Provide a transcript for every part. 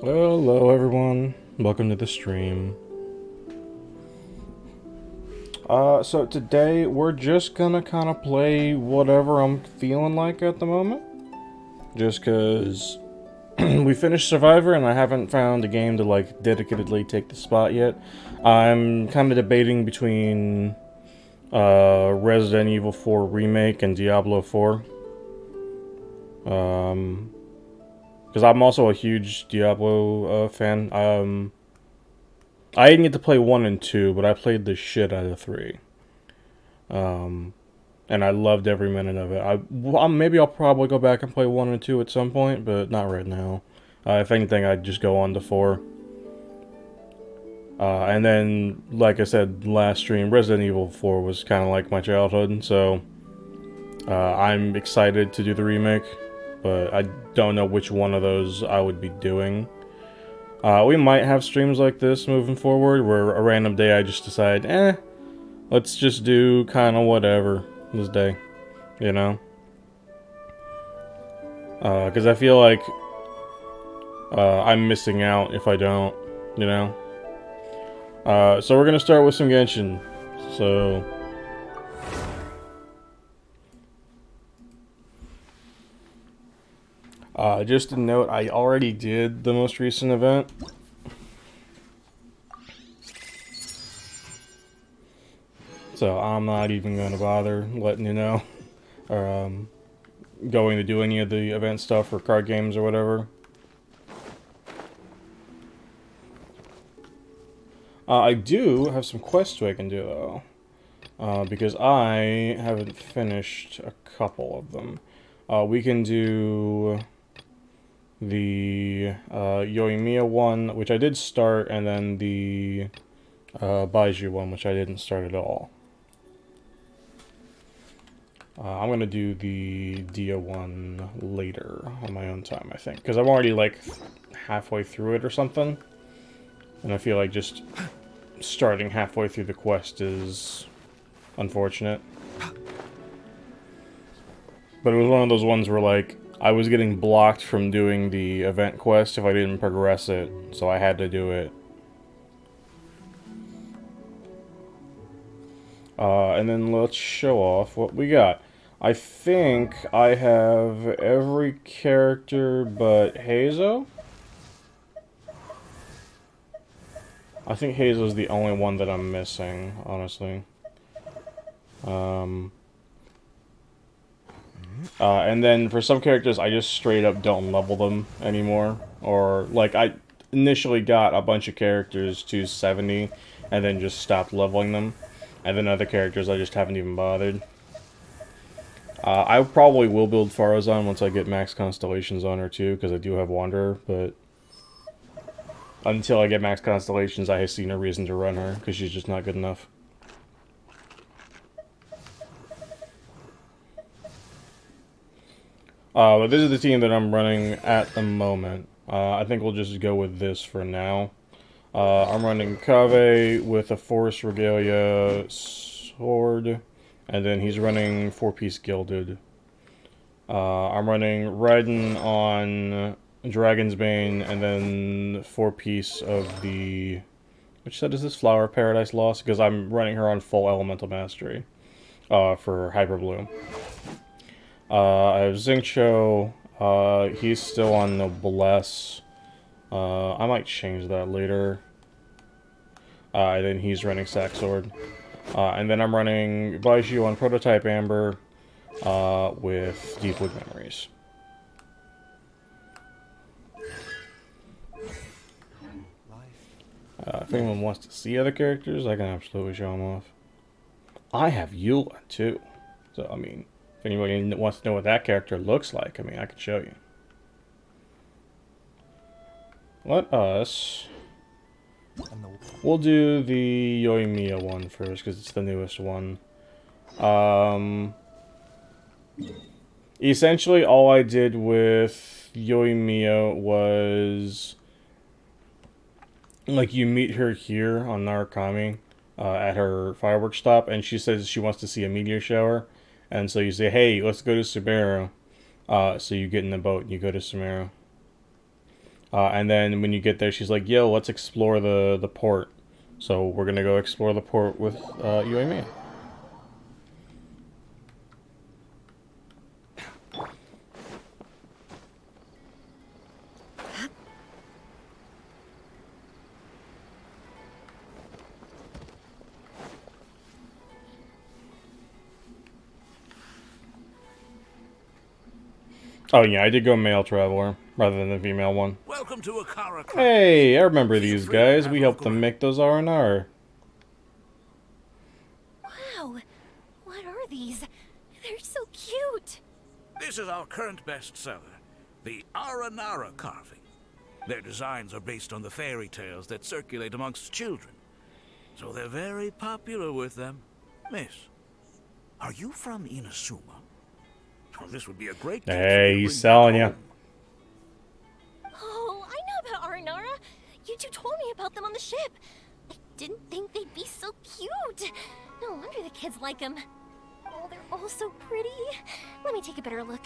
Hello everyone, welcome to the stream. So today we're just gonna kind of play whatever I'm feeling like at the moment. Just cause we finished Survivor and I haven't found a game to like dedicatedly take the spot yet. I'm kind of debating between Resident Evil 4 Remake and Diablo 4. Because I'm also a huge Diablo fan. I didn't get to play 1 and 2, but I played the shit out of 3. And I loved every minute of it. Maybe I'll probably go back and play 1 and 2 at some point, but not right now. If anything, I'd just go on to 4. And then, like I said last stream, Resident Evil 4 was kind of like my childhood, so I'm excited to do the remake, but I don't know which one of those I would be doing. We might have streams like this moving forward, where a random day I just decide, let's just do kind of whatever this day, you know? Because I feel like I'm missing out if I don't, you know? So we're gonna start with some Genshin. So... just a note, I already did the most recent event. So I'm not even gonna bother letting you know. Or, going to do any of the event stuff or card games or whatever. I do have some quests I can do, though. Because I haven't finished a couple of them. We can do the Yoimiya one, which I did start, and then the Baiju one, which I didn't start at all. I'm gonna do the Dia one later on my own time, I think. Because I'm already, like, halfway through it or something. And I feel like just starting halfway through the quest is unfortunate. But it was one of those ones where, like, I was getting blocked from doing the event quest if I didn't progress it, so I had to do it. And then let's show off what we got. I think I have every character but Hazo. I think Hazo's the only one that I'm missing, honestly. And then for some characters, I just straight up don't level them anymore. Or, like, I initially got a bunch of characters to 70 and then just stopped leveling them. And then other characters I just haven't even bothered. I probably will build Farazan once I get max constellations on her too, because I do have Wanderer, but until I get max constellations, I see no reason to run her, because she's just not good enough. But this is the team that I'm running at the moment. I think we'll just go with this for now. I'm running Kave with a Forest Regalia sword, and then he's running 4-piece Gilded. I'm running Raiden on Dragon's Bane, and then 4-piece of the... Which set is this? Flower Paradise Lost? Because I'm running her on full Elemental Mastery for Hyper Bloom. I have Xingqiu. He's still on Noblesse. I might change that later. And then he's running Sack Sword. And then I'm running Baiju on Prototype Amber with Deepwood Memories. If anyone wants to see other characters, I can absolutely show them off. I have Eula, too. So, I mean, if anybody wants to know what that character looks like, I mean, I can show you. Let us... We'll do the Yoimiya one first, because it's the newest one. Essentially, all I did with Yoimiya was... Like, you meet her here on Narukami, at her fireworks stop, and she says she wants to see a meteor shower. And so you say, hey, let's go to Sumeru. So you get in the boat and you go to Sumeru. And then when you get there, she's like, yo, let's explore the port. So we're gonna go explore the port with you and me. Oh yeah, I did go male traveler rather than the female one. Welcome to Akara. Hey, I remember these guys. We helped them make those R&R. Wow, what are these? They're so cute. This is our current bestseller, the Aranara carving. Their designs are based on the fairy tales that circulate amongst children, so they're very popular with them. Miss, are you from Inazuma? Well, this would be a great gift for you to Hey, bring he's back selling you. home. Oh, I know about Aranara. You two told me about them on the ship. I didn't think they'd be so cute. No wonder the kids like them. Oh, they're all so pretty. Let me take a better look.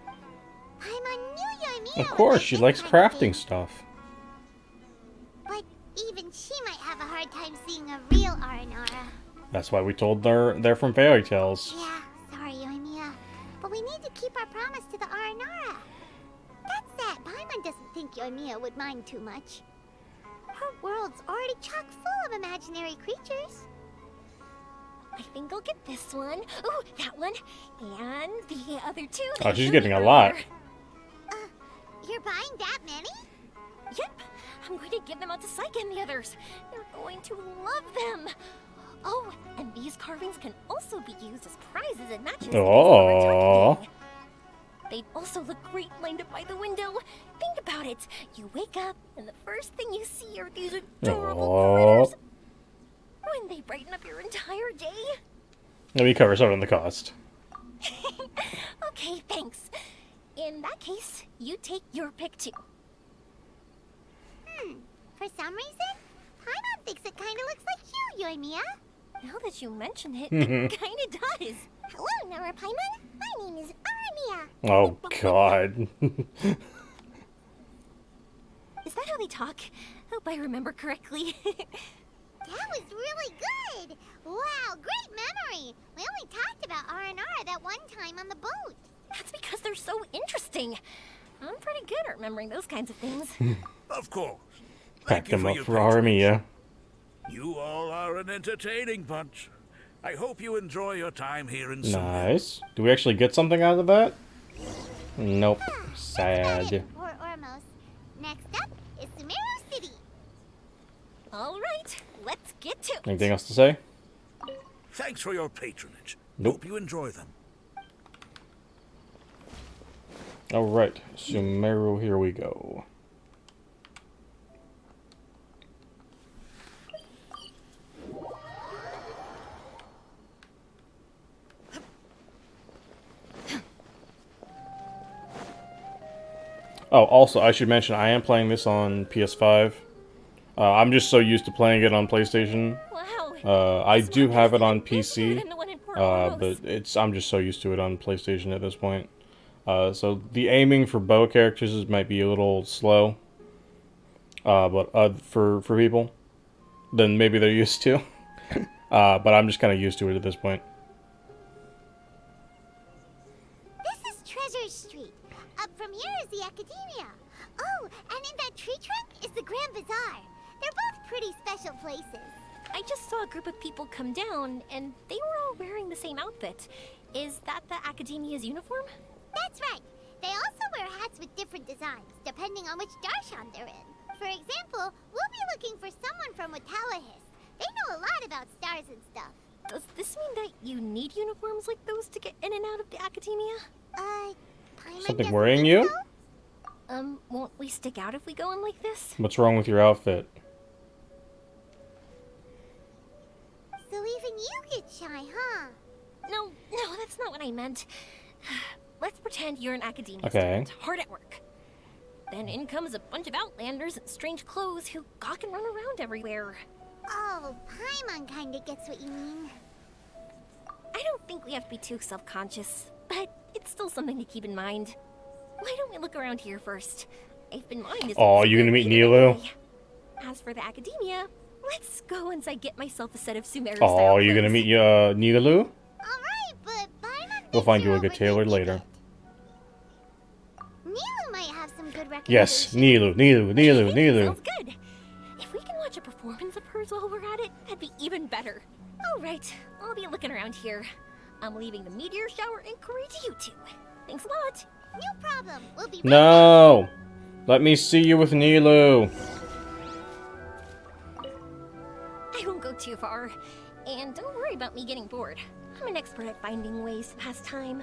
I'm a New York. Of course, she likes crafting stuff. But even she might have a hard time seeing a real Aranara. That's why we told her they're from fairy tales. Yeah, sorry, Yoimiya. But we need to keep our promise to the Aranara. That's that. Paimon doesn't think Yoimiya would mind too much. Her world's already chock full of imaginary creatures. I think I'll get this one. Ooh, that one. And the other two. Oh, she's getting a lot. You're buying that many? Yep. I'm going to give them out to Saika and the others. They're going to love them. Oh, and these carvings can also be used as prizes and matches. Oh. They'd also look great lined up by the window. Think about it. You wake up, and the first thing you see are these adorable critters. Wouldn't they brighten up your entire day? Let me cover some of the cost. Okay, thanks. In that case, you take your pick too. For some reason, Paimon thinks it kind of looks like you, Yoimiya. Now that you mention it, it kind of does. Hello, Nara Paimon. My name is Armia. Oh, God. Is that how they talk? Hope I remember correctly. That was really good. Wow, great memory. We only talked about R&R that one time on the boat. That's because they're so interesting. I'm pretty good at remembering those kinds of things. Of course. Pack Thank you them up your for patronage. Armia. You all are an entertaining bunch. I hope you enjoy your time here in Sumeru. Nice. Do we actually get something out of that? Nope. Sad. Or almost. Next up is Sumeru City. All right, let's get to it. Anything else to say? Thanks for your patronage. Nope. Hope you enjoy them. Alright, Sumeru, here we go. Oh, also, I should mention, I am playing this on PS5. I'm just so used to playing it on PlayStation. Wow. I This do one have is it on even easier PC, than the one in Port but Ormos. I'm just so used to it on PlayStation at this point. So the aiming for bow characters might be a little slow, but for people, then maybe they're used to. But I'm just kind of used to it at this point. This is Treasure Street. Up from here is the Academia. Oh, and in that tree trunk is the Grand Bazaar. They're both pretty special places. I just saw a group of people come down, and they were all wearing the same outfit. Is that the Academia's uniform? That's right. They also wear hats with different designs, depending on which darshan they're in. For example, we'll be looking for someone from Watawahis. They know a lot about stars and stuff. Does this mean that you need uniforms like those to get in and out of the Academia? Paimon Something doesn't worrying think you? so? Won't we stick out if we go in like this? What's wrong with your outfit? So even you get shy, huh? No, that's not what I meant. Let's pretend you're an Academia Okay. student, hard at work. Then in comes a bunch of outlanders in strange clothes who gawk and run around everywhere. Oh, Paimon kinda gets what you mean. I don't think we have to be too self-conscious, but it's still something to keep in mind. Why don't we look around here first? life, and mine is. Oh, you gonna meet Nilu? As for the academia, let's go once I get myself a set of Sumeru Oh, style you gonna clothes. meet Nilu? Alright, but Paimon We'll thinks find you you're a good overthinking tailor later. it. Nilu might have some good Yes, recommendations. Nilu. Sounds good. If we can watch a performance of hers while we're at it, that'd be even better. All right, I'll be looking around here. I'm leaving the meteor shower inquiry to you two. Thanks a lot. No problem. We'll be right No! Let me see you with Nilu. I won't go too far. And don't worry about me getting bored. I'm an expert at finding ways to pass time.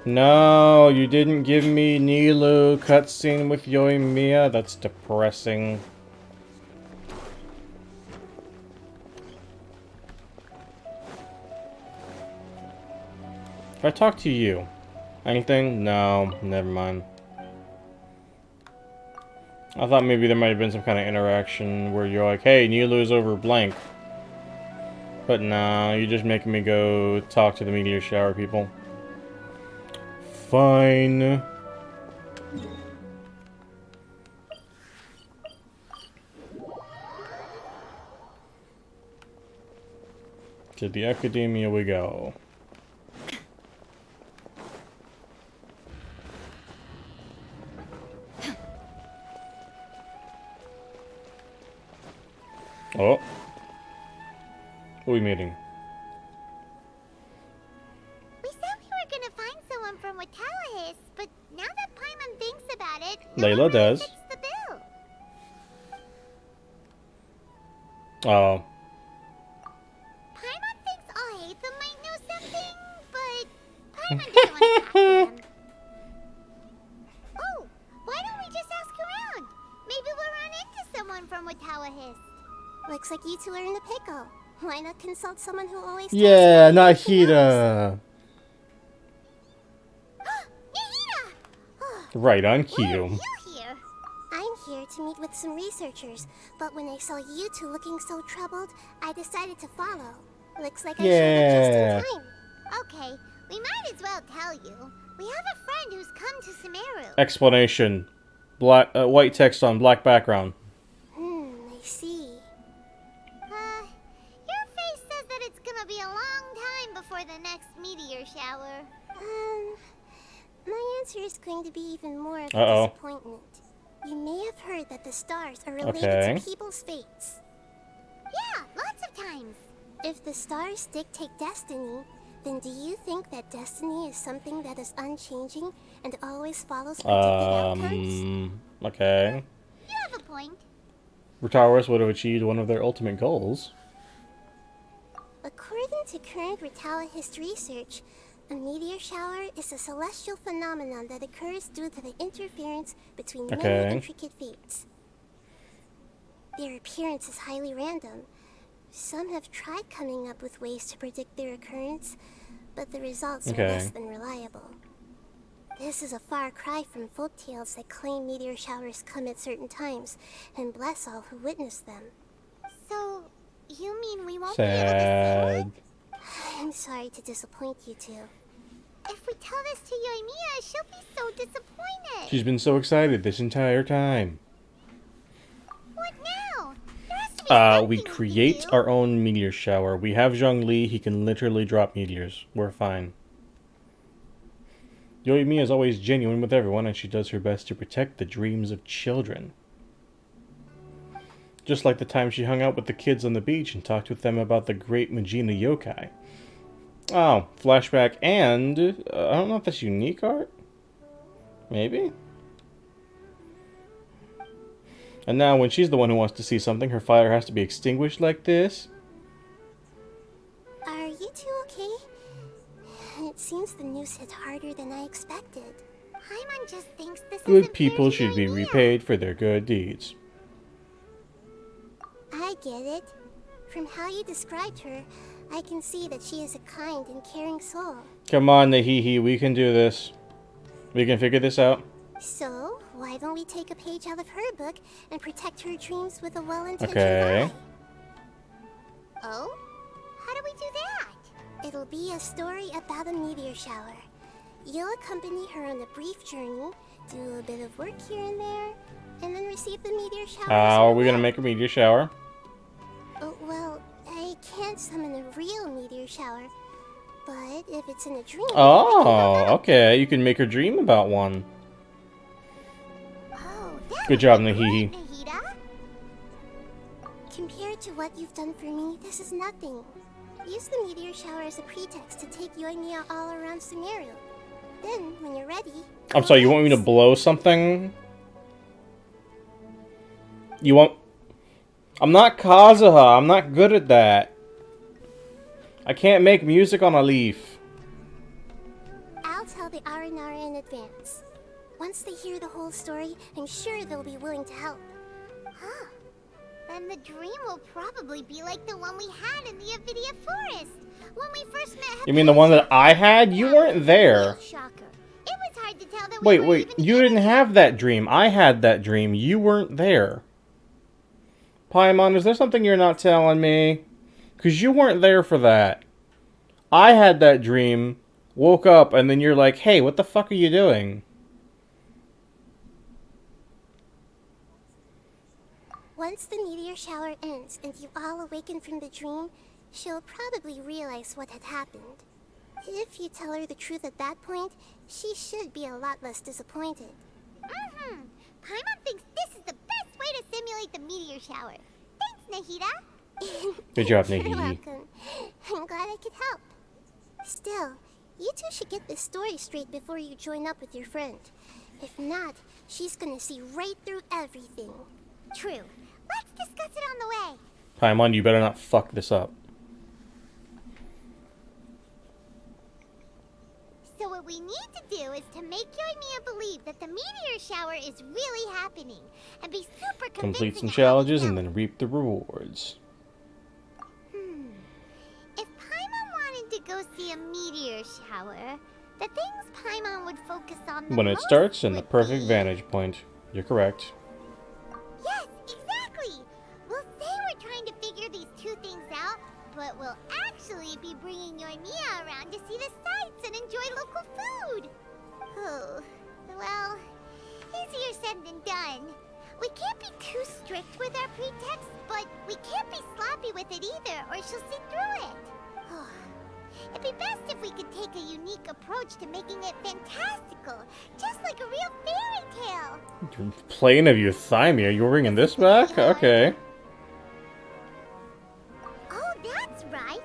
No, you didn't give me Nilu cutscene with Yoimiya. That's depressing. If I talk to you, anything? No, never mind. I thought maybe there might have been some kind of interaction where you're like, hey, Nilu's over blank. But nah, you're just making me go talk to the meteor shower people. Fine. To the academia we go. Oh. Who are we meeting? We said we were gonna find someone from Watallahis, but now that Paimon thinks about it, Layla no one really does. fits the bill. Oh. Paimon thinks Alhaitham might know something, but Paimon doesn't want to talk to him. Oh, why don't we just ask around? Maybe we'll run into someone from Watallahis. Looks like you two are in a pickle. Why not consult someone who always Yeah, tells you everything Nahida. Nahida! Oh, Right on why are cue. you here? I'm here to meet with some researchers, but when I saw you two looking so troubled, I decided to follow. Looks like I showed Yeah. up just in time. Okay, we might as well tell you. We have a friend who's come to Sumeru. Explanation. Black, white text on black background. I see. Your face says that it's gonna be a long time before the next meteor shower. My answer is going to be even more of a Uh-oh. disappointment. You may have heard that the stars are related Okay. to people's fates. Yeah, lots of times. If the stars dictate destiny, then do you think that destiny is something that is unchanging and always follows predicted outcomes? Okay. You have a point. Rotowers would have achieved one of their ultimate goals. According to current Watallahist research, a meteor shower is a celestial phenomenon that occurs due to the interference between Okay. many intricate fates. Their appearance is highly random. Some have tried coming up with ways to predict their occurrence, but the results Okay. are less than reliable. This is a far cry from folktales that claim meteor showers come at certain times, and bless all who witness them. So, you mean we won't be able to see Sad. it? I'm sorry to disappoint you two. If we tell this to Yoimiya, she'll be so disappointed. She's been so excited this entire time. What now? There has to be something We can create do. our own meteor shower. We have Zhongli. He can literally drop meteors. We're fine. Yoimiya is always genuine with everyone, and she does her best to protect the dreams of children. Just like the time she hung out with the kids on the beach and talked with them about the great Majina yokai. Oh, flashback and... I don't know if that's unique art? Maybe? And now when she's the one who wants to see something, her fire has to be extinguished like this? Are you two okay? It seems the news hit harder than I expected. Paimon just thinks this Good isn't people fair to should be Yoimiya. repaid for their good deeds. I get it. From how you described her, I can see that she is a kind and caring soul. Come on, Nahihi, we can do this. We can figure this out. So, why don't we take a page out of her book and protect her dreams with a well-intentioned Okay. eye? Oh? How do we do that? It'll be a story about a meteor shower. You'll accompany her on a brief journey, do a bit of work here and there, and then receive the meteor shower. How are we gonna make a meteor shower? Oh, well, I can't summon a real meteor shower, but if it's in a dream... Oh, okay. You can make her dream about one. Oh, that Good would job, be Nahihi. great, Nahida. Compared to what you've done for me, this is nothing. Use the meteor shower as a pretext to take you and me out all around Sumeru. Then, when you're ready... I'm sorry, you want me to blow something? You want... I'm not Kazuha. I'm not good at that. I can't make music on a leaf. I'll tell the Aranara in advance. Once they hear the whole story, I'm sure they'll be willing to help. Huh. Then the dream will probably be like the one we had in the Avidia Forest. When we first met... You mean the one that I had? You weren't there. Shocker. It was hard to tell that we Wait, were wait. even You didn't have that dream. I had that dream. You weren't there. Paimon, is there something you're not telling me? Because you weren't there for that. I had that dream, woke up, and then you're like, hey, what the fuck are you doing? Once the meteor shower ends and you all awaken from the dream, she'll probably realize what had happened. If you tell her the truth at that point, she should be a lot less disappointed. Mm-hmm. Paimon thinks this is the best way to simulate the meteor shower. Thanks, Nahida. Good job, You're Nahihi. welcome. I'm glad I could help. Still, you two should get this story straight before you join up with your friend. If not, she's gonna see right through everything. True. Let's discuss it on the way. Paimon, you better not fuck this up. So what we need to do is to make Yoimiya believe that the meteor shower is really happening, and be super convincing. Complete some at how we challenges tell and it. then reap the rewards. If Paimon wanted to go see a meteor shower, the things Paimon would focus on the When it most starts in the would perfect be... vantage point. You're correct. Yes, exactly! We'll say we're trying to figure these two things out, but we'll actually be bringing Yoimiya around to see the sights and enjoy local food. Oh, well, easier said than done. We can't be too strict with our pretext, but we can't be sloppy with it either, or she'll see through it. It'd be best if we could take a unique approach to making it fantastical, just like a real fairy tale. Plane of Euthymia, you're bringing this back? Okay. Oh, that's right.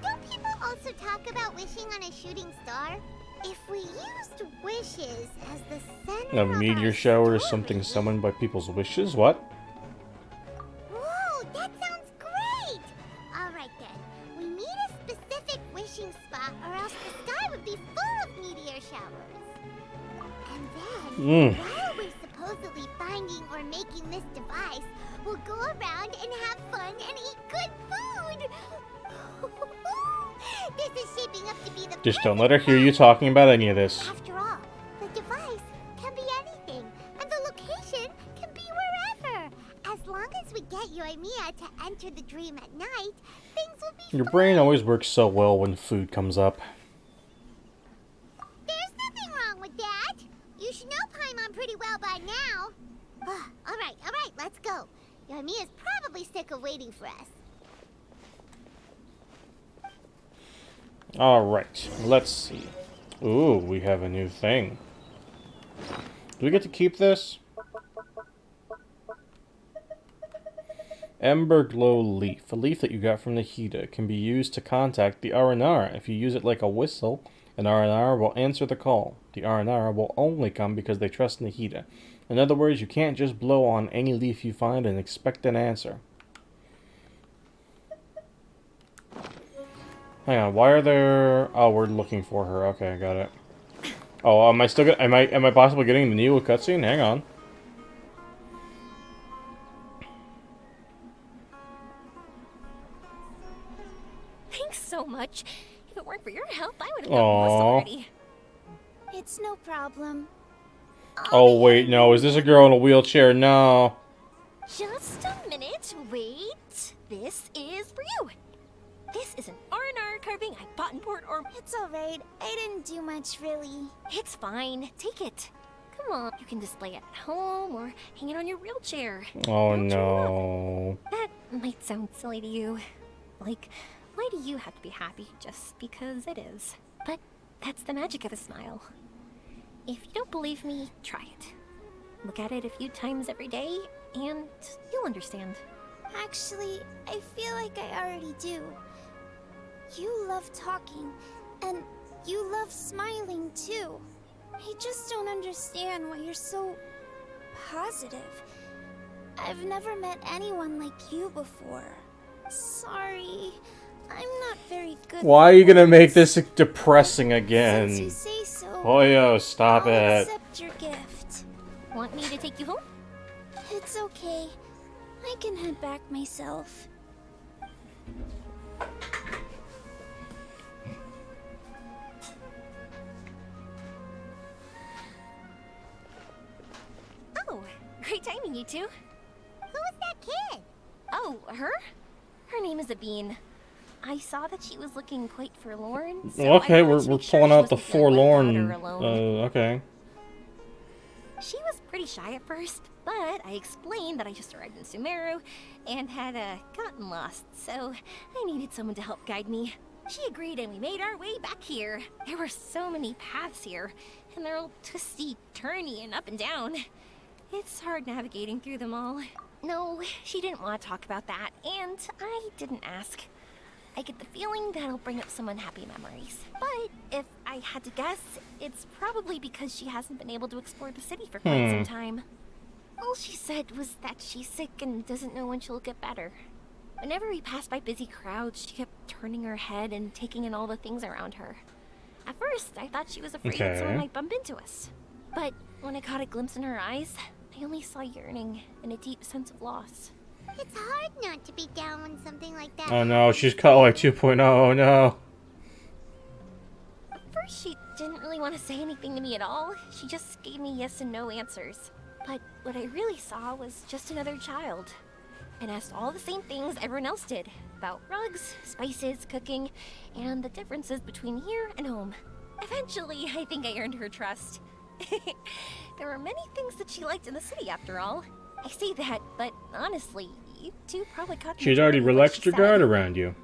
Don't people also talk about wishing on a shooting star? If we used wishes as the center A of meteor our shower is story- something summoned by people's wishes? What? Whoa, that sounds great! Alright then, we need a specific wishing spot or else the sky would be full of meteor showers. And then, while we're supposedly finding or making this device, we'll go around and have fun and eat good food! This is shaping up to be the Just don't perfect let her hear you match. talking about any of this. After all, the device can be anything, and the location can be wherever. As long as we get Yoimiya to enter the dream at night, things will be Your fine. brain always works so well when food comes up. There's nothing wrong with that. You should know Paimon pretty well by now. Alright, let's go. Yoimiya's probably sick of waiting for us. Alright, let's see. Ooh, we have a new thing. Do we get to keep this? Ember Glow Leaf. A leaf that you got from Nahida can be used to contact the Aranara. If you use it like a whistle, an Aranara will answer the call. The Aranara will only come because they trust Nahida. In other words, you can't just blow on any leaf you find and expect an answer. Hang on, why are there... Oh, we're looking for her. Okay, I got it. Oh, am I still get... Am I possibly getting the new cutscene? Hang on. Thanks so much. If it weren't for your help, I would have done Aw. most already. It's no problem. Oh, wait, no. Is this a girl in a wheelchair? No. Just a minute. Wait. This is for you. This is an R&R card carving I bought in Port or... It's alright. I didn't do much, really. It's fine. Take it. Come on. You can display it at home or hang it on your wheelchair. Oh Don't you want? no. That might sound silly to you. Like, why do you have to be happy just because it is? But that's the magic of a smile. If you don't believe me, try it. Look at it a few times every day, and you'll understand. Actually, I feel like I already do. You love talking, and you love smiling too. I just don't understand why you're so positive. I've never met anyone like you before. Sorry, I'm not very good. Why are with you gonna make words. this depressing Since you again? say so, Poyo, stop I'll it. accept your gift. Want me to take you home? It's okay. I can head back myself. Oh, great timing, you two. Who was that kid? Oh, her? Her name is Abine. I saw that she was looking quite forlorn. So Okay, I we're wanted to make sure pulling she out the wasn't feeling left out forlorn. or alone. Okay. She was pretty shy at first, but I explained that I just arrived in Sumeru and had gotten lost, so I needed someone to help guide me. She agreed and we made our way back here. There were so many paths here, and they're all twisty, turny, and up and down. It's hard navigating through them all. No, she didn't want to talk about that, and I didn't ask. I get the feeling that'll bring up some unhappy memories. But if I had to guess, it's probably because she hasn't been able to explore the city for quite some time. All she said was that she's sick and doesn't know when she'll get better. Whenever we passed by busy crowds, she kept turning her head and taking in all the things around her. At first, I thought she was afraid that someone Okay. might bump into us. But when I caught a glimpse in her eyes, I only saw yearning and a deep sense of loss. It's hard not to be down when something like that Oh no, she's caught like 2.0. Oh no. At first, she didn't really want to say anything to me at all. She just gave me yes and no answers. But what I really saw was just another child. And asked all the same things everyone else did. About rugs, spices, cooking, and the differences between here and home. Eventually, I think I earned her trust. There were many things that she liked in the city, after all. I say that, but honestly, you two probably caught the She's already majority of what relaxed she her guard said. around you.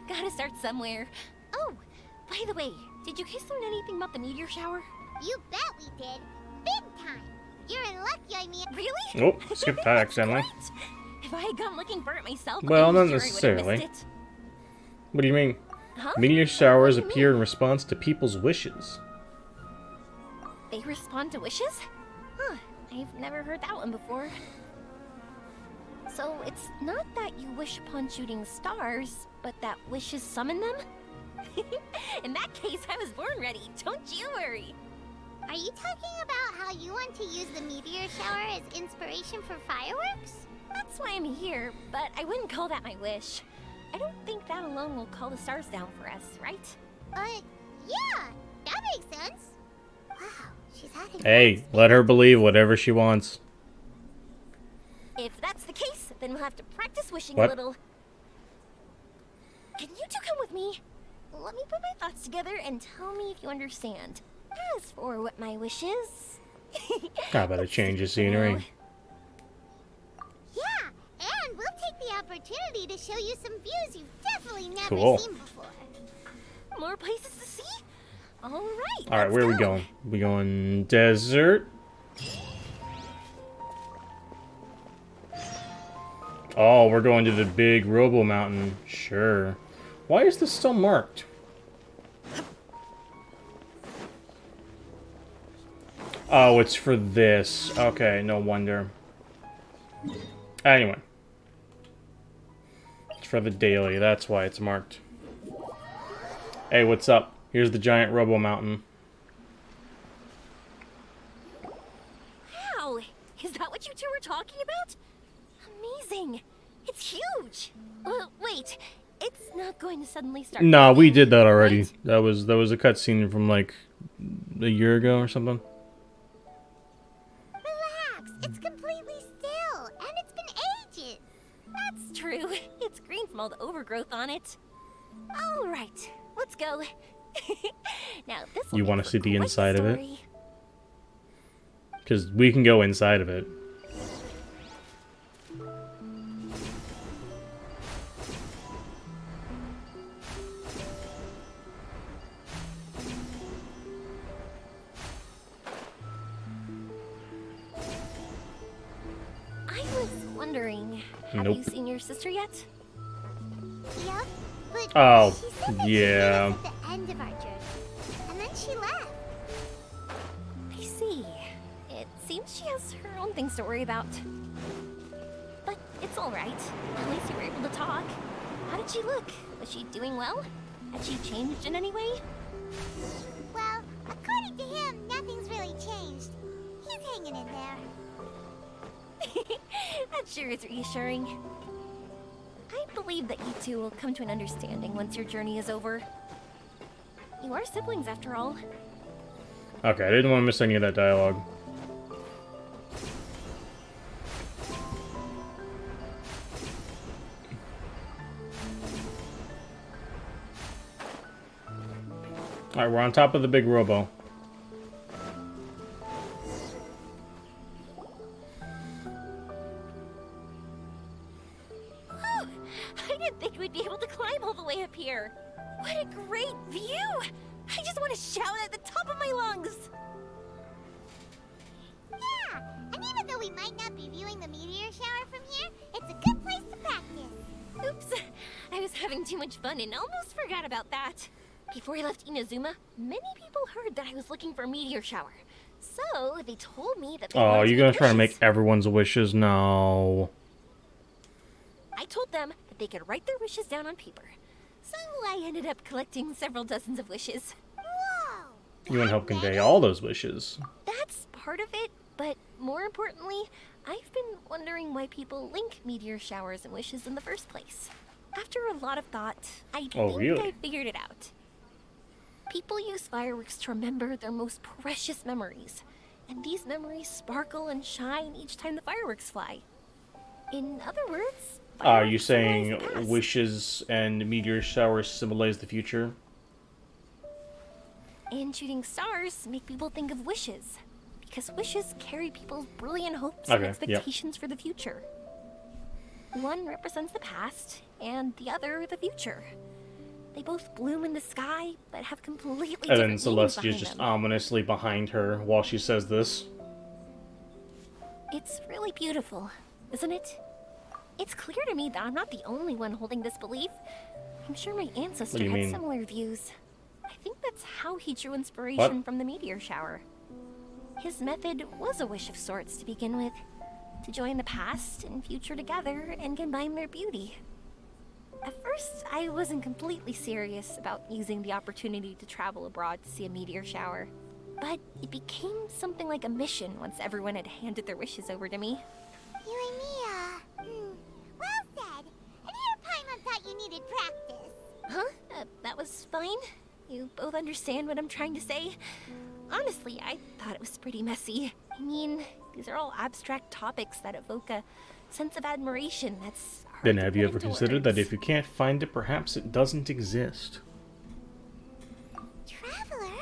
Gotta start somewhere. Oh, by the way, did you guys learn anything about the meteor shower? You bet we did. Big time. You're in luck, Yoimiya. Really? Oh, skipped that accidentally. Great. If I had gone looking for it myself, Well, I'm not sure I would've necessarily. missed it. What do you mean? Huh? Meteor showers What do you appear in mean? response to people's wishes. They respond to wishes? Huh, I've never heard that one before. So it's not that you wish upon shooting stars, but that wishes summon them? In that case, I was born ready. Don't you worry. Are you talking about how you want to use the meteor shower as inspiration for fireworks? That's why I'm here, but I wouldn't call that my wish. I don't think that alone will call the stars down for us, right? Yeah, that makes sense. Wow, she's adding. Hey, let her believe whatever she wants. If that's the case, then we'll have to practice wishing What? a little. Can you two come with me? Let me put my thoughts together and tell me if you understand. As for what my wish is... How about a change of scenery? Yeah, and we'll take the opportunity to show you some views you've definitely never Cool. seen before. More places to see? Alright, Alright, where are we going? We going desert? Oh, we're going to the big Robo Mountain. Sure. Why is this still marked? Oh, it's for this. Okay, no wonder. Anyway. It's for the daily. That's why it's marked. Hey, what's up? Here's the giant Robo Mountain. Wow! Is that what you two were talking about? Amazing! It's huge! Wait, it's not going to suddenly start... Nah, we did that already. right? That was a cutscene from like a year ago or something. Relax, it's completely still, and it's been ages. That's true. It's green from all the overgrowth on it. All right, let's go. Now this. You want to see the inside of it? Because we can go inside of it. I was wondering, have Nope. you seen your sister yet? Yep, but Oh, she said that yeah. she met us at the end of our journey, and then she left. I see. It seems she has her own things to worry about. But it's all right. At least you were able to talk. How did she look? Was she doing well? Had she changed in any way? Well, according to him, nothing's really changed. He's hanging in there. That sure is reassuring. I believe that you two will come to an understanding once your journey is over. You are siblings, after all. Okay, I didn't want to miss any of that dialogue. Alright, we're on top of the big robo. Oh, I didn't think we'd be able to climb all the way up here. What a great view! I just want to shout at the top of my lungs. Yeah, and even though we might not be viewing the meteor shower from here, it's a good place to practice. Oops, I was having too much fun and almost forgot about that. Before I left Inazuma, many people heard that I was looking for a meteor shower. So they told me that they Oh, wanted you're gonna make try to make wishes. everyone's wishes? No. I told them that they could write their wishes down on paper. So I ended up collecting several dozens of wishes. Whoa! You want to help convey all those wishes. That's part of it, but more importantly, I've been wondering why people link meteor showers and wishes in the first place. After a lot of thought, I Oh, think really? I figured it out. People use fireworks to remember their most precious memories, and these memories sparkle and shine each time the fireworks fly. In other words, Are you fireworks saying symbolize the past. wishes and meteor showers symbolize the future? And shooting stars make people think of wishes, because wishes carry people's brilliant hopes Okay, and yep. expectations for the future. One represents the past, and the other the future. They both bloom in the sky, but have completely And different then meanings Celestia's behind just them. ominously behind her while she says this. It's really beautiful, isn't it? It's clear to me that I'm not the only one holding this belief. I'm sure my ancestor you had mean? similar views. I think that's how he drew inspiration What? from the meteor shower. His method was a wish of sorts to begin with, to join the past and future together and combine their beauty. At first, I wasn't completely serious about using the opportunity to travel abroad to see a meteor shower, but it became something like a mission once everyone had handed their wishes over to me. You and Mia. Well said. And here, Paimon thought you needed practice. Huh? That was fine? You both understand what I'm trying to say? Honestly, I thought it was pretty messy. I mean, these are all abstract topics that evoke a sense of admiration that's hard Then to have put you ever into considered that words. if you can't find it, perhaps it doesn't exist? Traveler?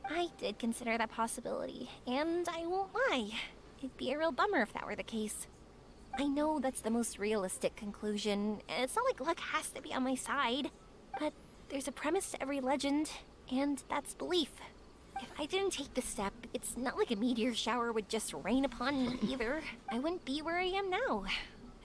I did consider that possibility, and I won't lie. It'd be a real bummer if that were the case. I know that's the most realistic conclusion, and it's not like luck has to be on my side. But there's a premise to every legend, and that's belief. If I didn't take this step, it's not like a meteor shower would just rain upon me either. I wouldn't be where I am now.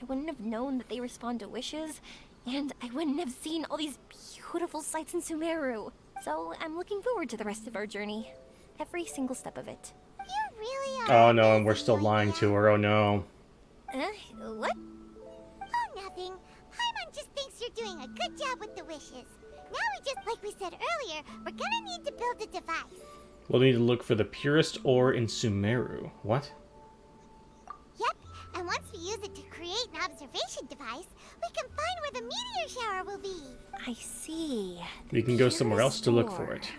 I wouldn't have known that they respond to wishes, and I wouldn't have seen all these beautiful sights in Sumeru. So I'm looking forward to the rest of our journey. Every single step of it. You really are. Oh no, and we're amazing, still lying Moira. to her. Oh no. What? Oh, nothing. Paimon just thinks you're doing a good job with the wishes. Now we just, like we said earlier, we're gonna need to build a device. We'll need to look for the purest ore in Sumeru. What? Yep, and once we use it to create an observation device, we can find where the meteor shower will be. I see. We can go somewhere else to look for Pure it.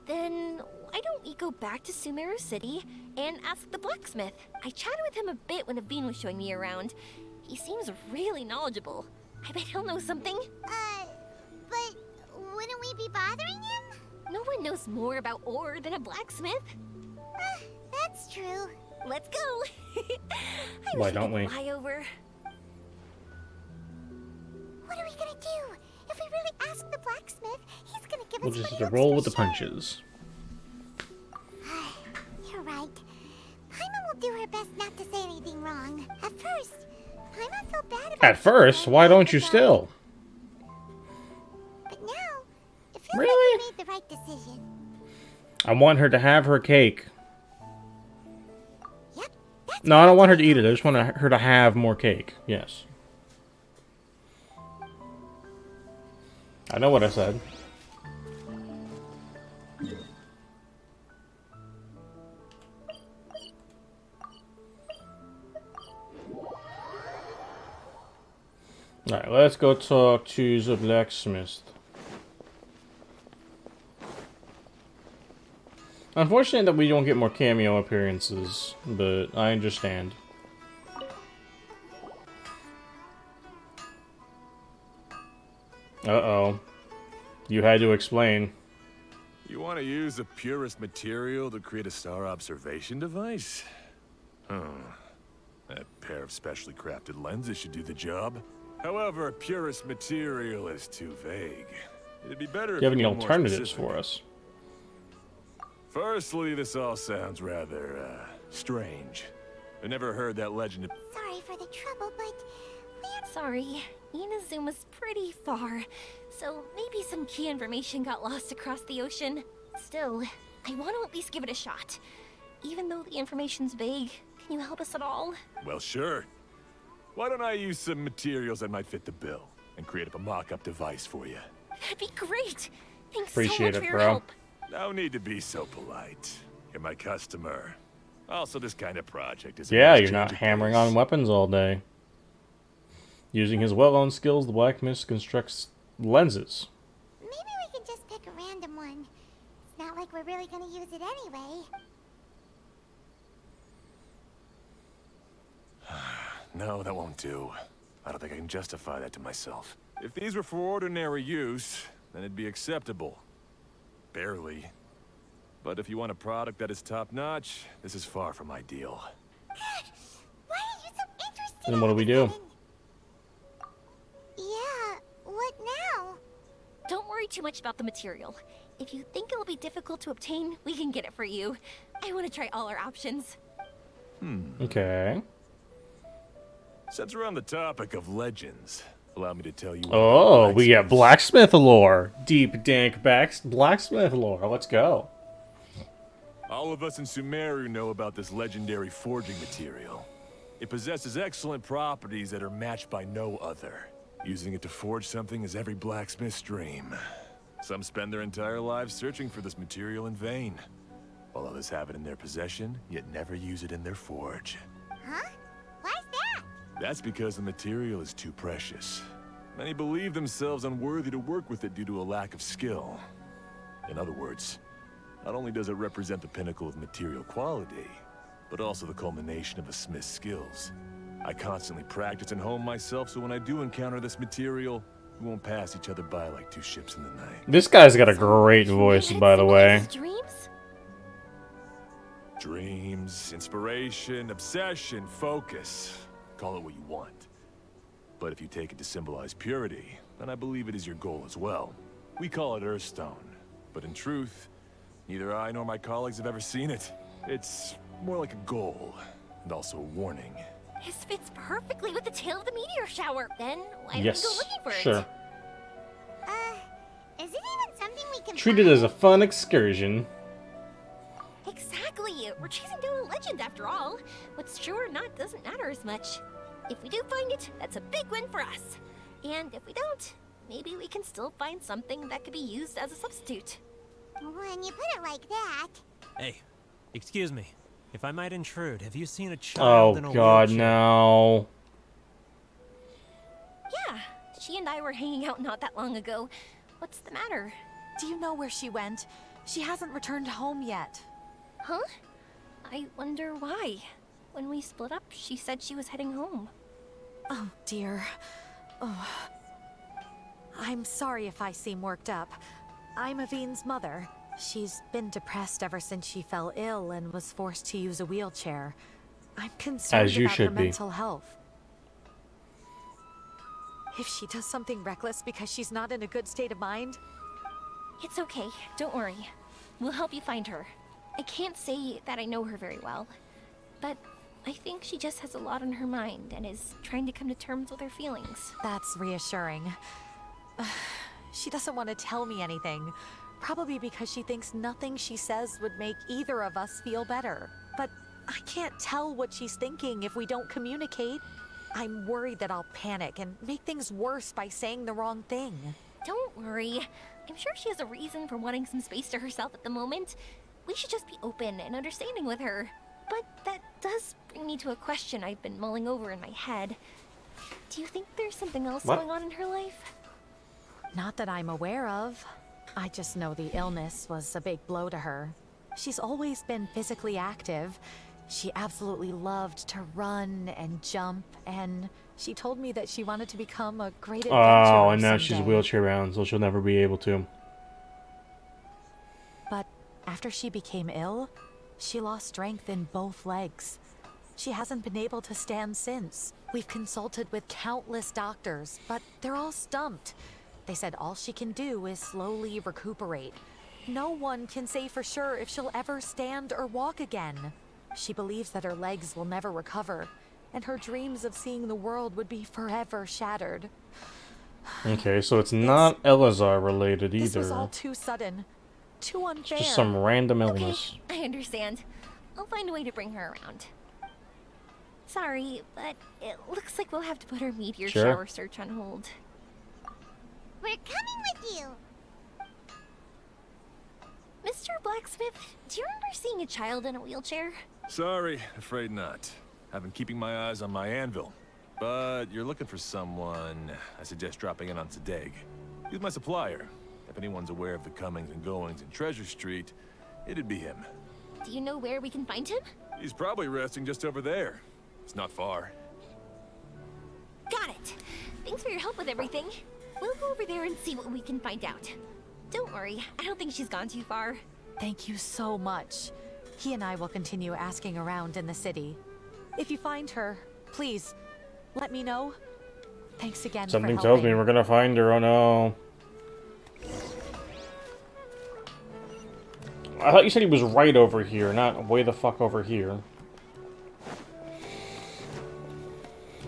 Then why don't we we go back to Sumeru City and ask the blacksmith. I chatted with him a bit when Aveen was showing me around. He seems really knowledgeable. I bet he'll know something. But wouldn't we be bothering him? No one knows more about ore than a blacksmith. That's true. Let's go. I Why wish don't could we? fly over. What are we gonna do? If we really ask the blacksmith, he's gonna give We'll us just what have to he roll hopes with the for sure. punches. You're right. Paimon will do her best not to say anything wrong. At first, Paimon felt bad about At first, why don't you still? But now, it feels Really? like we made the right decision. I want her to have her cake. Yep, that's No, I don't want her to eat it. I just want her to have more cake. Yes. I know what I said. Alright, let's go talk to the blacksmith. Unfortunate that we don't get more cameo appearances, but I understand. Uh-oh. You had to explain. You want to use the purest material to create a star observation device? A pair of specially crafted lenses should do the job. However, purest material is too vague. It'd be better Do if you have any were more alternatives specific. for us? Firstly, this all sounds rather, strange. I never heard that legend. Sorry for the trouble, but Sorry, Inazuma's pretty far, so maybe some key information got lost across the ocean. Still, I want to at least give it a shot. Even though the information's vague, can you help us at all? Well, sure. Why don't I use some materials that might fit the bill and create up a mock-up device for you? That'd be great. Thanks Appreciate so it, much for your bro. help. No need to be so polite. You're my customer. Also, this kind of project is a Yeah, nice you're not change of hammering pace. on weapons all day. Using his well-known skills, the blacksmith constructs lenses. maybe we can just pick a random one. It's not like we're really gonna use it anyway. No, that won't do. I don't think I can justify that to myself. If these were for ordinary use, then it'd be acceptable. Barely. But if you want a product that is top-notch, this is far from ideal. Why are you so interested? Then what do we do? Yeah, what now? Don't worry too much about the material. If you think it'll be difficult to obtain, we can get it for you. I want to try all our options. Okay. Since we're on the topic of legends, allow me to tell you... Oh, about we get blacksmiths. blacksmith lore. Deep, dank blacksmith lore. Let's go. All of us in Sumeru know about this legendary forging material. It possesses excellent properties that are matched by no other. Using it to forge something is every blacksmith's dream. Some spend their entire lives searching for this material in vain, while others have it in their possession, yet never use it in their forge. Huh? Why's that? That's because the material is too precious. Many believe themselves unworthy to work with it due to a lack of skill. In other words, not only does it represent the pinnacle of material quality, but also the culmination of a smith's skills. I constantly practice and hone myself, so when I do encounter this material, we won't pass each other by like two ships in the night. This guy's got a great voice, Let it by the way. symbolize dreams? Dreams, inspiration, obsession, focus. Call it what you want. But if you take it to symbolize purity, then I believe it is your goal as well. We call it Earthstone, but in truth, neither I nor my colleagues have ever seen it. It's more like a goal, and also a warning. This fits perfectly with the tale of the meteor shower. Then why don't we go Yes, looking for sure. it? Is it even something we can Treat it find? as a fun excursion. Exactly. We're chasing down a legend after all. What's true or not doesn't matter as much. If we do find it, that's a big win for us. And if we don't, maybe we can still find something that could be used as a substitute. When you put it like that. Hey, excuse me. If I might intrude, have you seen a child Oh in a god, wheelchair? no. Yeah, she and I were hanging out not that long ago. What's the matter? Do you know where she went? She hasn't returned home yet. Huh? I wonder why. When we split up, she said she was heading home. Oh, dear. Oh. I'm sorry if I seem worked up. I'm Avine's mother. She's been depressed ever since she fell ill and was forced to use a wheelchair. I'm concerned As you about her should be. mental health. If she does something reckless because she's not in a good state of mind, It's okay, don't worry. We'll help you find her. I can't say that I know her very well, but I think she just has a lot on her mind and is trying to come to terms with her feelings. that's reassuring. She doesn't want to tell me anything, probably because she thinks nothing she says would make either of us feel better. But I can't tell what she's thinking if we don't communicate. I'm worried that I'll panic and make things worse by saying the wrong thing. Don't worry. I'm sure she has a reason for wanting some space to herself at the moment. We should just be open and understanding with her. But that does bring me to a question I've been mulling over in my head. Do you think there's something else What? going on in her life? Not that I'm aware of. I just know the illness was a big blow to her. She's always been physically active. She absolutely loved to run and jump, and she told me that she wanted to become a great adventurer Oh, and now she's someday. wheelchair bound, so she'll never be able to. But after she became ill, she lost strength in both legs. She hasn't been able to stand since. We've consulted with countless doctors, but they're all stumped. They said all she can do is slowly recuperate. No one can say for sure if she'll ever stand or walk again. She believes that her legs will never recover, and her dreams of seeing the world would be forever shattered. Okay, so it's not Elazar related This was either. all too sudden, too unfair. Just some random Okay, illness. I understand. I'll find a way to bring her around. Sorry, but it looks like we'll have to put our meteor Sure. shower search on hold. We're coming with you. Mr. Blacksmith, do you remember seeing a child in a wheelchair? Sorry, afraid not. I've been keeping my eyes on my anvil. But you're looking for someone, I suggest dropping in on Sadeg. He's my supplier. If anyone's aware of the comings and goings in Treasure Street, it'd be him. Do you know where we can find him? He's probably resting just over there. It's not far. Got it. Thanks for your help with everything. We'll go over there and see what we can find out. Don't worry, I don't think she's gone too far. Thank you so much. He and I will continue asking around in the city. If you find her, please, let me know. Thanks again Something for tells me helping. we're gonna find her. Oh no. I thought you said he was right over here, not way the fuck over here.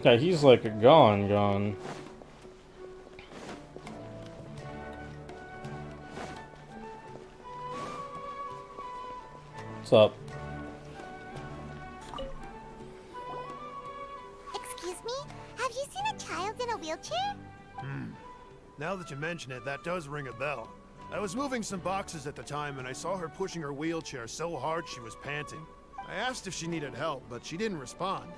Yeah, he's like gone. What's up? Excuse me? Have you seen a child in a wheelchair? Now that you mention it, that does ring a bell. I was moving some boxes at the time and I saw her pushing her wheelchair so hard she was panting. I asked if she needed help, but she didn't respond.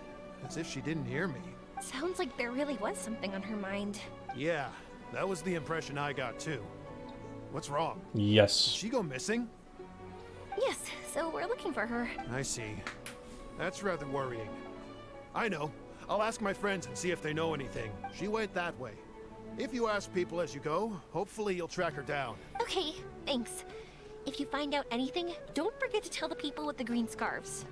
As if she didn't hear me. Sounds like there really was something on her mind. Yeah, that was the impression I got too. What's wrong? Did Yes. she go missing? Yes, so we're looking for her. I see. That's rather worrying. I know. I'll ask my friends and see if they know anything. She went that way. If you ask people as you go, hopefully you'll track her down. Okay, thanks. If you find out anything, don't forget to tell the people with the green scarves.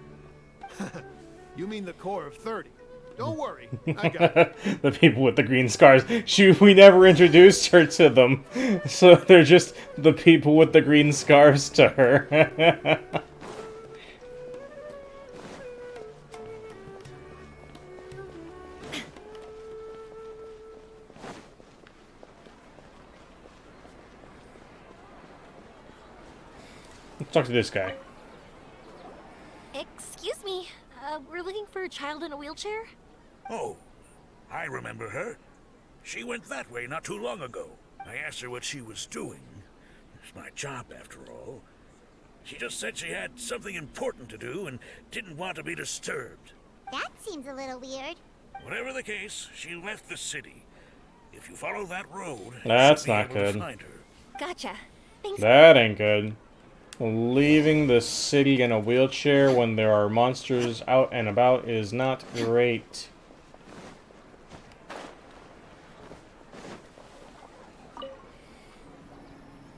You mean the core of 30. Don't worry, I got it. The people with the green scars. We never introduced her to them. So they're just the people with the green scarves to her. Let's talk to this guy. Excuse me, we're looking for a child in a wheelchair? Oh, I remember her. She went that way not too long ago. I asked her what she was doing. It's my job, after all. She just said she had something important to do and didn't want to be disturbed. That seems a little weird. Whatever the case, she left the city. If you follow that road, That's you should be not able good. to find her. Gotcha. Thanks. That ain't good. Leaving the city in a wheelchair when there are monsters out and about is not great.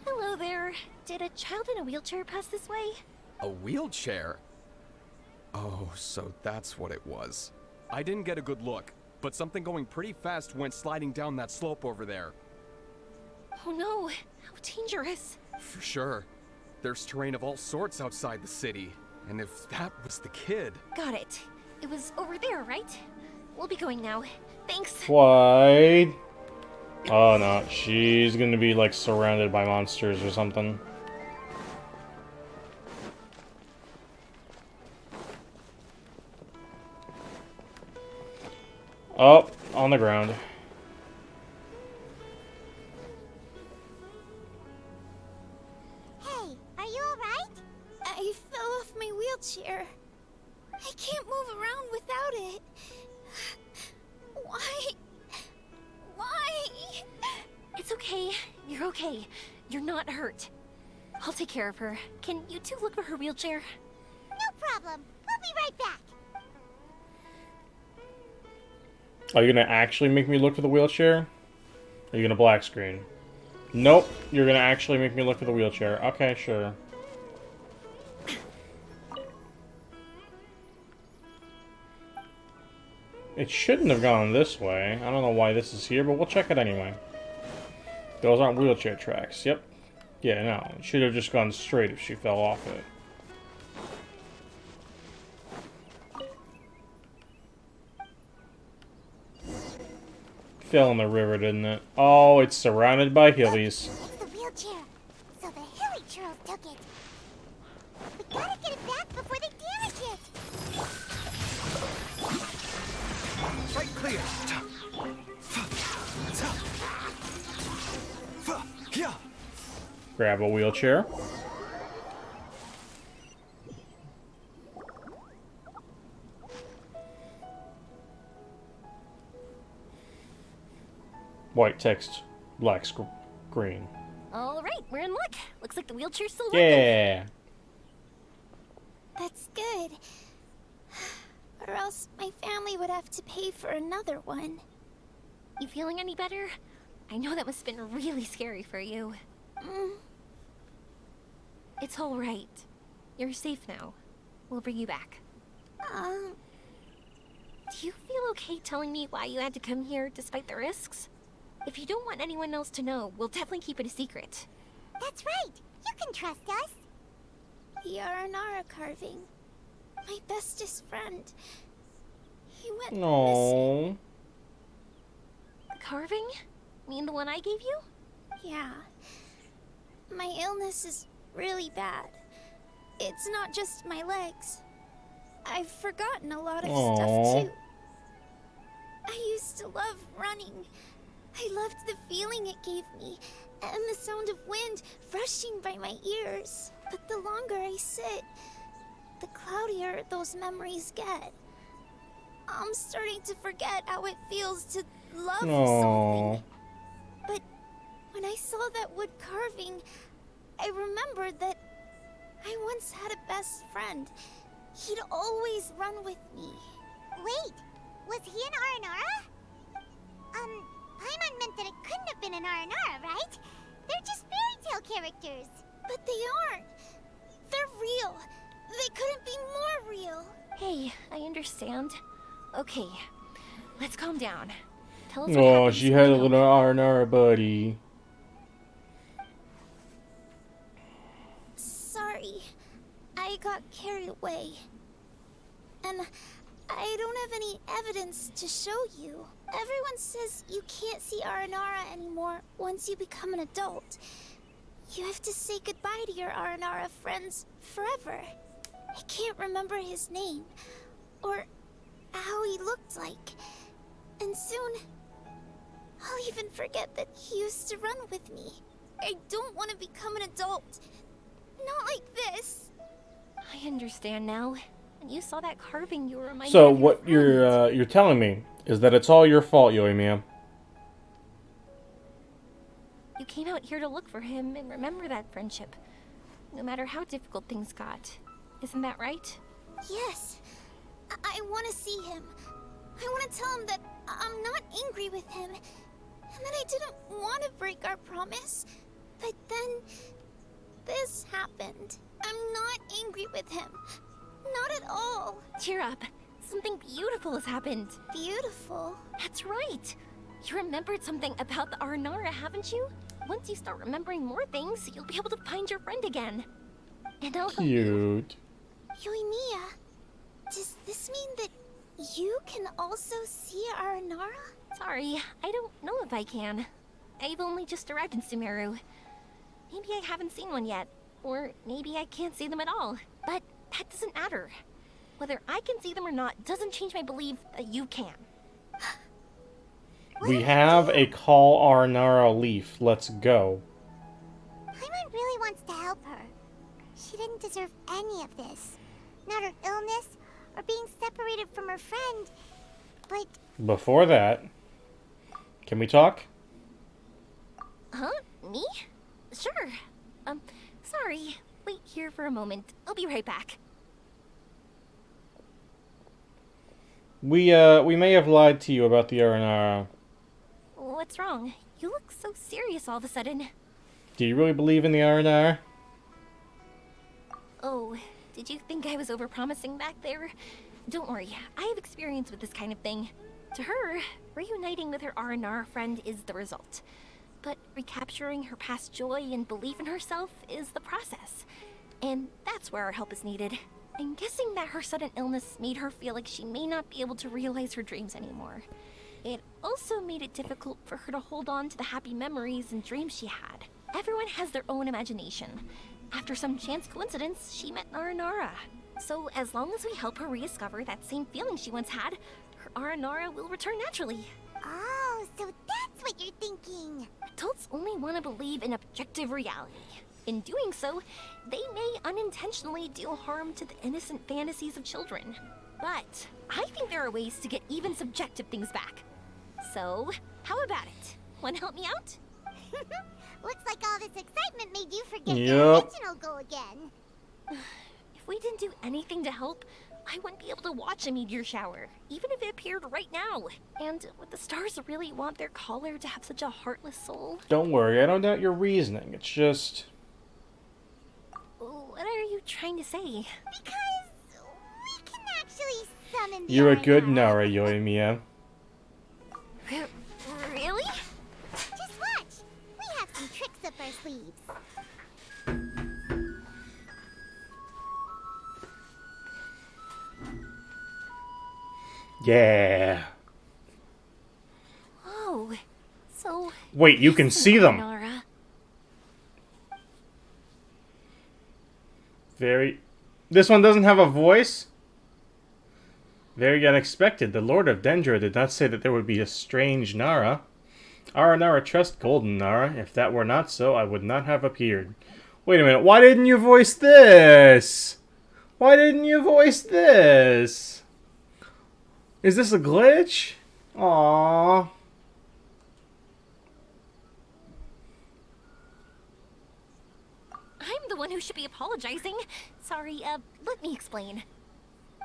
Hello there. Did a child in a wheelchair pass this way? A wheelchair? Oh, so that's what it was. I didn't get a good look, but something going pretty fast went sliding down that slope over there. Oh no, how dangerous. For sure. There's terrain of all sorts outside the city, and if that was the kid... Got it. It was over there, right? We'll be going now. Thanks. What? Oh no, she's gonna be like surrounded by monsters or something. Oh, on the ground. Hey, are you alright? I fell off my wheelchair. I can't move around without it. Why? Why? It's okay. You're okay. You're not hurt. I'll take care of her. Can you two look for her wheelchair? No problem. We'll be right back. Are you gonna actually make me look for the wheelchair? Or are you gonna black screen? Nope, you're gonna actually make me look for the wheelchair. Okay, sure. It shouldn't have gone this way. I don't know why this is here, but we'll check it anyway. Those aren't wheelchair tracks. Yep. Yeah, no. It should have just gone straight if she fell off it. Fell in the river, didn't it? Oh, it's surrounded by hillies. It's the wheelchair. So the hilly churls took it. We gotta get it back before they damage it. Right clear. Grab a wheelchair. White text, black screen. All right, we're in luck. Looks like the wheelchair's still working. Yeah. That's good. Or else my family would have to pay for another one. You feeling any better? I know that must have been really scary for you. It's all right. You're safe now. We'll bring you back. Do you feel okay telling me why you had to come here despite the risks? If you don't want anyone else to know, we'll definitely keep it a secret. That's right. You can trust us. The Aranara carving. My bestest friend. He went missing. No. The carving? Mean the one I gave you? Yeah. My illness is really bad. It's not just my legs. I've forgotten a lot of stuff too. I used to love running. I loved the feeling it gave me, and the sound of wind rushing by my ears. But the longer I sit, the cloudier those memories get. I'm starting to forget how it feels to love something. But when I saw that wood carving, I remembered that I once had a best friend. He'd always run with me. Wait, was he an Aranara? Paimon meant that it couldn't have been an Aranara, right? They're just fairy tale characters. But they aren't. They're real. They couldn't be more real. Hey, I understand. Okay, let's calm down. Tell us what Oh, happened she so had we a know. little Aranara buddy. Sorry. I got carried away. And I don't have any evidence to show you. Everyone says you can't see Aranara anymore once you become an adult. You have to say goodbye to your Aranara friends forever. I can't remember his name, or how he looked like. And soon, I'll even forget that he used to run with me. I don't want to become an adult. Not like this. I understand now. When you saw that carving, you were reminded So of your what friends. you're telling me is that it's all your fault, Yoimiya. You came out here to look for him and remember that friendship. no matter how difficult things got. Isn't that right? Yes. I want to see him. I want to tell him that I'm not angry with him. And that I didn't want to break our promise. But then... this happened. I'm not angry with him. Not at all. Cheer up. Something beautiful has happened. Beautiful? That's right. You remembered something about the Aranara, haven't you? Once you start remembering more things, you'll be able to find your friend again. And I'll help you. Cute. Yoimiya, does this mean that you can also see Aranara? Sorry, I don't know if I can. I've only just arrived in Sumeru. Maybe I haven't seen one yet. Or maybe I can't see them at all. But that doesn't matter. Whether I can see them or not doesn't change my belief that you can. We have a Call Aranara leaf. Let's go. Paimon really wants to help her. She didn't deserve any of this. Not her illness, or being separated from her friend. But... Before that, can we talk? Huh? Me? Sure. Sorry. Wait here for a moment. I'll be right back. We may have lied to you about the Aranara. What's wrong? You look so serious all of a sudden. Do you really believe in the Aranara? Oh, did you think I was overpromising back there? Don't worry, I have experience with this kind of thing. To her, reuniting with her Aranara friend is the result. But recapturing her past joy and belief in herself is the process. And that's where our help is needed. I'm guessing that her sudden illness made her feel like she may not be able to realize her dreams anymore. It also made it difficult for her to hold on to the happy memories and dreams she had. Everyone has their own imagination. After some chance coincidence, she met Aranara. So as long as we help her rediscover that same feeling she once had, her Aranara will return naturally. Oh, so that's what you're thinking. Adults only want to believe in objective reality. In doing so, they may unintentionally do harm to the innocent fantasies of children. But I think there are ways to get even subjective things back. So, how about it? Want to help me out? Looks like all this excitement made you forget Yep. your original goal again. If we didn't do anything to help, I wouldn't be able to watch a meteor shower, even if it appeared right now. And would the stars really want their caller to have such a heartless soul? Don't worry, I don't doubt your reasoning. It's just... What are you trying to say? Because we can actually summon the You're a good Aranara. Nara, Yoimiya. Really? Just watch. We have some tricks up our sleeves. Yeah. Oh, so... Wait, you can this is see them. Nara. Very... This one doesn't have a voice? Very unexpected. The Lord of Dendra did not say that there would be a strange Nara. Aranara trust Golden Nara. If that were not so, I would not have appeared. Wait a minute, why didn't you voice this? Why didn't you voice this? Is this a glitch? Aww. I'm the one who should be apologizing. Sorry, let me explain.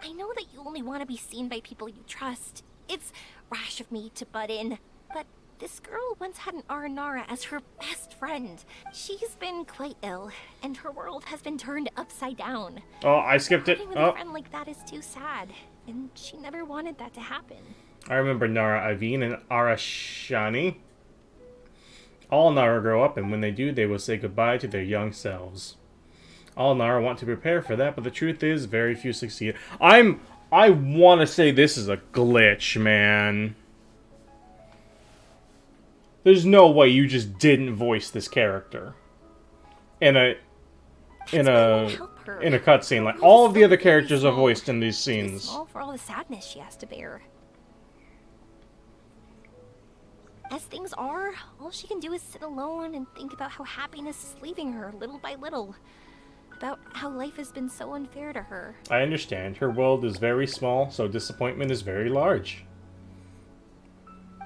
I know that you only want to be seen by people you trust. It's rash of me to butt in, but this girl once had an Aranara as her best friend. She's been quite ill, and her world has been turned upside down. Oh, I skipped it. Parting with Oh, a friend like that is too sad, and she never wanted that to happen. I remember Nara Aveen and Arashani. All Nara grow up, and when they do, they will say goodbye to their young selves. All Nara want to prepare for that, but the truth is, very few succeed. I want to say this is a glitch, man. There's no way you just didn't voice this character in a cutscene. Like all of the other characters are voiced in these Too scenes. small for all the sadness she has to bear. As things are, all she can do is sit alone and think about how happiness is leaving her little by little. About how life has been so unfair to her. I understand. Her world is very small, so disappointment is very large.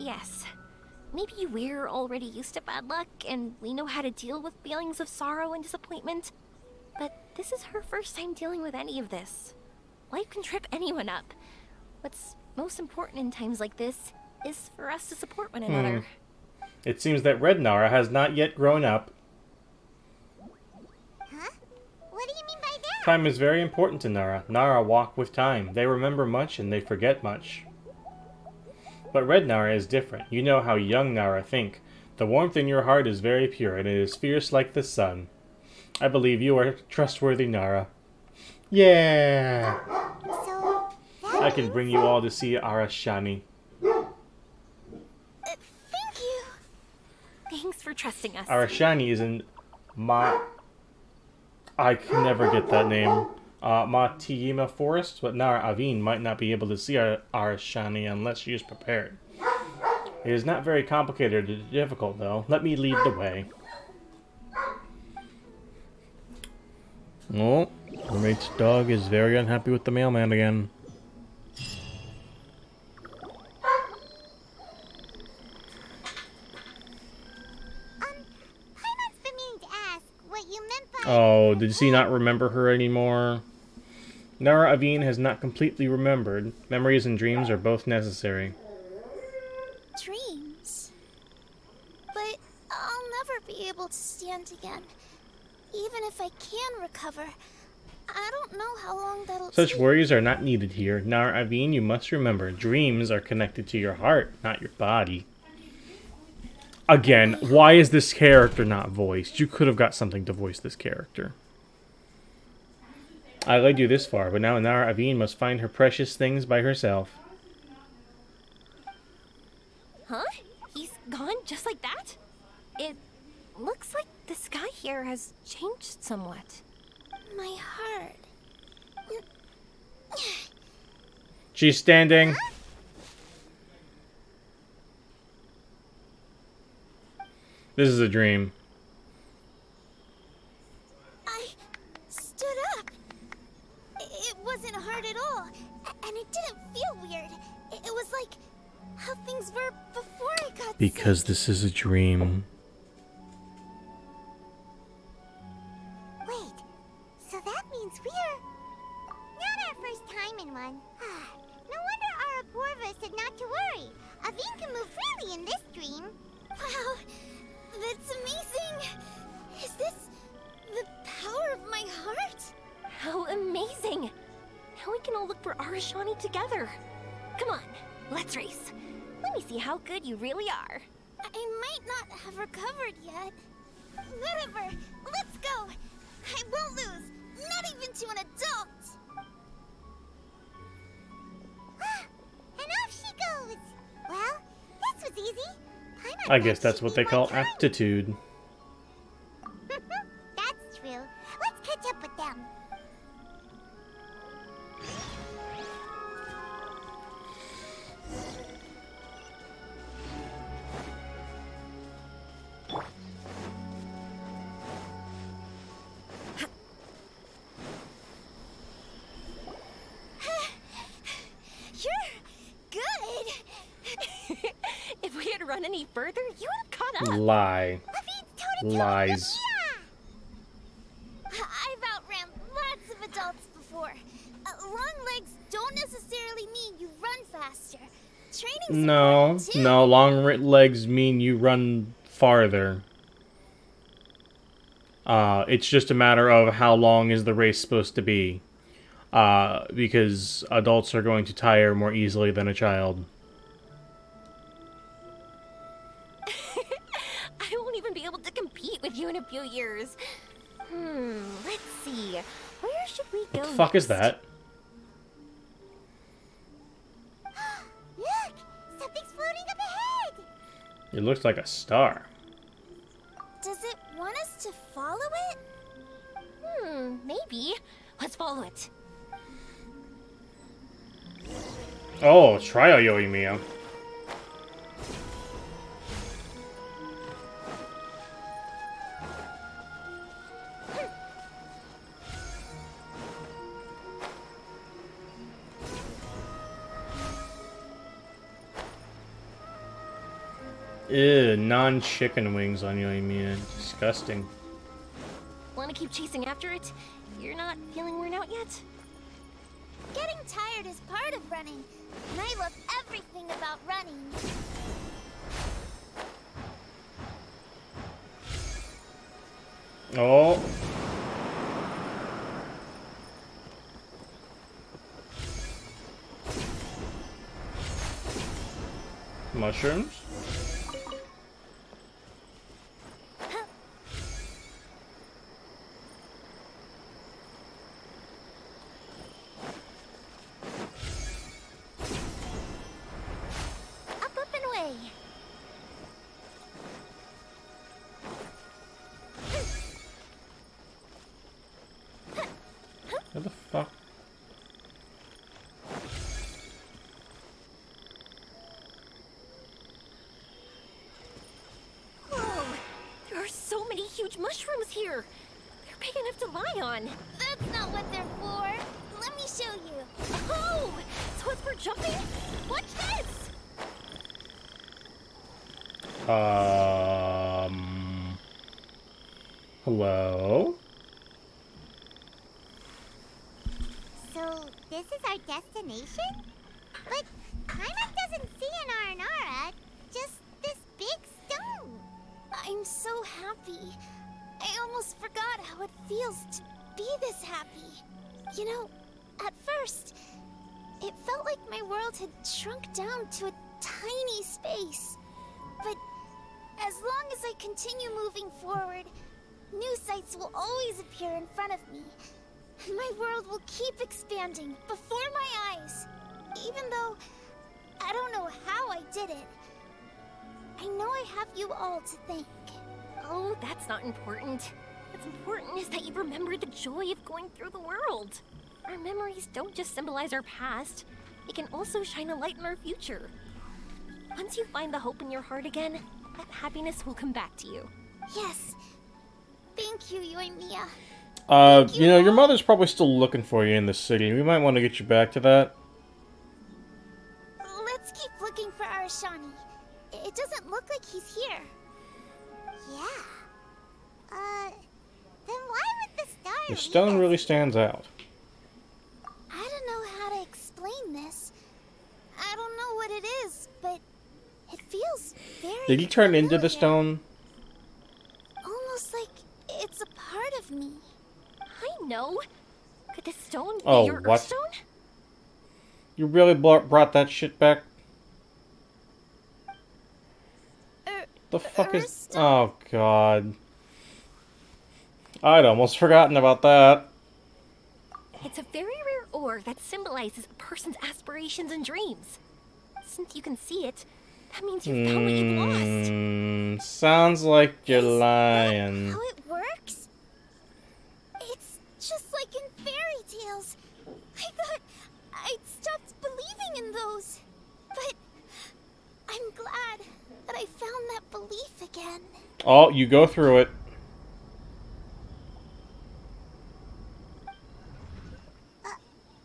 Yes. Maybe we're already used to bad luck, and we know how to deal with feelings of sorrow and disappointment. This is her first time dealing with any of this. Life can trip anyone up. What's most important in times like this is for us to support one another. It seems that Red Nara has not yet grown up. Huh? What do you mean by that? Time is very important to Nara. Nara walk with time. They remember much and they forget much. But Red Nara is different. You know how young Nara think. The warmth in your heart is very pure, and it is fierce like the sun. I believe you are trustworthy, Nara. Yeah! So, that I can bring you all to see Arashani. Thank you. Thanks for trusting us. Arashani is in I can never get that name. Matiyima Forest, but Nara Aveen might not be able to see Arashani unless she is prepared. It is not very complicated or difficult, though. Let me lead the way. Oh, roommate's dog is very unhappy with the mailman again. Paimon's been meaning to ask what you meant by... Oh, did he not remember her anymore? Nara Aveen has not completely remembered. Memories and dreams are both necessary. Dreams? But I'll never be able to stand again. Even if I can recover, I don't know how long that'll Such take. worries are not needed here. Nara Aveen, you must remember, dreams are connected to your heart, not your body. Again, why is this character not voiced? You could have got something to voice this character. I led you this far, but now Nara Aveen must find her precious things by herself. Huh? He's gone just like that? It looks like the sky here has changed somewhat. My heart. She's standing. This is a dream. I stood up. It wasn't hard at all, and it didn't feel weird. It was like how things were before I got Because sick. this is a dream. Wait, so that means we're... not our first time in one. No wonder Araporva said not to worry. Aveen can move freely in this dream. Wow, that's amazing. Is this the power of my heart? How amazing! Now we can all look for Arashani together. Come on, let's race. Let me see how good you really are. I might not have recovered yet. Whatever, let's go. I won't lose, not even to an adult. And off she goes. Well, this was easy. Paimon I guess thought that's she'd what be they more call kind. aptitude. That's true. Let's catch up with them. You're good. If we had run any further, you would have caught up. Lie. Aveen's toe-to-toe Lies. with Mia. I've outran lots of adults before. Long legs don't necessarily mean you run faster. Training's No, important too. no, long legs mean you run farther. It's just a matter of how long is the race supposed to be. Because adults are going to tire more easily than a child. I won't even be able to compete with you in a few years. Let's see. Where should we go What the fuck is next? that? Look! Something's floating up ahead! It looks like a star. Does it want us to follow it? Maybe. Let's follow it. Oh, try a Yoimiya. Ew, non-chicken wings on Yoimiya. Disgusting. Want to keep chasing after it? You're not feeling worn out yet? Getting tired is part of running, and I love everything about running. Oh. Mushrooms? Up and away. What the fuck? Whoa! There are so many huge mushrooms here. They're big enough to lie on. That's not what they're for. Let me show you. Oh! So it's for jumping? Watch this! Hello? So, this is our destination? But Paimon doesn't see an Aranara, just this big stone. I'm so happy. I almost forgot how it feels to be this happy. You know, at first, it felt like my world had shrunk down to a tiny space. But as long as I continue moving forward, new sights will always appear in front of me. And my world will keep expanding before my eyes. Even though I don't know how I did it. I know I have you all to thank. Oh, that's not important. What's important is that you remember the joy of going through the world. Our memories don't just symbolize our past, they can also shine a light in our future. Once you find the hope in your heart again, that happiness will come back to you. Yes. Thank you, Yoimiya. You know, your mother's probably still looking for you in the city. We might want to get you back to that. Let's keep looking for Arashani. It doesn't look like he's here. Yeah. Then why would the star The lead stone us? really stands out. I don't know how to explain this. I don't know what it is, but it feels very Did he turn into the familiar. stone? Almost like it's a part of me. I know. Could the stone be Oh, your what? Earthstone? You really brought that shit back? The fuck is... Earthstone? Oh, God. I'd almost forgotten about that. It's a very rare ore that symbolizes a person's aspirations and dreams. Since you can see it, that means you've found what you've lost. Sounds like you're Is that lying. how it works? It's just like in fairy tales. I thought I'd stopped believing in those. But I'm glad that I found that belief again. Oh, you go through it.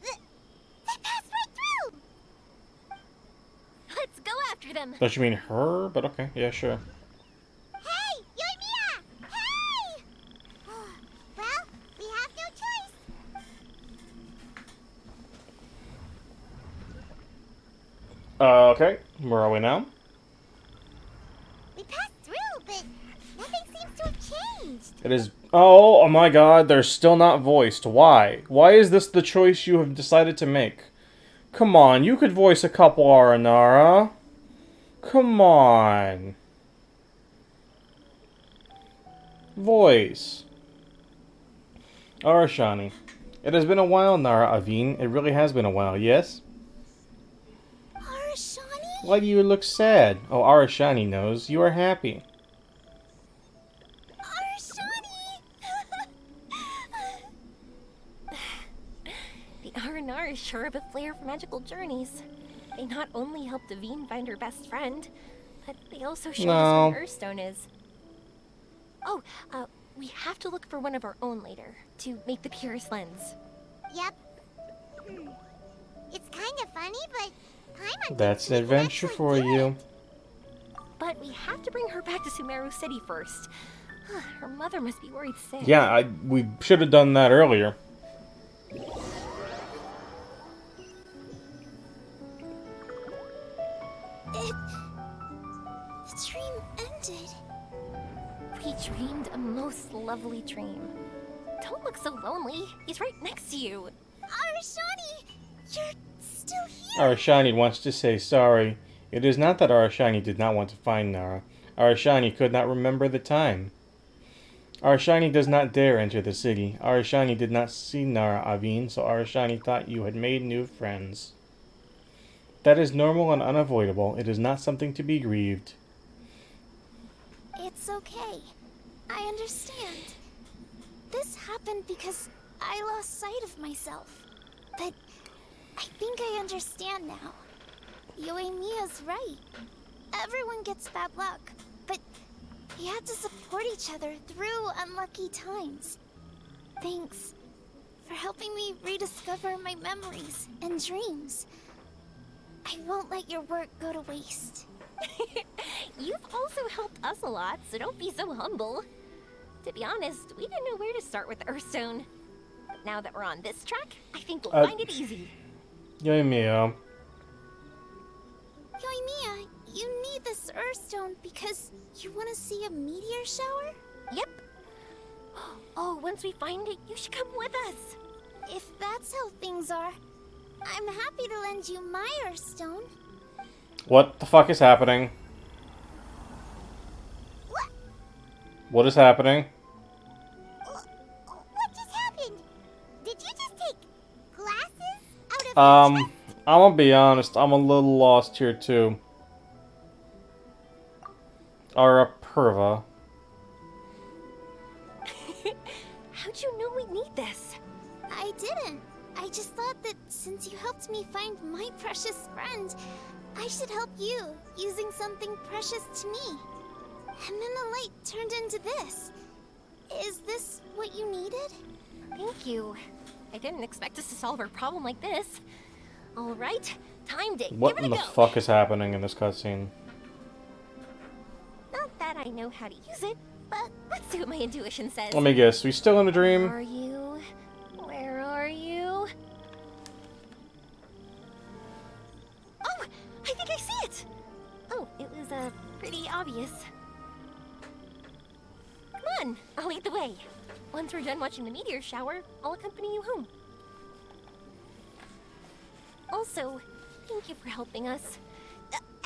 They passed right through! Let's go after them. Don't you mean her? But okay, yeah, sure. Hey! Yoimiya! Hey! Well, we have no choice. Okay. Where are we now? We passed through, but nothing seems to have changed. It is... Oh my god, they're still not voiced. Why? Why is this the choice you have decided to make? Come on, you could voice a couple Aranara. Come on. Voice. Arashani. It has been a while, Nara Aveen. It really has been a while, yes? Arashani? Why do you look sad? Oh, Arashani knows. You are happy. The Aranara sure have a flair for magical journeys. They not only help Devine find her best friend, but they also show us where Earthstone is. Oh, we have to look for one of our own later to make the purest lens. Yep. It's kind of funny, but Paimon That's an thinks we can adventure actually for do you. it. But we have to bring her back to Sumeru City first. Her mother must be worried sick. Yeah, we should have done that earlier. but the dream ended. We dreamed a most lovely dream. Don't look so lonely. He's right next to you. Arashani, you're still here. Arashani wants to say sorry. It is not that Arashani did not want to find Nara. Arashani could not remember the time. Arashani does not dare enter the city. Arashani did not see Nara Aveen, so Arashani thought you had made new friends. That is normal and unavoidable. It is not something to be grieved. It's okay. I understand. This happened because I lost sight of myself. But I think I understand now. Yoimiya's right. Everyone gets bad luck, but we have to support each other through unlucky times. Thanks for helping me rediscover my memories and dreams. I won't let your work go to waste. You've also helped us a lot, so don't be so humble. To be honest, we didn't know where to start with Earthstone. But now that we're on this track, I think we'll find it easy. Yoimiya. Yoimiya, you need this Earthstone because you want to see a meteor shower? Yep. Oh, once we find it, you should come with us. If that's how things are, I'm happy to lend you my Earthstone. What the fuck is happening? What? What is happening? What just happened? Did you just take glasses out of your chest? I'm gonna be honest, I'm a little lost here too. Arapurva. How'd you know we need this? I didn't. I just thought that since you helped me find my precious friend, I should help you, using something precious to me. And then the light turned into this. Is this what you needed? Thank you. I didn't expect us to solve our problem like this. All right, timed it. What Give in it the a go. fuck is happening in this cutscene? Not that I know how to use it, but let's see what my intuition says. Let me guess, we still in a Where dream? are you? Where are you? Oh, I think I see it. Oh, it was pretty obvious. Come on, I'll lead the way. Once we're done watching the meteor shower, I'll accompany you home. Also, thank you for helping us.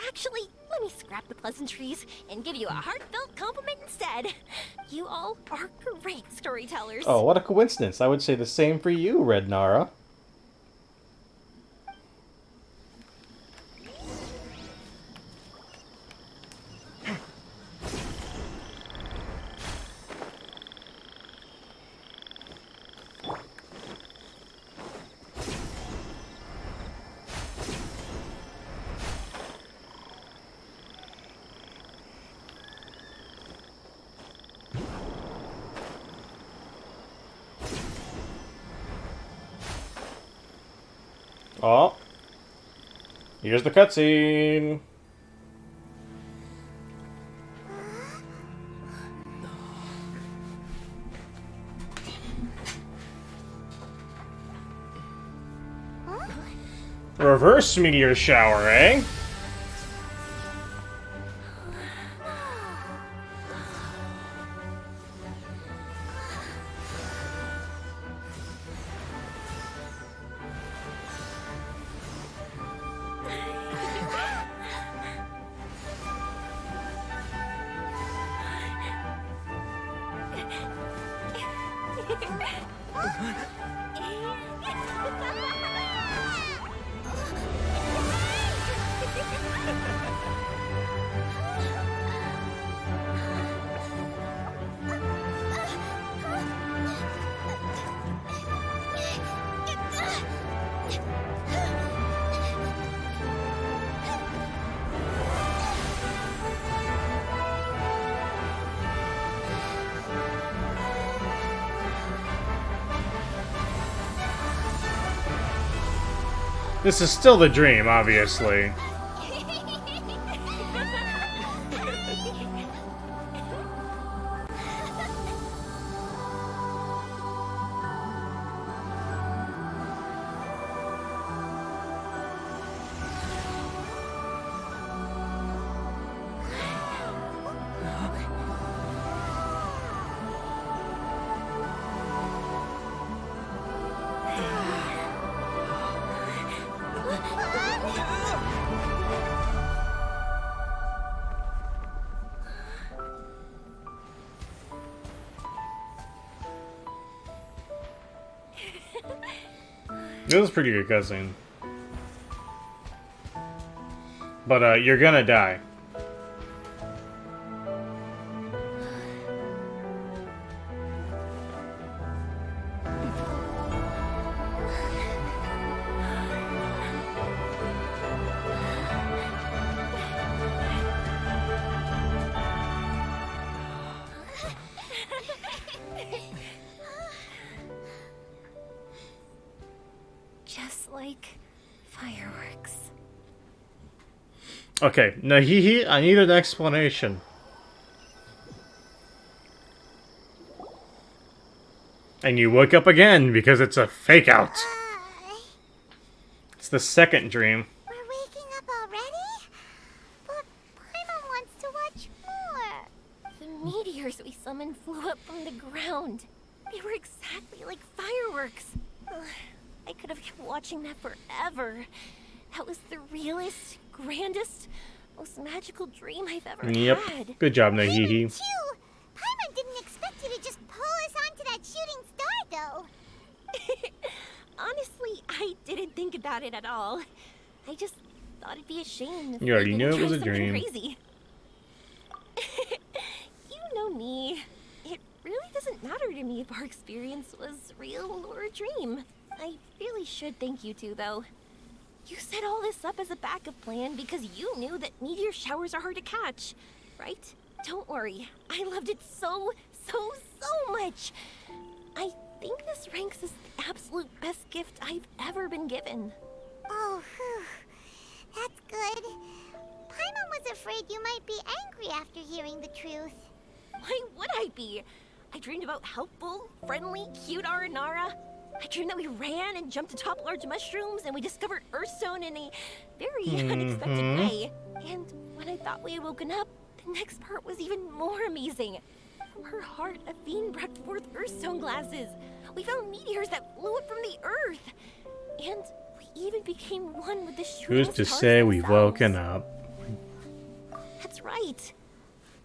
Actually, let me scrap the pleasantries and give you a heartfelt compliment instead. You all are great storytellers. Oh, what a coincidence. I would say the same for you, Red Nara. Oh. Here's the cutscene. Reverse meteor shower, eh? This is still the dream, obviously. This is a pretty good cutscene. But, you're gonna die. Just like fireworks. Okay, Nahihi, I need an explanation. And you wake up again because it's a fake out. It's the second dream. We're waking up already? But Paimon wants to watch more. The meteors we summoned flew up from the ground. They were exactly like fireworks. Ugh, I could have kept watching that forever. That was the realest, grandest, most magical dream I've ever Yep. had. Good job, Nahihi. Phew! Paimon didn't expect you to just pull us onto that shooting star, though. Honestly, I didn't think about it at all. I just thought it'd be a shame if You already we knew it was a tried something dream. Crazy. You know me. It really doesn't matter to me if our experience was real or a dream. I really should thank you two, though. You set all this up as a backup plan because you knew that meteor showers are hard to catch, right? Don't worry. I loved it so much. I think this ranks as the absolute best gift I've ever been given. Oh, whew. That's good. Paimon was afraid you might be angry after hearing the truth. Why would I be? I dreamed about helpful, friendly, cute Aranara. I dreamed that we ran and jumped atop large mushrooms and we discovered Earthstone in a very unexpected way. And when I thought we had woken up, the next part was even more amazing. From her heart, Avine brought forth Earthstone glasses. We found meteors that flew up from the Earth. And we even became one with the shooting Who's to stars say we've themselves. woken up? That's right.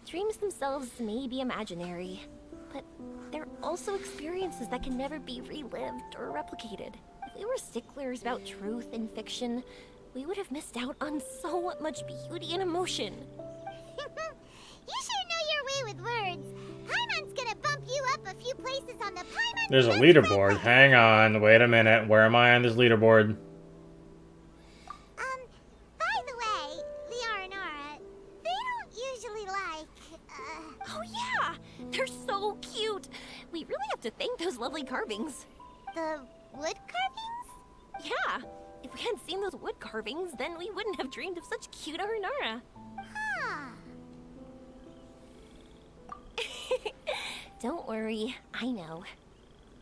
Dreams themselves may be imaginary, but they're also experiences that can never be relived or replicated. If we were sticklers about truth and fiction, we would have missed out on so much beauty and emotion. You sure know your way with words. Paimon's gonna bump you up a few places on the Paimon. There's a Best leaderboard. Friend Hang on. Wait a minute. Where am I on this leaderboard? By the way, the Aranara, they don't usually like, Oh yeah, they're so cute. We really have to thank those lovely carvings. the wood carvings? Yeah, if we hadn't seen those wood carvings, then we wouldn't have dreamed of such cute Aranara. Huh. Don't worry, I know.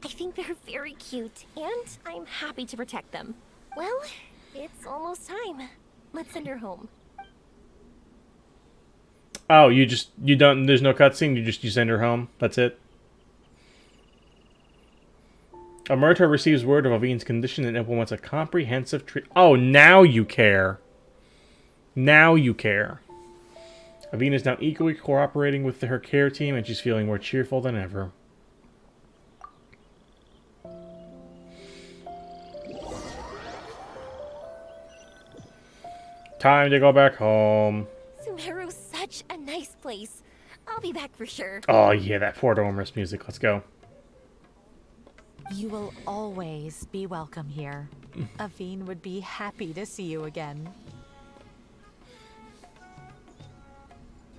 I think they're very cute, and I'm happy to protect them. Well, it's almost time. Let's send her home. Oh, you don't, there's no cutscene, you send her home. That's it. Amerta receives word of Avine's condition and implements a comprehensive treatment. Oh, now you care. Now you care. Avine is now equally cooperating with her care team, and she's feeling more cheerful than ever. Time to go back home. Sumeru's such a nice place. I'll be back for sure. Oh yeah, that Port Ormus music. Let's go. You will always be welcome here. Avine would be happy to see you again.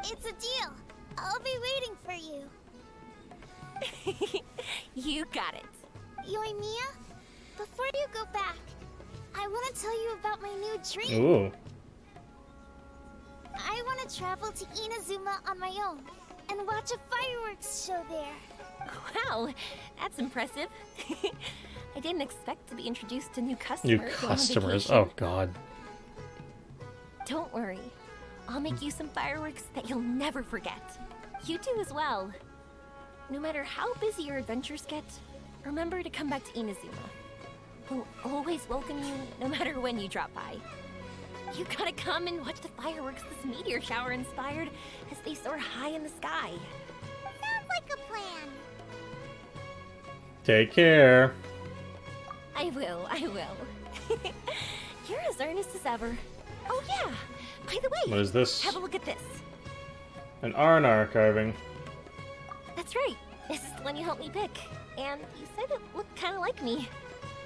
It's a deal. I'll be waiting for you. You got it. Yoimiya, before you go back, I want to tell you about my new dream. Ooh. I want to travel to Inazuma on my own and watch a fireworks show there. Wow, that's impressive. I didn't expect to be introduced to new customers. New while on customers. vacation. Oh god. Don't worry. I'll make you some fireworks that you'll never forget. You do as well. No matter how busy your adventures get, remember to come back to Inazuma. We'll always welcome you, no matter when you drop by. You gotta come and watch the fireworks this meteor shower inspired as they soar high in the sky. Sounds like a plan. Take care. I will, I will. You're as earnest as ever. Oh yeah, by the way, What is this? have a look at this. An R&R carving. That's right, this is the one you helped me pick. And you said it looked kind of like me.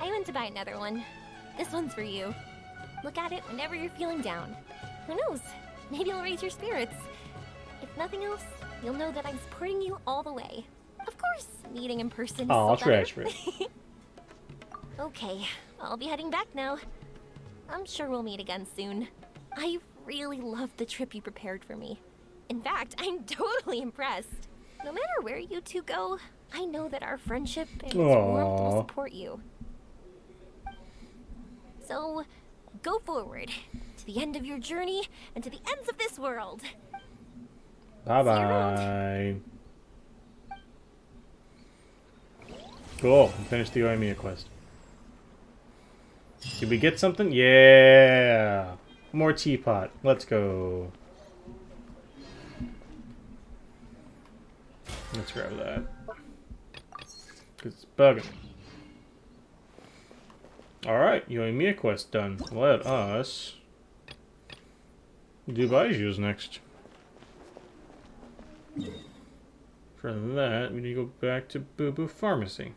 I went to buy another one. This one's for you. Look at it whenever you're feeling down. Who knows, maybe it'll raise your spirits. If nothing else, you'll know that I'm supporting you all the way. Of course, meeting in person. Oh, so better. treasure. Okay, I'll be heading back now. I'm sure we'll meet again soon. I really loved the trip you prepared for me. In fact, I'm totally impressed. No matter where you two go, I know that our friendship and its warmth will support you. So, go forward to the end of your journey and to the ends of this world. Bye-bye. Cool. We finished the Oimiya quest. Did we get something? Yeah! More teapot. Let's go. Let's grab that. 'Cause it's bugging. Alright, Oimiya quest done. Let us do Baiju's next. For that, we need to go back to Boo Boo Pharmacy.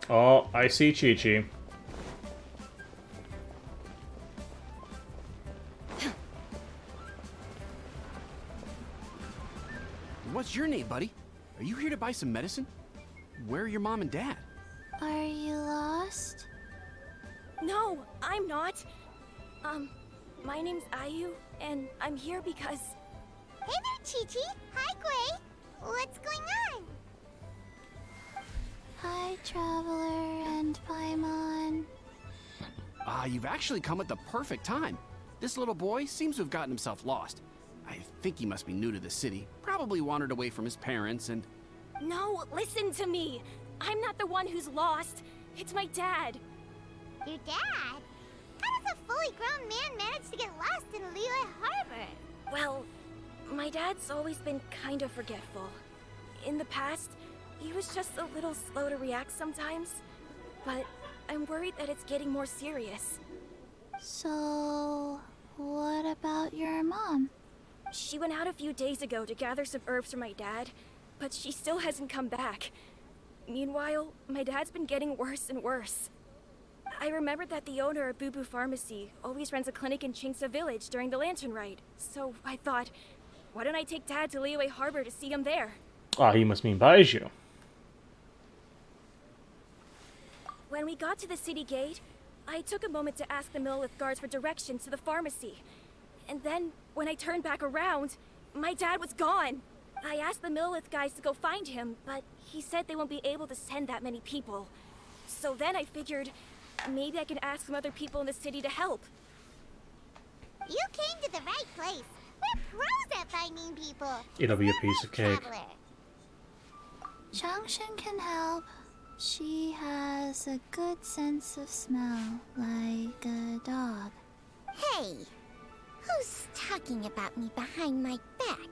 Oh, I see Chi-Chi. What's your name, buddy? Are you here to buy some medicine? Where are your mom and dad? Are you lost? No, I'm not. My name's Ayu, and I'm here because... Hey there, Chi-Chi. Hi, Gray. What's going on? Hi, Traveler and Paimon. You've actually come at the perfect time. This little boy seems to have gotten himself lost. I think he must be new to the city. Probably wandered away from his parents and... No, listen to me. I'm not the one who's lost. It's my dad. Your dad? How does a fully grown man manage to get lost in Liyue Harbor? Well, my dad's always been kind of forgetful. In the past, he was just a little slow to react sometimes. But I'm worried that it's getting more serious. So, what about your mom? She went out a few days ago to gather some herbs for my dad, but she still hasn't come back. Meanwhile, my dad's been getting worse and worse. I remembered that the owner of Boo Boo Pharmacy always runs a clinic in Chingsa Village during the Lantern Ride, so I thought, why don't I take Dad to Liyue Harbor to see him there? Ah, he must mean Baiju. When we got to the city gate, I took a moment to ask the Millith guards for directions to the pharmacy. And then, when I turned back around, my dad was gone. I asked the Millith guys to go find him, but he said they won't be able to send that many people. So then I figured, maybe I can ask some other people in the city to help. You came to the right place. We're pros at finding people. It'll be a piece of cake. Traveler. Changshan can help. She has a good sense of smell, like a dog. Hey, who's talking about me behind my back?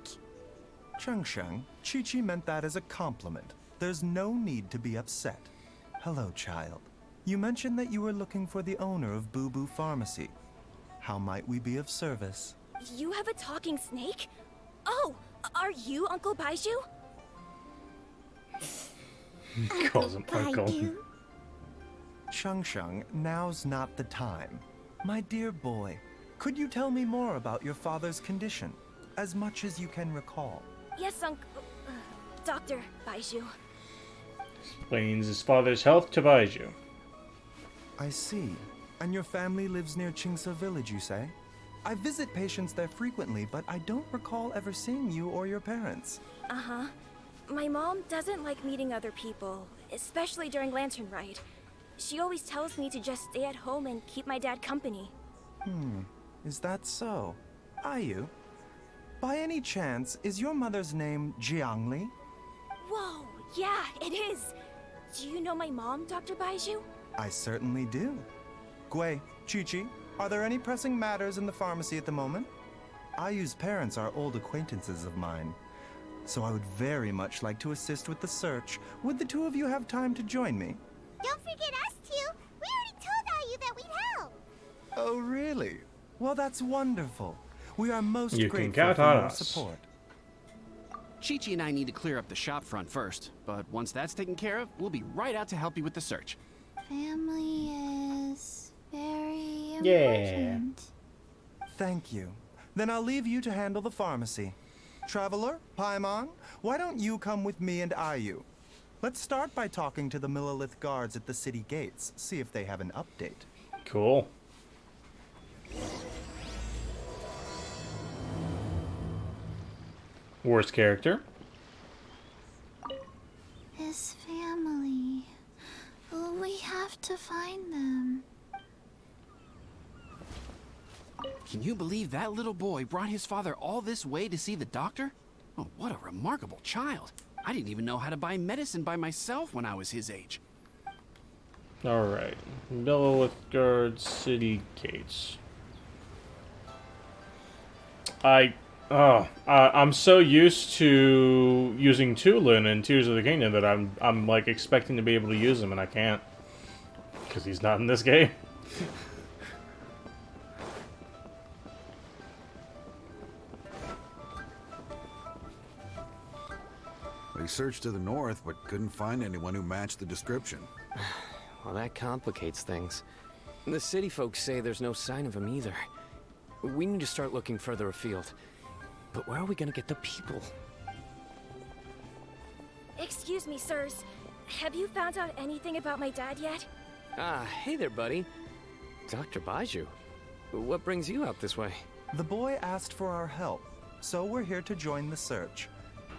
Chengsheng, Chi-Chi meant that as a compliment. There's no need to be upset. Hello, child. You mentioned that you were looking for the owner of Boo Boo Pharmacy. How might we be of service? You have a talking snake? Oh, are you Uncle Baiju? Calls him Uncle. Chengsheng, now's not the time. My dear boy, could you tell me more about your father's condition? As much as you can recall. Yes, Dr. Baiju. Explains his father's health to Baiju. I see. And your family lives near Chingsa Village, you say? I visit patients there frequently, but I don't recall ever seeing you or your parents. Uh-huh. My mom doesn't like meeting other people, especially during Lantern Ride. She always tells me to just stay at home and keep my dad company. Is that so? Ayu? By any chance, is your mother's name Jiangli? Whoa, yeah, it is. Do you know my mom, Dr. Baiju? I certainly do. Gui, Chi-Chi, are there any pressing matters in the pharmacy at the moment? Ayu's parents are old acquaintances of mine, so I would very much like to assist with the search. Would the two of you have time to join me? Don't forget us two. We already told Ayu that we'd help. Oh, really? Well, that's wonderful. We are most You can grateful count for on your us. support. Chi-Chi and I need to clear up the shop front first, but once that's taken care of, we'll be right out to help you with the search. Family is very Yeah. important. Thank you. Then I'll leave you to handle the pharmacy. Traveler, Paimon, why don't you come with me and Ayu? Let's start by talking to the Millilith guards at the city gates, see if they have an update. Cool. Worst character. His family. We have to find them. Can you believe that little boy brought his father all this way to see the doctor? Oh, what a remarkable child. I didn't even know how to buy medicine by myself when I was his age. Alright. Millilith Guard City Gates. I'm so used to using Tulin in Tears of the Kingdom that I'm like expecting to be able to use him and I can't. Because he's not in this game. They searched to the north, but couldn't find anyone who matched the description. Well, that complicates things. The city folks say there's no sign of him either. We need to start looking further afield. But where are we gonna get the people? Excuse me, sirs. Have you found out anything about my dad yet? Ah, hey there, buddy. Dr. Baju. What brings you out this way? The boy asked for our help, so we're here to join the search.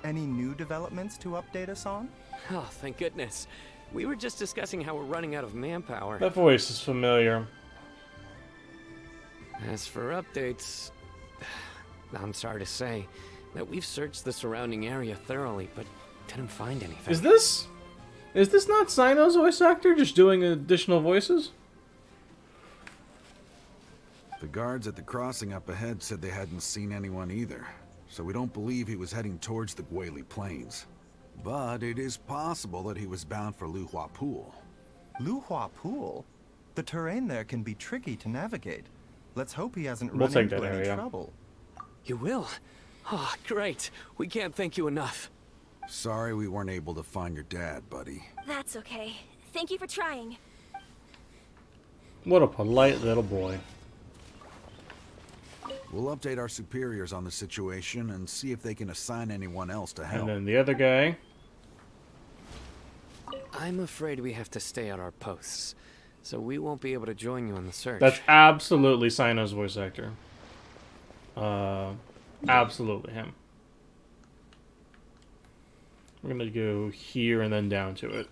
Any new developments to update us on? Oh, thank goodness. We were just discussing how we're running out of manpower. That voice is familiar. As for updates, I'm sorry to say that we've searched the surrounding area thoroughly, but didn't find anything. Is this not Sino's voice actor just doing additional voices? The guards at the crossing up ahead said they hadn't seen anyone either, so we don't believe he was heading towards the Gwali Plains. But it is possible that he was bound for Lu Hua Pool. Lu Hua Pool? The terrain there can be tricky to navigate. Let's hope he hasn't We'll run take into that any area. trouble. You will? Oh, great. We can't thank you enough. Sorry we weren't able to find your dad, buddy. That's okay. Thank you for trying. What a polite little boy. We'll update our superiors on the situation and see if they can assign anyone else to help. And then the other guy. I'm afraid we have to stay at our posts, so we won't be able to join you in the search. That's absolutely Sino's voice actor. Absolutely him. We're gonna go here and then down to it.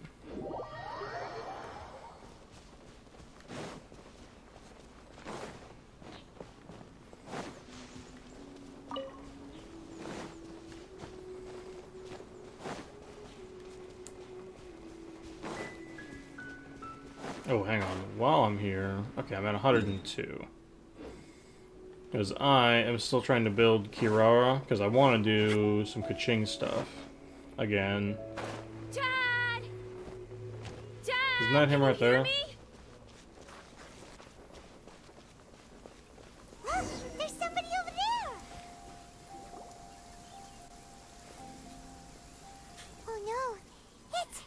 Oh, hang on. While I'm here... Okay, I'm at 102. Because I am still trying to build Kirara, because I want to do some Kaching stuff. Again. Dad! Dad! Isn't that him right there? There's somebody over there! Oh no! It's...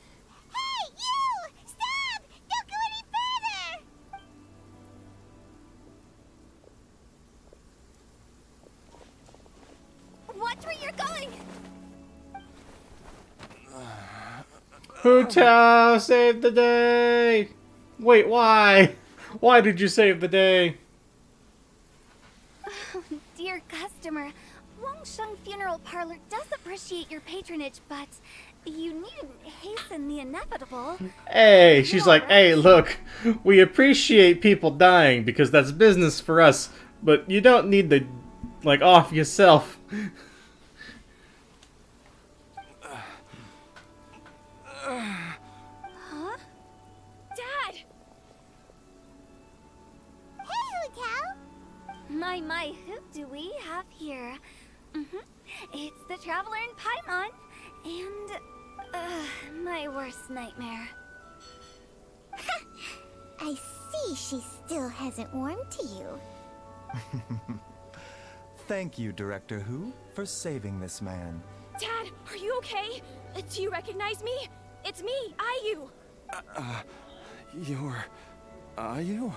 Hey, you! Stop! Don't go any further! Watch where you're going! Huta saved the day! Wait, why? Why did you save the day? Dear customer, Wangsheng Funeral Parlor does appreciate your patronage, but you needn't hasten the inevitable. Hey, she's like, hey, look, we appreciate people dying because that's business for us, but you don't need to, like, off yourself. Huh? Dad! My, who do we have here? It's the Traveler in Paimon, and, my worst nightmare. I see she still hasn't warmed to you. Thank you, Director Who, for saving this man. Dad, are you okay? Do you recognize me? It's me, Ayu. You're... Ayu?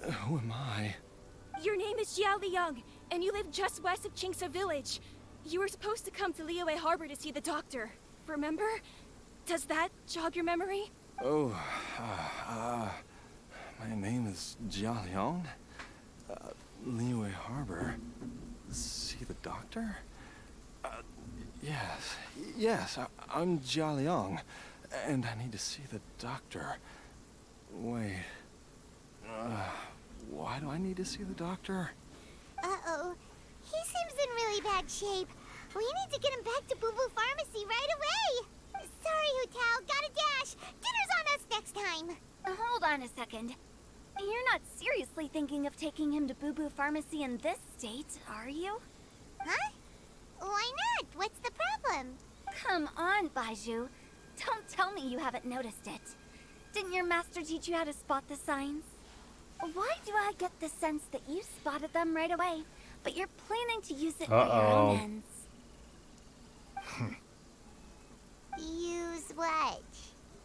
Who am I? Your name is Jia Liang, and you live just west of Chingsa village. You were supposed to come to Liyue Harbor to see the doctor. Remember? Does that jog your memory? Oh, my name is Jia Liang. Liyue Harbor. See the doctor? Yes, I'm Jia Liang, and I need to see the doctor. Wait, why do I need to see the doctor? Uh-oh. He seems in really bad shape. We need to get him back to Boo Boo Pharmacy right away. Sorry, Hu-Tao. Gotta dash. Dinner's on us next time. Hold on a second. You're not seriously thinking of taking him to Boo Boo Pharmacy in this state, are you? Huh? Why not? What's the problem? Come on, Baizhu. Don't tell me you haven't noticed it. Didn't your master teach you how to spot the signs? Why do I get the sense that you spotted them right away, but you're planning to use it for your own ends? Use what?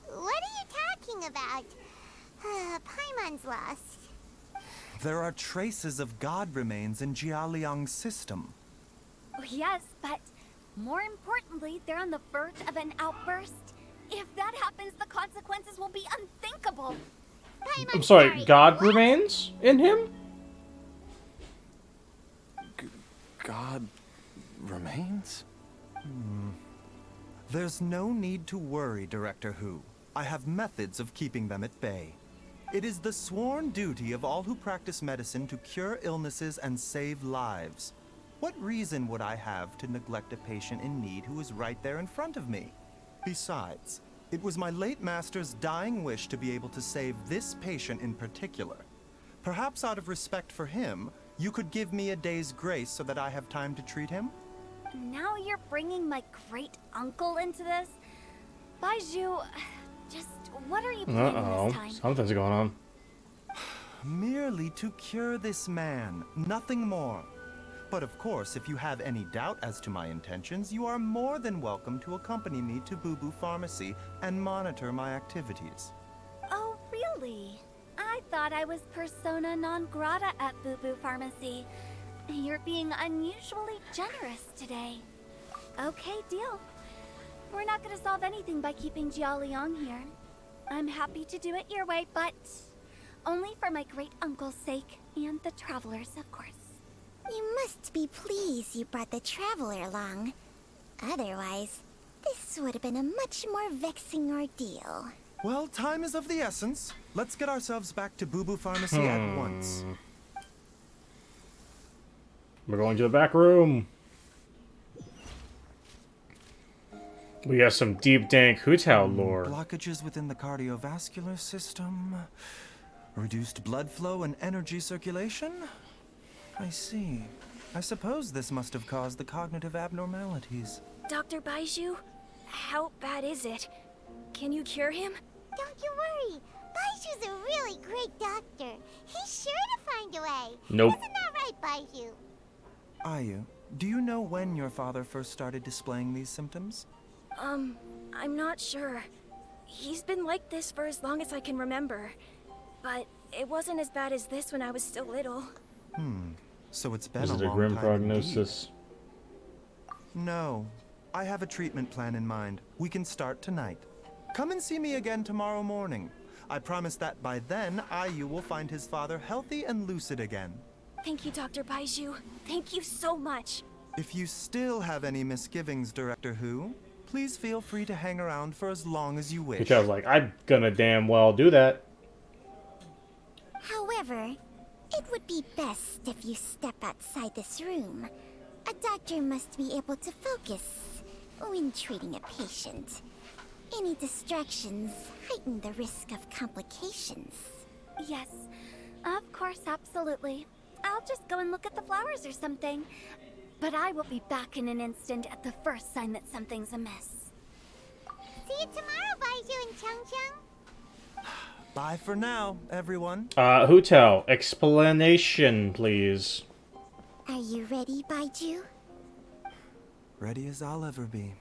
What are you talking about? Paimon's lost. There are traces of god remains in Jia Liang's system. Oh, yes, but more importantly, they're on the verge of an outburst. If that happens, the consequences will be unthinkable. I'm sorry, God remains in him? God remains? There's no need to worry, Director Who. I have methods of keeping them at bay. It is the sworn duty of all who practice medicine to cure illnesses and save lives. What reason would I have to neglect a patient in need who is right there in front of me? Besides, it was my late master's dying wish to be able to save this patient in particular. Perhaps out of respect for him, you could give me a day's grace so that I have time to treat him? Now you're bringing my great-uncle into this? Baizhu, just what are you planning this time? Something's going on. Merely to cure this man, nothing more. But of course, if you have any doubt as to my intentions, you are more than welcome to accompany me to Boo Boo Pharmacy and monitor my activities. Oh, really? I thought I was persona non grata at Boo Boo Pharmacy. You're being unusually generous today. Okay, deal. We're not gonna solve anything by keeping Jia Liang here. I'm happy to do it your way, but only for my great-uncle's sake and the travelers, of course. You must be pleased you brought the Traveler along. Otherwise, this would have been a much more vexing ordeal. Well, time is of the essence. Let's get ourselves back to Boo Boo Pharmacy at once. We're going to the back room. We got some deep dank Hu-Tao lore. Blockages within the cardiovascular system. Reduced blood flow and energy circulation. I see. I suppose this must have caused the cognitive abnormalities. Dr. Baizhu, how bad is it? Can you cure him? Don't you worry. Baizhu's a really great doctor. He's sure to find a way. Nope. Isn't that right, Baizhu? Ayu, do you know when your father first started displaying these symptoms? I'm not sure. He's been like this for as long as I can remember. But it wasn't as bad as this when I was still little. So it's been Is a it a long grim time prognosis? indeed. No. I have a treatment plan in mind. We can start tonight. Come and see me again tomorrow morning. I promise that by then, Ayu will find his father healthy and lucid again. Thank you, Dr. Baizhu. Thank you so much. If you still have any misgivings, Director Who, please feel free to hang around for as long as you wish. Hu-Tao's like, I'm gonna damn well do that. However, it would be best if you step outside this room. A doctor must be able to focus when treating a patient. Any distractions heighten the risk of complications. Yes, of course, absolutely. I'll just go and look at the flowers or something. But I will be back in an instant at the first sign that something's amiss. See you tomorrow, Baiju and Chung Chung. Bye for now, everyone. Hutel, explanation, please. Are you ready, Baiju? Ready as I'll ever be.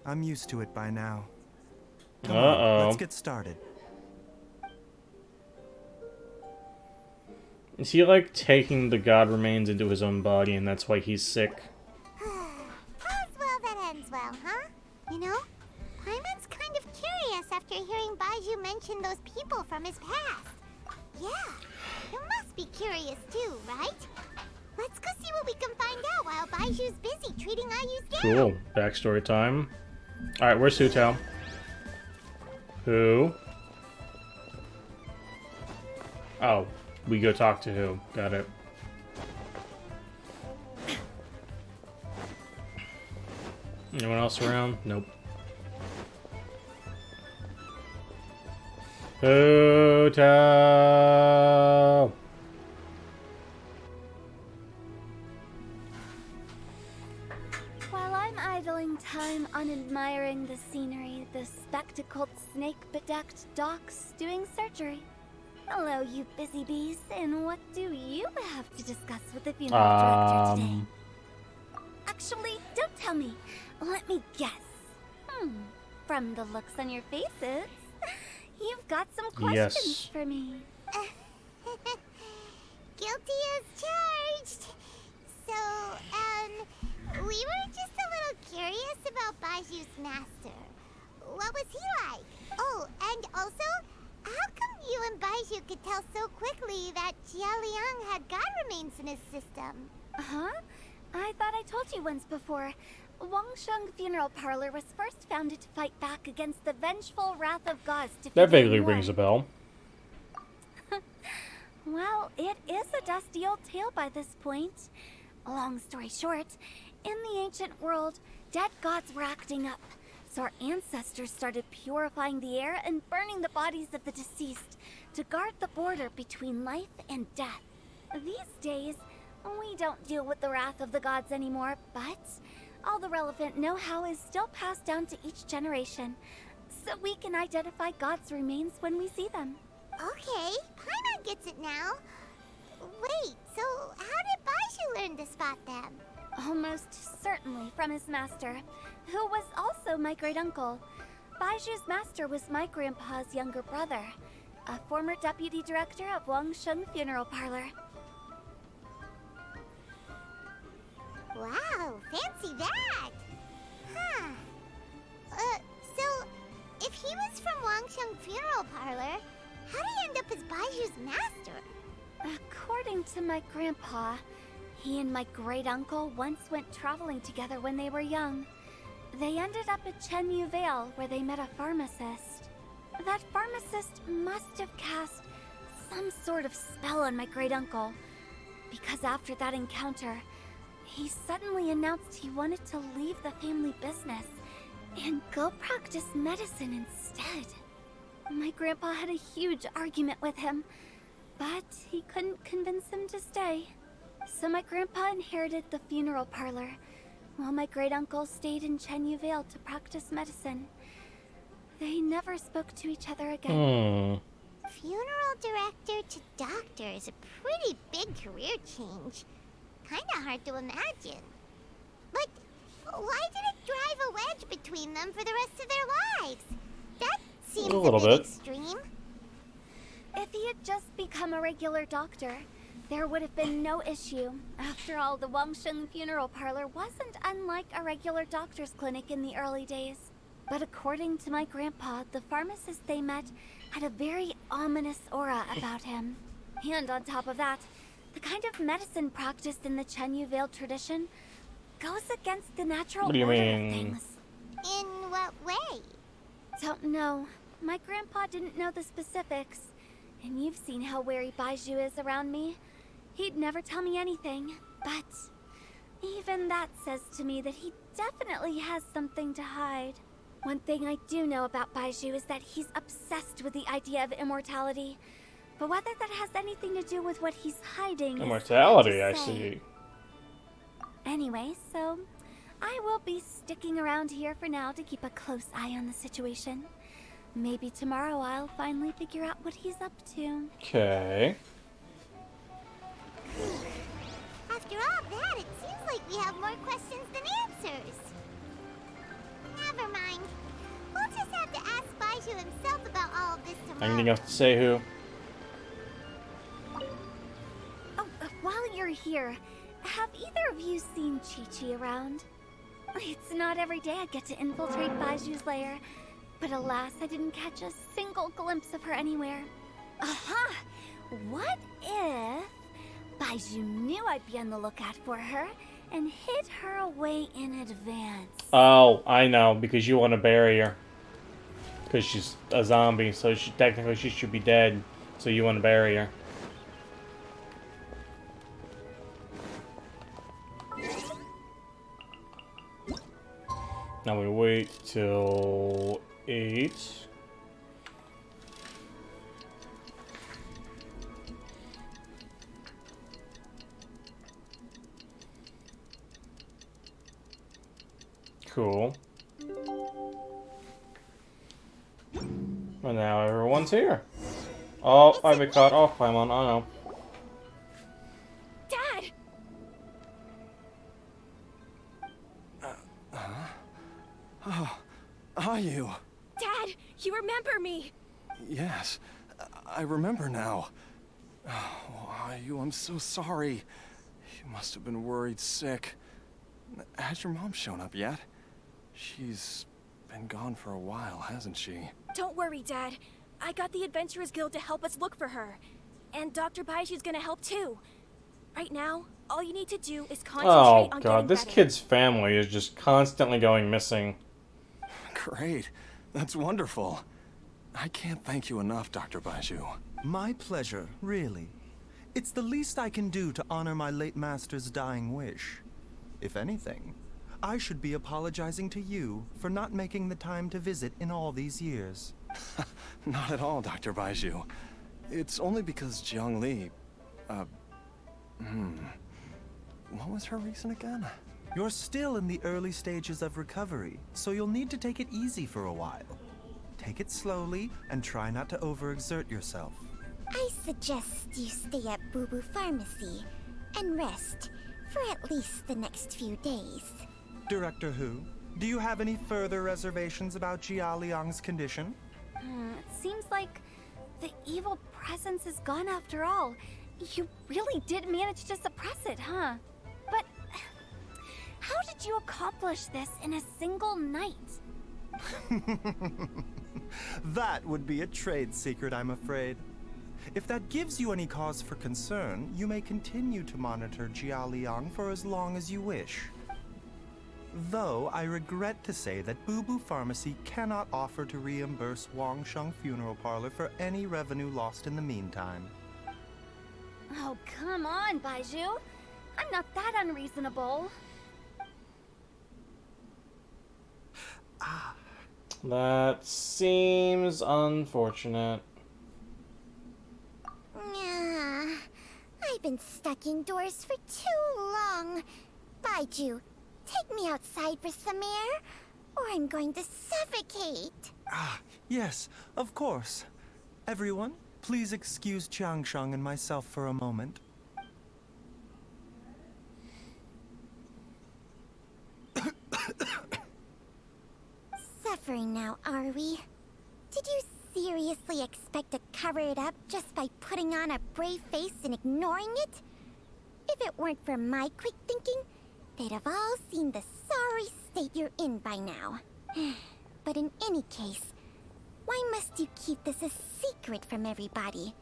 I'm used to it by now. Come Uh-oh. on, let's get started. Is he, like, taking the god remains into his own body, and that's why he's sick? All's well that ends well, huh? You know, Paimon's kind of curious after hearing Baiju mention those people from his past. Yeah, you must be curious too, right? Let's go see what we can find out while Baiju's busy treating Ayu's dad. Cool. Backstory time. Alright, where's Hutel? Who? Oh, we go talk to who. Got it. Anyone else around? Nope. Hotel. While I'm idling time on admiring the scenery, the spectacled snake-bedecked docs doing surgery. Hello, you busy bees, and what do you have to discuss with the funeral director today? Actually, don't tell me. Let me guess. From the looks on your faces, you've got some questions for me. Guilty as charged. So, we were just a little curious about Baiju's master. What was he like? Oh, and also, how come you and Baiju could tell so quickly that Jia Liang had god remains in his system? Huh? I thought I told you once before. Wangsheng Funeral Parlor was first founded to fight back against the vengeful wrath of gods. That vaguely rings a bell. Well, it is a dusty old tale by this point. Long story short, in the ancient world, dead gods were acting up. So our ancestors started purifying the air and burning the bodies of the deceased to guard the border between life and death. These days, we don't deal with the wrath of the gods anymore, but all the relevant know-how is still passed down to each generation, so we can identify gods' remains when we see them. Okay, Paimon gets it now. Wait, so how did Baiju learn to spot them? Almost certainly from his master, who was also my great-uncle. Baiju's master was my grandpa's younger brother, a former deputy director of Wangsheng Funeral Parlor. Wow, fancy that! Huh. So, if he was from Wangsheng Funeral Parlor, how did he end up as Baiju's master? According to my grandpa, he and my great-uncle once went traveling together when they were young. They ended up at Chenyu Vale, where they met a pharmacist. That pharmacist must have cast some sort of spell on my great-uncle, because after that encounter, he suddenly announced he wanted to leave the family business and go practice medicine instead. My grandpa had a huge argument with him, but he couldn't convince him to stay. So my grandpa inherited the funeral parlor, while my great-uncle stayed in Chenyu Vale to practice medicine. They never spoke to each other again. Funeral director to doctor is a pretty big career change. Kinda hard to imagine. But why did it drive a wedge between them for the rest of their lives? That seems a bit extreme. If he had just become a regular doctor, there would have been no issue. After all, the Wangsheng Funeral Parlor wasn't unlike a regular doctor's clinic in the early days. But according to my grandpa, the pharmacist they met had a very ominous aura about him. And on top of that, the kind of medicine practiced in the Chenyu Vale tradition goes against the natural order of things. In what way? Don't know. My grandpa didn't know the specifics. And you've seen how wary Baiju is around me. He'd never tell me anything, but even that says to me that he definitely has something to hide. One thing I do know about Baiju is that he's obsessed with the idea of immortality. But whether that has anything to do with what he's hiding is hard Immortality, to I say. see. Anyway, so I will be sticking around here for now to keep a close eye on the situation. Maybe tomorrow I'll finally figure out what he's up to. Okay. After all that, it seems like we have more questions than answers. Never mind. We'll just have to ask Baiju himself about all of this tomorrow. Anything else to say, who? Oh, while you're here, have either of you seen Chi-Chi around? It's not every day I get to infiltrate Baiju's lair, but alas, I didn't catch a single glimpse of her anywhere. Aha! What if Baiju knew I'd be on the lookout for her and hid her away in advance? Oh, I know, because you want to bury her. Because she's a zombie, so technically she should be dead. So you want to bury her. Now we wait till 8. Cool. And now everyone's here. Oh, I've been caught off, Paimon. I know. Dad! Oh, are you? Dad, you remember me! Yes, I remember now. Oh, are you? I'm so sorry. You must have been worried sick. Has your mom shown up yet? She's been gone for a while, hasn't she? Don't worry, Dad. I got the Adventurers Guild to help us look for her. And Dr. Baiju's gonna help too. Right now, all you need to do is concentrate Oh on god, getting this better. kid's family is just constantly going missing. Great. That's wonderful. I can't thank you enough, Dr. Baiju. My pleasure, really. It's the least I can do to honor my late master's dying wish. If anything, I should be apologizing to you for not making the time to visit in all these years. Not at all, Dr. Baiju. It's only because Jiang Li... What was her reason again? You're still in the early stages of recovery, so you'll need to take it easy for a while. Take it slowly and try not to overexert yourself. I suggest you stay at Boo Boo Pharmacy and rest for at least the next few days. Director Hu, do you have any further reservations about Jia Liang's condition? It seems like the evil presence is gone after all. You really did manage to suppress it, huh? But how did you accomplish this in a single night? That would be a trade secret, I'm afraid. If that gives you any cause for concern, you may continue to monitor Jia Liang for as long as you wish. Though I regret to say that Boo Boo Pharmacy cannot offer to reimburse Wang Sheng Funeral Parlor for any revenue lost in the meantime. Oh, come on, Baiju. I'm not that unreasonable. That seems unfortunate. Yeah, I've been stuck indoors for too long. Baiju, take me outside for some air, or I'm going to suffocate. Yes, of course. Everyone, please excuse Qiangsheng and myself for a moment. Suffering now, are we? Did you seriously expect to cover it up just by putting on a brave face and ignoring it? If it weren't for my quick thinking, they'd have all seen the sorry state you're in by now. But in any case, why must you keep this a secret from everybody?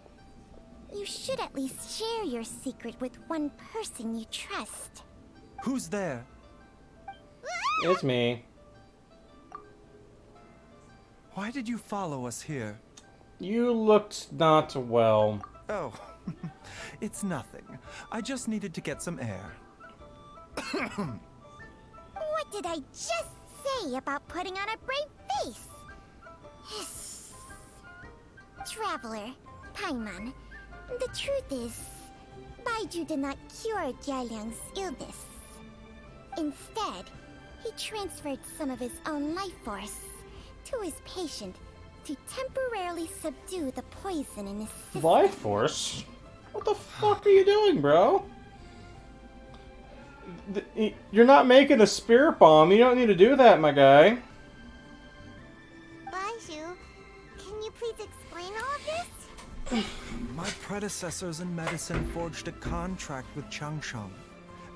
You should at least share your secret with one person you trust. Who's there? It's me. Why did you follow us here? You looked not well. Oh, it's nothing. I just needed to get some air. What did I just say about putting on a brave face? Traveler, Paimon, The truth is, Baiju did not cure Jialiang's illness. Instead, he transferred some of his own life force to his patient to temporarily subdue the poison in his system. Life force? What the fuck are you doing, bro? You're not making a spirit bomb. You don't need to do that, my guy. Baiju, can you please explain all of this? My predecessors in medicine forged a contract with Changsheng.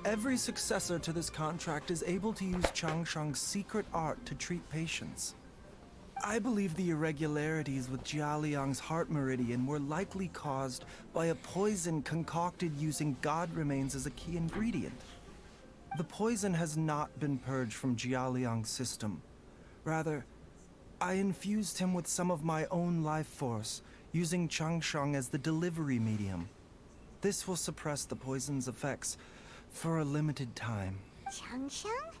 Every successor to this contract is able to use Changsheng's secret art to treat patients. I believe the irregularities with Jialiang's heart meridian were likely caused by a poison concocted using god remains as a key ingredient. The poison has not been purged from Jialiang's system. Rather, I infused him with some of my own life force, using Changsheng as the delivery medium. This will suppress the poison's effects for a limited time. Changsheng?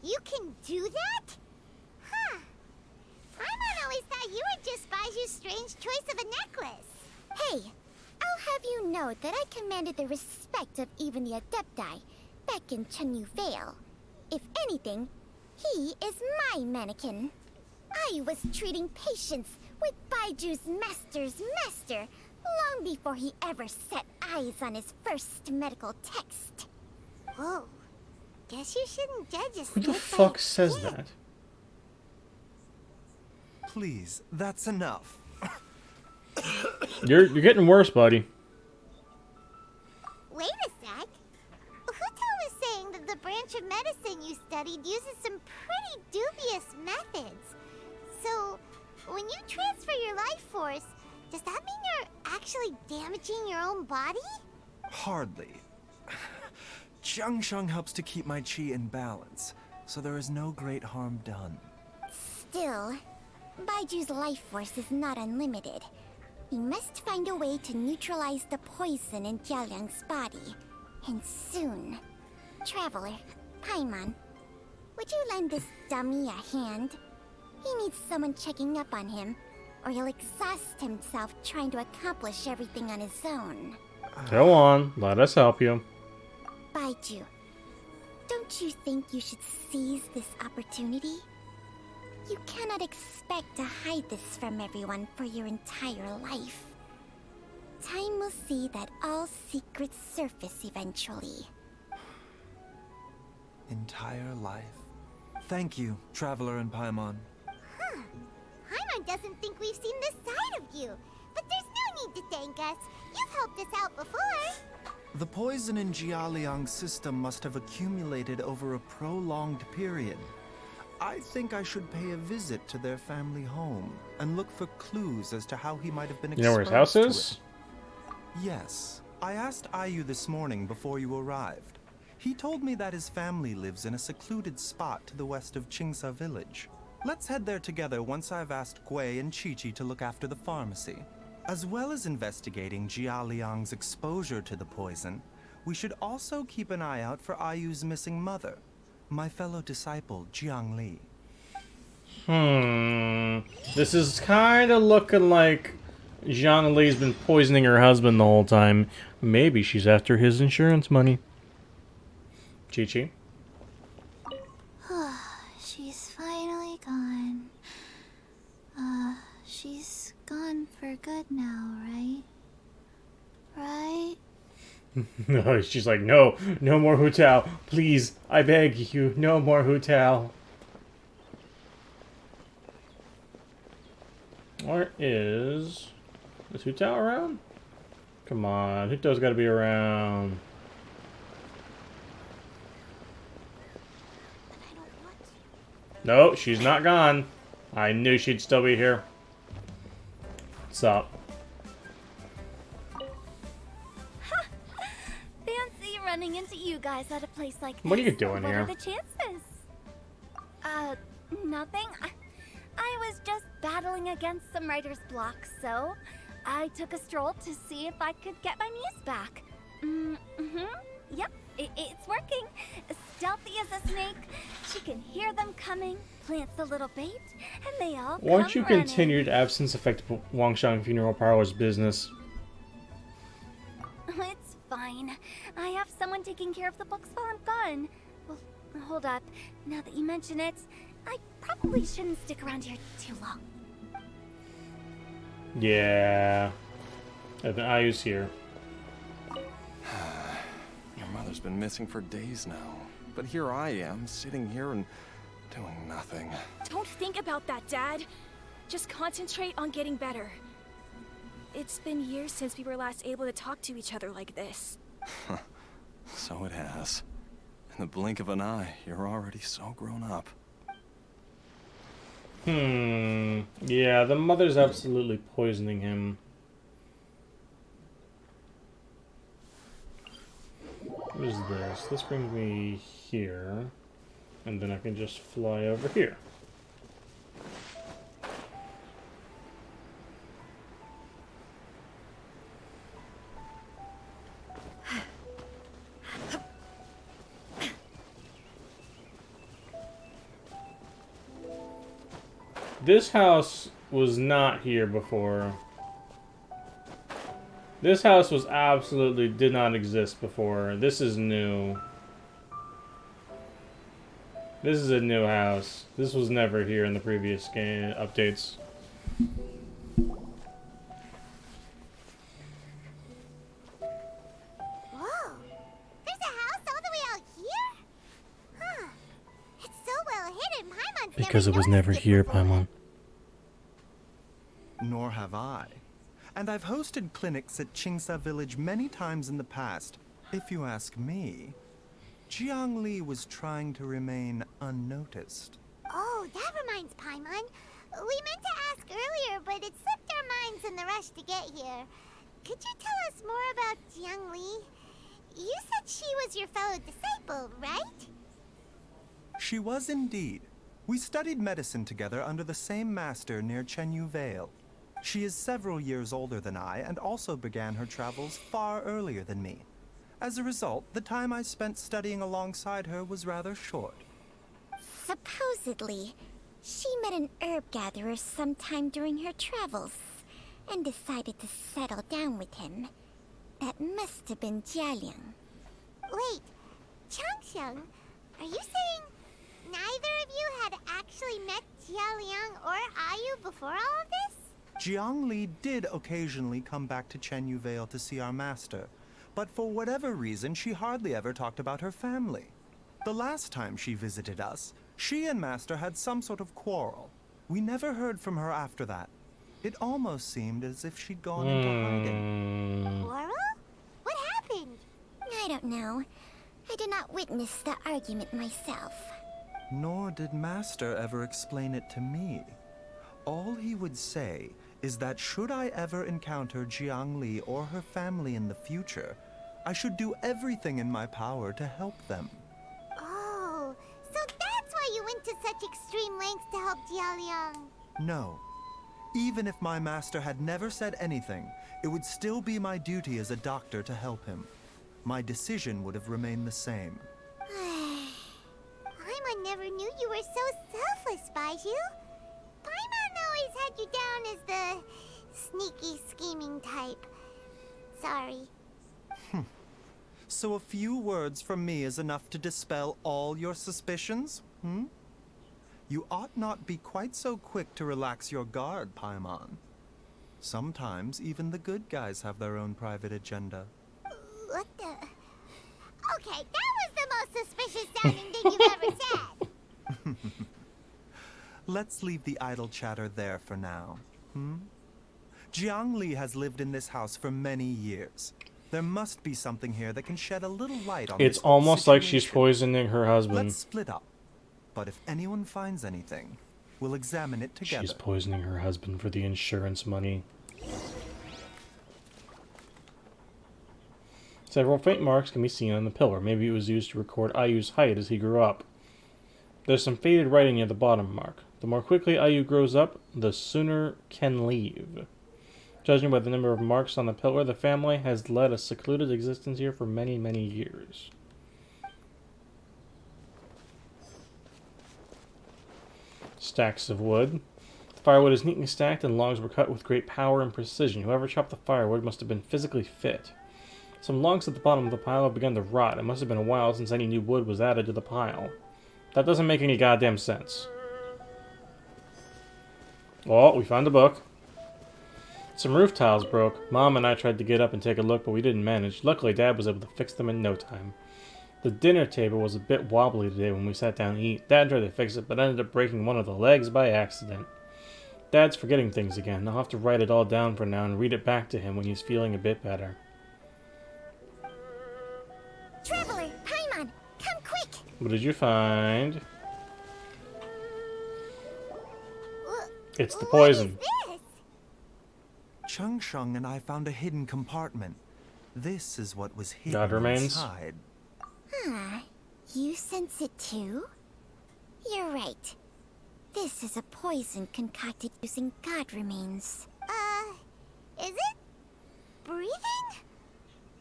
You can do that? Huh. Paimon always thought you were just Baiju's strange choice of a necklace. Hey, I'll have you know that I commanded the respect of even the Adepti back in Chenyu Vale. If anything, he is my mannequin. I was treating patients with Baiju's master's master long before he ever set eyes on his first medical text. Whoa. Guess you shouldn't judge a Who the snake by fuck its says skin. that? Please, that's enough. You're getting worse, buddy. Wait a sec. Huto was saying that the branch of medicine you studied uses some pretty dubious methods. So, when you transfer your life force, does that mean you're actually damaging your own body? Hardly. Changsheng helps to keep my chi in balance, so there is no great harm done. Still, Baiju's life force is not unlimited. He must find a way to neutralize the poison in Jialiang's body. And soon. Traveler, Paimon, would you lend this dummy a hand? He needs someone checking up on him, or he'll exhaust himself trying to accomplish everything on his own. Go on, let us help you. Baiju, don't you think you should seize this opportunity? You cannot expect to hide this from everyone for your entire life. Time will see that all secrets surface eventually. Entire life. Thank you, Traveler and Paimon. Huh. Paimon doesn't think we've seen this side of you. But there's no need to thank us. You've helped us out before. The poison in Jialiang's system must have accumulated over a prolonged period. I think I should pay a visit to their family home and look for clues as to how he might have been exposed. You know where his house is? Yes. I asked Ayu this morning before you arrived. He told me that his family lives in a secluded spot to the west of Qingsa village. Let's head there together once I've asked Gui and Chi-Chi to look after the pharmacy. As well as investigating Jialiang's exposure to the poison, we should also keep an eye out for Ayu's missing mother, my fellow disciple, Jiang Li. This is kind of looking like Zhang Li's been poisoning her husband the whole time. Maybe she's after his insurance money. Chi-Chi? She's finally gone. She's gone for good now, right? Right? No, she's like, no more Hu Tao. Please, I beg you, no more Hu Tao. Where is Hu Tao around? Come on, Hu Tao's gotta be around. No, she's not gone. I knew she'd still be here. What's up? Fancy running into you guys at a place like this. What are you doing What here? are the chances? Nothing. I was just battling against some writer's block, so I took a stroll to see if I could get my muse back. Yep, it's working. Stealthy as a snake, she can hear them coming, plants a little bait, and they all Won't you come running. continued absence affect Wangshan funeral parlor's business? It's fine. I have someone taking care of the books while I'm gone. Well, hold up. Now that you mention it, I probably shouldn't stick around here too long. Yeah. I think Ayu's here. Your mother's been missing for days now. But here I am, sitting here and doing nothing. Don't think about that, Dad. Just concentrate on getting better. It's been years since we were last able to talk to each other like this. So it has. In the blink of an eye, you're already so grown up. Yeah, the mother's absolutely poisoning him. What is this? This brings me here. And then I can just fly over here. This house was not here before. This house was absolutely did not exist before. This is new. This is a new house. This was never here in the previous game updates. Whoa! There's a house all the way out here? Huh. It's so well hidden, Paimon's Because it was never here, Paimon. Nor have I. And I've hosted clinics at Qingsa Village many times in the past. If you ask me, Jiangli was trying to remain unnoticed. Oh, that reminds Paimon. We meant to ask earlier, but it slipped our minds in the rush to get here. Could you tell us more about Jiang Li? You said she was your fellow disciple, right? She was indeed. We studied medicine together under the same master near Chenyu Vale. She is several years older than I and also began her travels far earlier than me. As a result, the time I spent studying alongside her was rather short. Supposedly, she met an herb gatherer sometime during her travels and decided to settle down with him. That must have been Jialiang. Wait, Changxiang, are you saying neither of you had actually met Jialiang or Ayu before all of this? Jiang Li did occasionally come back to Chenyu Vale to see our master, but for whatever reason, she hardly ever talked about her family. The last time she visited us, she and Master had some sort of quarrel. We never heard from her after that. It almost seemed as if she'd gone into hiding. Quarrel? What happened? I don't know. I did not witness the argument myself. Nor did Master ever explain it to me. All he would say is that should I ever encounter Jiang Li or her family in the future, I should do everything in my power to help them. Oh, so that's why you went to such extreme lengths to help Jialiang. No. Even if my master had never said anything, it would still be my duty as a doctor to help him. My decision would have remained the same. Paimon never knew you were so selfless, Baiju. Paimon always had you down as the sneaky, scheming type. Sorry. So a few words from me is enough to dispel all your suspicions? You ought not be quite so quick to relax your guard, Paimon. Sometimes even the good guys have their own private agenda. What the? Okay, that was the most suspicious sounding thing you've ever said. Let's leave the idle chatter there for now. Jiang Li has lived in this house for many years. There must be something here that can shed a little light on It's this whole almost like she's situation. poisoning her husband. Let's split up. But if anyone finds anything, we'll examine it together. She's poisoning her husband for the insurance money. Several faint marks can be seen on the pillar. Maybe it was used to record Ayu's height as he grew up. There's some faded writing near the bottom mark. The more quickly Ayu grows up, the sooner can leave. Judging by the number of marks on the pillar, the family has led a secluded existence here for many, many years. Stacks of wood. The firewood is neatly stacked and logs were cut with great power and precision. Whoever chopped the firewood must have been physically fit. Some logs at the bottom of the pile have begun to rot. It must have been a while since any new wood was added to the pile. That doesn't make any goddamn sense. Oh, we found a book. Some roof tiles broke. Mom and I tried to get up and take a look, but we didn't manage. Luckily, Dad was able to fix them in no time. The dinner table was a bit wobbly today when we sat down to eat. Dad tried to fix it, but ended up breaking one of the legs by accident. Dad's forgetting things again. I'll have to write it all down for now and read it back to him when he's feeling a bit better. Traveler, Paimon, come quick! What did you find? It's the poison. Chung Shung and I found a hidden compartment. This is what was hidden God remains. inside. You sense it too? You're right. This is a poison concocted using god remains. Is it? Breathing?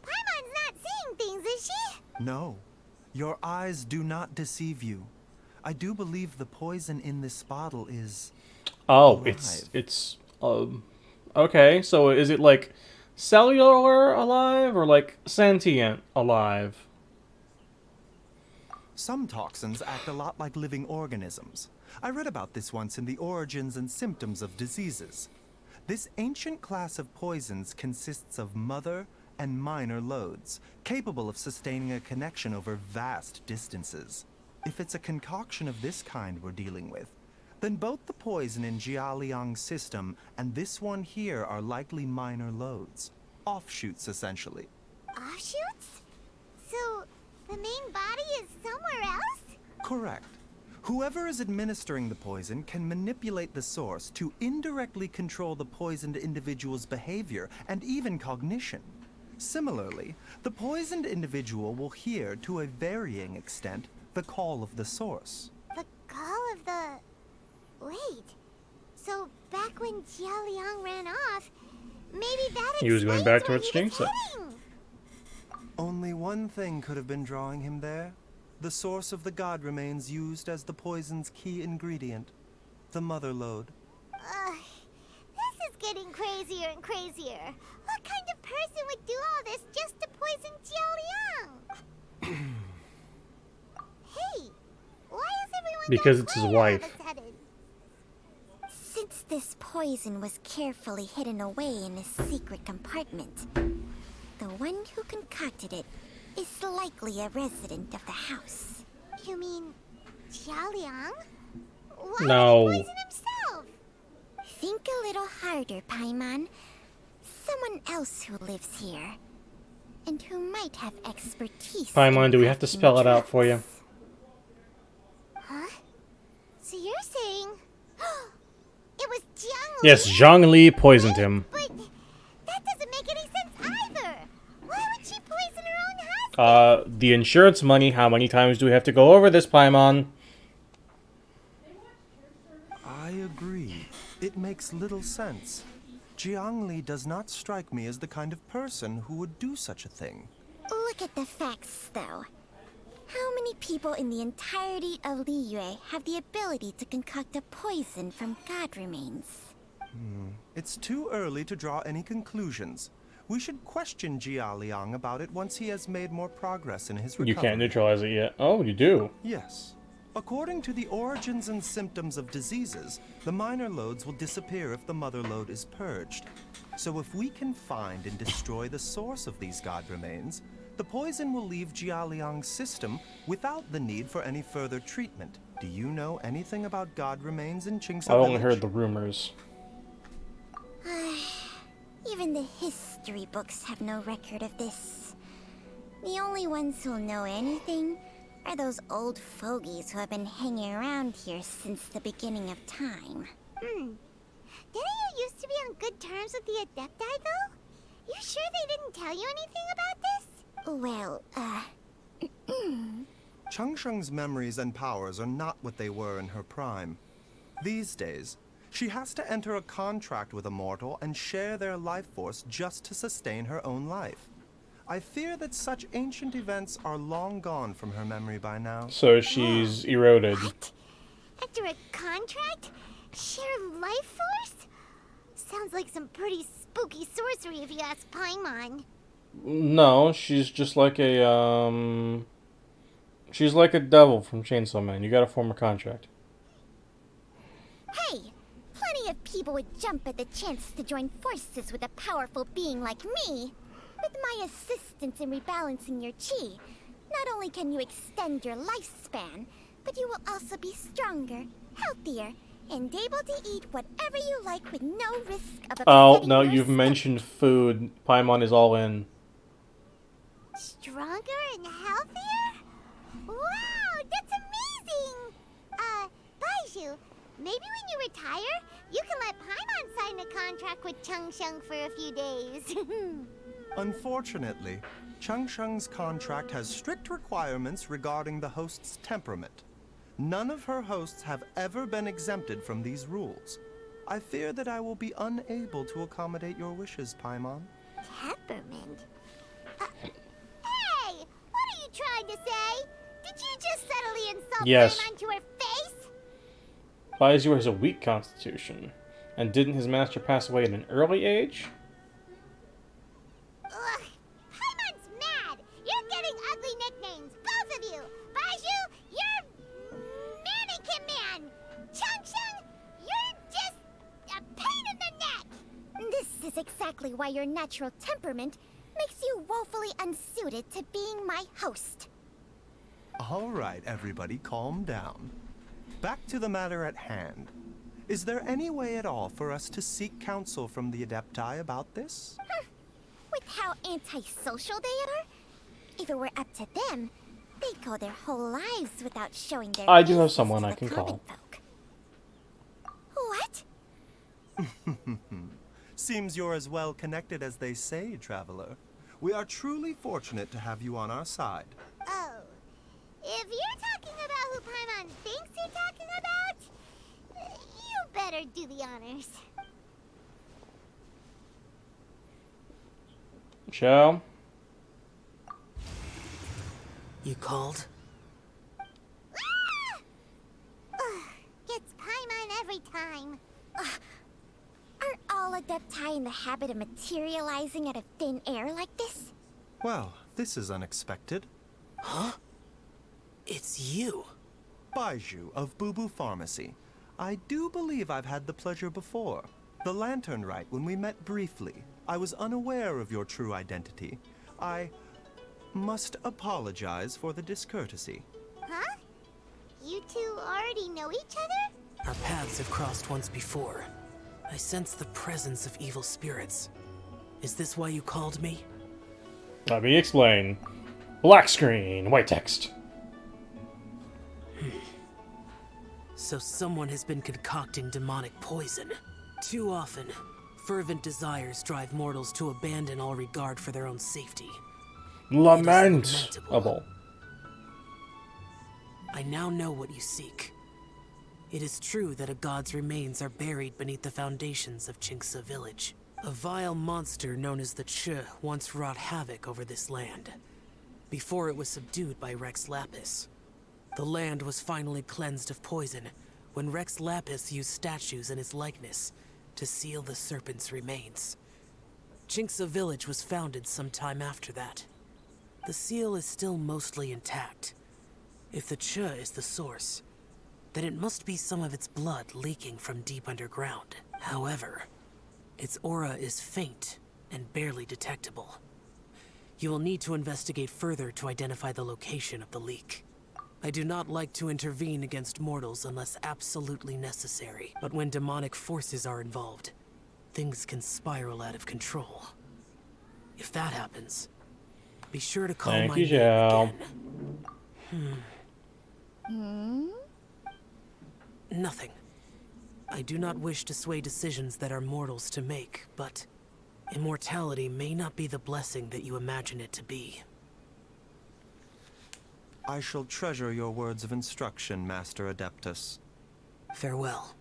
Paimon's not seeing things, is she? No, your eyes do not deceive you. I do believe the poison in this bottle is Oh, alive. it's okay, so is it like cellular alive or like sentient alive? Some toxins act a lot like living organisms. I read about this once in the Origins and Symptoms of Diseases. This ancient class of poisons consists of mother and minor loads, capable of sustaining a connection over vast distances. If it's a concoction of this kind we're dealing with, then both the poison in Jialiang's system and this one here are likely minor loads. Offshoots, essentially. Offshoots? So, the main body is somewhere else? Correct. Whoever is administering the poison can manipulate the source to indirectly control the poisoned individual's behavior and even cognition. Similarly, the poisoned individual will hear, to a varying extent, the call of the source. The call of the... Wait. So, back when Jialiang ran off, maybe that He was going back towards explains where he Jinx. was heading. Only one thing could have been drawing him there. The source of the god remains used as the poison's key ingredient, the mother load. This is getting crazier and crazier. What kind of person would do all this just to poison Jialiang? Hey, why is everyone Because that it's his quiet all of wife. a sudden? Since this poison was carefully hidden away in a secret compartment, the one who concocted it is likely a resident of the house. You mean Jialiang? Why No. would he poison himself? Think a little harder, Paimon. Someone else who lives here, and who might have expertise. Paimon, do we have to spell it out for you? Huh? So you're saying it was Jiang Li? Yes, Zhang Li poisoned him. But that doesn't make any sense either. Why would she poison her own husband? The insurance money, how many times do we have to go over this, Paimon? I agree. It makes little sense. Jiang Li does not strike me as the kind of person who would do such a thing. Look at the facts, though. How many people in the entirety of Liyue have the ability to concoct a poison from god remains? It's too early to draw any conclusions. We should question Jia Liang about it once he has made more progress in his recovery. You can't neutralize it yet. Oh, you do. Yes. According to the Origins and Symptoms of Diseases, the minor loads will disappear if the mother load is purged. So if we can find and destroy the source of these god remains, the poison will leave Jialiang's system without the need for any further treatment. Do you know anything about god remains in Qingce I only Village? heard the rumors. Even the history books have no record of this. The only ones who'll know anything are those old fogies who have been hanging around here since the beginning of time. Didn't you used to be on good terms with the Adepti, though? You sure they didn't tell you anything about this? Well, Changsheng's memories and powers are not what they were in her prime. These days, she has to enter a contract with a mortal and share their life force just to sustain her own life. I fear that such ancient events are long gone from her memory by now. So she's eroded. Enter a contract? Share life force? Sounds like some pretty spooky sorcery if you ask Paimon. No, she's just like a she's like a devil from Chainsaw Man. You gotta form a contract. Hey, plenty of people would jump at the chance to join forces with a powerful being like me. With my assistance in rebalancing your chi, not only can you extend your lifespan, but you will also be stronger, healthier, and able to eat whatever you like with no risk of upsetting Oh, no, your you've mentioned food. Paimon is all in. Stronger and healthier? Wow, that's amazing! Baiju, maybe when you retire, you can let Paimon sign a contract with Changsheng for a few days. Unfortunately, Changsheng's contract has strict requirements regarding the host's temperament. None of her hosts have ever been exempted from these rules. I fear that I will be unable to accommodate your wishes, Paimon. Temperament? Hey! What are you trying to say? Did you just subtly insult Yes. Paimon to her face? Baizu has a weak constitution. And didn't his master pass away at an early age? Ugh! Paimon's mad! You're getting ugly nicknames, both of you! Baiju, you're Mannequin Man! Changsheng, you're just a pain in the neck! This is exactly why your natural temperament makes you woefully unsuited to being my host. All right, everybody, calm down. Back to the matter at hand. Is there any way at all for us to seek counsel from the Adepti about this? With how antisocial they are, if it were up to them, they'd go their whole lives without showing their I do have faces someone to I the can common call. folk. What? Seems you're as well connected as they say, Traveler. We are truly fortunate to have you on our side. Oh. If you're talking about who Paimon thinks you're talking about, you better do the honors. Chow? You called? Gets Paimon every time. Are all Adepti in the habit of materializing out of thin air like this? Well, this is unexpected. Huh? It's you. Baiju of Bubu Pharmacy. I do believe I've had the pleasure before. The Lantern Rite, when we met briefly, I was unaware of your true identity. I must apologize for the discourtesy. Huh? You two already know each other? Our paths have crossed once before. I sense the presence of evil spirits. Is this why you called me? Let me explain. Black screen, white text. So someone has been concocting demonic poison. Too often, fervent desires drive mortals to abandon all regard for their own safety. Lamentable. I now know what you seek. It is true that a god's remains are buried beneath the foundations of Chinksa village. A vile monster known as the Ch once wrought havoc over this land, before it was subdued by Rex Lapis. The land was finally cleansed of poison when Rex Lapis used statues in his likeness to seal the serpent's remains. Chinksa village was founded some time after that. The seal is still mostly intact. If the Ch is the source, then it must be some of its blood leaking from deep underground. However, its aura is faint and barely detectable. You will need to investigate further to identify the location of the leak. I do not like to intervene against mortals unless absolutely necessary, but when demonic forces are involved, things can spiral out of control. If that happens, be sure to call my name again. Nothing. I do not wish to sway decisions that are mortals to make, but immortality may not be the blessing that you imagine it to be. I shall treasure your words of instruction, Master Adeptus. Farewell.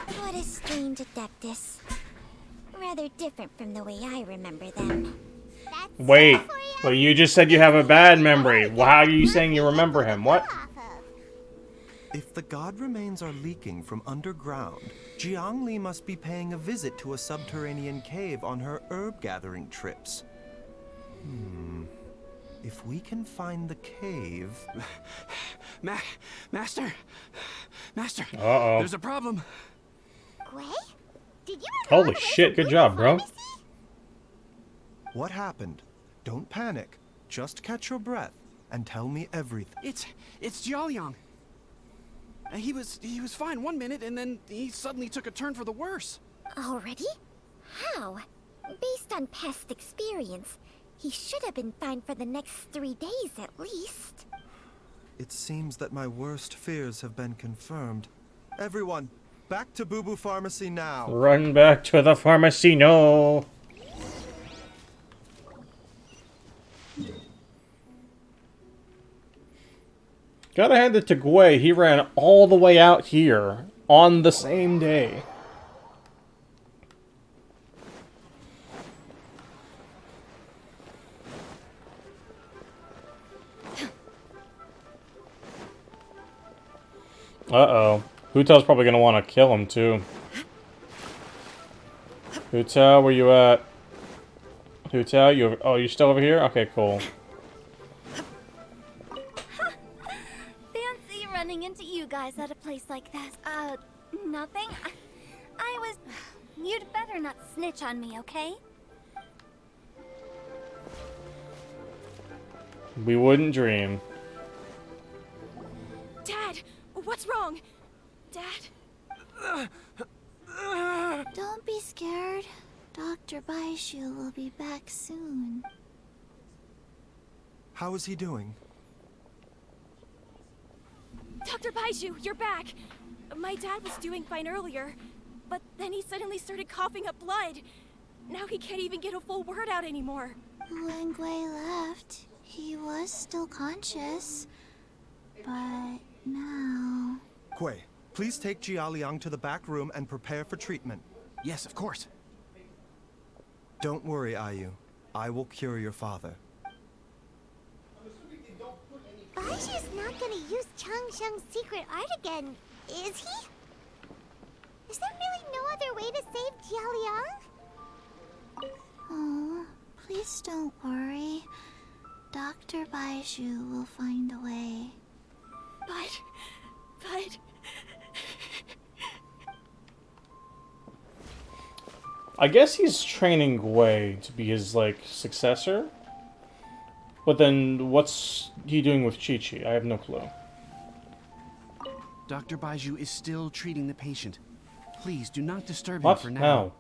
What a strange Adeptus. Rather different from the way I remember them. Wait, but you just said you have a bad memory. Well, how are you saying you remember him? What? If the god remains are leaking from underground, Jiangli must be paying a visit to a subterranean cave on her herb-gathering trips. If we can find the cave... Master! Master! Uh-oh. There's a problem! Gwei? Did you Holy shit, good job, bro. What happened? Don't panic. Just catch your breath and tell me everything. It's Jiaoliang. He was fine one minute, and then he suddenly took a turn for the worse. Already? How? Based on past experience, he should have been fine for the next 3 days at least. It seems that my worst fears have been confirmed. Everyone, back to Boo Boo Pharmacy now. Run back to the pharmacy, no. Gotta hand it to Gwei. He ran all the way out here on the same day. Uh-oh. Hu Tao's probably gonna want to kill him, too. Hu Tao, where you at? Hu Tao, oh, you still over here? Okay, cool. Fancy running into you guys at a place like that. Nothing. I was... You'd better not snitch on me, okay? We wouldn't dream. Dad, what's wrong? Dad? Don't be scared. Dr. Baishu will be back soon. How is he doing? Dr. Baishu, you're back! My dad was doing fine earlier, but then he suddenly started coughing up blood. Now he can't even get a full word out anymore. When Gwei left, he was still conscious. But now... Gwei, please take Jiaoliang to the back room and prepare for treatment. Yes, of course. Don't worry, Ayu. I will cure your father. Baishu's not gonna use Changsheng's secret art again, is he? Is there really no other way to save Jiaoliang? Oh, please don't worry. Dr. Baishu will find a way. But... I guess he's training Gwei to be his, like, successor? But then, what's he doing with Chi-Chi? I have no clue. Dr. Baiju is still treating the patient. Please, do not disturb What? him for now.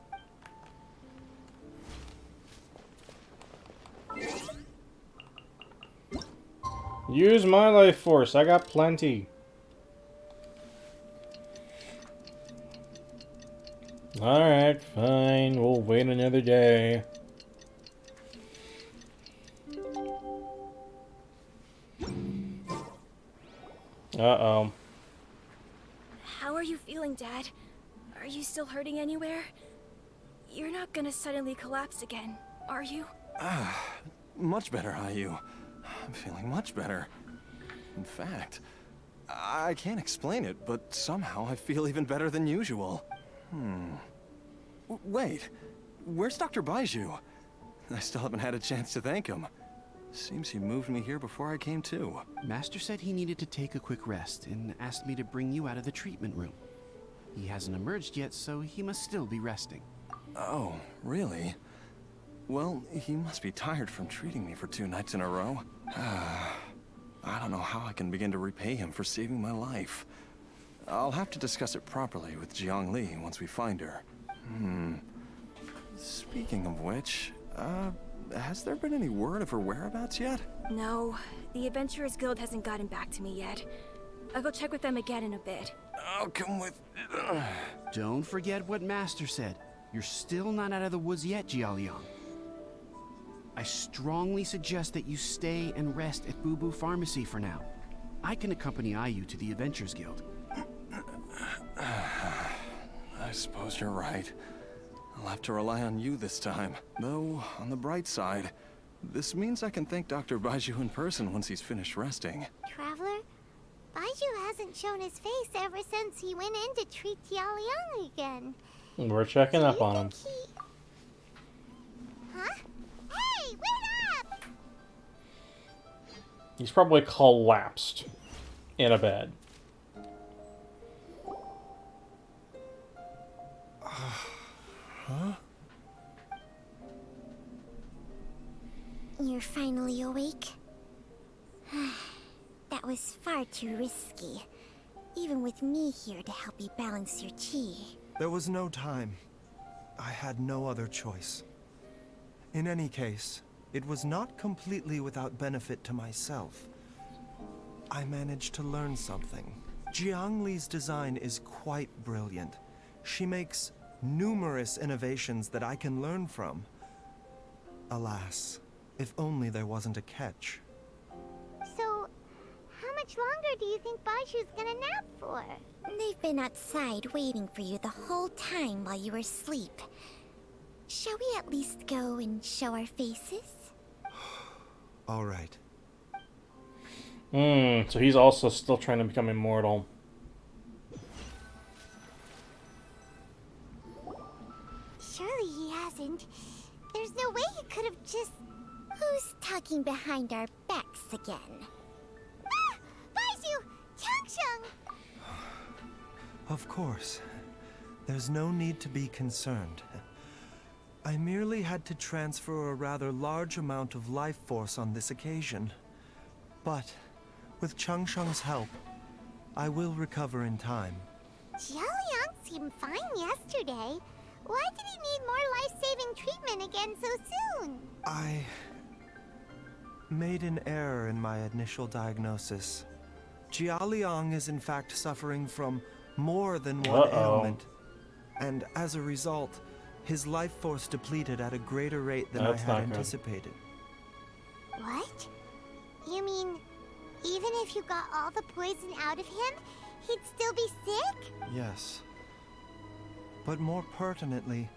No. Use my life force. I got plenty. Alright, fine. We'll wait another day. Uh-oh. How are you feeling, Dad? Are you still hurting anywhere? You're not gonna suddenly collapse again, are you? Much better, Ayu. I'm feeling much better. In fact, I can't explain it, but somehow I feel even better than usual. Wait, where's Dr. Baiju? I still haven't had a chance to thank him. Seems he moved me here before I came to. Master said he needed to take a quick rest and asked me to bring you out of the treatment room. He hasn't emerged yet, so he must still be resting. Oh, really? Well, he must be tired from treating me for 2 nights in a row. I don't know how I can begin to repay him for saving my life. I'll have to discuss it properly with Jiangli once we find her. Speaking of which, has there been any word of her whereabouts yet? No, the Adventurers Guild hasn't gotten back to me yet. I'll go check with them again in a bit. I'll come with... Don't forget what Master said. You're still not out of the woods yet, Jiaoliang. I strongly suggest that you stay and rest at Boo Boo Pharmacy for now. I can accompany Ayu to the Adventurers Guild. I suppose you're right. I'll have to rely on you this time. Though, on the bright side, this means I can thank Dr. Baiju in person once he's finished resting. Traveler, Baishu Baiju hasn't shown his face ever since he went in to treat Jialiang again. We're checking up on him. Huh? Hey, wait up! He's probably collapsed in a bed. Huh? You're finally awake? That was far too risky. Even with me here to help you balance your chi. There was no time. I had no other choice. In any case, it was not completely without benefit to myself. I managed to learn something. Jiang Li's design is quite brilliant. She makes numerous innovations that I can learn from. Alas, if only there wasn't a catch. So, how much longer do you think Baiju's gonna nap for? They've been outside waiting for you the whole time while you were asleep. Shall we at least go and show our faces? All right. So he's also still trying to become immortal. Surely he hasn't. There's no way he could have just... Who's talking behind our backs again? Ah! Baiju! Changsheng! Of course. There's no need to be concerned. I merely had to transfer a rather large amount of life force on this occasion. But, with Changsheng's help, I will recover in time. Jialiang seemed fine yesterday. Why did he need more life-saving treatment again so soon? I made an error in my initial diagnosis. Jialiang is in fact suffering from more than one ailment. And as a result, his life force depleted at a greater rate than I had anticipated. What? You mean, even if you got all the poison out of him, he'd still be sick? Yes. But more pertinently,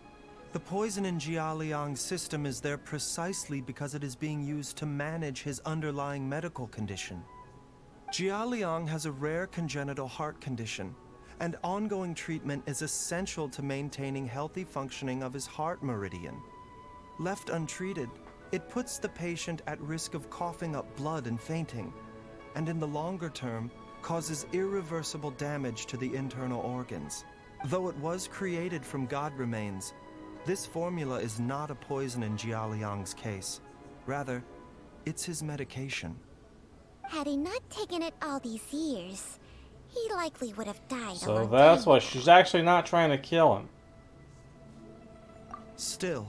the poison in Jialiang's system is there precisely because it is being used to manage his underlying medical condition. Jialiang has a rare congenital heart condition, and ongoing treatment is essential to maintaining healthy functioning of his heart meridian. Left untreated, it puts the patient at risk of coughing up blood and fainting, and in the longer term, causes irreversible damage to the internal organs. Though it was created from god remains, this formula is not a poison in Jialiang's case. Rather, it's his medication. Had he not taken it all these years, he likely would have died. So that's why she's actually not trying to kill him. Still,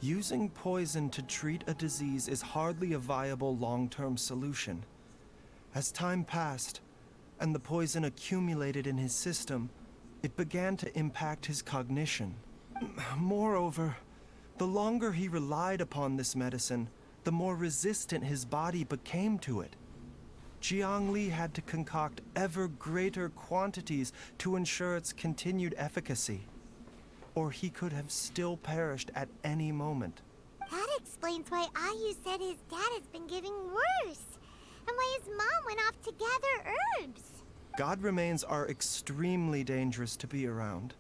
using poison to treat a disease is hardly a viable long-term solution. As time passed, and the poison accumulated in his system, it began to impact his cognition. Moreover, the longer he relied upon this medicine, the more resistant his body became to it. Jiang Li had to concoct ever greater quantities to ensure its continued efficacy, or he could have still perished at any moment. That explains why Ayu said his dad has been getting worse, and why his mom went off to gather herbs. God remains are extremely dangerous to be around,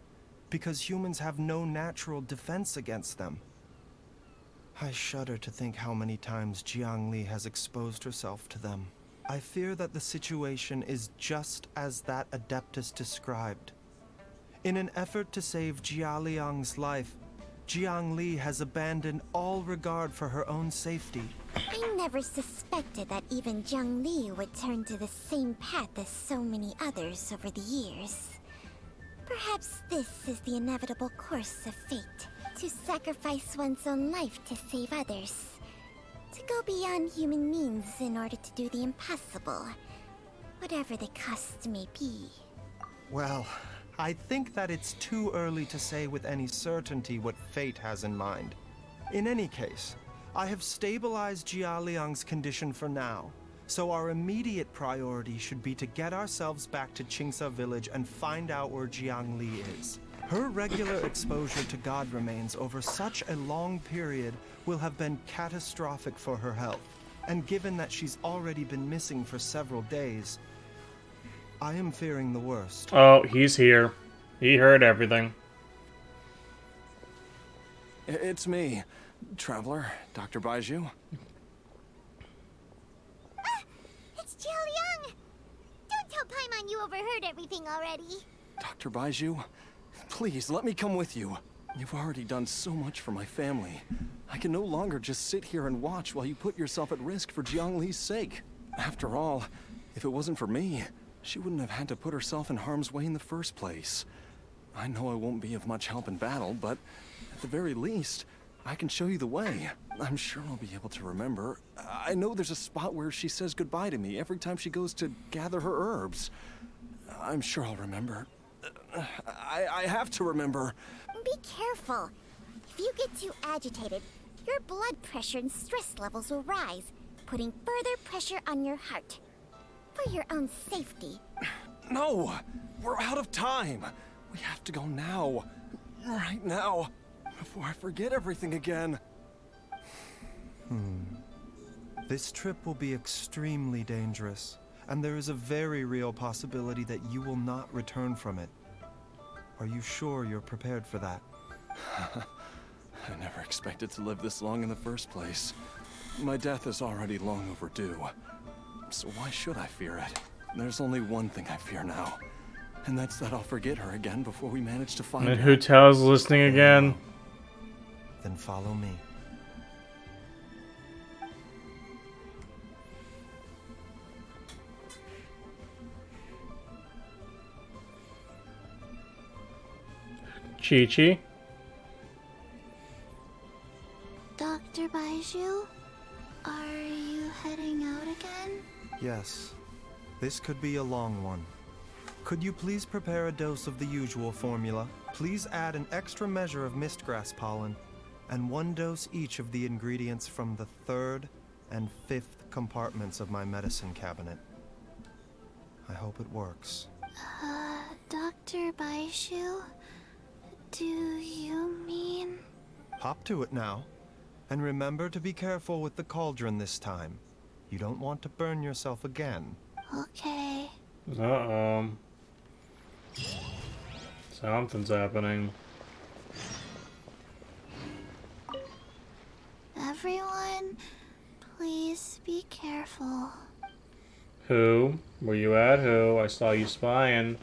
because humans have no natural defense against them. I shudder to think how many times Jiang Li has exposed herself to them. I fear that the situation is just as that Adeptus described. In an effort to save Jialiang's life, Jiang Li has abandoned all regard for her own safety. I never suspected that even Jiang Li would turn to the same path as so many others over the years. Perhaps this is the inevitable course of fate, to sacrifice one's own life to save others. To go beyond human means in order to do the impossible, whatever the cost may be. Well, I think that it's too early to say with any certainty what fate has in mind. In any case, I have stabilized Jialiang's condition for now, so our immediate priority should be to get ourselves back to Qingce village and find out where Jiang Li is. Her regular exposure to god remains over such a long period will have been catastrophic for her health, and given that she's already been missing for several days, I am fearing the worst. Oh, he's here. He heard everything. It's me, Traveler, Dr. Baiju. It's Jill Young! Don't tell Paimon you overheard everything already. Dr. Baiju, please let me come with you. You've already done so much for my family. I can no longer just sit here and watch while you put yourself at risk for Jiangli's sake. After all, if it wasn't for me, she wouldn't have had to put herself in harm's way in the first place. I know I won't be of much help in battle, but at the very least, I can show you the way. I'm sure I'll be able to remember. I know there's a spot where she says goodbye to me every time she goes to gather her herbs. I'm sure I'll remember. I have to remember. Be careful. If you get too agitated, your blood pressure and stress levels will rise, putting further pressure on your heart. For your own safety. No! We're out of time! We have to go now. Right now. Before I forget everything again. This trip will be extremely dangerous, and there is a very real possibility that you will not return from it. Are you sure you're prepared for that? I never expected to live this long in the first place. My death is already long overdue. So why should I fear it? There's only one thing I fear now. And that's that I'll forget her again before we manage to find her. And Hutel's listening again. Then follow me. Chi-Chi? Dr. Baiju, are you heading out again? Yes. This could be a long one. Could you please prepare a dose of the usual formula? Please add an extra measure of mistgrass pollen, and 1 dose each of the ingredients from the 3rd and 5th compartments of my medicine cabinet. I hope it works. Dr. Baiju, do you mean... Hop to it now. And remember to be careful with the cauldron this time. You don't want to burn yourself again. Okay. Uh-oh. Something's happening. Everyone, please be careful. Who? Where you at, who? I saw you spying.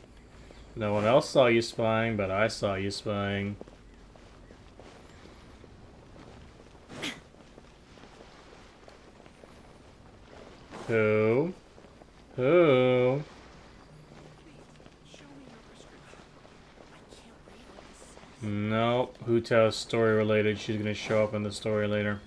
No one else saw you spying, but I saw you spying. Who? Who? No, Hutel's story related. She's gonna show up in the story later.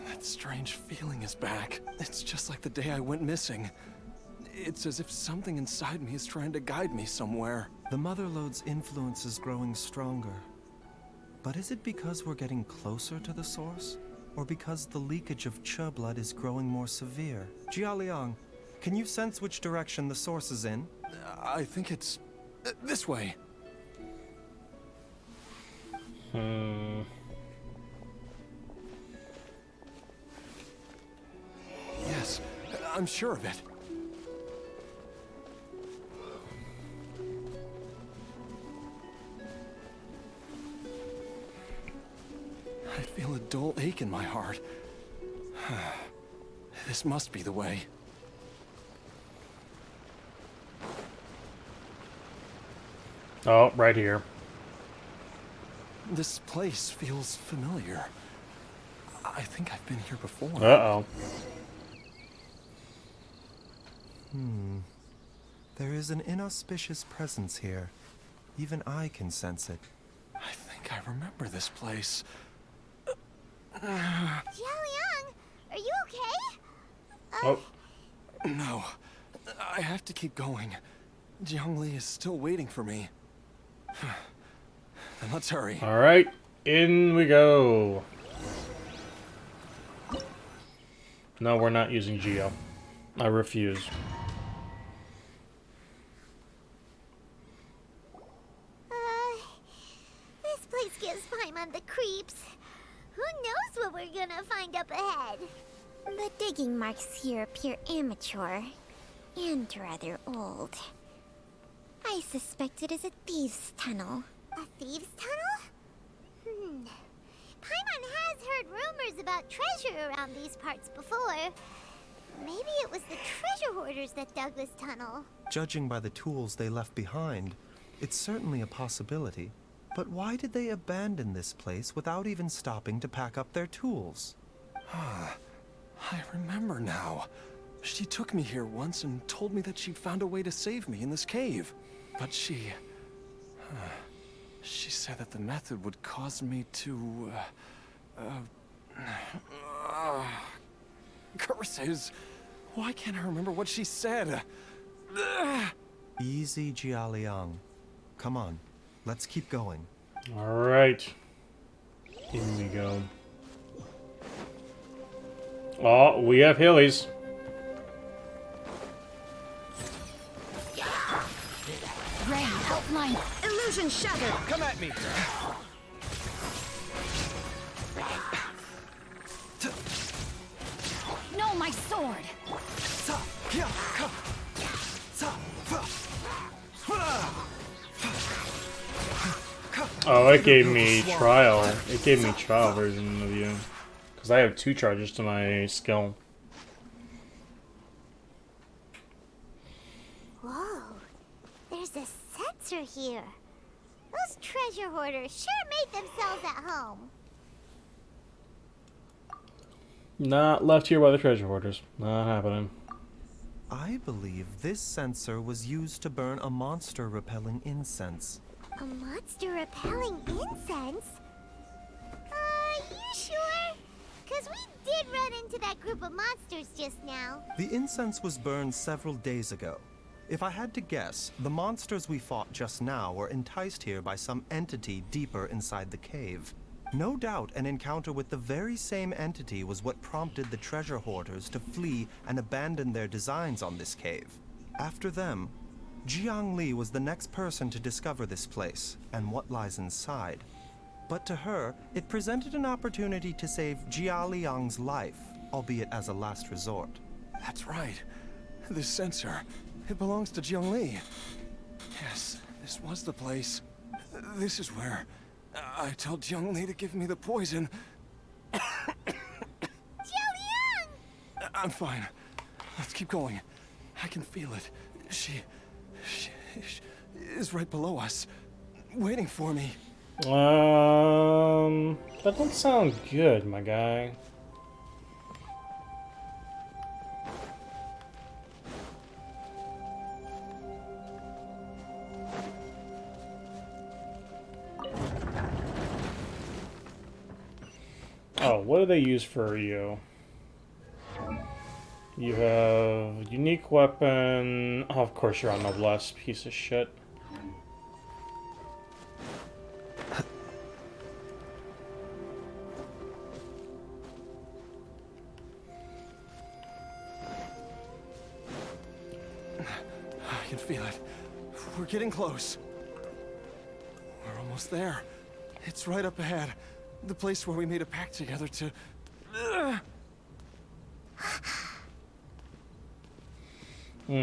That strange feeling is back. It's just like the day I went missing. It's as if something inside me is trying to guide me somewhere. The Mother Lode's influence is growing stronger. But is it because we're getting closer to the source? Or because the leakage of Che blood is growing more severe? Jialiang, can you sense which direction the source is in? I think it's... this way. Yes, I'm sure of it. I feel a dull ache in my heart. This must be the way. Oh, right here. This place feels familiar. I think I've been here before. Uh-oh. There is an inauspicious presence here. Even I can sense it. I think I remember this place. Jialiang, are you okay? Oh. No. I have to keep going. Jiangli is still waiting for me. Then let's hurry. Alright, in we go. No, we're not using Geo. I refuse. This place gives Paimon the creeps. Who knows what we're gonna find up ahead? The digging marks here appear immature and rather old. I suspect it is a thieves' tunnel. A thieves' tunnel? Paimon has heard rumors about treasure around these parts before. Maybe it was the treasure hoarders that dug this tunnel. Judging by the tools they left behind, it's certainly a possibility. But why did they abandon this place without even stopping to pack up their tools? I remember now. She took me here once and told me that she'd found a way to save me in this cave. But she said that the method would cause me to, curses. Why can't I remember what she said? Easy, Jialiang. Come on, let's keep going. Alright. In we go. Oh, we have Hillies. Ray, help mine. Illusion shattered. Come at me. No, my sword. Oh, it gave me trial. It gave me trial version of you. Because I have 2 charges to my skill. Whoa, there's a sensor here. Those treasure hoarders sure made themselves at home. Not left here by the treasure hoarders. Not happening. I believe this sensor was used to burn a monster-repelling incense. A monster repelling incense? Are you sure? Because we did run into that group of monsters just now. The incense was burned several days ago. If I had to guess, the monsters we fought just now were enticed here by some entity deeper inside the cave. No doubt an encounter with the very same entity was what prompted the treasure hoarders to flee and abandon their designs on this cave. After them, Jiangli was the next person to discover this place and what lies inside. But to her, it presented an opportunity to save Jialiang's life, albeit as a last resort. That's right. This sensor, it belongs to Jiangli. Yes, this was the place. This is where I told Jiangli to give me the poison. Jialiang! I'm fine. Let's keep going. I can feel it. She is right below us, waiting for me. That doesn't sound good, my guy. Oh, what do they use for you? You have unique weapon. Oh, of course you're on Noblesse, piece of shit. I can feel it. We're getting close. We're almost there. It's right up ahead. The place where we made a pact together to... Aha! We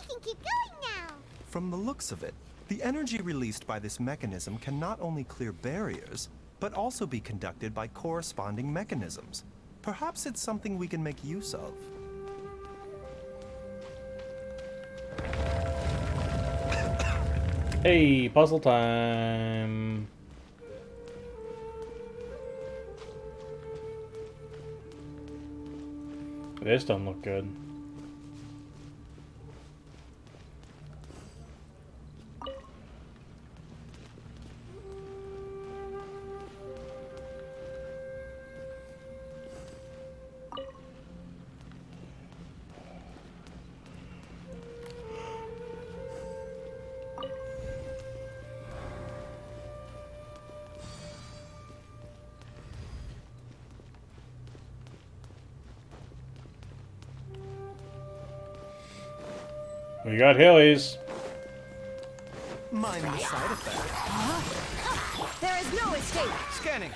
can keep going now. From the looks of it, The energy released by this mechanism can not only clear barriers, but also be conducted by corresponding mechanisms. Perhaps it's something we can make use of. Hey, puzzle time. This don't look good. We got Hillies. Mind the side effect. There is no escape. Scanning.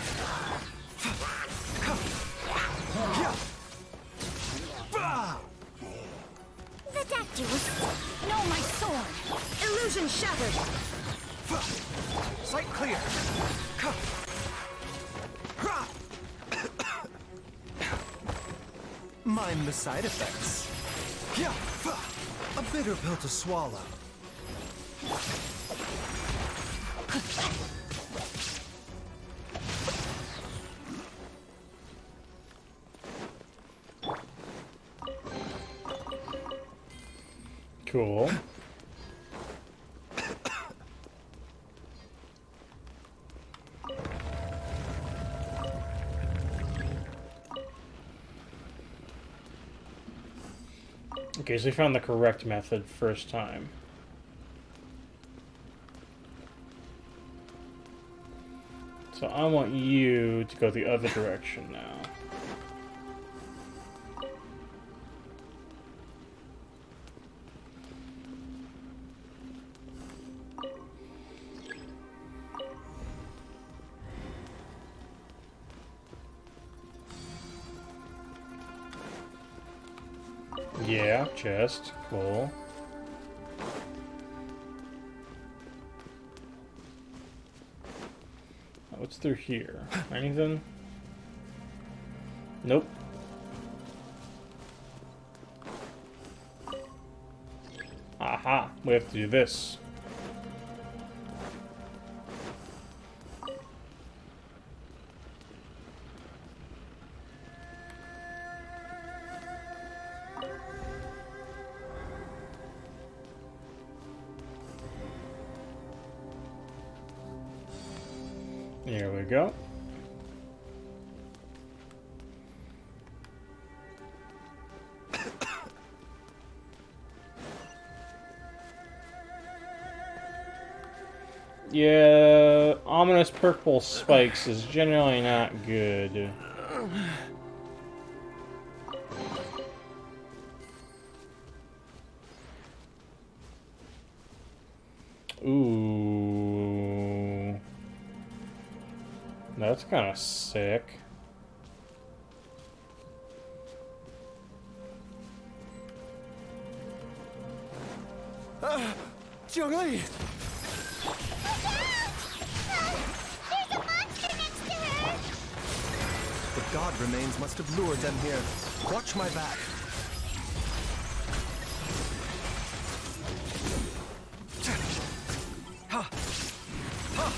The doctor was... No, my sword. Illusion shattered. Sight clear. Mind the side effects. A bitter pill to swallow. Cool. Okay, so we found the correct method first time. So I want you to go the other direction now. Yeah, chest. Cool. What's through here? Anything? Nope. Aha! We have to do this. Here we go. Yeah, ominous purple spikes is generally not good. Ooh. That's kind of sick. Zhongli! The god remains must have lured them here. Watch my back. Ha! Ha!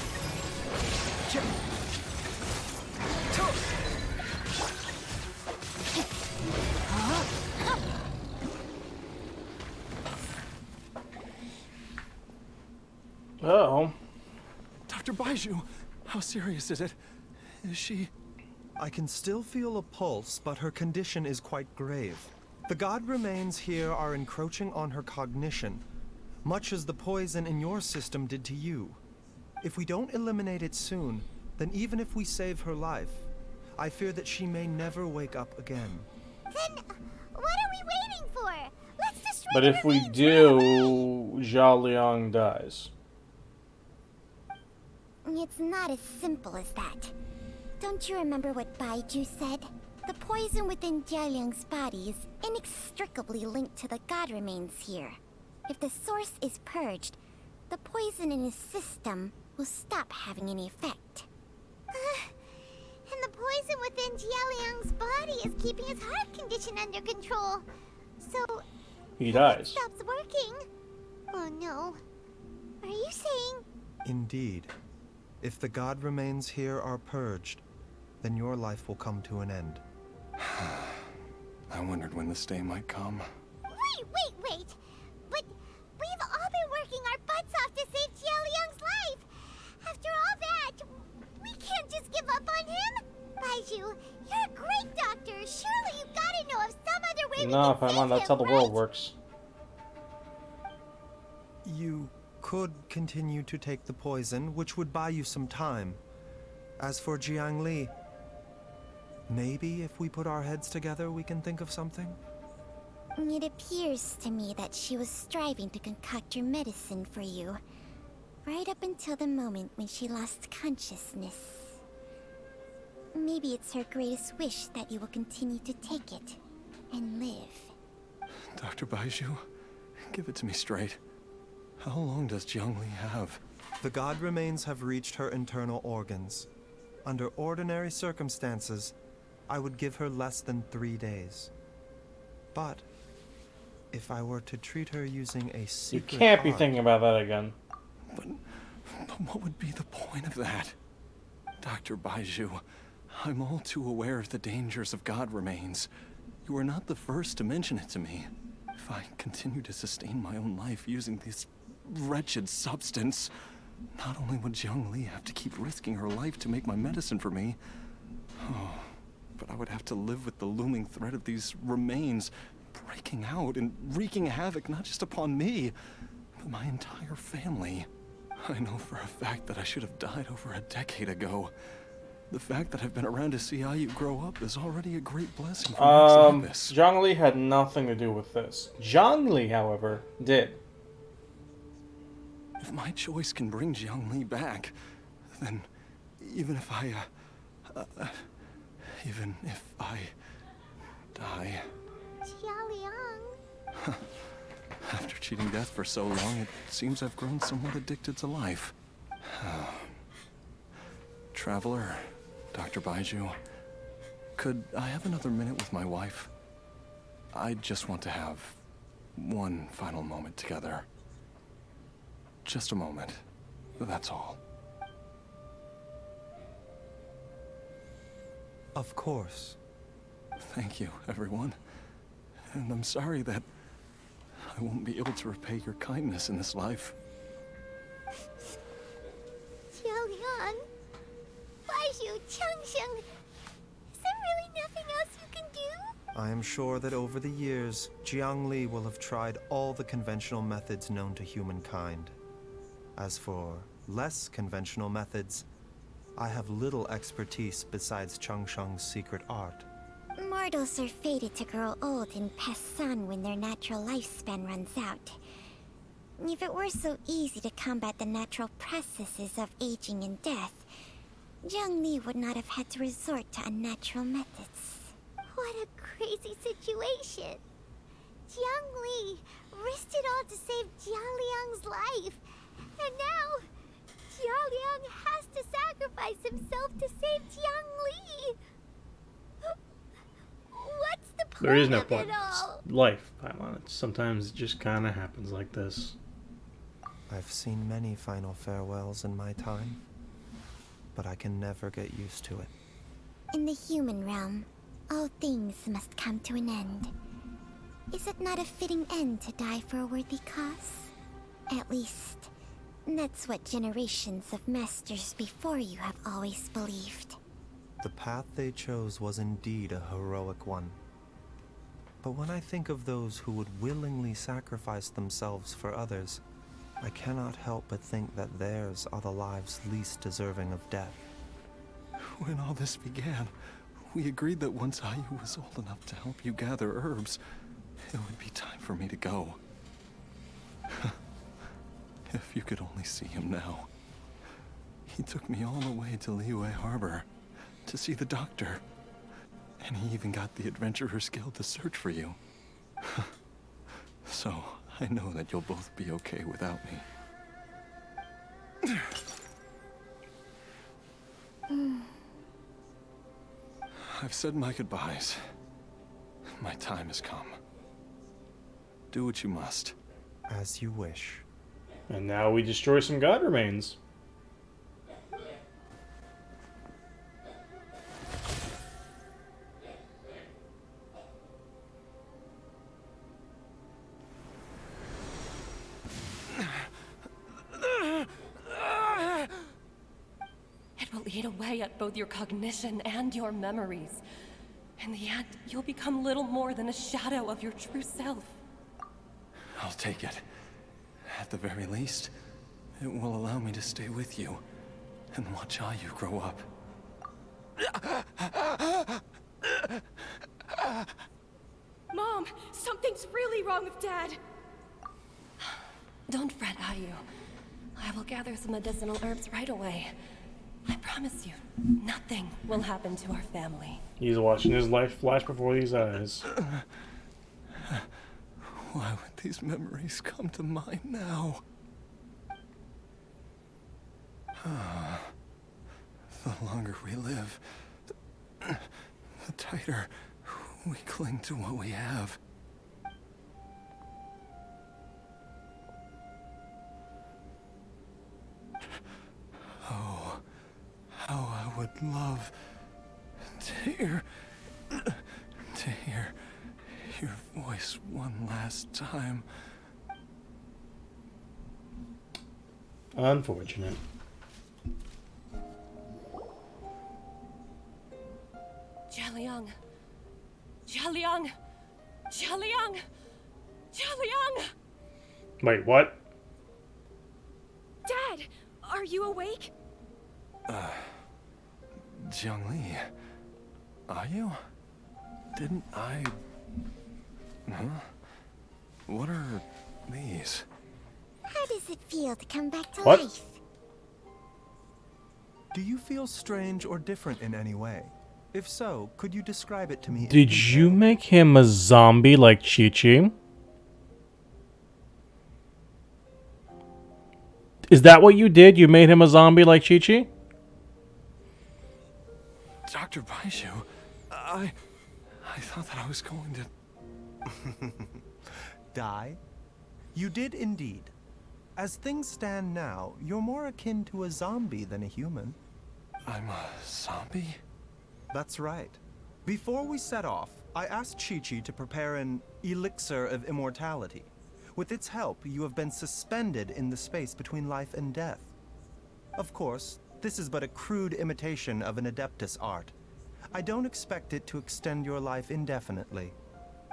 Uh-oh. Dr. Baiju, how serious is it? Is she... I can still feel a pulse, but her condition is quite grave. The god remains here are encroaching on her cognition, much as the poison in your system did to you. If we don't eliminate it soon, then even if we save her life, I fear that she may never wake up again. Then, what are we waiting for? Let's destroy But the if we remains do, Zhao Liang dies. It's not as simple as that. Don't you remember what Baiju said? The poison within Jialiang's body is inextricably linked to the god remains here. If the source is purged, the poison in his system will stop having any effect. And the poison within Jialiang's body is keeping his heart condition under control. So, he if dies. it stops working. Oh no. Are you saying? Indeed. If the god remains here are purged, then your life will come to an end. I wondered when this day might come. Wait! But we've all been working our butts off to save Jialiang's life! After all that, we can't just give up on him! Baiju, you're a great doctor! Surely you gotta know of some other way we Nah, can save Paimon, that's him, how the right? world works. You could continue to take the poison, which would buy you some time. As for Jiang Li, maybe if we put our heads together, we can think of something? It appears to me that she was striving to concoct your medicine for you, right up until the moment when she lost consciousness. Maybe it's her greatest wish that you will continue to take it and live. Dr. Baiju, give it to me straight. How long does Jiang Li have? The god remains have reached her internal organs. Under ordinary circumstances, I would give her less than 3 days. But if I were to treat her using a You secret can't be art- thinking about that again. But what would be the point of that? Dr. Baiju, I'm all too aware of the dangers of God remains. You are not the first to mention it to me. If I continue to sustain my own life using this wretched substance, not only would Jiang Li have to keep risking her life to make my medicine for me, but I would have to live with the looming threat of these remains breaking out and wreaking havoc not just upon me, but my entire family. I know for a fact that I should have died over a decade ago. The fact that I've been around to see how you grow up is already a great blessing for me like this. Zhang Li had nothing to do with this. Zhang Li, however, did. If my choice can bring Jiang Li back, then even if I die, Jialiang. after cheating death for so long, it seems I've grown somewhat addicted to life. Traveler, Dr. Baiju, could I have another minute with my wife? I just want to have one final moment together. Just a moment. That's all. Of course. Thank you, everyone. And I'm sorry that I won't be able to repay your kindness in this life. Jialiang. Baiju, Changsheng. Is there really nothing else you can do? I am sure that over the years, Jiang Li will have tried all the conventional methods known to humankind. As for less conventional methods, I have little expertise besides Changsheng's secret art. Mortals are fated to grow old and pass on when their natural lifespan runs out. If it were so easy to combat the natural processes of aging and death, Jiang Li would not have had to resort to unnatural methods. What a crazy situation! Jiang Li risked it all to save Jialiang's life, and now Jialiang has to sacrifice himself to save Jiang Li. What's the point There is no of point. it all? It's life, Paimon. Sometimes it just kind of happens like this. I've seen many final farewells in my time, but I can never get used to it. In the human realm, all things must come to an end. Is it not a fitting end to die for a worthy cause? At least, that's what generations of masters before you have always believed. The path they chose was indeed a heroic one. But when I think of those who would willingly sacrifice themselves for others, I cannot help but think that theirs are the lives least deserving of death. When all this began, we agreed that once Ayu was old enough to help you gather herbs, it would be time for me to go. If you could only see him now. He took me all the way to Liyue Harbor to see the doctor. And he even got the Adventurer's Guild to search for you. So, I know that you'll both be okay without me. I've said my goodbyes. My time has come. Do what you must. As you wish. And now we destroy some god remains. It will eat away at both your cognition and your memories. In the end, you'll become little more than a shadow of your true self. I'll take it. At the very least, it will allow me to stay with you and watch how you grow up. Mom, something's really wrong with Dad. Don't fret, Ayu. I will gather some medicinal herbs right away. I promise you, nothing will happen to our family. He's watching his life flash before his eyes. Why would these memories come to mind now? The longer we live, the tighter we cling to what we have. Oh, how I would love to hear your voice one last time. Unfortunate. Jialiang! Jialiang! Jialiang! Jialiang! Wait, what? Dad, are you awake? Jiangli, are you? Didn't I... Huh? What are these? How does it feel to come back to What? life? Do you feel strange or different in any way? If so, could you describe it to me? Did you make him a zombie like Chi-Chi? Is that what you did? You made him a zombie like Chi-Chi? Dr. Baiju, I thought that I was going to... Die? You did indeed. As things stand now, you're more akin to a zombie than a human. I'm a zombie? That's right. Before we set off, I asked Chi-Chi to prepare an elixir of immortality. With its help, you have been suspended in the space between life and death. Of course, this is but a crude imitation of an Adeptus art. I don't expect it to extend your life indefinitely.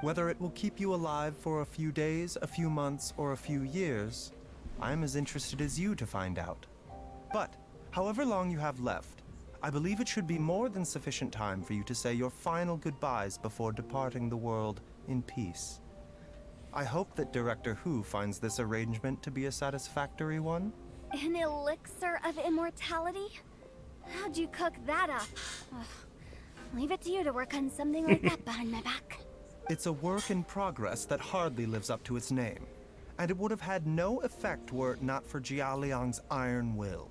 Whether it will keep you alive for a few days, a few months, or a few years, I'm as interested as you to find out. But, however long you have left, I believe it should be more than sufficient time for you to say your final goodbyes before departing the world in peace. I hope that Director Hu finds this arrangement to be a satisfactory one. An elixir of immortality? How'd you cook that up? Ugh. Leave it to you to work on something like that behind my back. It's a work in progress that hardly lives up to its name, and it would have had no effect were it not for Jialiang's iron will.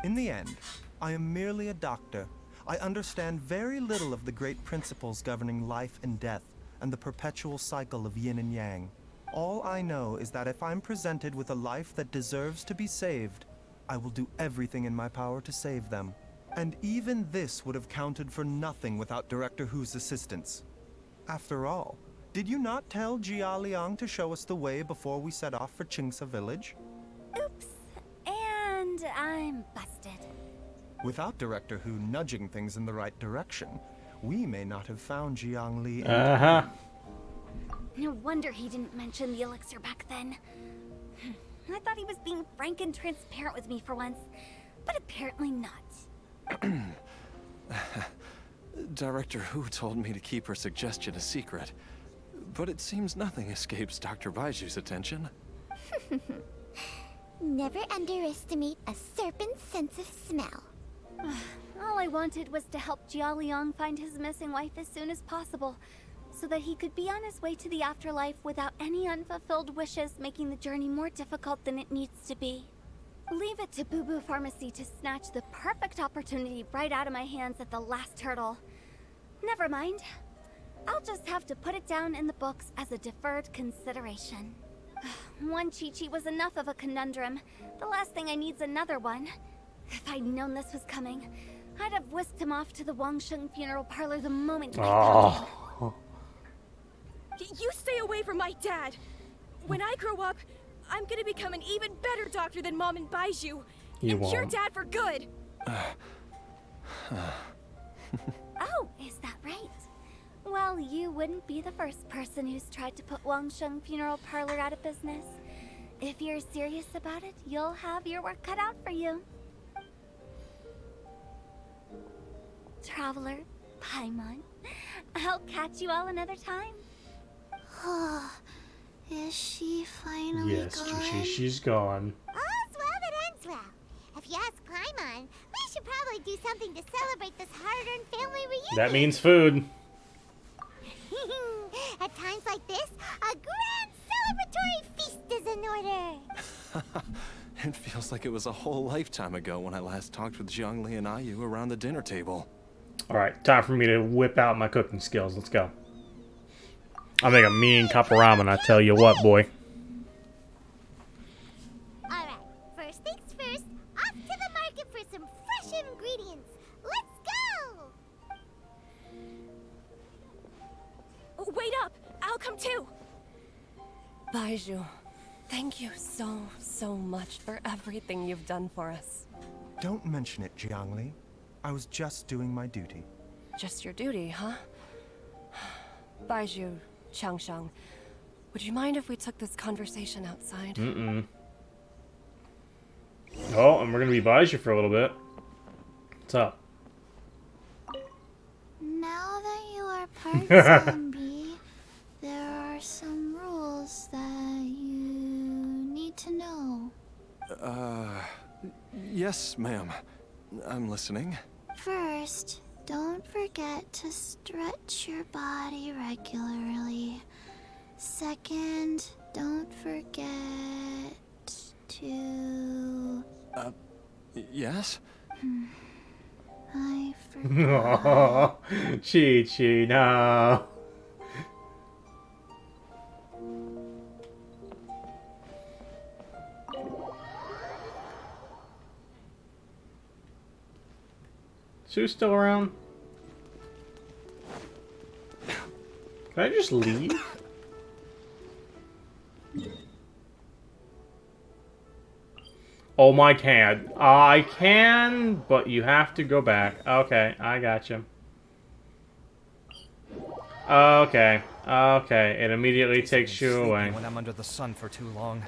In the end, I am merely a doctor. I understand very little of the great principles governing life and death, and the perpetual cycle of yin and yang. All I know is that if I'm presented with a life that deserves to be saved, I will do everything in my power to save them. And even this would have counted for nothing without Director Hu's assistance. After all, did you not tell Jia Liang to show us the way before we set off for Qingce village? Oops. And I'm busted. Without Director Hu nudging things in the right direction, we may not have found Jiang Li. Uh-huh. No wonder he didn't mention the elixir back then. I thought he was being frank and transparent with me for once, but apparently not. Director Hu told me to keep her suggestion a secret, but it seems nothing escapes Dr. Baiju's attention. Never underestimate a serpent's sense of smell. All I wanted was to help Jialiang find his missing wife as soon as possible, so that he could be on his way to the afterlife without any unfulfilled wishes making the journey more difficult than it needs to be. Leave it to Boo Boo Pharmacy to snatch the perfect opportunity right out of my hands at the last hurdle. Never mind. I'll just have to put it down in the books as a deferred consideration. One Chi-Chi was enough of a conundrum. The last thing I need's another one. If I'd known this was coming, I'd have whisked him off to the Wangsheng funeral parlor the moment I found him. You stay away from my dad! When I grow up, I'm gonna become an even better doctor than Mom and Baiju. You and cure won't. Dad for good! Oh, is that right? Well, you wouldn't be the first person who's tried to put Wangsheng Funeral Parlor out of business. If you're serious about it, you'll have your work cut out for you. Traveler, Paimon, I'll catch you all another time. Is she finally Yes, gone? she's gone. All's well that ends well. If you ask Paimon, we should probably do something to celebrate this hard-earned family reunion. That means food. At times like this, a grand celebratory feast is in order. It feels like it was a whole lifetime ago when I last talked with Zhongli and Ayu around the dinner table. Alright, time for me to whip out my cooking skills. Let's go. I'll make a mean cup of ramen, I tell you what, boy. Alright, first things first, off to the market for some fresh ingredients. Let's go! Oh, wait up! I'll come too! Baiju, thank you so much for everything you've done for us. Don't mention it, Jiangli. I was just doing my duty. Just your duty, huh? Baiju, Changshang, would you mind if we took this conversation outside? Mm-mm. Oh, and we're gonna be Baiju for a little bit. What's up? Now that you are part zombie, there are some rules that you need to know. Yes, ma'am. I'm listening. First, don't forget to stretch your body regularly. Second, don't forget to... Yes? I forgot. Oh, Chi-Chi, no. Sue's still around? Can I just leave? Oh my can. I can, but you have to go back. Okay, I got you. Okay, okay. It immediately takes you away. When I'm under the sun for too long.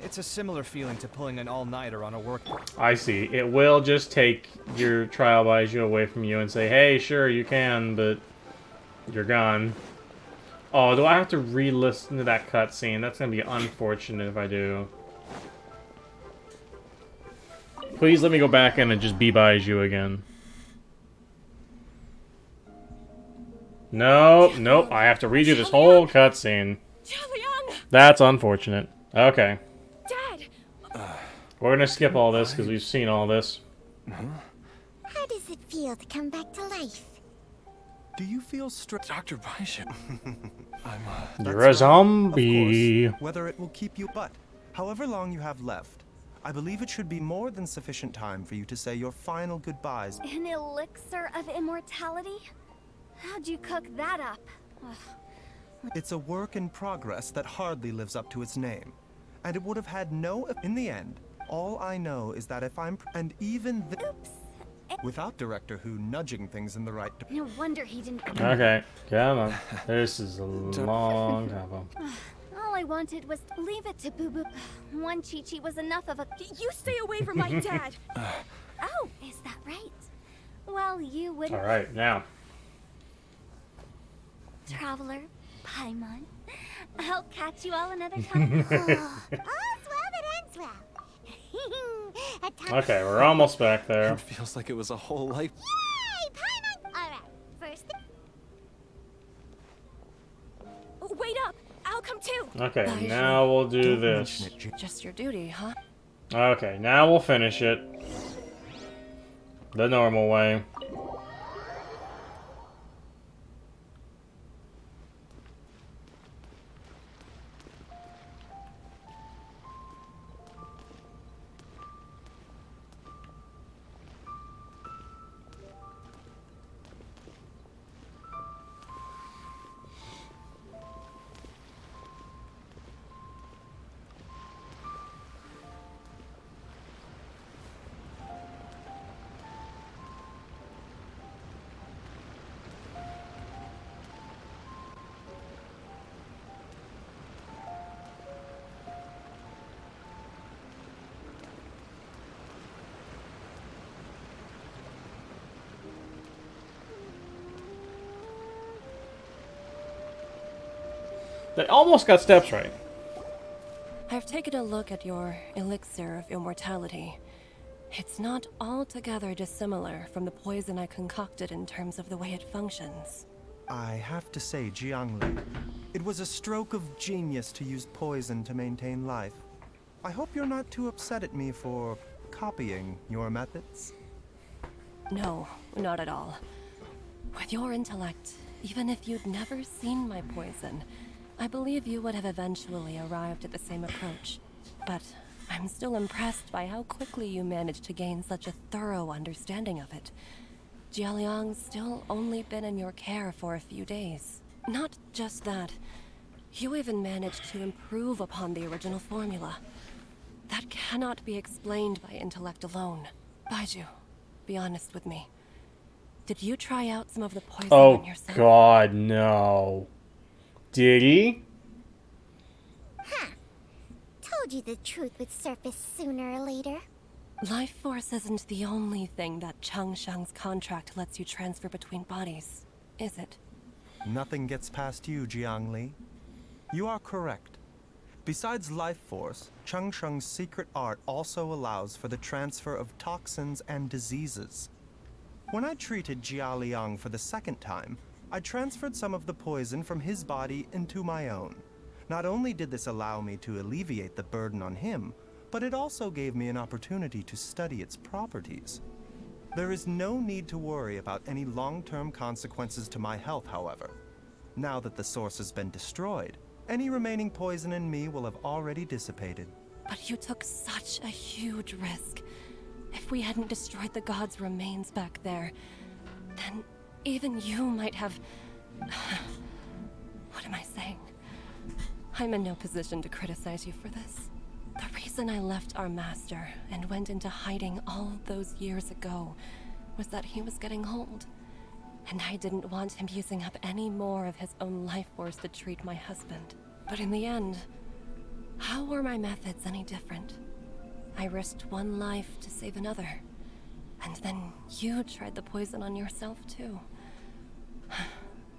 It's a similar feeling to pulling an all-nighter on a work. I see. It will just take your trial Baiju away from you and say, hey, sure, you can, but you're gone. Oh, do I have to re-listen to that cutscene? That's gonna be unfortunate if I do. Please let me go back in and just be Baiju again. Nope, nope. I have to redo this whole cutscene. That's unfortunate. Okay. Dad! We're gonna skip all this because we've seen all this. How does it feel to come back to life? Do you feel stressed? Dr. Baiju. You're a zombie. Of course, whether it will keep you, but however long you have left, I believe it should be more than sufficient time for you to say your final goodbyes. An elixir of immortality? How'd you cook that up? Ugh. It's a work in progress that hardly lives up to its name. And it would have had no... In the end, all I know is that if I'm... And even... Oops. Without Director Who nudging things in the right... No wonder he didn't... Okay, come on. This is a long combo. All I wanted was leave it to Boo Boo. One Chi-Chi was enough of a... You stay away from my dad! Oh, is that right? Well, you wouldn't... Alright, now. Traveler, Paimon, I'll catch you all another time. All's well that ends well. At times... Okay, we're almost back there. It feels like it was a whole life. Yay, Paimon! Alright, first thing... Oh, wait up! I'll come too! Okay, now we'll do this. Just your duty, huh? Okay, now we'll finish it. The normal way. They almost got steps right. I've taken a look at your elixir of immortality. It's not altogether dissimilar from the poison I concocted in terms of the way it functions. I have to say, Jiangli, it was a stroke of genius to use poison to maintain life. I hope you're not too upset at me for copying your methods. No, not at all. With your intellect, even if you'd never seen my poison, I believe you would have eventually arrived at the same approach. But I'm still impressed by how quickly you managed to gain such a thorough understanding of it. Jialiang's still only been in your care for a few days. Not just that, you even managed to improve upon the original formula. That cannot be explained by intellect alone. Baiju, be honest with me. Did you try out some of the poison on yourself? Oh God, no. Did he? Huh. Told you the truth would surface sooner or later. Life force isn't the only thing that Changsheng's contract lets you transfer between bodies, is it? Nothing gets past you, Jiangli. You are correct. Besides life force, Changsheng's secret art also allows for the transfer of toxins and diseases. When I treated Jia Liang for the second time, I transferred some of the poison from his body into my own. Not only did this allow me to alleviate the burden on him, but it also gave me an opportunity to study its properties. There is no need to worry about any long-term consequences to my health, however. Now that the source has been destroyed, any remaining poison in me will have already dissipated. But you took such a huge risk. If we hadn't destroyed the god's remains back there, then even you might have... What am I saying? I'm in no position to criticize you for this. The reason I left our master and went into hiding all those years ago was that he was getting old. And I didn't want him using up any more of his own life force to treat my husband. But in the end, how were my methods any different? I risked one life to save another. And then you tried the poison on yourself too.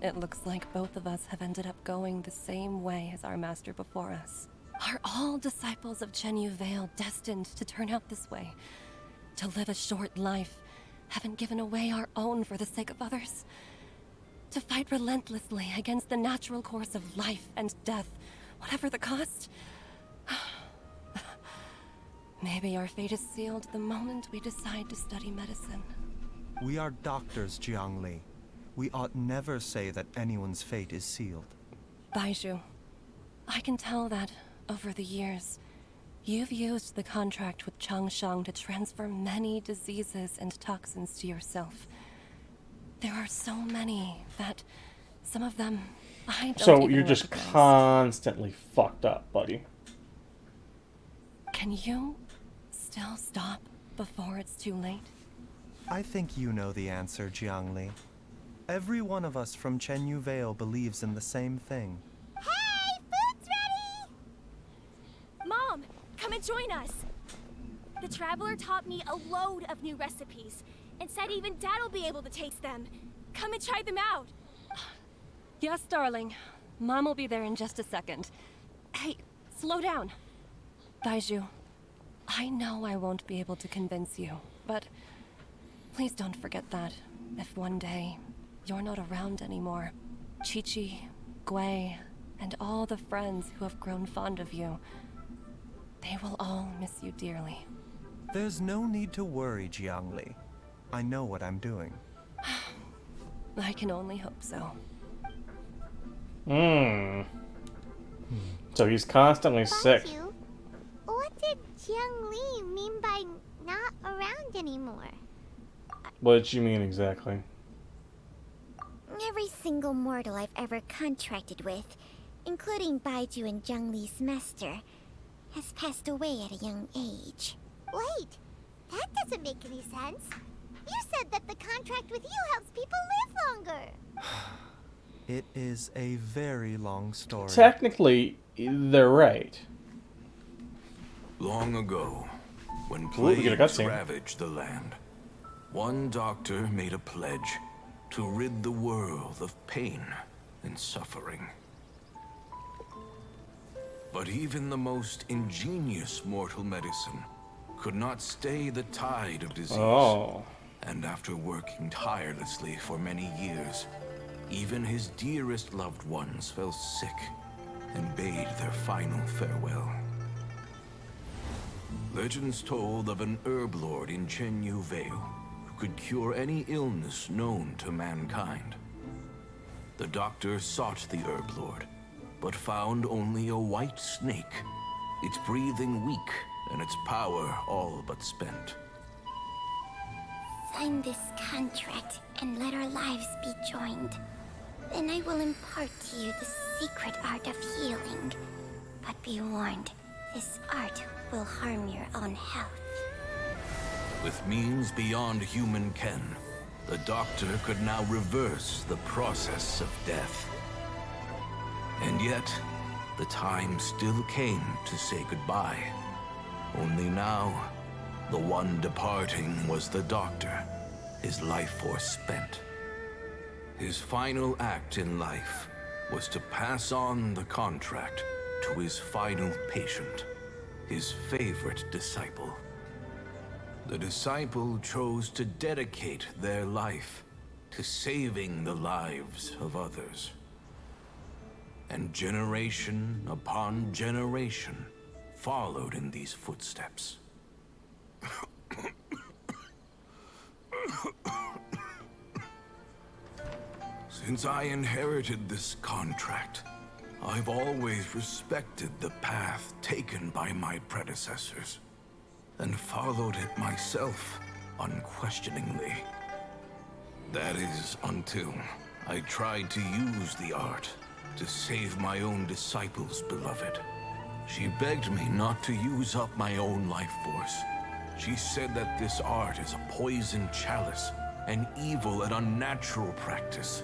It looks like both of us have ended up going the same way as our master before us. Are all disciples of Chenyu Vale destined to turn out this way? To live a short life, haven't given away our own for the sake of others? To fight relentlessly against the natural course of life and death, whatever the cost? Maybe our fate is sealed the moment we decide to study medicine. We are doctors, Jiangli. We ought never say that anyone's fate is sealed. Baiju, I can tell that, over the years, you've used the contract with Changsheng to transfer many diseases and toxins to yourself. There are so many that some of them I don't So even you're just recognize. constantly fucked up, buddy. Can you still stop before it's too late? I think you know the answer, Jiangli. Every one of us from Chenyu Vale believes in the same thing. Hey, food's ready! Mom, come and join us. The Traveler taught me a load of new recipes and said even Dad'll be able to taste them. Come and try them out. Yes, darling. Mom will be there in just a second. Hey, slow down. Baiju, I know I won't be able to convince you, but please don't forget that if one day you're not around anymore, Chi-Chi, Gui, and all the friends who have grown fond of you, They will all miss you dearly. There's no need to worry, Jiangli. I know what I'm doing. I can only hope so. So he's constantly sick. Banju, what did Jiang Li mean by not around anymore? What did you mean exactly? Every single mortal I've ever contracted with, including Baiju and Zhang Li's master, has passed away at a young age. Wait, that doesn't make any sense. You said that the contract with you helps people live longer. It is a very long story. Technically, they're right. Long ago, when Ooh, we get a plagues cutscene. ravaged the land, one doctor made a pledge to rid the world of pain and suffering. But even the most ingenious mortal medicine could not stay the tide of disease. Oh. And after working tirelessly for many years, even his dearest loved ones fell sick and bade their final farewell. Legends told of an herb lord in Chenyu Vale who could cure any illness known to mankind. The doctor sought the herb lord, but found only a white snake, its breathing weak and its power all but spent. Sign this contract and let our lives be joined. Then I will impart to you the secret art of healing. But be warned, this art will harm your own health. With means beyond human ken, the doctor could now reverse the process of death. And yet, the time still came to say goodbye. Only now, the one departing was the doctor, his life force spent. His final act in life was to pass on the contract to his final patient, his favorite disciple. The disciple chose to dedicate their life to saving the lives of others. And generation upon generation followed in these footsteps. Since I inherited this contract, I've always respected the path taken by my predecessors, and followed it myself unquestioningly. That is, until I tried to use the art to save my own disciple's beloved. She begged me not to use up my own life force. She said that this art is a poisoned chalice, an evil and unnatural practice.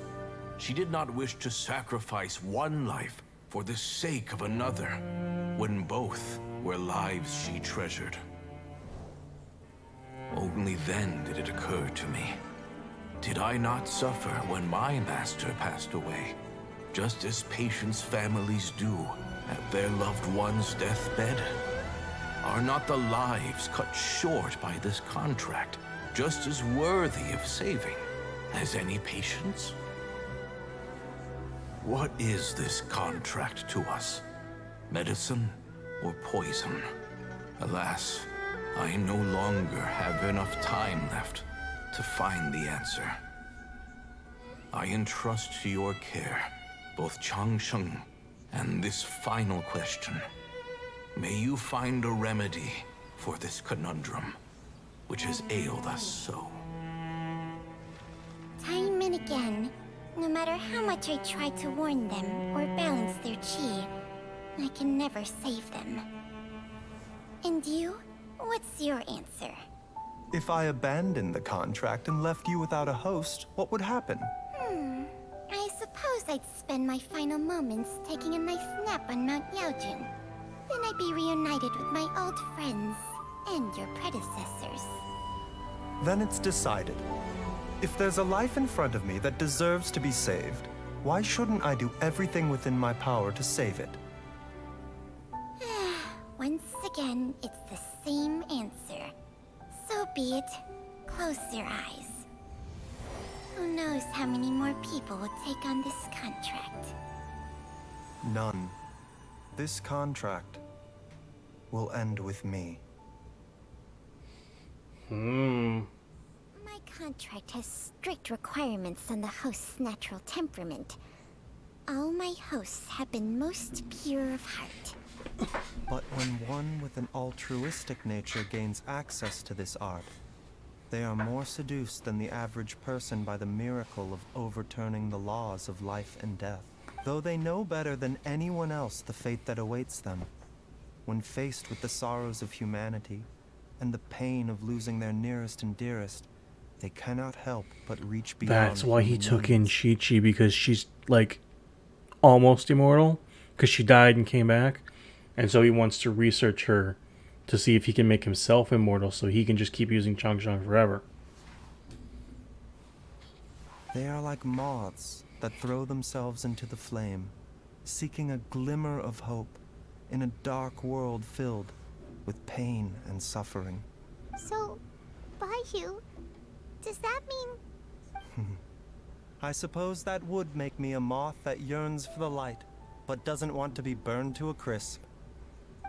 She did not wish to sacrifice one life for the sake of another, when both were lives she treasured. Only then did it occur to me. Did I not suffer when my master passed away, just as patients' families do at their loved one's deathbed? Are not the lives cut short by this contract just as worthy of saving as any patients? What is this contract to us? Medicine or poison? Alas, I no longer have enough time left to find the answer. I entrust to your care both Changsheng and this final question. May you find a remedy for this conundrum, which has ailed us so. Time and again, no matter how much I try to warn them or balance their chi, I can never save them. And you? What's your answer? If I abandoned the contract and left you without a host, what would happen? I suppose I'd spend my final moments taking a nice nap on Mount Yaojun. Then I'd be reunited with my old friends and your predecessors. Then it's decided. If there's a life in front of me that deserves to be saved, why shouldn't I do everything within my power to save it? Once again, it's the same answer. So be it. Close your eyes. Who knows how many more people will take on this contract? None. This contract will end with me. My contract has strict requirements on the host's natural temperament. All my hosts have been most pure of heart. But when one with an altruistic nature gains access to this art, they are more seduced than the average person by the miracle of overturning the laws of life and death. Though they know better than anyone else the fate that awaits them, when faced with the sorrows of humanity and the pain of losing their nearest and dearest, they cannot help but reach beyond. That's why he human took in needs. Chi-Chi, because she's like almost immortal, because she died and came back, and so he wants to research her to see if he can make himself immortal so he can just keep using Chang-Chang forever. They are like moths that throw themselves into the flame, seeking a glimmer of hope in a dark world filled with pain and suffering. So, Baiju, does that mean... I suppose that would make me a moth that yearns for the light, but doesn't want to be burned to a crisp.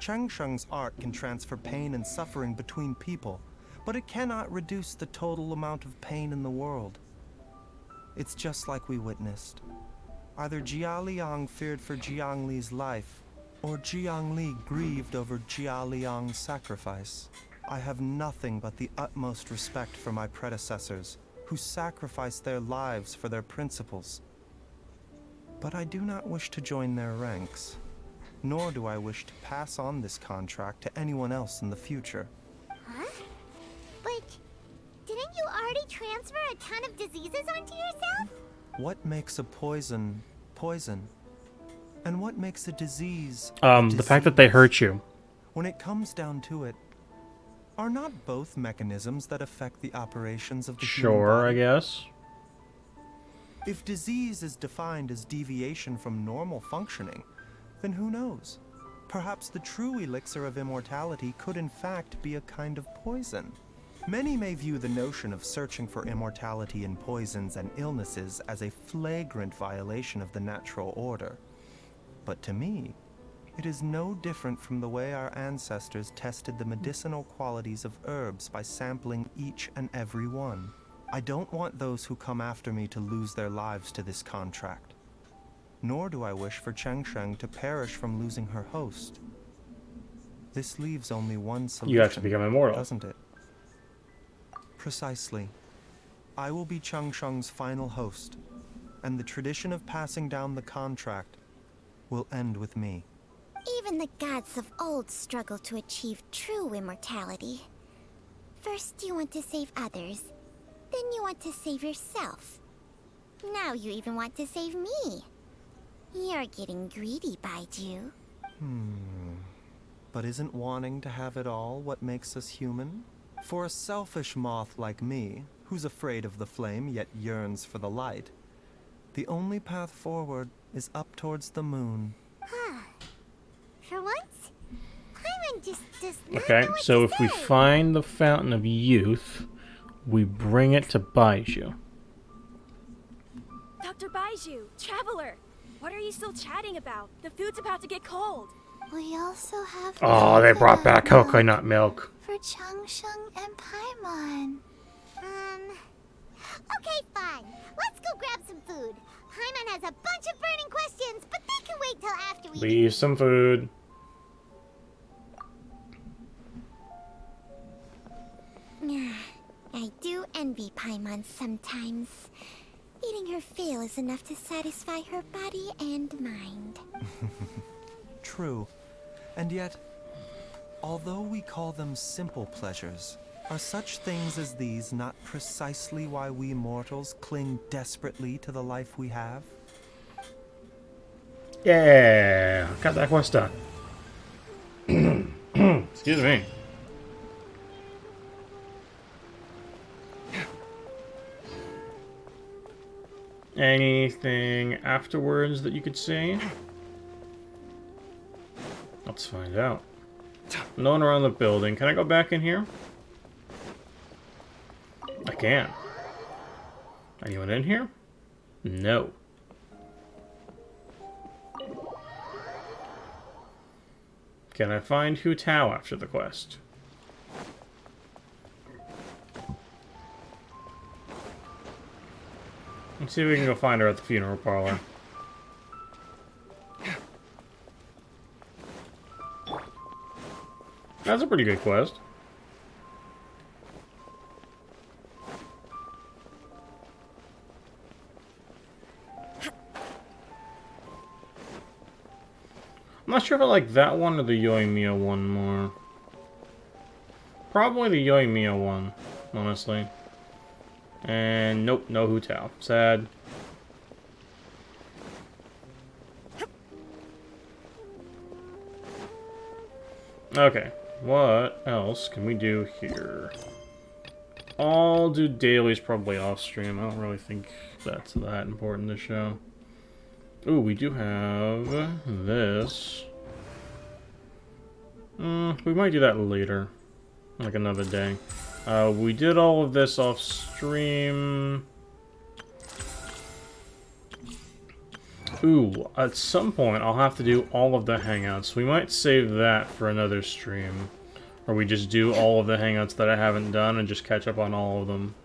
Chang-Sheng's art can transfer pain and suffering between people, but it cannot reduce the total amount of pain in the world. It's just like we witnessed. Either Jia Liang feared for Jiang Li's life, or Jiang Li grieved over Jia Liang's sacrifice. I have nothing but the utmost respect for my predecessors, who sacrificed their lives for their principles. But I do not wish to join their ranks, nor do I wish to pass on this contract to anyone else in the future. Huh? But didn't you already transfer a ton of diseases onto yourself? What makes a poison poison? And what makes a disease The fact that they hurt you. When it comes down to it, are not both mechanisms that affect the operations of the human Sure, body? I guess. If disease is defined as deviation from normal functioning, then who knows? Perhaps the true elixir of immortality could in fact be a kind of poison. Many may view the notion of searching for immortality in poisons and illnesses as a flagrant violation of the natural order. But to me, it is no different from the way our ancestors tested the medicinal qualities of herbs by sampling each and every one. I don't want those who come after me to lose their lives to this contract. Nor do I wish for Changsheng to perish from losing her host. This leaves only one solution. You have to become immortal, doesn't it? Precisely. I will be Changsheng's final host, and the tradition of passing down the contract will end with me. Even the gods of old struggle to achieve true immortality. First you want to save others, then you want to save yourself. Now you even want to save me. You're getting greedy, Baiju. But isn't wanting to have it all what makes us human? For a selfish moth like me, who's afraid of the flame yet yearns for the light, the only path forward is up towards the moon. For once, Paimon just does not Okay, know what so to if we say. find the Fountain of Youth, we bring it to Baiju. Dr. Baiju, Traveler, what are you still chatting about? The food's about to get cold. We also have Oh, they brought back coconut milk. for Changsheng and Paimon. Okay, fine. Let's go grab some food. Paimon has a bunch of burning questions, but they can wait till after we Leave some food. I do envy Paimon sometimes. Eating her fill is enough to satisfy her body and mind. True. And yet, although we call them simple pleasures, are such things as these not precisely why we mortals cling desperately to the life we have? Yeah, got that quest done. Excuse me. Anything afterwards that you could see? Let's find out. No one around the building. Can I go back in here? I can. Anyone in here? No. Can I find Hu Tao after the quest? Let's see if we can go find her at the funeral parlor. That's a pretty good quest. I'm not sure if I like that one or the Yoimiya one more. Probably the Yoimiya one, honestly. And nope, no Hu Tao. Sad. Okay, what else can we do here? I'll do dailies probably off stream. I don't really think that's that important to show. Ooh, we do have this. We might do that later. Like another day. We did all of this off stream. Ooh, at some point I'll have to do all of the hangouts. We might save that for another stream. Or we just do all of the hangouts that I haven't done and just catch up on all of them.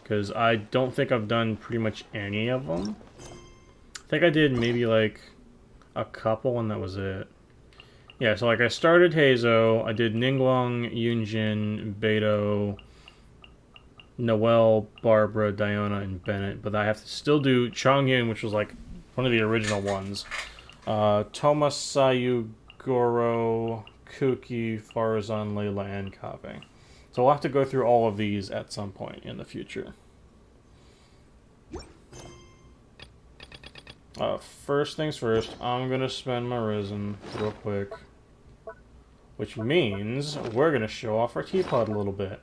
Because I don't think I've done pretty much any of them. I think I did maybe like a couple and that was it. Yeah, so like I started Heizo, I did Ningguang, Yunjin, Beidou, Noelle, Barbara, Diona, and Bennett. But I have to still do Chongyun, which was like one of the original ones. Tomasayu, Goro, Kuki, Farazan, Layla, and Kave. So we'll have to go through all of these at some point in the future. First things first, I'm gonna spend my Risen real quick. Which means we're gonna show off our teapot a little bit.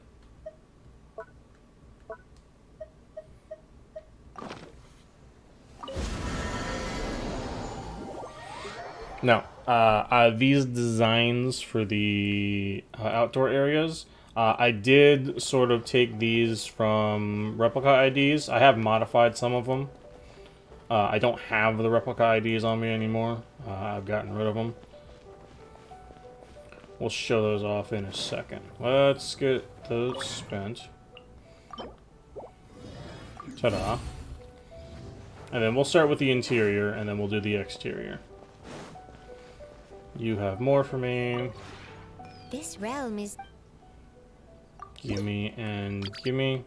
Now, these designs for the outdoor areas, I did sort of take these from replica IDs. I have modified some of them. I don't have the replica IDs on me anymore. I've gotten rid of them. We'll show those off in a second. Let's get those spent. Ta-da. And then we'll start with the interior, and then we'll do the exterior. You have more for me. This realm is... Gimme and gimme.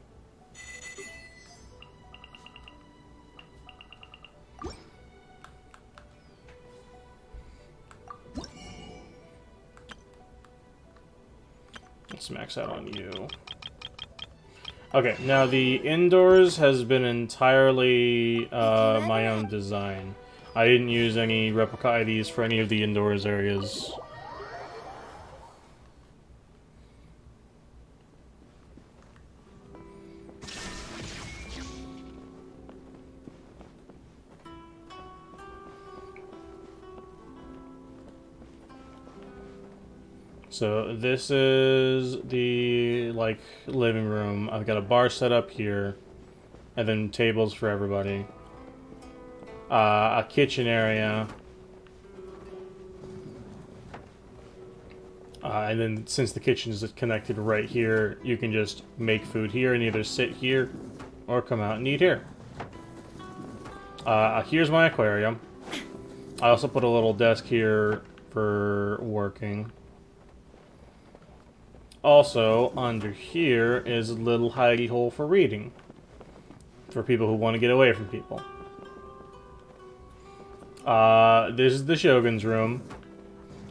Let's max out on you. Okay, now the indoors has been entirely my own design. I didn't use any replica IDs for any of the indoors areas. So this is the like living room. I've got a bar set up here, and then tables for everybody. A kitchen area. And then since the kitchen is connected right here, you can just make food here and either sit here or come out and eat here. Here's my aquarium. I also put a little desk here for working. Also, under here is a little hidey hole for reading. For people who want to get away from people. This is the Shogun's room.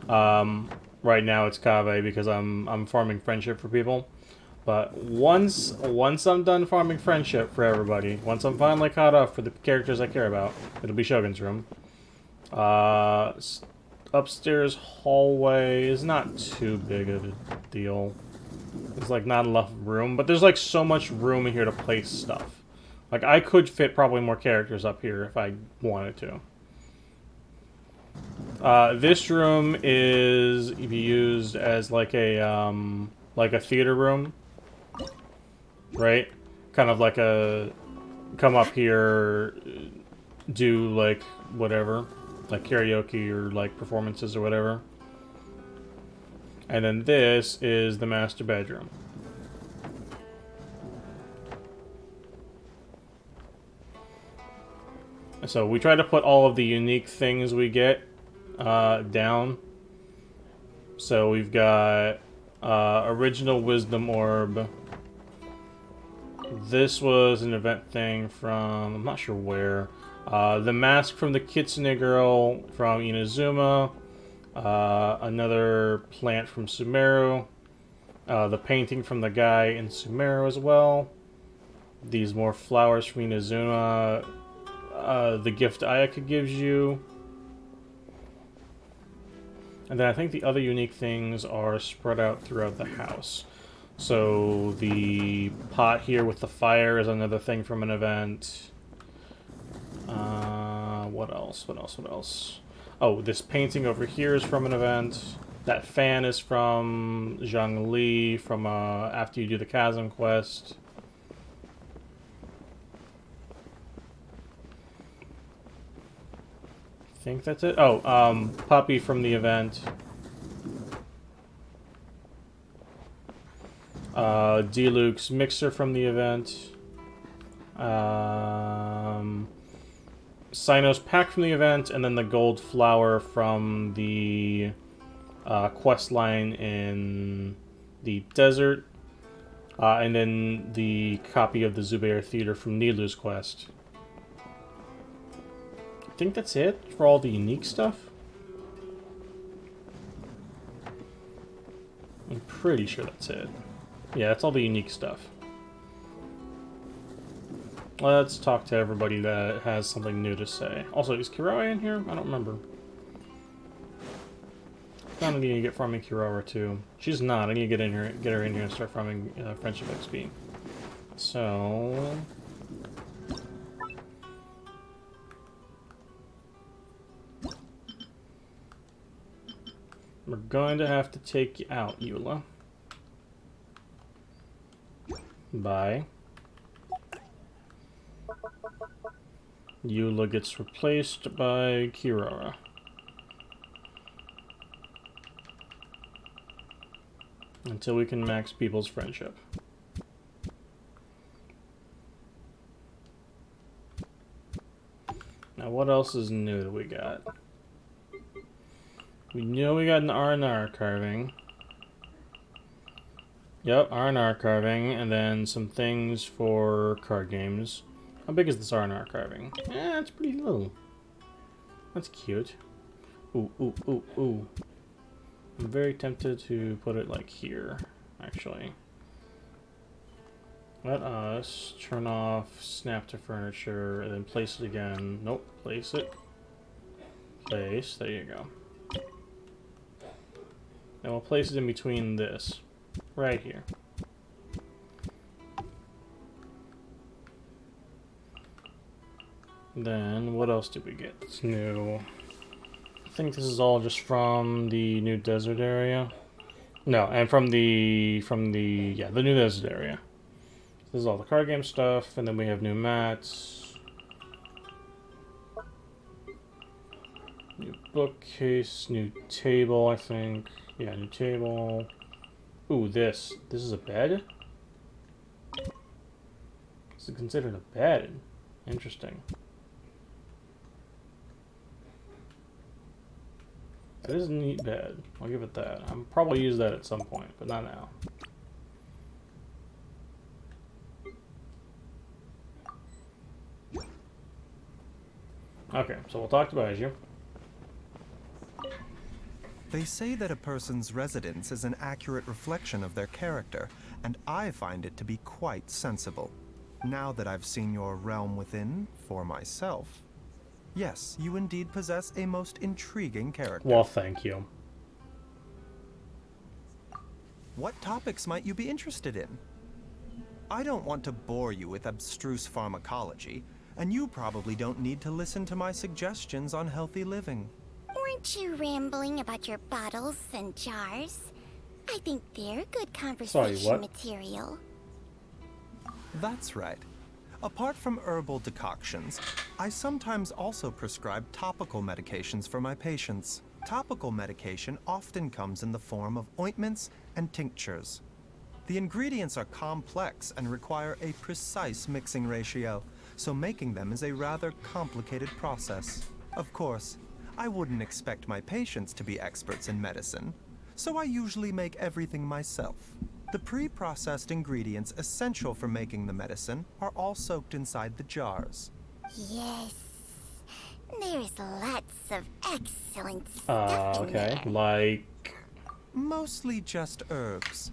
Right now it's Kave because I'm farming friendship for people. But once I'm done farming friendship for everybody, once I'm finally caught up for the characters I care about, it'll be Shogun's room. Upstairs hallway is not too big of a deal. There's like not enough room, but there's like so much room in here to place stuff. Like I could fit probably more characters up here if I wanted to. This room is used as like a theater room, right? Kind of like a come up here, do like whatever. like karaoke or like performances or whatever. And then this is the master bedroom. So we try to put all of the unique things we get down. So we've got original wisdom orb. This was an event thing from, I'm not sure where. The mask from the Kitsune girl from Inazuma. Another plant from Sumeru. The painting from the guy in Sumeru as well. These more flowers from Inazuma. The gift Ayaka gives you. And then I think the other unique things are spread out throughout the house. So the pot here with the fire is another thing from an event. What else? What else? What else? Oh, this painting over here is from an event. That fan is from Zhangli from after you do the Chasm quest. I think that's it. Oh, Puppy from the event. Diluc's mixer from the event. Cyno's pack from the event, and then the gold flower from the quest line in the desert. And then the copy of the Zubair Theater from Nilu's quest. I think that's it for all the unique stuff. I'm pretty sure that's it. Yeah, that's all the unique stuff. Let's talk to everybody that has something new to say. Also, is Kiroa in here? I don't remember. I need to get farming Kiroa too. She's not. I need to get her in here and start farming Friendship XP. So... we're going to have to take you out, Eula. Bye. Eula gets replaced by Kirara. Until we can max people's friendship. Now what else is new that we got? We know we got an R&R carving. Yep, R&R carving, and then some things for card games. How big is this R&R carving? Yeah, it's pretty little. That's cute. Ooh, ooh, ooh, ooh. I'm very tempted to put it like here, actually. Let us turn off snap to furniture, and then place it again. Nope, place it. Place, there you go. And we'll place it in between this, right here. Then, what else did we get that's new? I think this is all just from the new desert area. No, and from the new desert area. This is all the card game stuff, and then we have new mats. New bookcase, new table, I think. Yeah, new table. Ooh, this. This is a bed? This is considered a bed. Interesting. That is a neat bed. I'll give it that. I'll probably use that at some point, but not now. Okay, so we'll talk to Baiju. They say that a person's residence is an accurate reflection of their character, and I find it to be quite sensible. Now that I've seen your realm within for myself. Yes, you indeed possess a most intriguing character. Well, thank you. What topics might you be interested in? I don't want to bore you with abstruse pharmacology, and you probably don't need to listen to my suggestions on healthy living. Weren't you rambling about your bottles and jars? I think they're good Sorry, conversation what? material. That's right. Apart from herbal decoctions, I sometimes also prescribe topical medications for my patients. Topical medication often comes in the form of ointments and tinctures. The ingredients are complex and require a precise mixing ratio, so making them is a rather complicated process. Of course, I wouldn't expect my patients to be experts in medicine, so I usually make everything myself. The pre-processed ingredients essential for making the medicine are all soaked inside the jars. Yes. There's lots of excellent stuff in Okay, there. like... Mostly just herbs.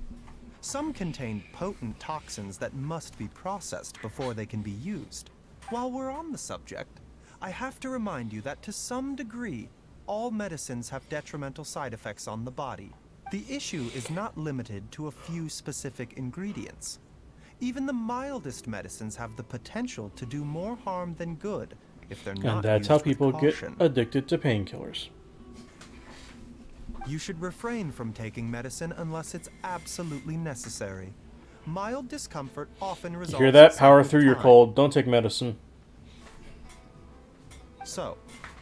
Some contain potent toxins that must be processed before they can be used. While we're on the subject, I have to remind you that to some degree, all medicines have detrimental side effects on the body. The issue is not limited to a few specific ingredients. Even the mildest medicines have the potential to do more harm than good if they're not And that's used how with people get caution. addicted to painkillers. You should refrain from taking medicine unless it's absolutely necessary. Mild discomfort often You resolves hear that? itself Power with through your time. cold. Don't take medicine. So,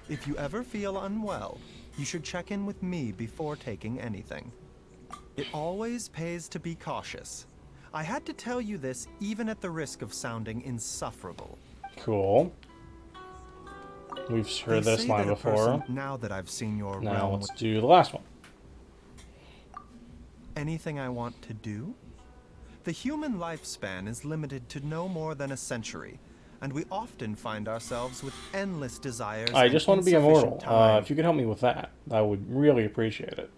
if you ever feel unwell, you should check in with me before taking anything. It always pays to be cautious. I had to tell you this even at the risk of sounding insufferable. Cool. We've heard They this say line that a before. person, now that I've seen your Now realm let's with do the last one. anything I want to do? The human lifespan is limited to no more than a century, and we often find ourselves with endless desires. I and just want to be insufficient immortal. time. If you could help me with that, I would really appreciate it.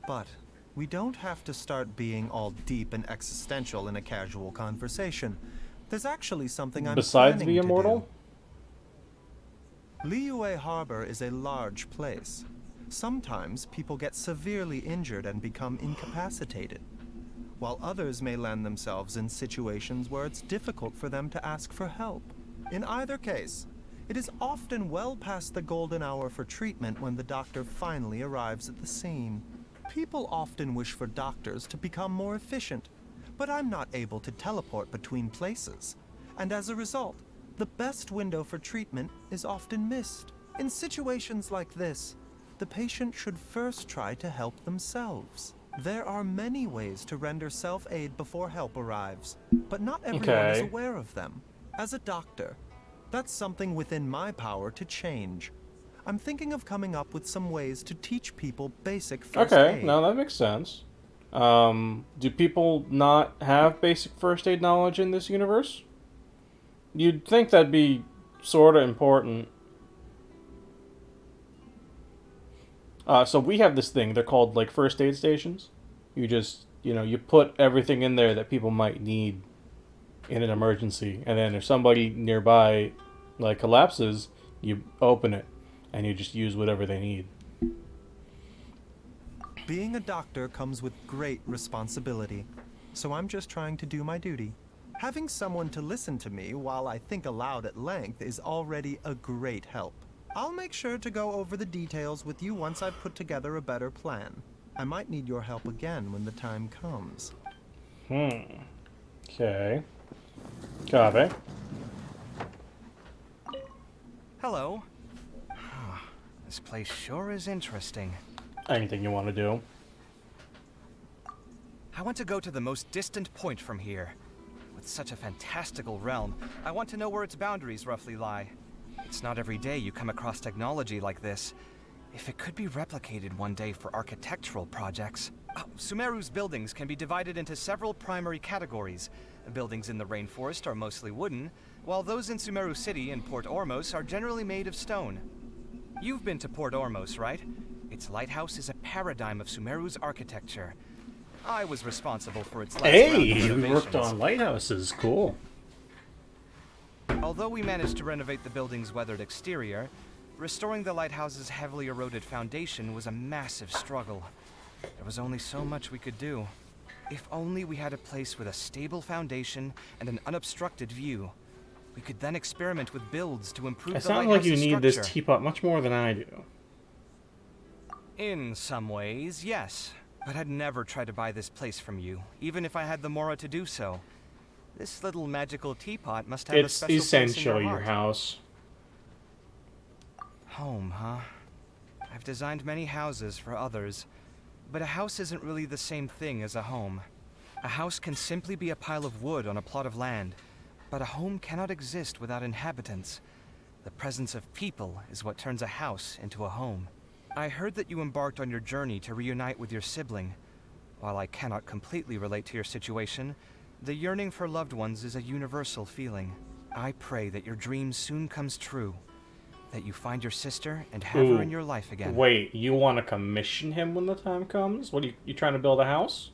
But we don't have to start being all deep and existential in a casual conversation. There's actually something I'm Besides planning be to immortal? do. Liyue Harbor is a large place. Sometimes people get severely injured and become incapacitated, while others may land themselves in situations where it's difficult for them to ask for help. In either case, it is often well past the golden hour for treatment when the doctor finally arrives at the scene. People often wish for doctors to become more efficient, but I'm not able to teleport between places, and as a result, the best window for treatment is often missed. In situations like this, the patient should first try to help themselves. There are many ways to render self-aid before help arrives, but not everyone is Okay. aware of them. As a doctor, that's something within my power to change. I'm thinking of coming up with some ways to teach people basic first Okay, aid. now that makes sense. Do people not have basic first aid knowledge in this universe? You'd think that'd be sort of important. So we have this thing, they're called like first aid stations. You just, you put everything in there that people might need in an emergency. And then if somebody nearby like collapses, you open it and you just use whatever they need. Being a doctor comes with great responsibility, so I'm just trying to do my duty. Having someone to listen to me while I think aloud at length is already a great help. I'll make sure to go over the details with you once I've put together a better plan. I might need your help again when the time comes. Okay. Copy. Hello. This place sure is interesting. Anything you want to do? I want to go to the most distant point from here. With such a fantastical realm, I want to know where its boundaries roughly lie. It's not every day you come across technology like this. If it could be replicated one day for architectural projects. Sumeru's buildings can be divided into several primary categories. Buildings in the rainforest are mostly wooden, while those in Sumeru City and Port Ormos are generally made of stone. You've been to Port Ormos, right? Its lighthouse is a paradigm of Sumeru's architecture. I was responsible for its last round of Hey, we worked renovations. on lighthouses. Cool. Although we managed to renovate the building's weathered exterior, restoring the lighthouse's heavily eroded foundation was a massive struggle. There was only so much we could do. If only we had a place with a stable foundation and an unobstructed view. We could then experiment with builds to improve It the sounds like you lighthouse's need this structure. teapot much more than I do. In some ways, yes. But I'd never try to buy this place from you, even if I had the Mora to do so. This little magical teapot must have a It's special place in essentially your heart. house. Home, huh? I've designed many houses for others, but a house isn't really the same thing as a home. A house can simply be a pile of wood on a plot of land, but a home cannot exist without inhabitants. The presence of people is what turns a house into a home. I heard that you embarked on your journey to reunite with your sibling. While I cannot completely relate to your situation, the yearning for loved ones is a universal feeling. I pray that your dream soon comes true, that you find your sister and have her in your life again. Wait, you want to commission him when the time comes? What, you trying to build a house?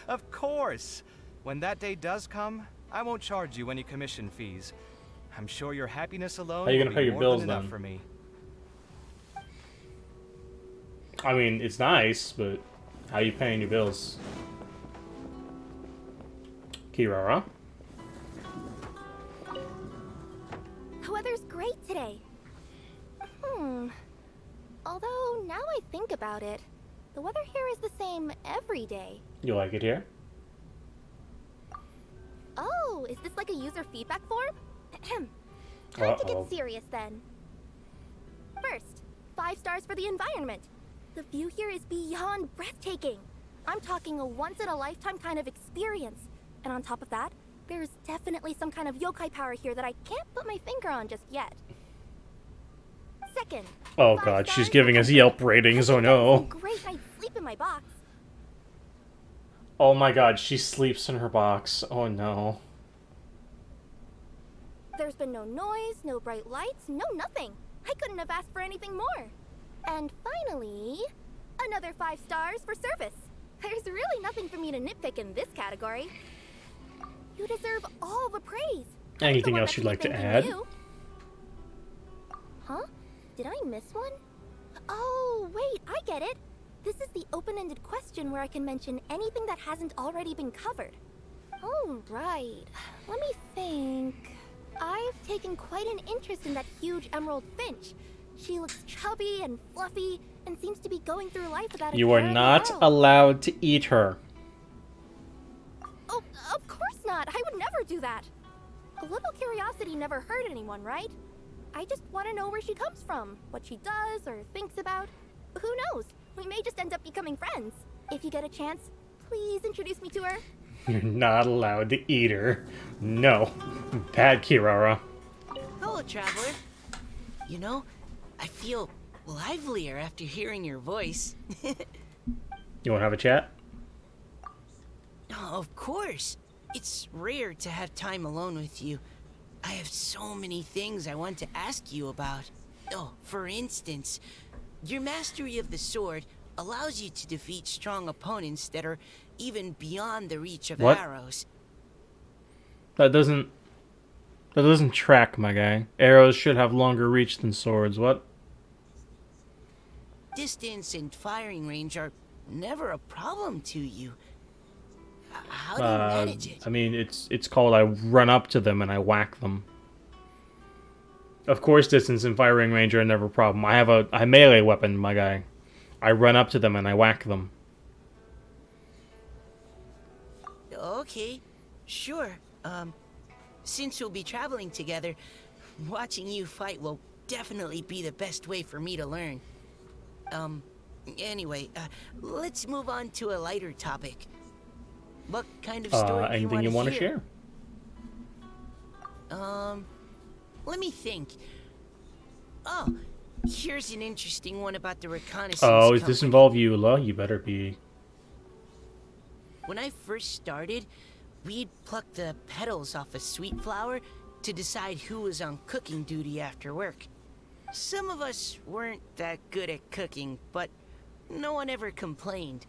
Of course! When that day does come, I won't charge you any commission fees. I'm sure your happiness alone How you will gonna be pay your more bills than enough then? for me. I mean, it's nice, but how you paying your bills? Kirara? The weather's great today. Although, now I think about it, the weather here is the same every day. You like it here? Oh, is this like a user feedback form? Time to get serious then. First, 5 stars for the environment. The view here is beyond breathtaking. I'm talking a once-in-a-lifetime kind of experience. And on top of that, there's definitely some kind of yokai power here that I can't put my finger on just yet. Second, Oh god, she's giving us Yelp ratings, oh no. great night's sleep in my box. Oh my god, she sleeps in her box. Oh no. There's been no noise, no bright lights, no nothing. I couldn't have asked for anything more. And finally, another 5 stars for service. There's really nothing for me to nitpick in this category. You deserve all the praise. Anything else you'd like to add? Huh? Did I miss one? Oh, wait, I get it. This is the open-ended question where I can mention anything that hasn't already been covered. Oh, right. Let me think. I've taken quite an interest in that huge emerald finch. She looks chubby and fluffy and seems to be going through life without a You are care in the not world. allowed to eat her. Oh, of course not. I would never do that. A little curiosity never hurt anyone, right? I just want to know where she comes from, what she does or thinks about. Who knows? We may just end up becoming friends. If you get a chance, please introduce me to her. You're not allowed to eat her. No. Bad Kirara. Hello, traveler. You know, I feel livelier after hearing your voice. You want to have a chat? Oh, of course. It's rare to have time alone with you. I have so many things I want to ask you about. Oh, for instance, your mastery of the sword allows you to defeat strong opponents that are even beyond the reach of What? arrows. That doesn't track, my guy. Arrows should have longer reach than swords. What? Distance and firing range are never a problem to you. How do you manage it? I mean, it's called I run up to them and I whack them. Of course, distance and firing range are never a problem. I have a melee weapon, my guy. I run up to them and I whack them. Okay, sure. Since we'll be traveling together, watching you fight will definitely be the best way for me to learn. Anyway, let's move on to a lighter topic. What kind of story do anything you want to hear? share? Let me think. Oh, here's an interesting one about the reconnaissance Oh, does this company. involve Eula? You better be. When I first started, we'd pluck the petals off a sweet flower to decide who was on cooking duty after work. Some of us weren't that good at cooking, but no one ever complained.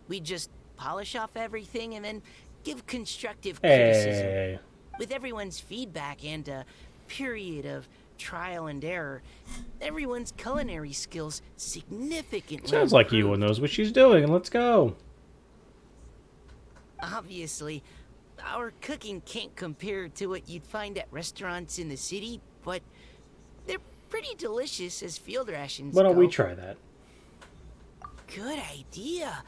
We'd just polish off everything and then give constructive criticism. Hey. With everyone's feedback and a period of trial and error, everyone's culinary skills significantly Sounds like improved. Eula knows what she's doing. Let's go. Obviously, our cooking can't compare to what you'd find at restaurants in the city, but they're pretty delicious as field rations Why don't we go. try that? Good idea.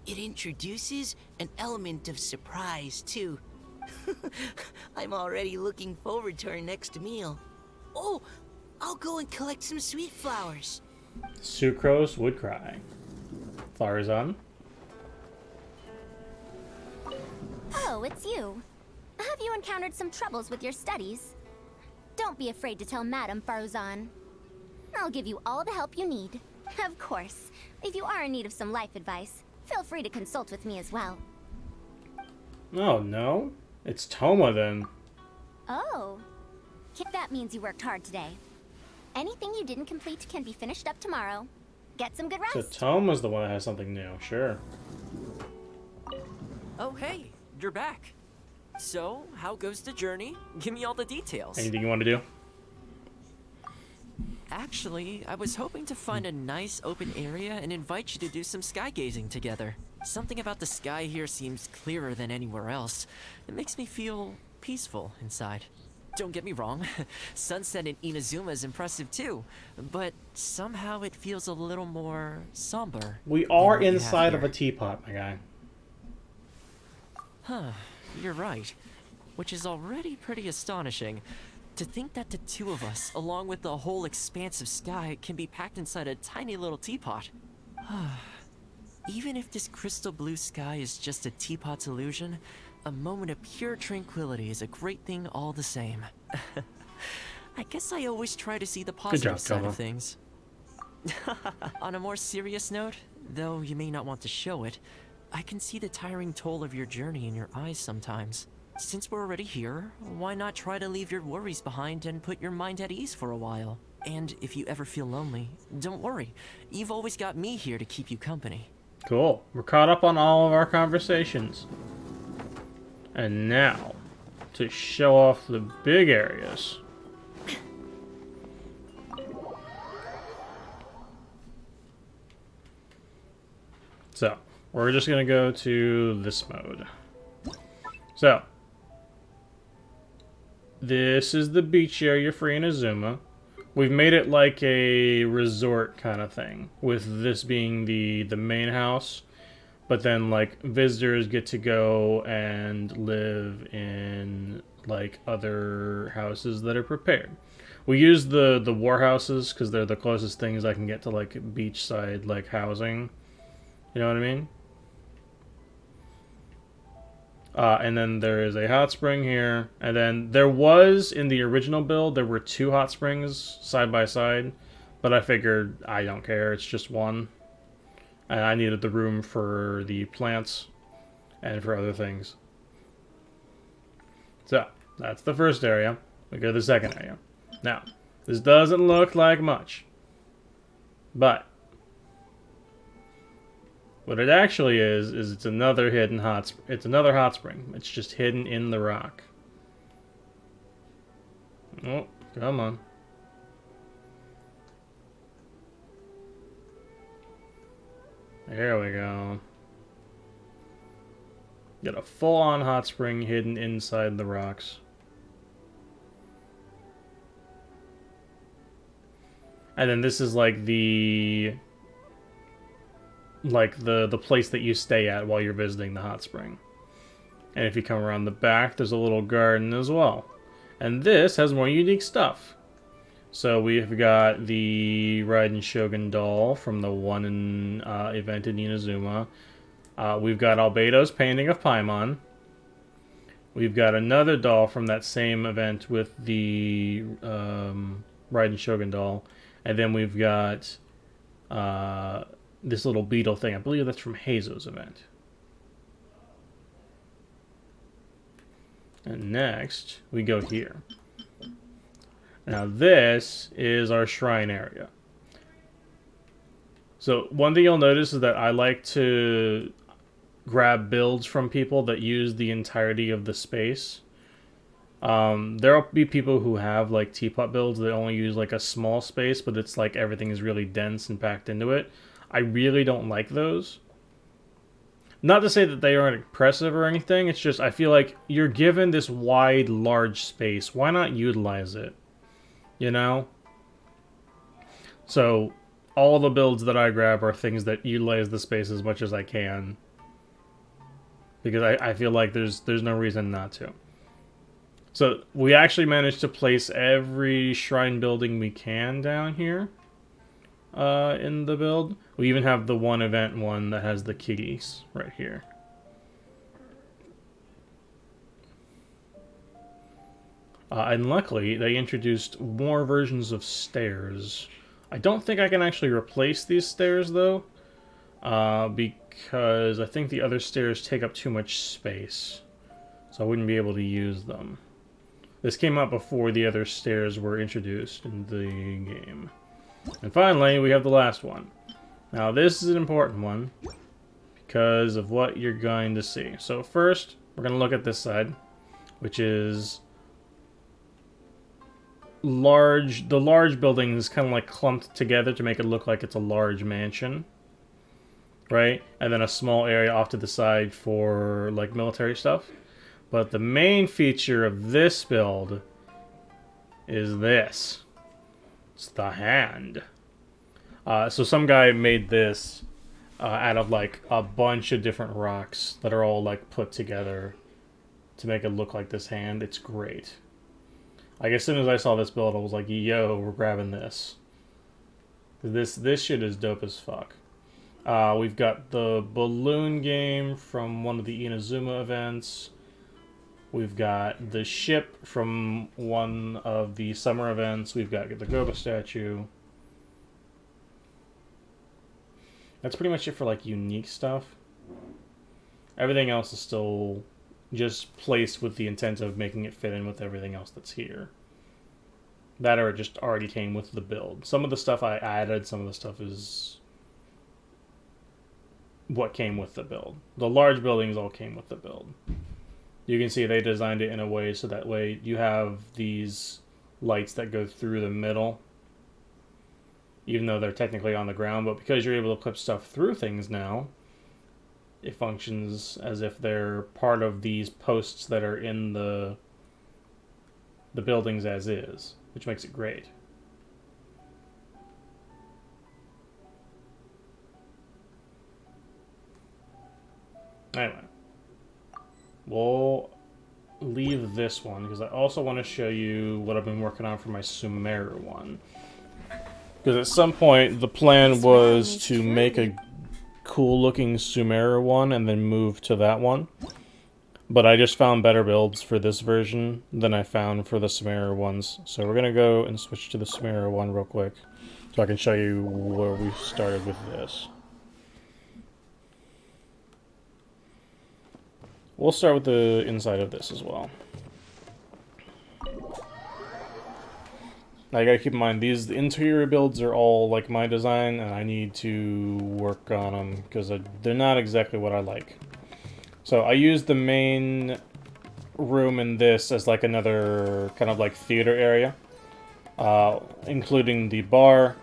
It introduces an element of surprise, too. I'm already looking forward to our next meal. Oh, I'll go and collect some sweet flowers. Sucrose would cry. Farzan? Oh, it's you. Have you encountered some troubles with your studies? Don't be afraid to tell Madame Farzan. I'll give you all the help you need. Of course, if you are in need of some life advice, feel free to consult with me as well. Oh, no? It's Toma, then. Oh. That means you worked hard today. Anything you didn't complete can be finished up tomorrow. Get some good So rest. Toma's the one that has something new. Sure. Oh, hey, you're back. So, how goes the journey? Give me all the details. Anything you want to do? Actually, I was hoping to find a nice open area and invite you to do some sky gazing together. Something about the sky here seems clearer than anywhere else. It makes me feel peaceful inside. Don't get me wrong, sunset in Inazuma is impressive too, but somehow it feels a little more somber. We are inside of a teapot, my guy. Huh, you're right. Which is already pretty astonishing. To think that the two of us, along with the whole expanse of sky, can be packed inside a tiny little teapot. Even if this crystal blue sky is just a teapot's illusion, a moment of pure tranquility is a great thing all the same. I guess I always try to see the positive side of things. On a more serious note, though you may not want to show it, I can see the tiring toll of your journey in your eyes sometimes. Since we're already here, why not try to leave your worries behind and put your mind at ease for a while? And if you ever feel lonely, don't worry. You've always got me here to keep you company. Cool. We're caught up on all of our conversations. And now, to show off the big areas. So, we're just going to go to this mode. So, this is the beach area for Inazuma. We've made it like a resort kind of thing, with this being the main house. But then, like, visitors get to go and live in, like, other houses that are prepared. We use the war houses because they're the closest things I can get to, like, beachside, like, housing. You know what I mean? And then there is a hot spring here. And then there was, in the original build, there were 2 hot springs side by side. But I figured I don't care, it's just one. And I needed the room for the plants and for other things. So, that's the first area. We go to the second area. Now, this doesn't look like much. But what it actually is it's another hidden it's another hot spring. It's just hidden in the rock. Oh, come on. There we go. Got a full-on hot spring hidden inside the rocks. And then this is like the place that you stay at while you're visiting the hot spring. And if you come around the back, there's a little garden as well. And this has more unique stuff. So we've got the Raiden Shogun doll from the one event in Inazuma. We've got Albedo's painting of Paimon. We've got another doll from that same event with the Raiden Shogun doll. And then we've got this little beetle thing. I believe that's from Heizo's event. And next, we go here. Now this is our shrine area. So one thing you'll notice is that I like to grab builds from people that use the entirety of the space. There'll be people who have like teapot builds that only use like a small space, but it's like everything is really dense and packed into it. I really don't like those. Not to say that they aren't impressive or anything, it's just I feel like you're given this wide, large space. Why not utilize it? You know? So, all the builds that I grab are things that utilize the space as much as I can. because I feel like there's no reason not to. So we actually managed to place every shrine building we can down here in the build. We even have the one event one that has the kitties right here. And luckily, they introduced more versions of stairs. I don't think I can actually replace these stairs, though, because I think the other stairs take up too much space, so I wouldn't be able to use them. This came out before the other stairs were introduced in the game. And finally, we have the last one. Now, this is an important one because of what you're going to see. So first, we're going to look at this side, which is large. The large building is kind of like clumped together to make it look like it's a large mansion, right? And then a small area off to the side for like military stuff. But the main feature of this build is this. It's the hand. So some guy made this out of like a bunch of different rocks that are all like put together to make it look like this hand. It's great. Like as soon as I saw this build, I was like, yo, we're grabbing this. This shit is dope as fuck. We've got the balloon game from one of the Inazuma events. We've got the ship from one of the summer events. We've got the Goba statue. That's pretty much it for like unique stuff. Everything else is still just placed with the intent of making it fit in with everything else that's here. That or it just already came with the build. Some of the stuff I added, some of the stuff is what came with the build. The large buildings all came with the build. You can see they designed it in a way so that way you have these lights that go through the middle, even though they're technically on the ground, but because you're able to clip stuff through things now, it functions as if they're part of these posts that are in the buildings as is, which makes it great. Anyway, we'll leave this one because I also want to show you what I've been working on for my Sumeru one. Because at some point, the plan was to make a cool-looking Sumeru one and then move to that one. But I just found better builds for this version than I found for the Sumeru ones. So we're going to go and switch to the Sumeru one real quick so I can show you where we started with this. We'll start with the inside of this as well. Now you gotta keep in mind, these interior builds are all like my design, and I need to work on them because they're not exactly what I like. So I used the main room in this as like another kind of like theater area, including the bar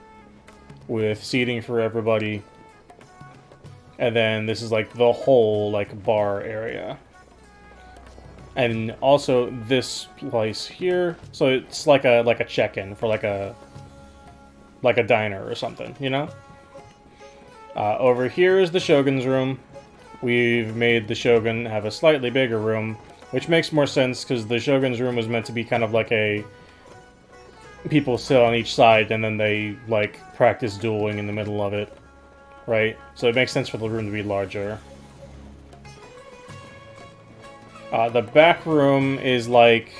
with seating for everybody. And then this is like the whole like bar area. And also this place here, so it's like a check-in for like a diner or something, you know? Over here is the Shogun's room. We've made the Shogun have a slightly bigger room, which makes more sense because the Shogun's room was meant to be kind of like a people sit on each side and then they like practice dueling in the middle of it, right? So it makes sense for the room to be larger. The back room is like,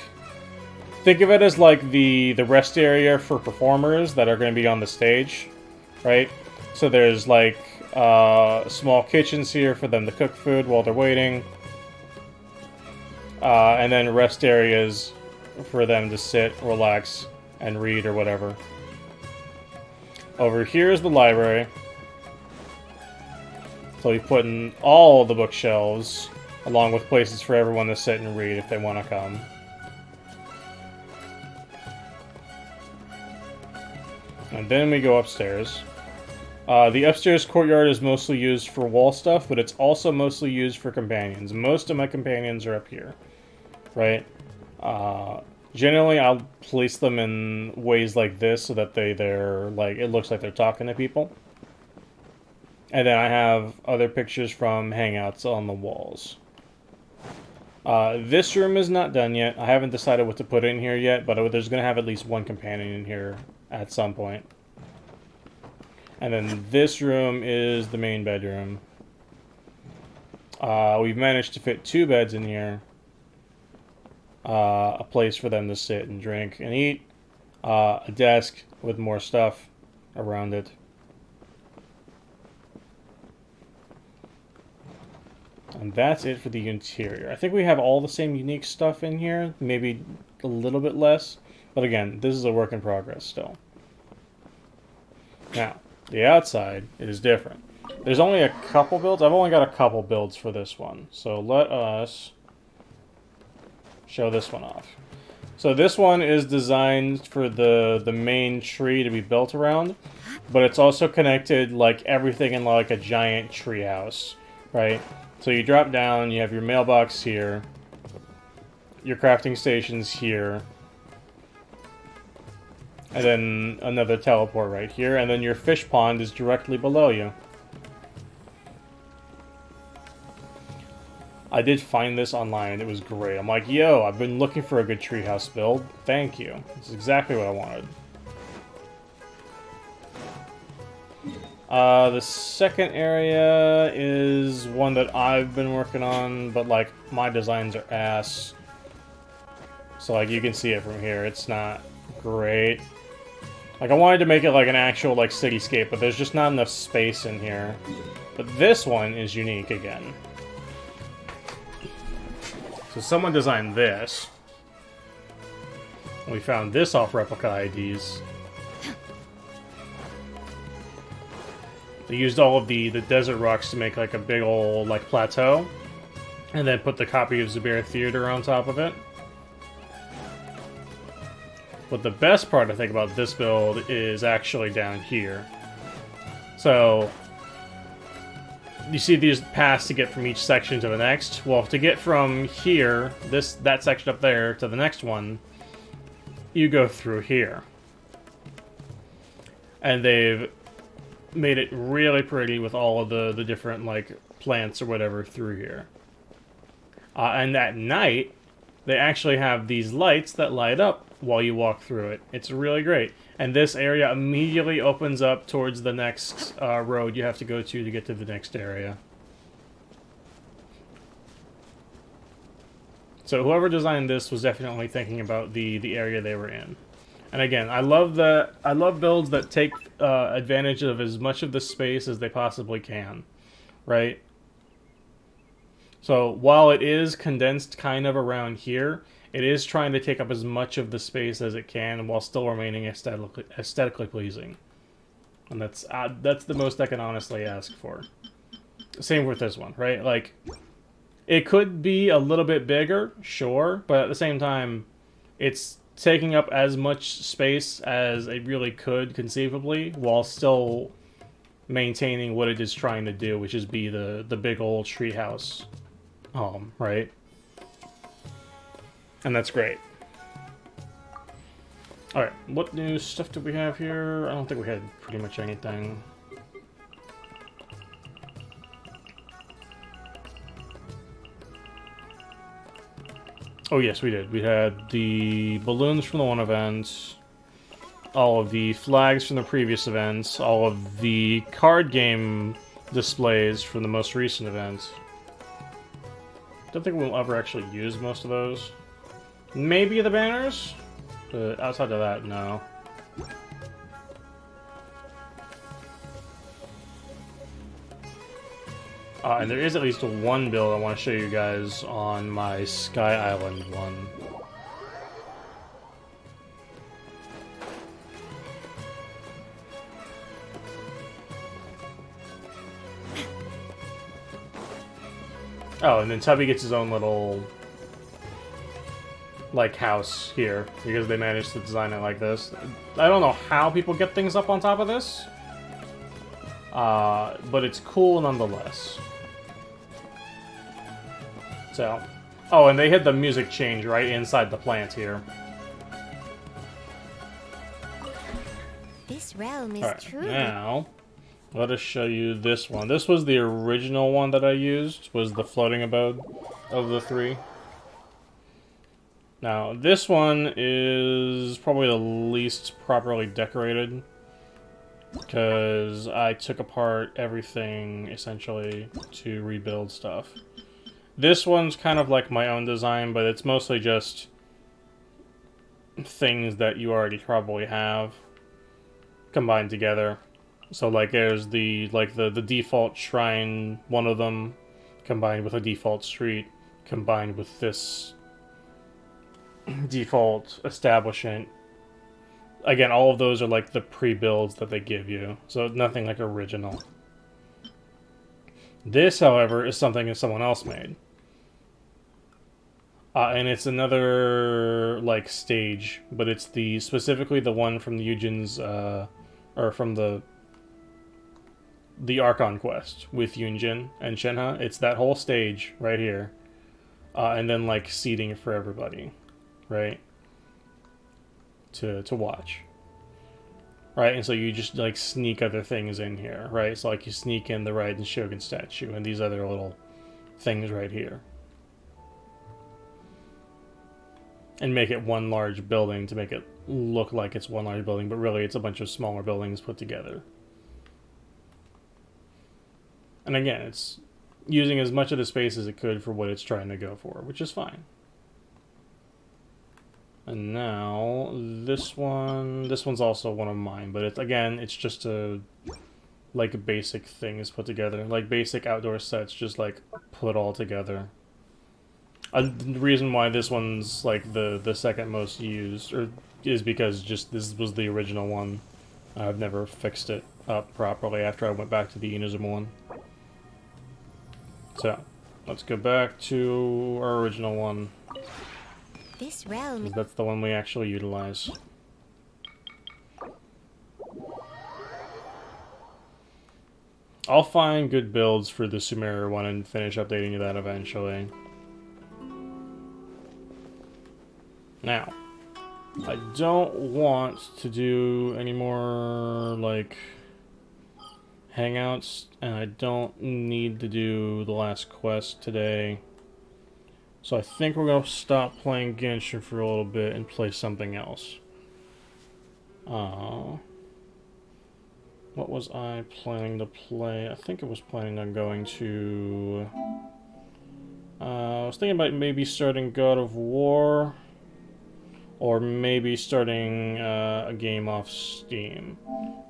think of it as like the rest area for performers that are going to be on the stage, right? So there's like small kitchens here for them to cook food while they're waiting. And then rest areas for them to sit, relax, and read or whatever. Over here is the library. So we put in all the bookshelves, along with places for everyone to sit and read if they want to come. And then we go upstairs. The upstairs courtyard is mostly used for wall stuff, but it's also mostly used for companions. Most of my companions are up here, right? Generally, I'll place them in ways like this so that they're like, it looks like they're talking to people. And then I have other pictures from Hangouts on the walls. This room is not done yet. I haven't decided what to put in here yet, but there's going to have at least one companion in here at some point. And then this room is the main bedroom. We've managed to fit 2 beds in here. A place for them to sit and drink and eat. A desk with more stuff around it. And that's it for the interior. I think we have all the same unique stuff in here, maybe a little bit less. But again, this is a work in progress still. Now, the outside is different. There's only a couple builds. I've only got a couple builds for this one. So let us show this one off. So this one is designed for the main tree to be built around, but it's also connected like everything in like a giant tree house, right? So you drop down, you have your mailbox here, your crafting stations here, and then another teleport right here, and then your fish pond is directly below you. I did find this online. It was great. I'm like, yo, I've been looking for a good treehouse build. Thank you. This is exactly what I wanted. The second area is one that I've been working on, but like my designs are ass. So like you can see it from here. It's not great. Like I wanted to make it like an actual like cityscape, but there's just not enough space in here. But this one is unique again. So someone designed this. We found this off Replica IDs. They used all of the desert rocks to make like a big old like plateau, and then put the copy of Zubair Theater on top of it. But the best part I think about this build is actually down here. So you see these paths to get from each section to the next. Well, to get from here, that section up there, to the next one, you go through here. And they've made it really pretty with all of the different like plants or whatever through here. And at night, they actually have these lights that light up while you walk through it. It's really great. And this area immediately opens up towards the next road you have to go to get to the next area. So whoever designed this was definitely thinking about the area they were in. And again, I love builds that take advantage of as much of the space as they possibly can, right? So while it is condensed kind of around here, it is trying to take up as much of the space as it can while still remaining aesthetically pleasing. And that's the most I can honestly ask for. Same with this one, right? Like, it could be a little bit bigger, sure, but at the same time, it's taking up as much space as it really could conceivably while still maintaining what it is trying to do, which is be the big old treehouse home, right? And that's great. Alright, what new stuff do we have here? I don't think we had pretty much anything. Oh yes, we did. We had the balloons from the one event, all of the flags from the previous events, all of the card game displays from the most recent event. Don't think we'll ever actually use most of those. Maybe the banners? But outside of that, no. And there is at least one build I want to show you guys on my Sky Island one. Oh, and then Tubby gets his own little like house here because they managed to design it like this. I don't know how people get things up on top of this, but it's cool nonetheless. So, oh, and they had the music change right inside the plant here. This realm is truly... Now, let us show you this one. This was the original one that I used, was the floating abode of the three. Now, this one is probably the least properly decorated, because I took apart everything, essentially, to rebuild stuff. This one's kind of like my own design, but it's mostly just things that you already probably have combined together. So, like, there's the default shrine, one of them, combined with a default street, combined with this default establishment. Again, all of those are like the pre-builds that they give you, so nothing like original. This, however, is something that someone else made. And it's another, like, stage, but it's specifically the one from the Yunjin's, or from the Archon quest with Yunjin and Shenhe. It's that whole stage right here. And then, like, seating for everybody, right? To watch. Right, and so you just, like, sneak other things in here, right? So, like, you sneak in the Raiden Shogun statue and these other little things right here. And make it one large building to make it look like it's one large building, but really it's a bunch of smaller buildings put together. And again, it's using as much of the space as it could for what it's trying to go for, which is fine. And now, this one's also one of mine, but it's just like basic things put together. Like basic outdoor sets, just like put all together. The reason why this one's like the second most used is because just this was the original one. I've never fixed it up properly after I went back to the Inazuma one. So, let's go back to our original one. This realm. That's the one we actually utilize. I'll find good builds for the Sumeru one and finish updating that eventually. Now, I don't want to do any more, like, hangouts, and I don't need to do the last quest today. So I think we're going to stop playing Genshin for a little bit and play something else. What was I planning to play? I think I was planning on going to... I was thinking about maybe starting God of War, or maybe starting a game off Steam.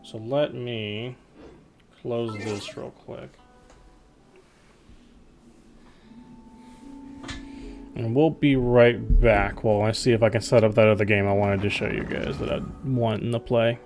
So let me close this real quick. And we'll be right back while I see if I can set up that other game I wanted to show you guys that I want to play.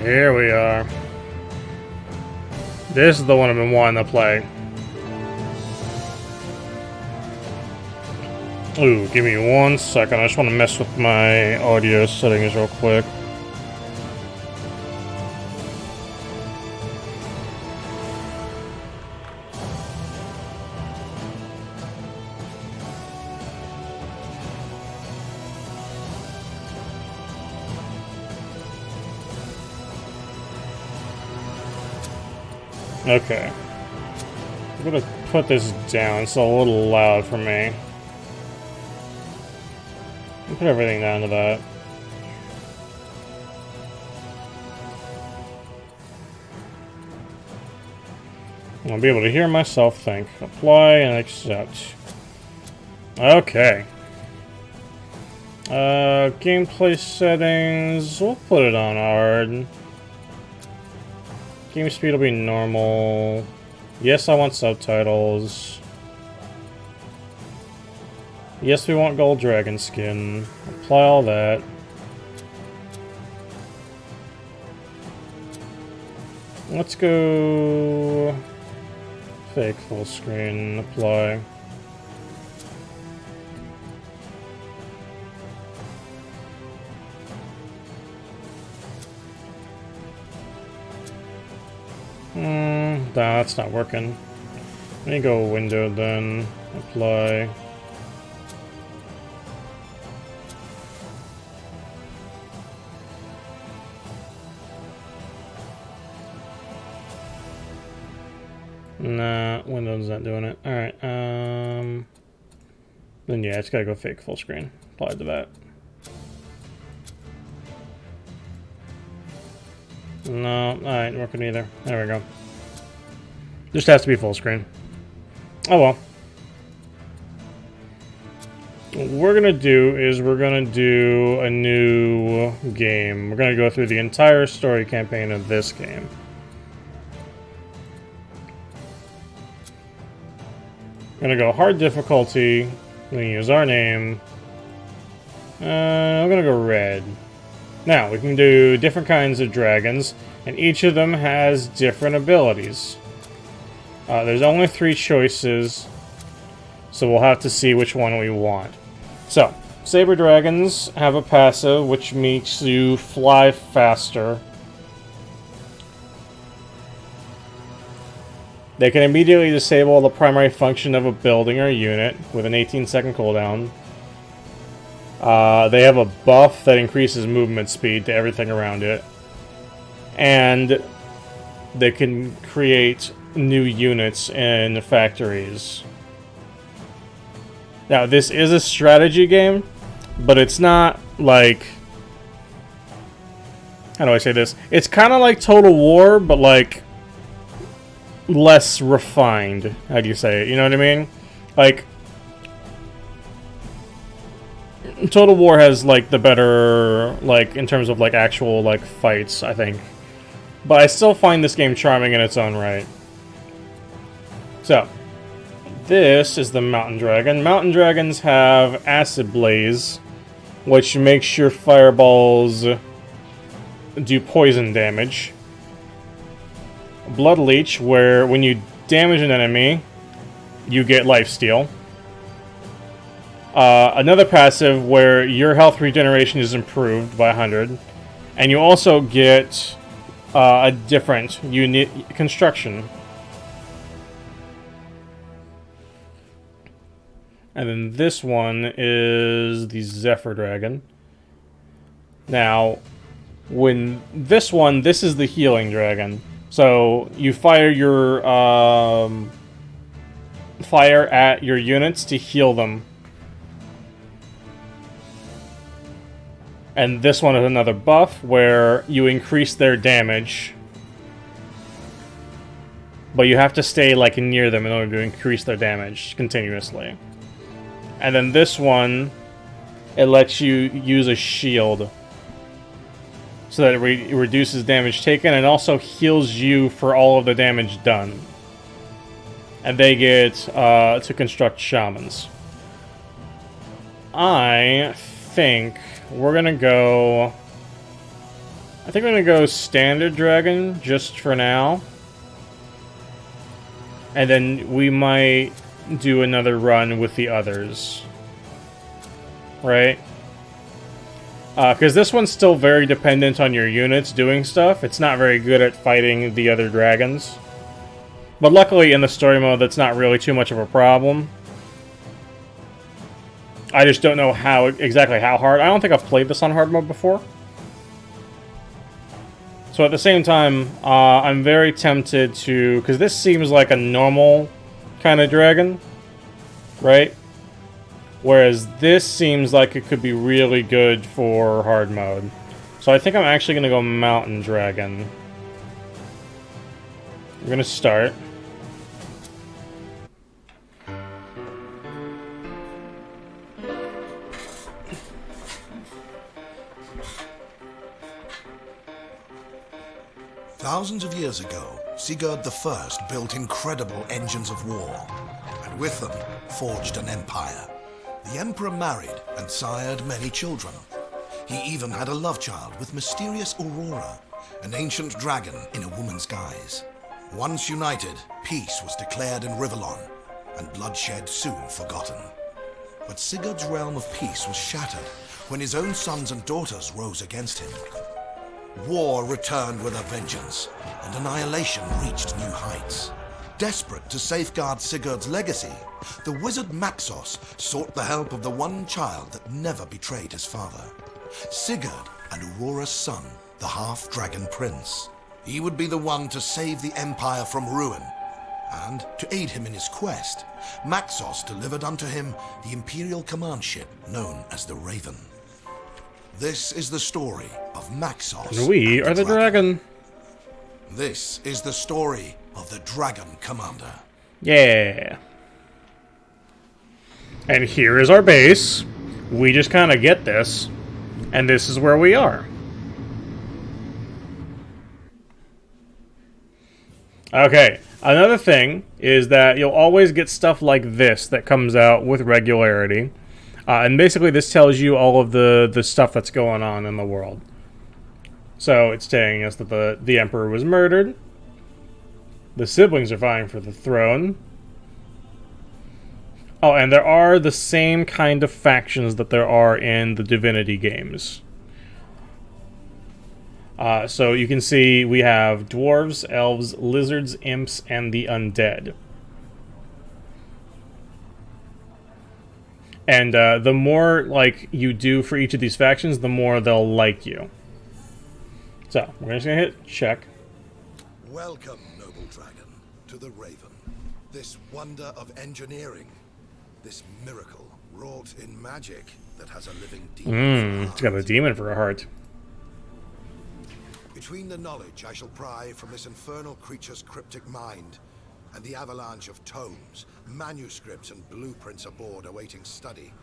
Here we are. This is the one I've been wanting to play. Ooh, give me 1 second. I just want to mess with my audio settings real quick. Okay. I'm gonna put this down. It's a little loud for me. I'll put everything down to that. I'll be able to hear myself think. Apply and accept. Okay. Gameplay settings. We'll put it on hard. Game speed will be normal. Yes, I want subtitles. Yes, we want gold dragon skin. Apply all that. Let's go... fake full screen. Apply. Nah, that's not working. Let me go window then. Apply. Nah, Window's not doing it. Alright, then yeah, it's gotta go fake full screen. Apply to that. No, alright, working either. There we go. Just has to be full screen. Oh well. What we're gonna do is we're gonna do a new game. We're gonna go through the entire story campaign of this game. We're gonna go hard difficulty. We're gonna use our name. I'm gonna go red. Now, we can do different kinds of dragons, and each of them has different abilities. There's only 3 choices, so we'll have to see which one we want. So, saber dragons have a passive which makes you fly faster. They can immediately disable the primary function of a building or unit with an 18-second cooldown. They have a buff that increases movement speed to everything around it. And they can create new units in factories. Now, this is a strategy game, but it's not like... how do I say this? It's kind of like Total War, but like... less refined. How do you say it? You know what I mean? Like... Total War has, like, the better, like, in terms of, like, actual, like, fights, I think. But I still find this game charming in its own right. So, this is the Mountain Dragon. Mountain Dragons have Acid Blaze, which makes your fireballs do poison damage. Blood Leech, where when you damage an enemy, you get lifesteal. Another passive where your health regeneration is improved by 100. And you also get a different unit construction. And then this one is the Zephyr Dragon. Now, when this one, this is the Healing Dragon. So you fire your fire at your units to heal them. And this one is another buff where you increase their damage. But you have to stay like near them in order to increase their damage continuously. And then this one, it lets you use a shield. So that it reduces damage taken and also heals you for all of the damage done. And they get to construct shamans. I think we're gonna go I think we're gonna go standard dragon just for now. And then we might do another run with the others. Right? Because this one's still very dependent on your units doing stuff. It's not very good at fighting the other dragons. But luckily in the story mode, that's not really too much of a problem. I just don't know exactly how hard. I don't think I've played this on hard mode before. So at the same time, I'm very tempted to... Because this seems like a normal kind of dragon, right? Whereas this seems like it could be really good for hard mode. So I think I'm actually going to go Mountain Dragon. I'm going to start. Thousands of years ago, Sigurd I built incredible engines of war, and with them forged an empire. The emperor married and sired many children. He even had a love child with mysterious Aurora, an ancient dragon in a woman's guise. Once united, peace was declared in Rivellon, and bloodshed soon forgotten. But Sigurd's realm of peace was shattered when his own sons and daughters rose against him. War returned with a vengeance, and annihilation reached new heights. Desperate to safeguard Sigurd's legacy, the wizard Maxos sought the help of the one child that never betrayed his father, Sigurd and Aurora's son, the half-dragon prince. He would be the one to save the empire from ruin, and to aid him in his quest, Maxos delivered unto him the imperial command ship known as the Raven. This is the story of Maxos. And we are the dragon. This is the story of the Dragon Commander. Yeah. And here is our base. We just kind of get this. And this is where we are. Okay. Another thing is that you'll always get stuff like this that comes out with regularity. And basically this tells you all of the stuff that's going on in the world. So it's telling us that the Emperor was murdered. The siblings are vying for the throne. Oh, and there are the same kind of factions that there are in the Divinity games. So you can see we have dwarves, elves, lizards, imps, and the undead. And the more like you do for each of these factions, the more they'll like you. So we're just gonna hit check. Welcome, noble dragon, to the Raven. This wonder of engineering, this miracle wrought in magic that has a living demon. It's got a demon for a heart. Between the knowledge I shall pry from this infernal creature's cryptic mind and the avalanche of tomes, manuscripts, and blueprints aboard awaiting study,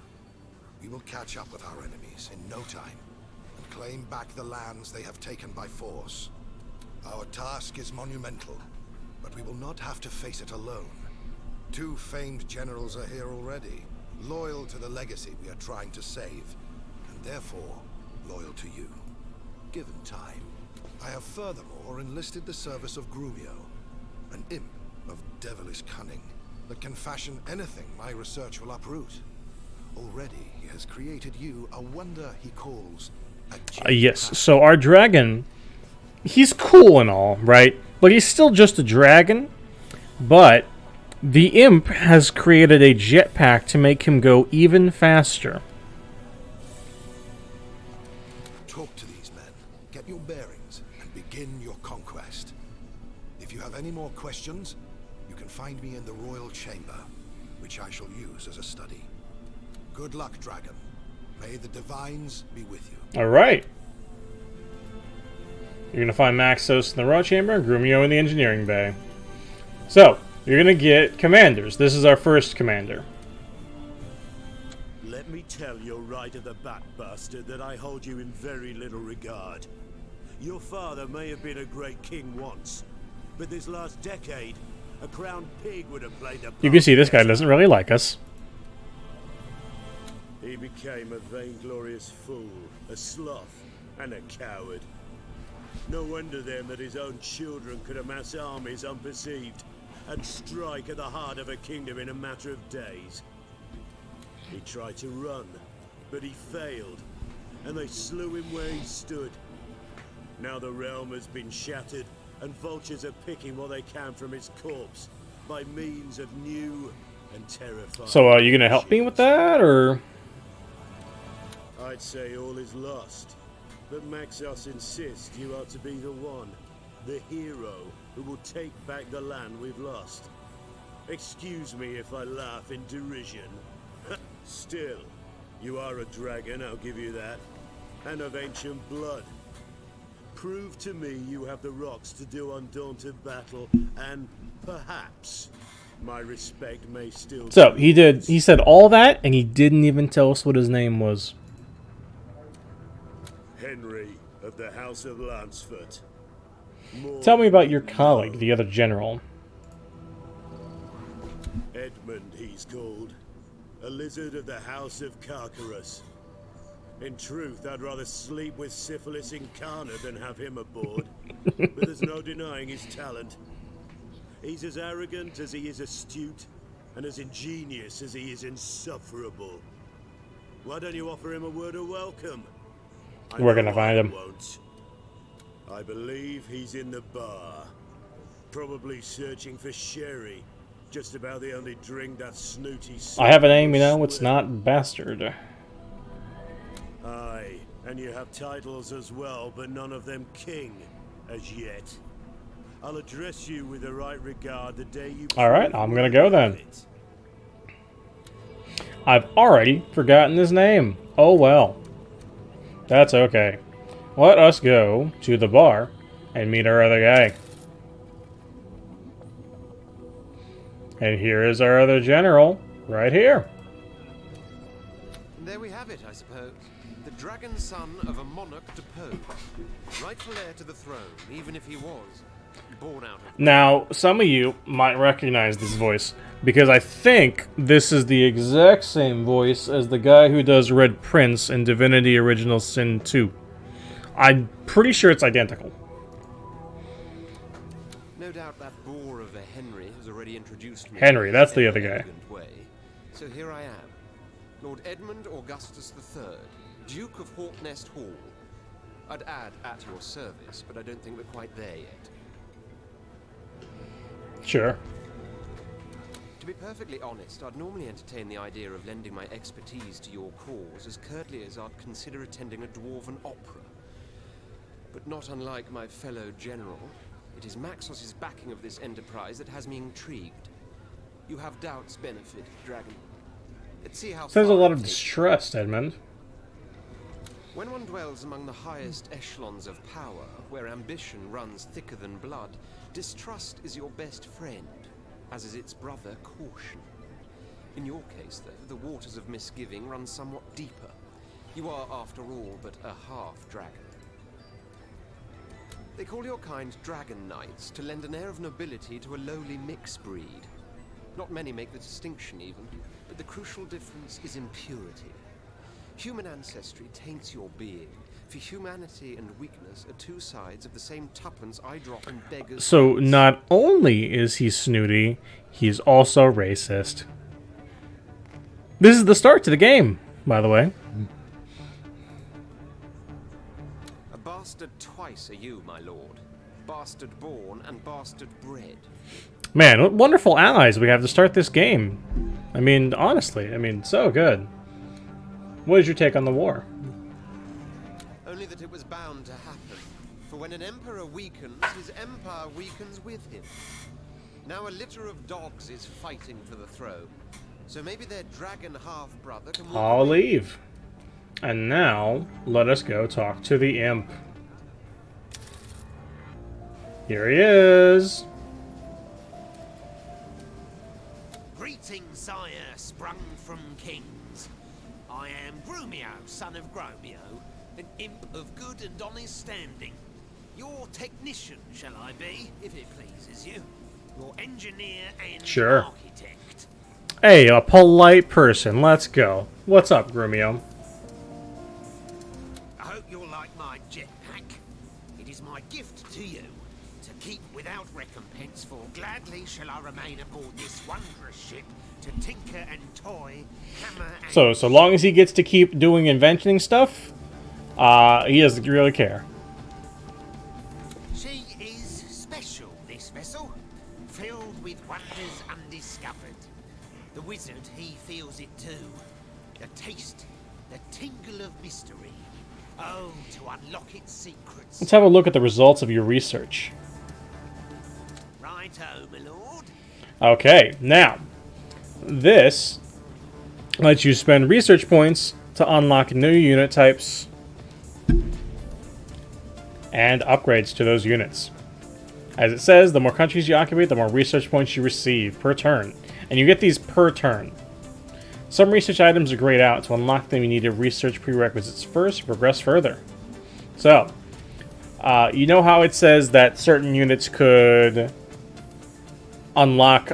we will catch up with our enemies in no time and claim back the lands they have taken by force. Our task is monumental, but we will not have to face it alone. 2 famed generals are here already, loyal to the legacy we are trying to save, and therefore loyal to you, given time. I have furthermore enlisted the service of Grumio, an imp of devilish cunning that can fashion anything my research will uproot. Already he has created you a wonder he calls a Yes, so our dragon, he's cool and all, right? But he's still just a dragon. But the imp has created a jetpack to make him go even faster. Talk to these men, get your bearings, and begin your conquest. If you have any more questions, you can find me in the royal chamber, which I shall use as a study. Good luck, dragon. May the divines be with you. Alright. You're going to find Maxos in the royal chamber and Grumio in the engineering bay. So, you're going to get commanders. This is our first commander. Let me tell your right of the back bastard that I hold you in very little regard. Your father may have been a great king once, but this last decade, a crowned pig would have played the part. You can see this guy doesn't really like us. He became a vainglorious fool, a sloth, and a coward. No wonder then that his own children could amass armies unperceived and strike at the heart of a kingdom in a matter of days. He tried to run, but he failed, and they slew him where he stood. Now the realm has been shattered, and vultures are picking what they can from its corpse by means of new and terrifying. So, you gonna help me with that, or? I'd say all is lost, but Maxos insists you are to be the one, the hero, who will take back the land we've lost. Excuse me if I laugh in derision. Still, you are a dragon, I'll give you that, and of ancient blood. Prove to me you have the rocks to do undaunted battle, and perhaps my respect may still. So he said all that, and he didn't even tell us what his name was. Henry of the House of Lansford. Tell me about your colleague, the other general. Edmund, he's called. A lizard of the House of Carcarus. In truth, I'd rather sleep with Syphilis incarnate than have him aboard. But there's no denying his talent. He's as arrogant as he is astute, and as ingenious as he is insufferable. Why don't you offer him a word of welcome? We're gonna find him. Won't. I believe he's in the bar. Probably searching for sherry. Just about the only drink that snooty. I have a name, you know, it's not Bastard. Aye, and you have titles as well, but none of them king, as yet. I'll address you with the right regard the day you... Alright, I'm gonna go then. I've already forgotten his name. Oh well. That's okay. Let us go to the bar and meet our other guy. And here is our other general, right here. And there we have it, I suppose. The dragon son of a monarch deposed. Rightful heir to the throne, even if he was born out of... Now, some of you might recognize this voice, because I think this is the exact same voice as the guy who does Red Prince in Divinity Original Sin 2. I'm pretty sure it's identical. No doubt that boar of a Henry has already introduced me. Henry, that's the other guy. Way. So here I am, Lord Edmund Augustus III, Duke of Hawknest Hall. I'd add at your service, but I don't think we're quite there yet. Sure. To be perfectly honest, I'd normally entertain the idea of lending my expertise to your cause as curtly as I'd consider attending a dwarven opera. But not unlike my fellow general, it is Maxos's backing of this enterprise that has me intrigued. You have doubts benefit, Dragon. Let's see how There's a far lot it of takes. distrust, Edmund. When one dwells among the highest echelons of power, where ambition runs thicker than blood, distrust is your best friend, as is its brother, caution. In your case, though, the waters of misgiving run somewhat deeper. You are, after all, but a half-dragon. They call your kind dragon knights to lend an air of nobility to a lowly mixed breed. Not many make the distinction even, but the crucial difference is in purity. Human ancestry taints your being, for humanity and weakness are two sides of the same tuppence I drop in beggars. So not only is he snooty, he's also racist. This is the start to the game, by the way. A bastard twice are you, my lord. Bastard born and bastard bred. Man, what wonderful allies we have to start this game. I mean, honestly, so good. What is your take on the war? Only that it was bound to happen. For when an emperor weakens, his empire weakens with him. Now a litter of dogs is fighting for the throne. So maybe their dragon half-brother can... I'll leave. And now, let us go talk to the imp. Here he is. Greetings, sire, sprung from kings. I am Grumio, son of Gromio, an imp of good and honest standing. Your technician, shall I be, if it pleases you? Your engineer and Sure. architect. Hey, a polite person. Let's go. What's up, Grumio? I hope you'll like my jetpack. It is my gift came aboard this wondrous ship to tinker and toy, hammer and... So long as he gets to keep doing inventing stuff, he doesn't really care. She is special, this vessel, filled with wonders undiscovered. The wizard, he feels it too. The taste, the tingle of mystery. Oh, to unlock its secrets. Let's have a look at the results of your research. Righto, my lord. Okay, now, this lets you spend research points to unlock new unit types and upgrades to those units. As it says, the more countries you occupy, the more research points you receive per turn. And you get these per turn. Some research items are grayed out. To unlock them, you need to research prerequisites first to progress further. So, you know how it says that certain units could unlock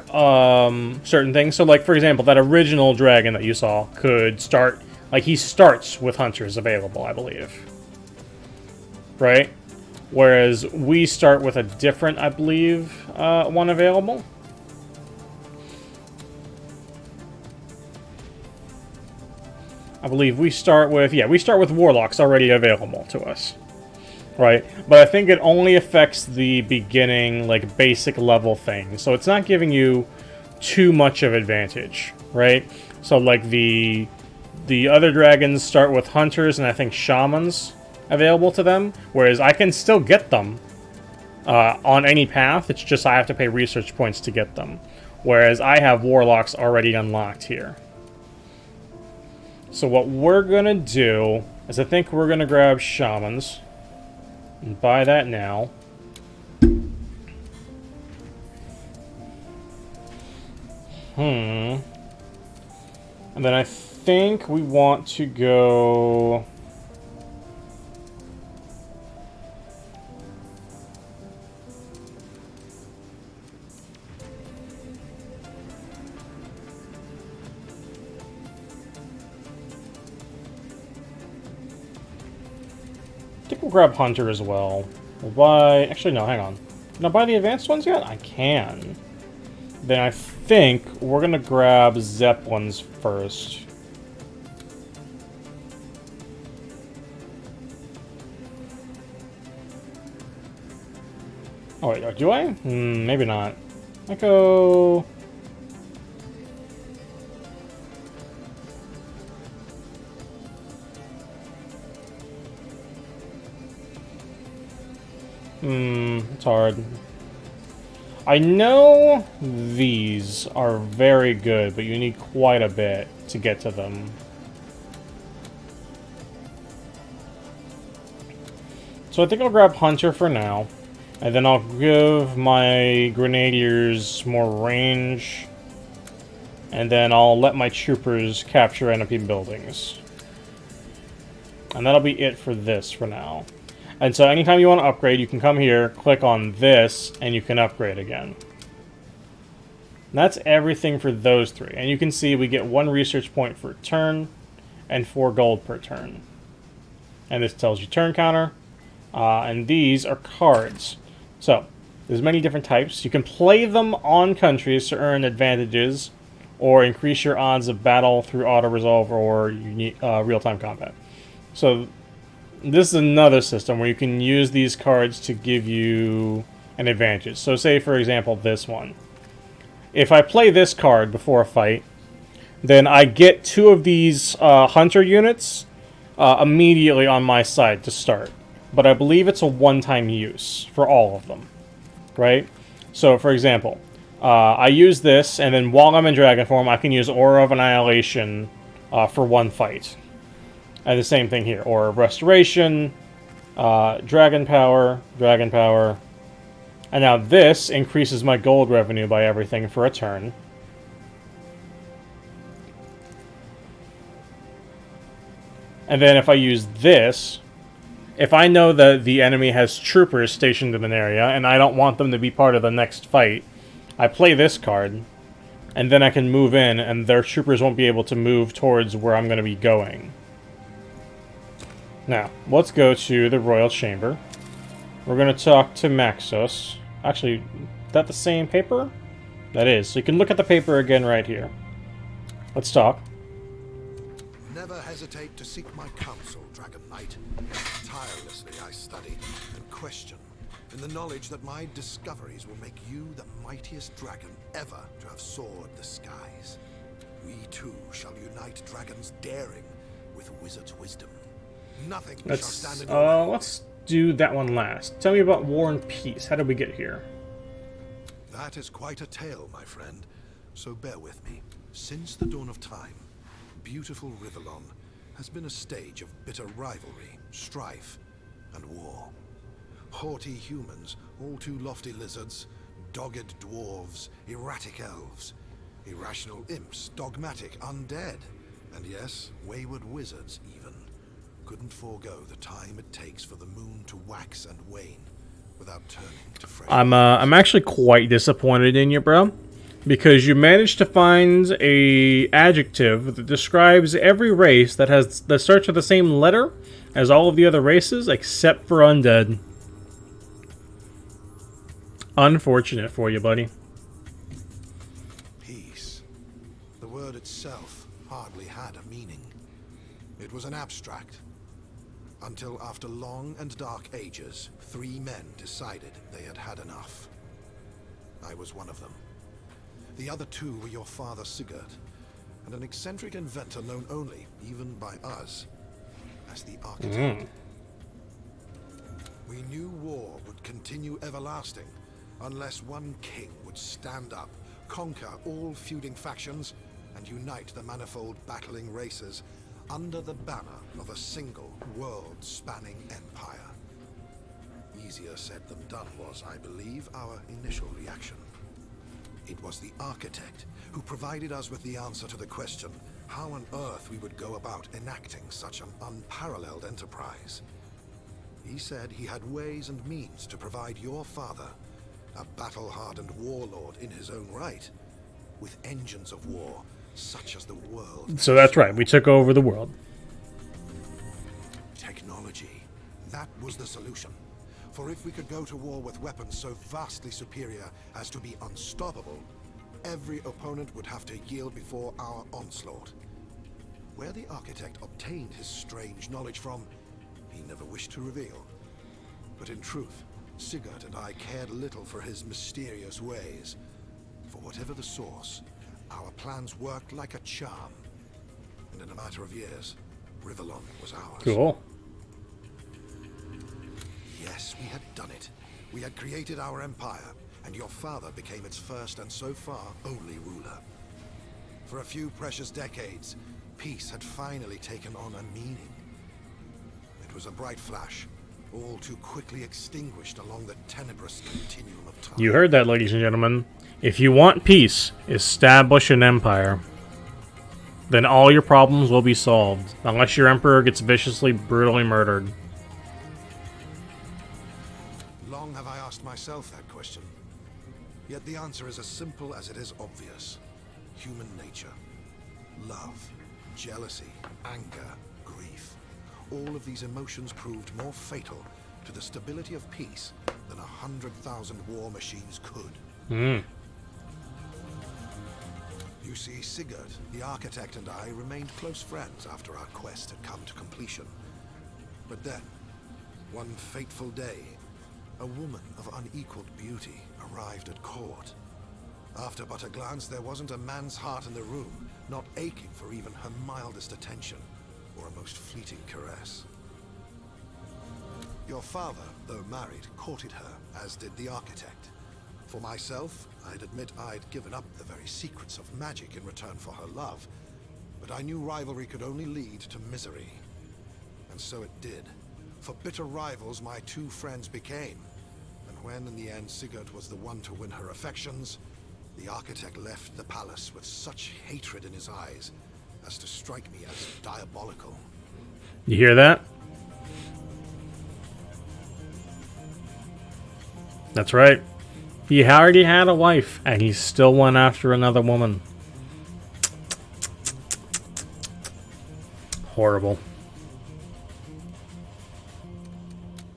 certain things? So, like, for example, that original dragon that you saw could start... Like, he starts with hunters available, I believe. Right? Whereas we start with a different, I believe, one available. I believe we start with... Yeah, we start with warlocks already available to us. Right? But I think it only affects the beginning, like, basic level thing. So it's not giving you too much of advantage. Right? So, like, the other dragons start with hunters and I think shamans available to them. Whereas I can still get them on any path. It's just I have to pay research points to get them. Whereas I have warlocks already unlocked here. So what we're going to do is I think we're going to grab shamans and buy that now. And then I think we want to go... I think we'll grab Hunter as well. We'll buy... Actually, no, hang on. Can I buy the advanced ones yet? I can. Then I think we're going to grab Zeppelins first. Oh, wait, do I? Maybe not. I go... It's hard. I know these are very good, but you need quite a bit to get to them. So I think I'll grab Hunter for now. And then I'll give my Grenadiers more range. And then I'll let my Troopers capture enemy buildings. And that'll be it for this for now. And so anytime you want to upgrade, you can come here, click on this, and you can upgrade again. And that's everything for those three. And you can see we get 1 research point per turn and 4 gold per turn. And this tells you turn counter. And these are cards. So, there's many different types. You can play them on countries to earn advantages or increase your odds of battle through auto-resolve or real-time combat. So, this is another system where you can use these cards to give you an advantage. So say, for example, this one. If I play this card before a fight, then I get 2 of these hunter units immediately on my side to start. But I believe it's a one-time use for all of them. Right? So, for example, I use this, and then while I'm in dragon form, I can use Aura of Annihilation for 1 fight. And the same thing here. Aura of Restoration, Dragon Power, Dragon Power. And now this increases my gold revenue by everything for a turn. And then if I use this, if I know that the enemy has troopers stationed in an area, and I don't want them to be part of the next fight, I play this card, and then I can move in, and their troopers won't be able to move towards where I'm going to be going. Now, let's go to the Royal Chamber. We're going to talk to Maxos. Actually, is that the same paper? That is. So you can look at the paper again right here. Let's talk. Never hesitate to seek my counsel, Dragon Knight. Tirelessly I study and question, in the knowledge that my discoveries will make you the mightiest dragon ever to have soared the skies. We too shall unite dragons' daring with wizards' wisdom. Nothing shall stand in your way. Let's do that one last. Tell me about War and Peace. How did we get here? That is quite a tale, my friend. So bear with me. Since the dawn of time, beautiful Rivellon has been a stage of bitter rivalry, strife, and war. Haughty humans, all too lofty lizards, dogged dwarves, erratic elves, irrational imps, dogmatic undead, and yes, wayward wizards even, couldn't forego the time it takes for the moon to wax and wane without turning to fresh. I'm actually quite disappointed in you, bro, because you managed to find a adjective that describes every race that starts with the same letter as all of the other races except for undead. Unfortunate for you, buddy. Peace. The word itself hardly had a meaning. It was an abstract. Until after long and dark ages, 3 men decided they had had enough. I was one of them. The other 2 were your father Sigurd, and an eccentric inventor known only, even by us, as the Architect. We knew war would continue everlasting, unless one king would stand up, conquer all feuding factions, and unite the manifold battling races under the banner of a single world-spanning empire. Easier said than done was, I believe, our initial reaction. It was the Architect who provided us with the answer to the question how on earth we would go about enacting such an unparalleled enterprise. He said he had ways and means to provide your father, a battle-hardened warlord in his own right, with engines of war such as the world. So that's right, we took over the world. Technology. That was the solution. For if we could go to war with weapons so vastly superior as to be unstoppable, every opponent would have to yield before our onslaught. Where the Architect obtained his strange knowledge from, he never wished to reveal. But in truth, Sigurd and I cared little for his mysterious ways. For whatever the source, our plans worked like a charm. And in a matter of years, Rivellon was ours. Cool. Yes, we had done it. We had created our empire, and your father became its first and so far only ruler. For a few precious decades, peace had finally taken on a meaning. It was a bright flash, all too quickly extinguished along the tenebrous continuum of time. You heard that, ladies and gentlemen. If you want peace, establish an empire. Then all your problems will be solved, unless your emperor gets viciously, brutally murdered. Long have I asked myself that question. Yet the answer is as simple as it is obvious. Human nature. Love, jealousy, anger, grief. All of these emotions proved more fatal to the stability of peace than 100,000 war machines could. You see, Sigurd, the Architect, and I remained close friends after our quest had come to completion. But then, one fateful day, a woman of unequaled beauty arrived at court. After but a glance, there wasn't a man's heart in the room, not aching for even her mildest attention or a most fleeting caress. Your father, though married, courted her, as did the Architect. For myself, I'd admit I'd given up the very secrets of magic in return for her love, but I knew rivalry could only lead to misery. And so it did. For bitter rivals my 2 friends became, and when in the end Sigurd was the one to win her affections, the Architect left the palace with such hatred in his eyes as to strike me as diabolical. You hear that? That's right. He already had a wife, and he still went after another woman. Horrible.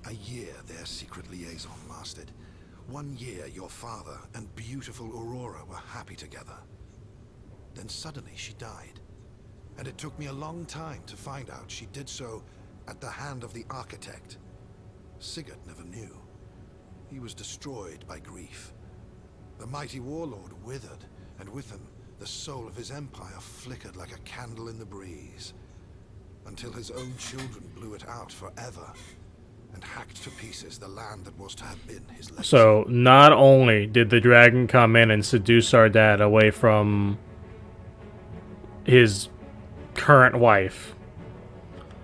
A year their secret liaison lasted, One year, your father and beautiful Aurora were happy together. Then suddenly she died. And it took me a long time to find out she did so at the hand of the architect. Sigurd never knew. He was destroyed by grief. The mighty warlord withered, and with him, the soul of his empire flickered like a candle in the breeze. Until his own children blew it out forever, and hacked to pieces the land that was to have been his legacy. So, not only did the dragon come in and seduce our dad away from his current wife,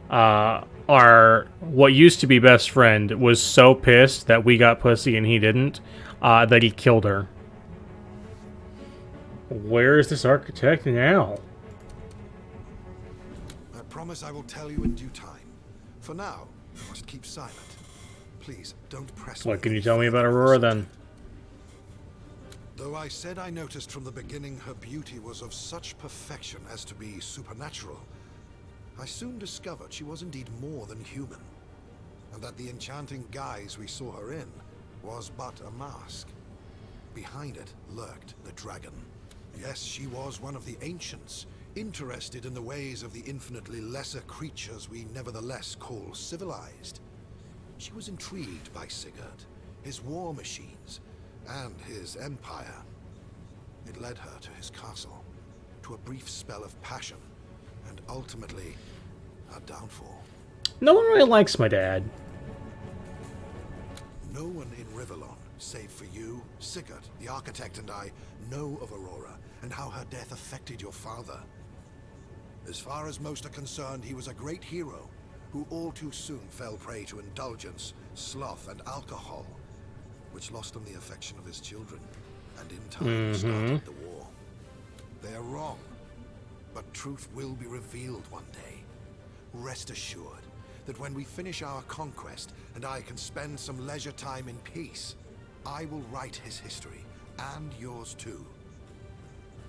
our what used to be best friend was so pissed that we got pussy and he didn't, that he killed her. Where is this architect now? I promise I will tell you in due time. For now, I must keep silent. Please, don't press me. What can you tell me about Aurora then? Though I said I noticed from the beginning her beauty was of such perfection as to be supernatural, I soon discovered she was indeed more than human, and that the enchanting guise we saw her in was but a mask. Behind it lurked the dragon. Yes, she was one of the ancients, interested in the ways of the infinitely lesser creatures we nevertheless call civilized. She was intrigued by Sigurd, his war machines, and his empire. It led her to his castle, to a brief spell of passion, and ultimately, her downfall. No one really likes my dad. No one in Rivellon, save for you, Sigurd, the architect, and I, know of Aurora, and how her death affected your father. As far as most are concerned, he was a great hero, who all too soon fell prey to indulgence, sloth, and alcohol, which lost him the affection of his children, and in time started the war. They are wrong, but truth will be revealed one day. Rest assured that when we finish our conquest, and I can spend some leisure time in peace, I will write his history, and yours too.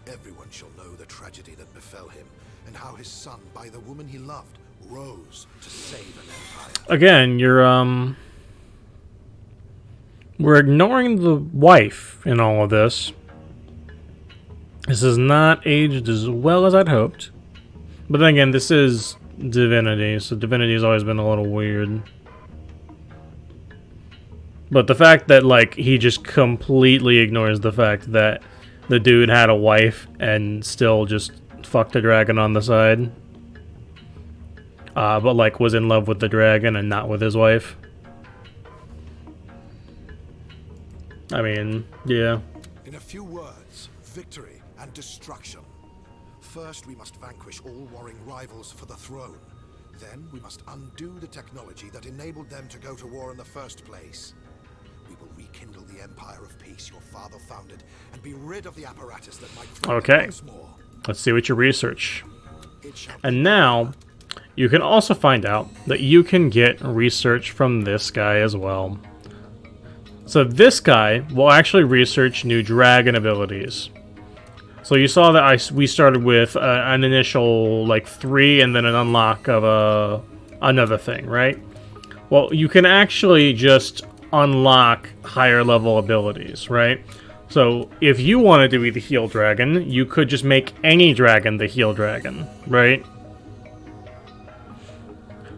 Everyone shall know the tragedy that befell him, and how his son, by the woman he loved, rose to save an empire. Again, we're ignoring the wife in all of this. This is not aged as well as I'd hoped. But then again, this is Divinity, so Divinity has always been a little weird. But the fact that, like, he just completely ignores the fact that the dude had a wife and still just fucked a dragon on the side. But, like, was in love with the dragon and not with his wife. I mean, yeah. In a few words, victory and destruction. First, we must vanquish all warring rivals for the throne. Then, we must undo the technology that enabled them to go to war in the first place. We will rekindle the Empire of Peace your father founded, and be rid of the apparatus that might threaten Okay. once more. Let's see what you research. And now, you can also find out that you can get research from this guy as well. So this guy will actually research new dragon abilities. So you saw that we started with an initial, like, 3 and then an unlock of another thing, right? Well, you can actually just unlock higher level abilities, right? So if you wanted to be the heal dragon, you could just make any dragon the heal dragon, right?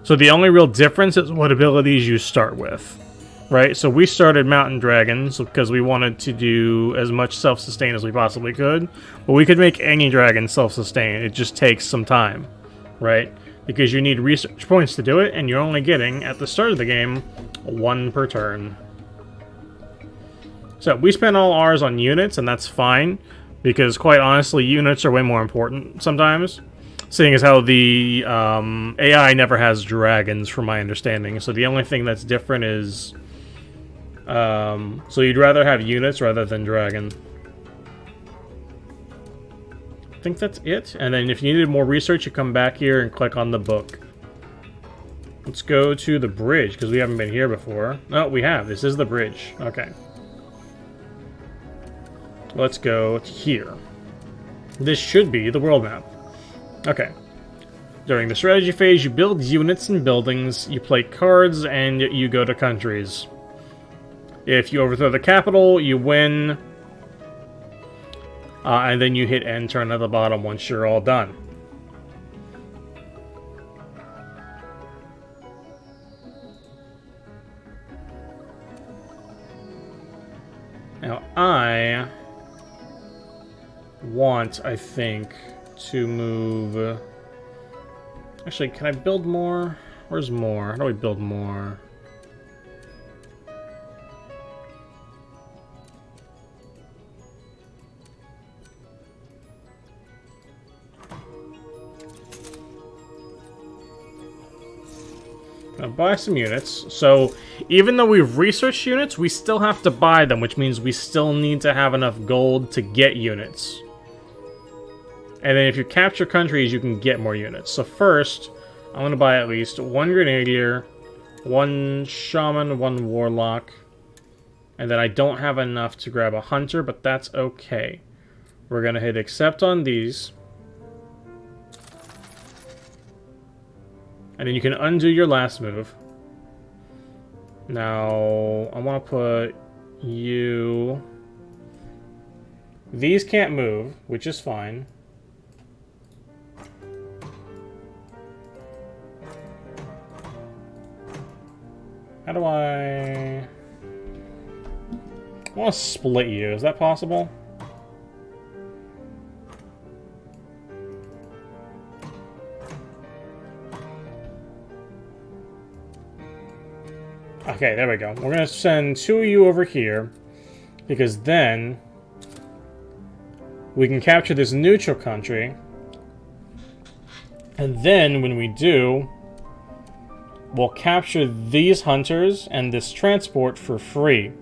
So the only real difference is what abilities you start with, right? So we started mountain dragons because we wanted to do as much self-sustain as we possibly could, but we could make any dragon self-sustain. It just takes some time, right? Because you need research points to do it, and you're only getting, at the start of the game, 1 per turn. So we spent all ours on units, and that's fine, because quite honestly, units are way more important sometimes, seeing as how the AI never has dragons, from my understanding. So the only thing that's different is... so you'd rather have units rather than dragon. I think that's it. And then if you needed more research, you come back here and click on the book. Let's go to the bridge, because we haven't been here before. Oh, we have. This is the bridge. Okay. Let's go here. This should be the world map. Okay. During the strategy phase, you build units and buildings, you play cards, and you go to countries. If you overthrow the capital, you win. And then you hit end turn at the bottom once you're all done. Now I want, I think, to move... Actually, can I build more? Where's more? How do we build more? Now buy some units. So even though we've researched units, we still have to buy them, which means we still need to have enough gold to get units. And then if you capture countries, you can get more units. So first, I'm going to buy at least 1 Grenadier, 1 Shaman, 1 Warlock. And then I don't have enough to grab a Hunter, but that's okay. We're going to hit accept on these. And then you can undo your last move. Now, I want to put you... These can't move, which is fine. How do I want to split you. Is that possible? Okay, there we go. We're going to send 2 of you over here, because then we can capture this neutral country, and then when we do, we'll capture these hunters and this transport for free.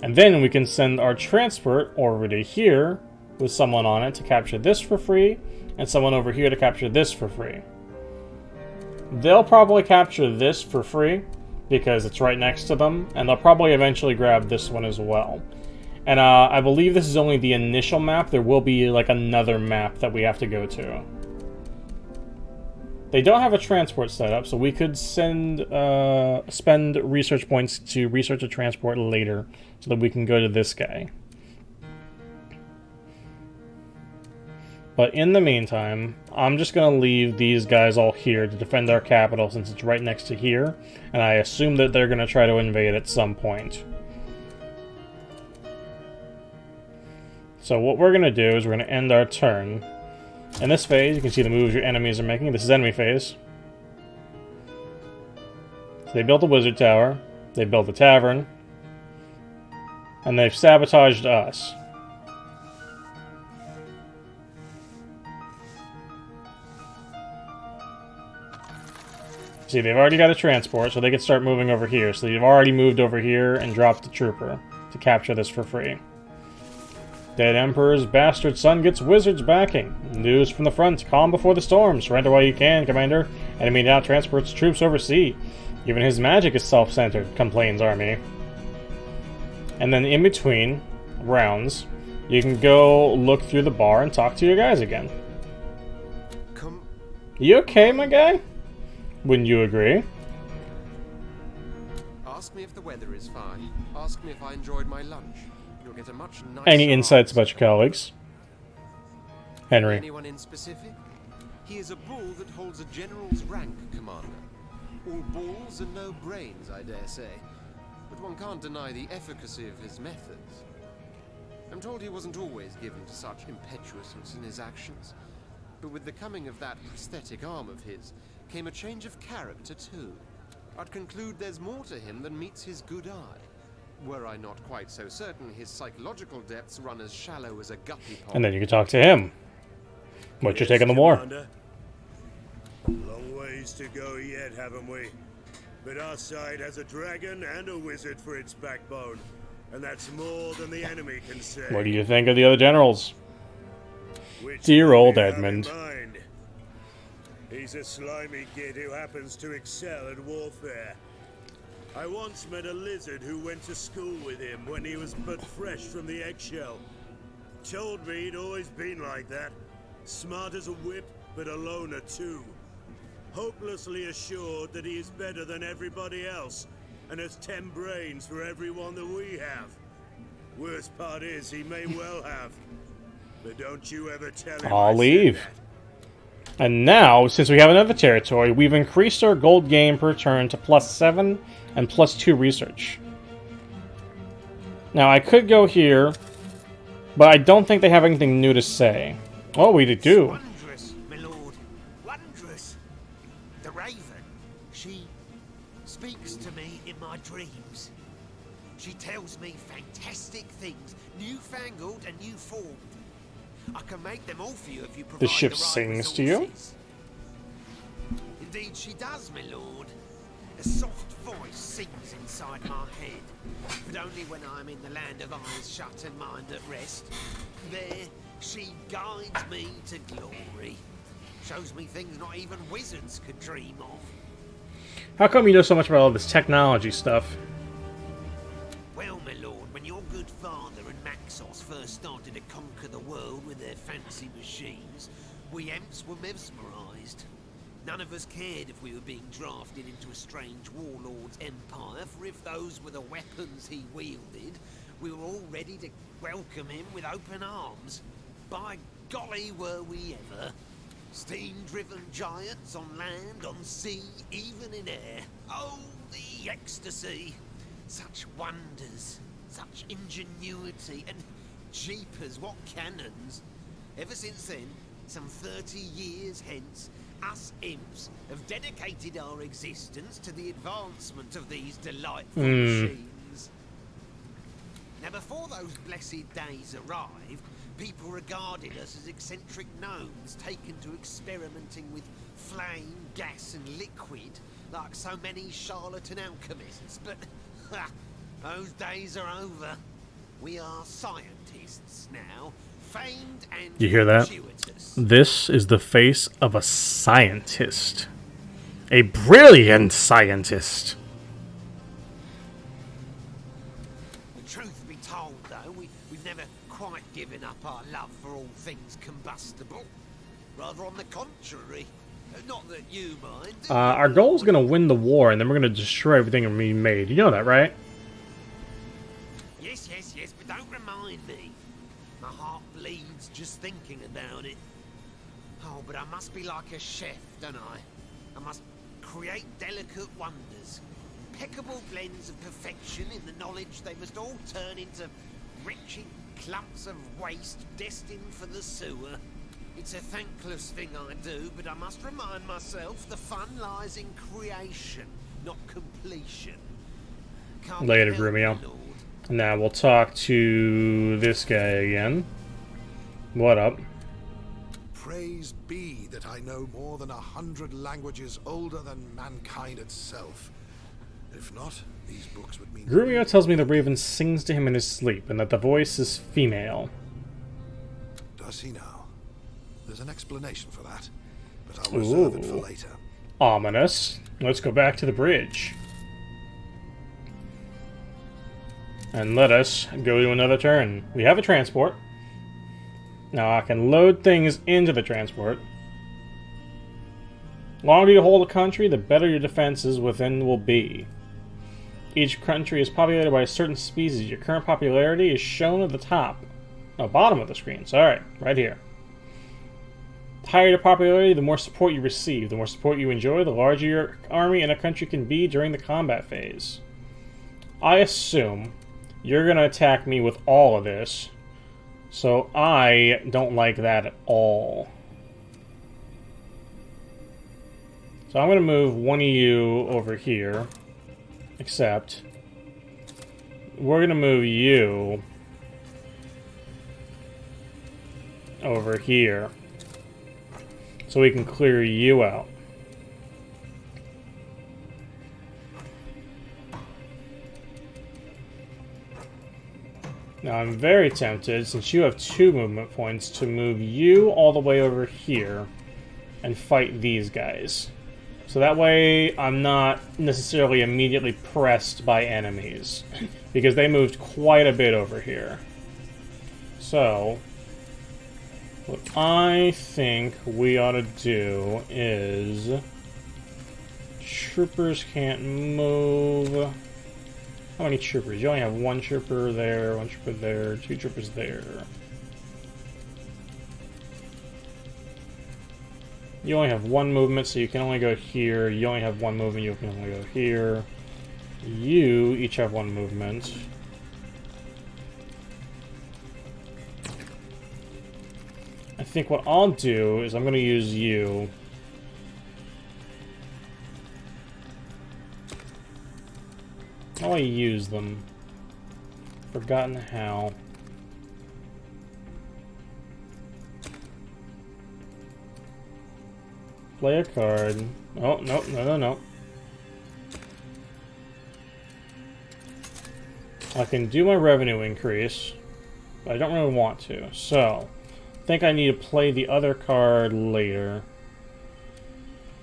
And then we can send our transport over to here with someone on it to capture this for free, and someone over here to capture this for free. They'll probably capture this for free, because it's right next to them, and they'll probably eventually grab this one as well. And I believe this is only the initial map. There will be like another map that we have to go to. They don't have a transport set up, so we could spend research points to research a transport later, so that we can go to this guy. But in the meantime, I'm just going to leave these guys all here to defend our capital, since it's right next to here, and I assume that they're going to try to invade at some point. So what we're going to do is we're going to end our turn. In this phase, you can see the moves your enemies are making. This is enemy phase. So they built a wizard tower, they built a tavern, and they've sabotaged us. See, they've already got a transport, so they can start moving over here. So they've already moved over here and dropped the trooper to capture this for free. Dead Emperor's bastard son gets wizards backing. News from the front. Calm before the storm. Surrender while you can, Commander. Enemy now transports troops overseas. Even his magic is self-centered, complains Army. And then in between rounds, you can go look through the bar and talk to your guys again. You okay, my guy? Wouldn't you agree? Ask me if the weather is fine. Ask me if I enjoyed my lunch. You'll get a much nicer Any insights about your colleagues? Henry. Anyone in specific? He is a bull that holds a general's rank, Commander. All balls and no brains, I dare say. But one can't deny the efficacy of his methods. I'm told he wasn't always given to such impetuousness in his actions. But with the coming of that prosthetic arm of his, came a change of character too. I'd conclude there's more to him than meets his good eye. Were I not quite so certain his psychological depths run as shallow as a guppy pond. And then you can talk to him. What's your take on the war? Long ways to go yet, haven't we? But our side has a dragon and a wizard for its backbone. And that's more than the enemy can say. What do you think of the other generals? Dear old Edmund. He's a slimy kid who happens to excel at warfare. I once met a lizard who went to school with him when he was but fresh from the eggshell. Told me he'd always been like that. Smart as a whip, but a loner too. Hopelessly assured that he is better than everybody else. and has 10 brains for everyone that we have. Worst part is, he may well have. But don't you ever tell him I'll I said leave. that. And now, since we have another territory, we've increased our gold gain per turn to +7 and +2 research. Now, I could go here, but I don't think they have anything new to say. Oh, we do. Wondrous, my lord. Wondrous. The Raven, she speaks to me in my dreams. She tells me fantastic things, newfangled and new formed. I can make them all for you if you provide The ship the right sings to you? resources. Indeed she does, my lord. A soft voice sings inside my head, but only when I'm in the land of eyes shut and mind at rest. There, she guides me to glory. Shows me things not even wizards could dream of. How come you know so much about all this technology stuff? Well, my lord, when your good father and Maxos first started to conquer the world with their fancy machines, we Emps were mesmerized. None of us cared if we were being drafted into a strange warlord's empire, for if those were the weapons he wielded, we were all ready to welcome him with open arms. By golly, were we ever. Steam-driven giants on land, on sea, even in air. Oh, the ecstasy! Such wonders, such ingenuity, and jeepers, what cannons! Ever since then, some 30 years hence, us imps have dedicated our existence to the advancement of these delightful machines. Now, before those blessed days arrived, people regarded us as eccentric gnomes taken to experimenting with flame, gas, and liquid, like so many charlatan alchemists. But those days are over. We are scientists now, famed and You hear that? fortuitous. This is the face of a scientist. A brilliant scientist. The truth be told, though, we've never quite given up our love for all things combustible. Rather on the contrary. Not that you mind. Our goal is going to win the war, and then we're going to destroy everything we made. You know that, right? Yes, yes, yes, but don't remind me. My heart bleeds just thinking about it. Oh, but I must be like a chef, don't I? I must create delicate wonders. Impeccable blends of perfection in the knowledge they must all turn into wretched clumps of waste destined for the sewer. It's a thankless thing I do, but I must remind myself the fun lies in creation, not completion. Can't Later, help me, Grumio. Lord. Now we'll talk to this guy again. What up? Praise be that I know more than 100 languages older than mankind itself. If not, these books would mean... Grumio tells me the raven sings to him in his sleep, and that the voice is female. Does he now? There's an explanation for that, but I'll reserve it for Ooh. later. Ominous. Let's go back to the bridge. And let us go to another turn. We have a transport. Now I can load things into the transport. The longer you hold a country, the better your defenses within will be. Each country is populated by a certain species. Your current popularity is shown at the top. No, bottom of the screen. Sorry, right here. The higher your popularity, the more support you receive. The more support you enjoy, the larger your army in a country can be during the combat phase. I assume you're going to attack me with all of this, so I don't like that at all. So I'm going to move one of you over here, except we're going to move you over here so we can clear you out. Now I'm very tempted, since you have 2 movement points, to move you all the way over here and fight these guys. So that way I'm not necessarily immediately pressed by enemies, because they moved quite a bit over here. So what I think we ought to do is... Troopers can't move. How many troopers? You only have one trooper there, one trooper there, two troopers there. You only have one movement, so you can only go here. You only have one movement, you can only go here. You each have one movement. I think what I'll do is I'm going to use you. How do I use them? Forgotten how. Play a card. Oh, no, no, no, no. I can do my revenue increase, but I don't really want to. So, I think I need to play the other card later.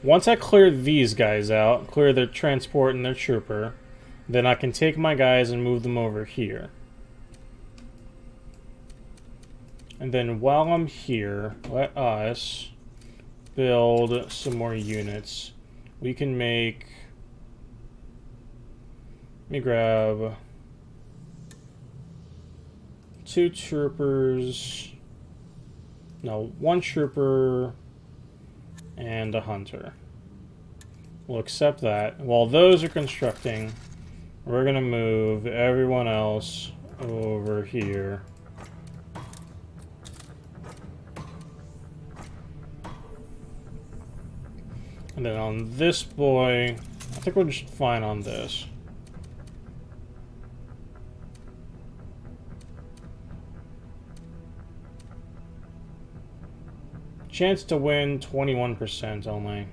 Once I clear these guys out, clear their transport and their trooper, then I can take my guys and move them over here. And then while I'm here, let us build some more units. We can make... Let me grab 2 troopers. No, 1 trooper and a hunter. We'll accept that. While those are constructing, we're going to move everyone else over here. And then on this boy, I think we're just fine on this. Chance to win 21% only.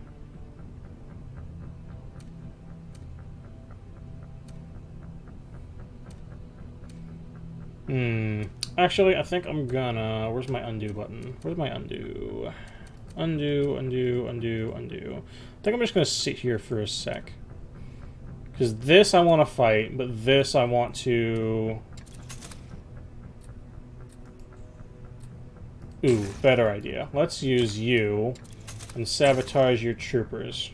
Actually, I think I'm gonna... Where's my undo button? Where's my undo? Undo, undo, undo, undo. I think I'm just gonna sit here for a sec. Because this I want to fight, but this I want to... Ooh, better idea. Let's use you and sabotage your troopers.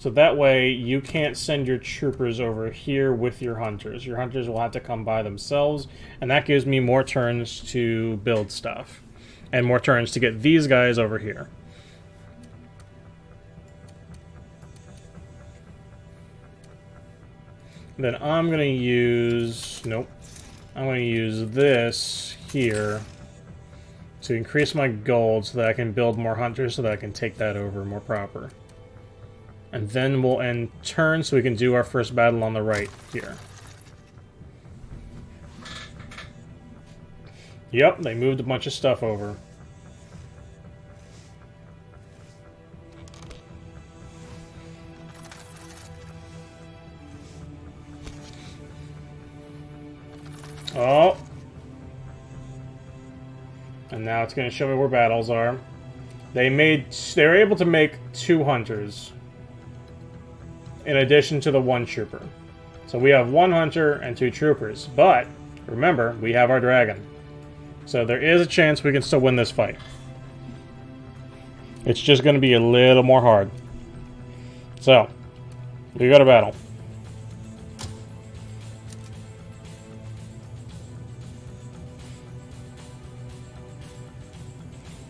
So that way, you can't send your troopers over here with your hunters. Your hunters will have to come by themselves, and that gives me more turns to build stuff. And more turns to get these guys over here. Then I'm going to use... Nope. I'm going to use this here to increase my gold so that I can build more hunters so that I can take that over more proper. And then we'll end turn so we can do our first battle on the right here. Yep, they moved a bunch of stuff over. Oh. And now it's going to show me where battles are. They were able to make 2 hunters in addition to the 1 trooper. So we have 1 hunter and 2 troopers. But remember, we have our dragon. So there is a chance we can still win this fight. It's just going to be a little more hard. So, we got a battle.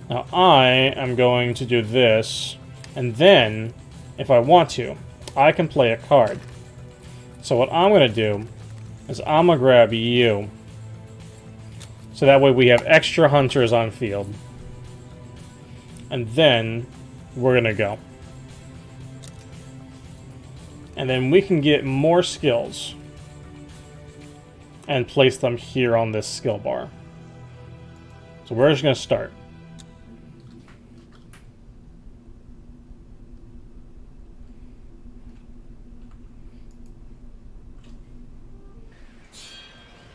Now I am going to do this, and then, if I want to, I can play a card. So what I'm going to do is I'm going to grab you. So that way we have extra hunters on field. And then we're going to go. And then we can get more skills and place them here on this skill bar. So we're just going to start.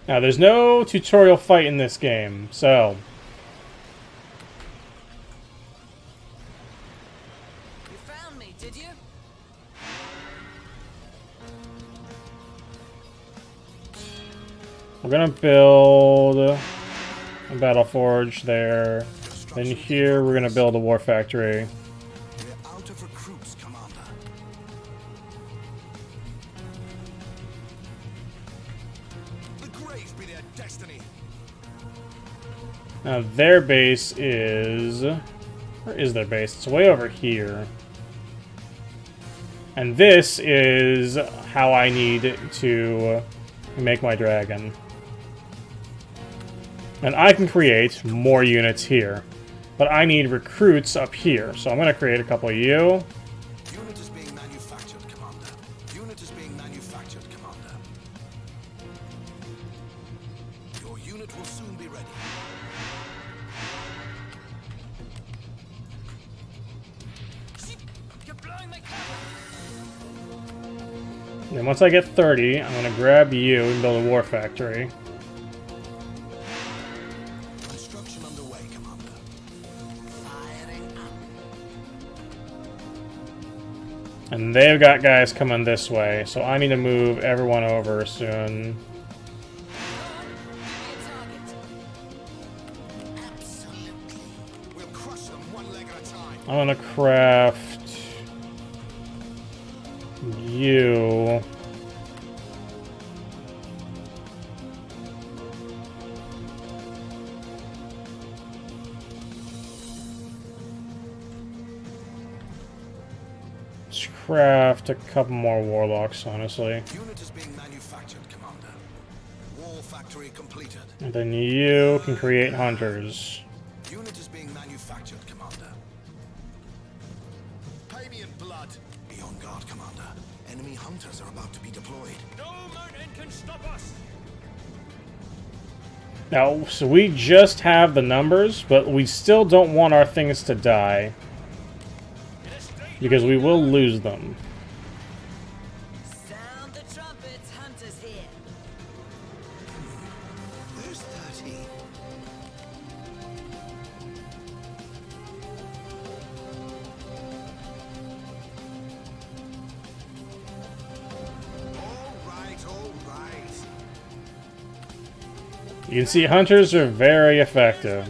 Now, there's no tutorial fight in this game, so... You found me, did you? We're gonna build a battle forge there. Then here, we're gonna build a war factory. We're out of recruits, Commander. Now their base is... Where is their base? It's way over here. And this is how I need to make my dragon. And I can create more units here. But I need recruits up here. So I'm going to create a couple of you. Unit is being manufactured, Commander. Unit is being manufactured, Commander. Your unit will soon be ready. And once I get 30, I'm going to grab you and build a war factory. Construction underway, Commander. Firing up. And they've got guys coming this way, so I need to move everyone over soon. We'll crush them one leg at a time. I'm going to craft you. Let's craft a couple more warlocks, honestly. Unit is being manufactured, Commander. Wall factory completed. And then you can create hunters. Unit is being manufactured, Commander. Pay me in blood. Be on guard, Commander. Enemy hunters are about to be deployed. No mountain can stop us. Now, so we just have the numbers, but we still don't want our things to die. Because we will lose them. Sound the trumpets, hunters here. There's 30. All right. You can see hunters are very effective.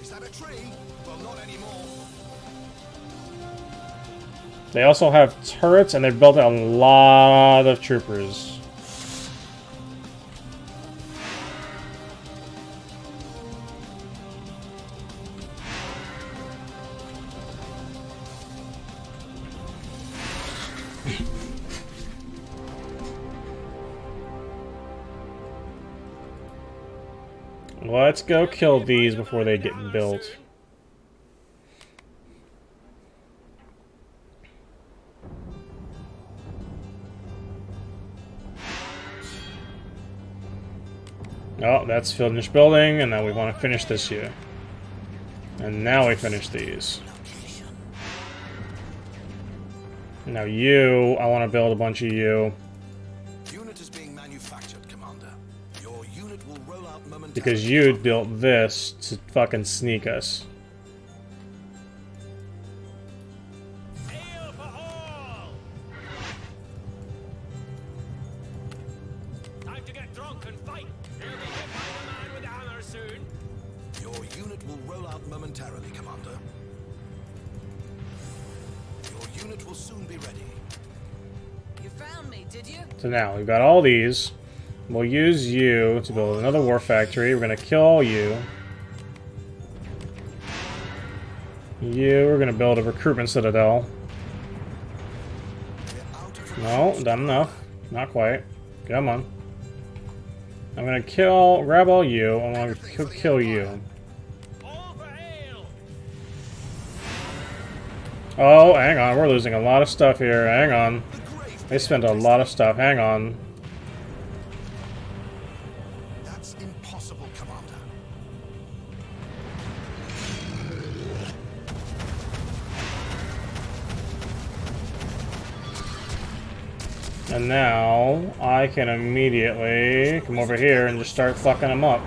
Is that a tree? Well, not anymore. They also have turrets, and they've built a lot of troopers. Let's go kill these before they get built. Oh, that's finished building, and now we want to finish this here. And now we finish these. Now you, I want to build a bunch of you. Unit is being manufactured, Commander. Your unit will roll out momentarily. Because you built this to fucking sneak us. Time to get drunk and fight. You'll be hit by the man with the hammer soon. Your unit will roll out momentarily, Commander. Your unit will soon be ready. You found me, did you? So now, we've got all these. We'll use you to build another war factory. We're going to kill you. We're going to build a recruitment citadel. No, not enough. Not quite. Come on. I'm going to grab all you. I'm going to kill you. Oh, hang on. We're losing a lot of stuff here. Hang on. They spent a lot of stuff. Hang on. That's impossible, Commander. And now, I can immediately come over here and just start fucking them up.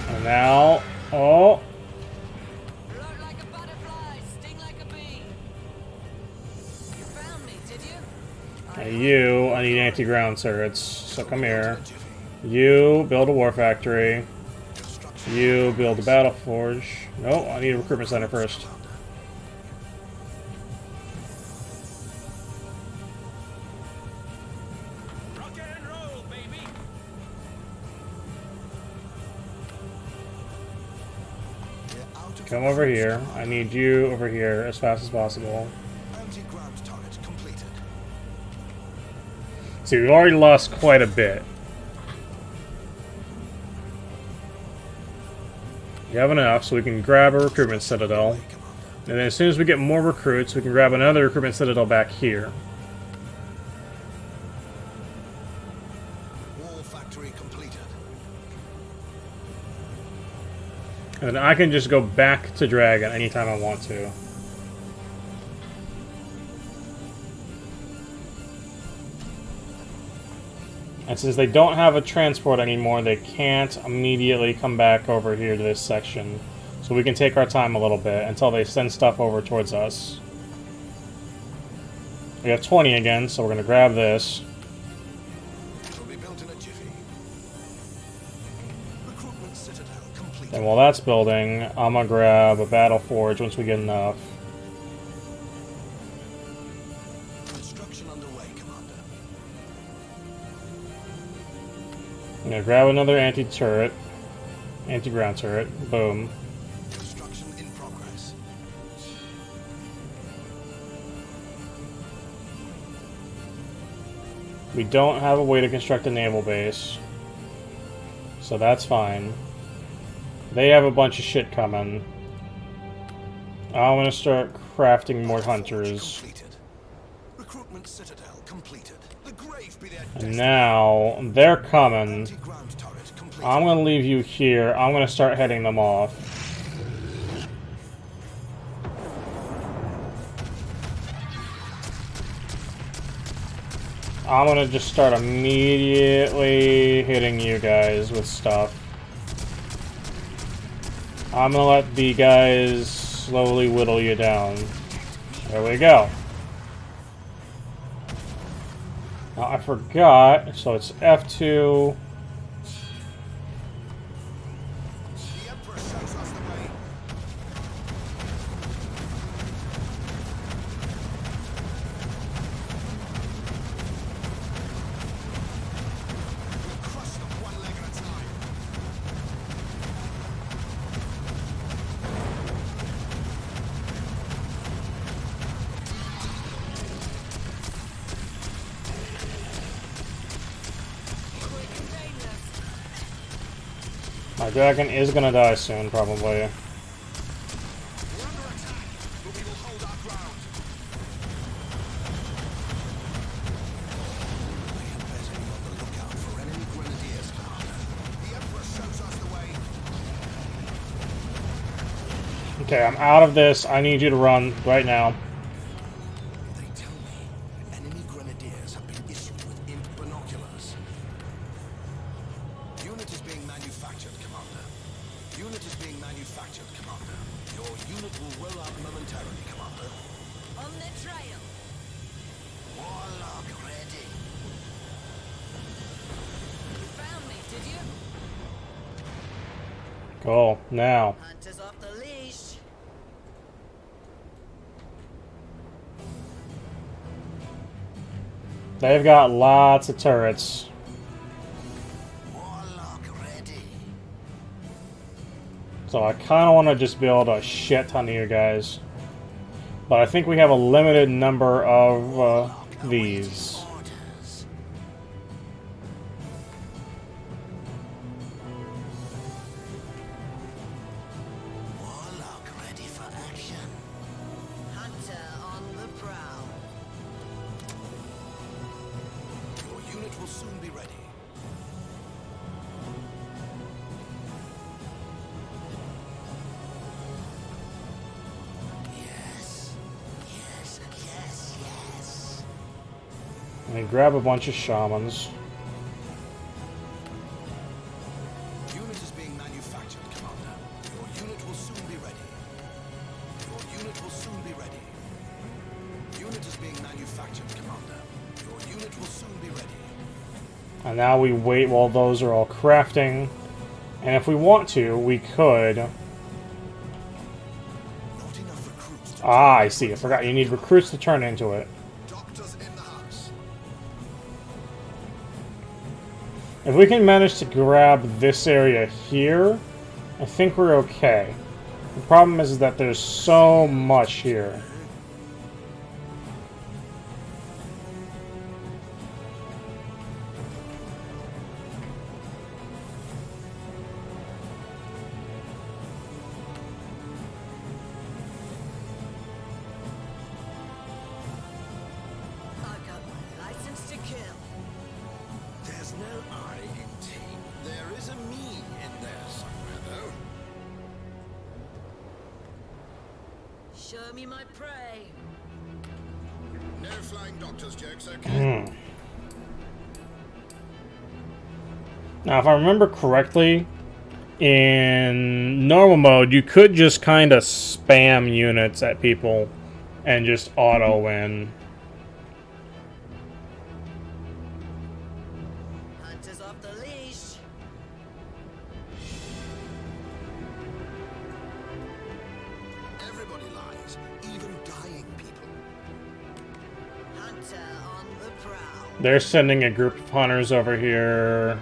And now, oh, you, I need anti-ground turrets. So come here. You build a war factory. You build a battle forge. No, I need a recruitment center first. Come over here. I need you over here as fast as possible. See, we've already lost quite a bit. We have enough, so we can grab a recruitment citadel. And then as soon as we get more recruits, we can grab another recruitment citadel back here. Wall factory completed. And then I can just go back to Dragon anytime I want to. And since they don't have a transport anymore, they can't immediately come back over here to this section. So we can take our time a little bit until they send stuff over towards us. We have 20 again, so we're going to grab this. And while that's building, I'm going to grab a battle forge once we get enough. I'm gonna grab another anti-turret, anti-ground turret. Boom. Construction in progress. We don't have a way to construct a naval base, so that's fine. They have a bunch of shit coming. I'm gonna start crafting more hunters. Recruitment citadel completed. The grave be their And now they're coming. I'm gonna leave you here. I'm gonna start heading them off. I'm gonna just start immediately hitting you guys with stuff. I'm gonna let the guys slowly whittle you down. There we go. Now, I forgot, so it's F2. My dragon is gonna die soon, probably. Okay, I'm out of this. I need you to run right now. enemy grenadiers have been issued with imp binoculars. Unit is being manufactured, Commander. Unit is being manufactured, Commander. Your unit will roll out momentarily, Commander. On the trail. Warlock ready. You found me, did you? Go, now. Hunter's off the leash. They've got lots of turrets. So I kind of want to just build a shit ton of you guys. But I think we have a limited number of these. Warlock ready for action. Hunter on the prowl. Your unit will soon be ready. Yes. Let me grab a bunch of shamans. Unit is being manufactured, Commander. Your unit will soon be ready. Your unit will soon be ready. Unit is being manufactured, Commander. Your unit will now we wait while those are all crafting. And if we want to, we could... Ah, I see. I forgot. You need recruits to turn into it. If we can manage to grab this area here, I think we're okay. The problem is that there's so much here. Show me my prey. No flying doctor's jokes, okay? Now, if I remember correctly, in normal mode, you could just kind of spam units at people and just auto-win. Hunter's off the leash. Everybody lies, even dying people. Hunter on the prowl. They're sending a group of hunters over here.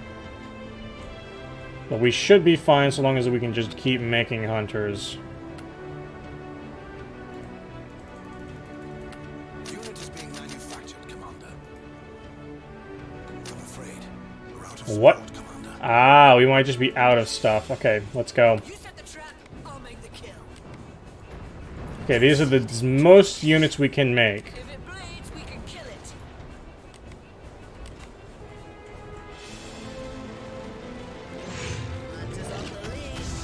But we should be fine so long as we can just keep making hunters. Unit is being manufactured, Commander. I'm afraid we're out of What? support, Commander. Ah, we might just be out of stuff. Okay, let's go. You set the trap, I'll make the kill. Okay, these are the most units we can make. If it bleeds, we can kill it. Hunter's off the leash.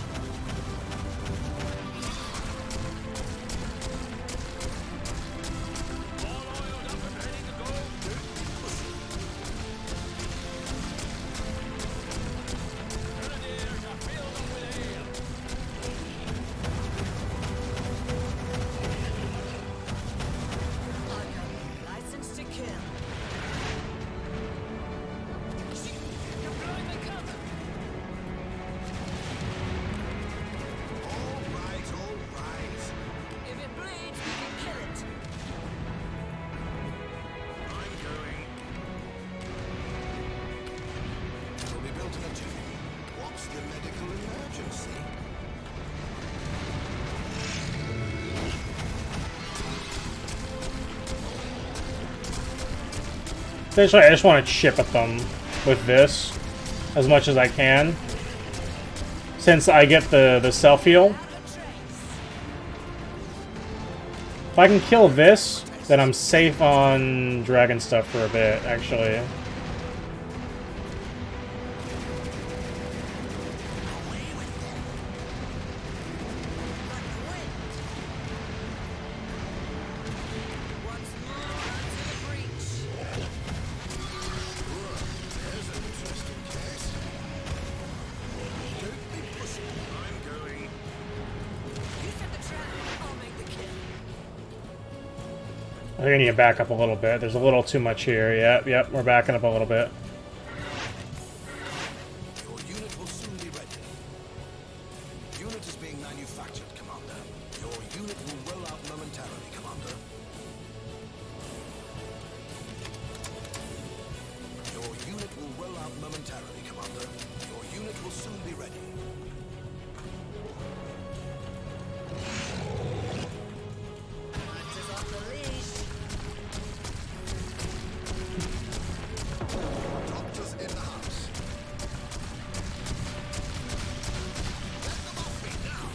License to kill. You're blowing my cover. All right. If it bleeds, we can kill it. I'm going. Will be built in a jiffy. What's the medical emergency? Essentially, I just want to chip at them with this as much as I can. Since I get the self-heal. If I can kill this, then I'm safe on dragon stuff for a bit, actually. I think I need to back up a little bit. There's a little too much here. Yep, we're backing up a little bit. Your unit will soon be ready. Unit is being manufactured, Commander. Your unit will roll out momentarily, Commander. Your unit will roll out momentarily, Commander. Your unit will soon be ready. Hunter's off the leash. Doctors in the house. Let them off me now.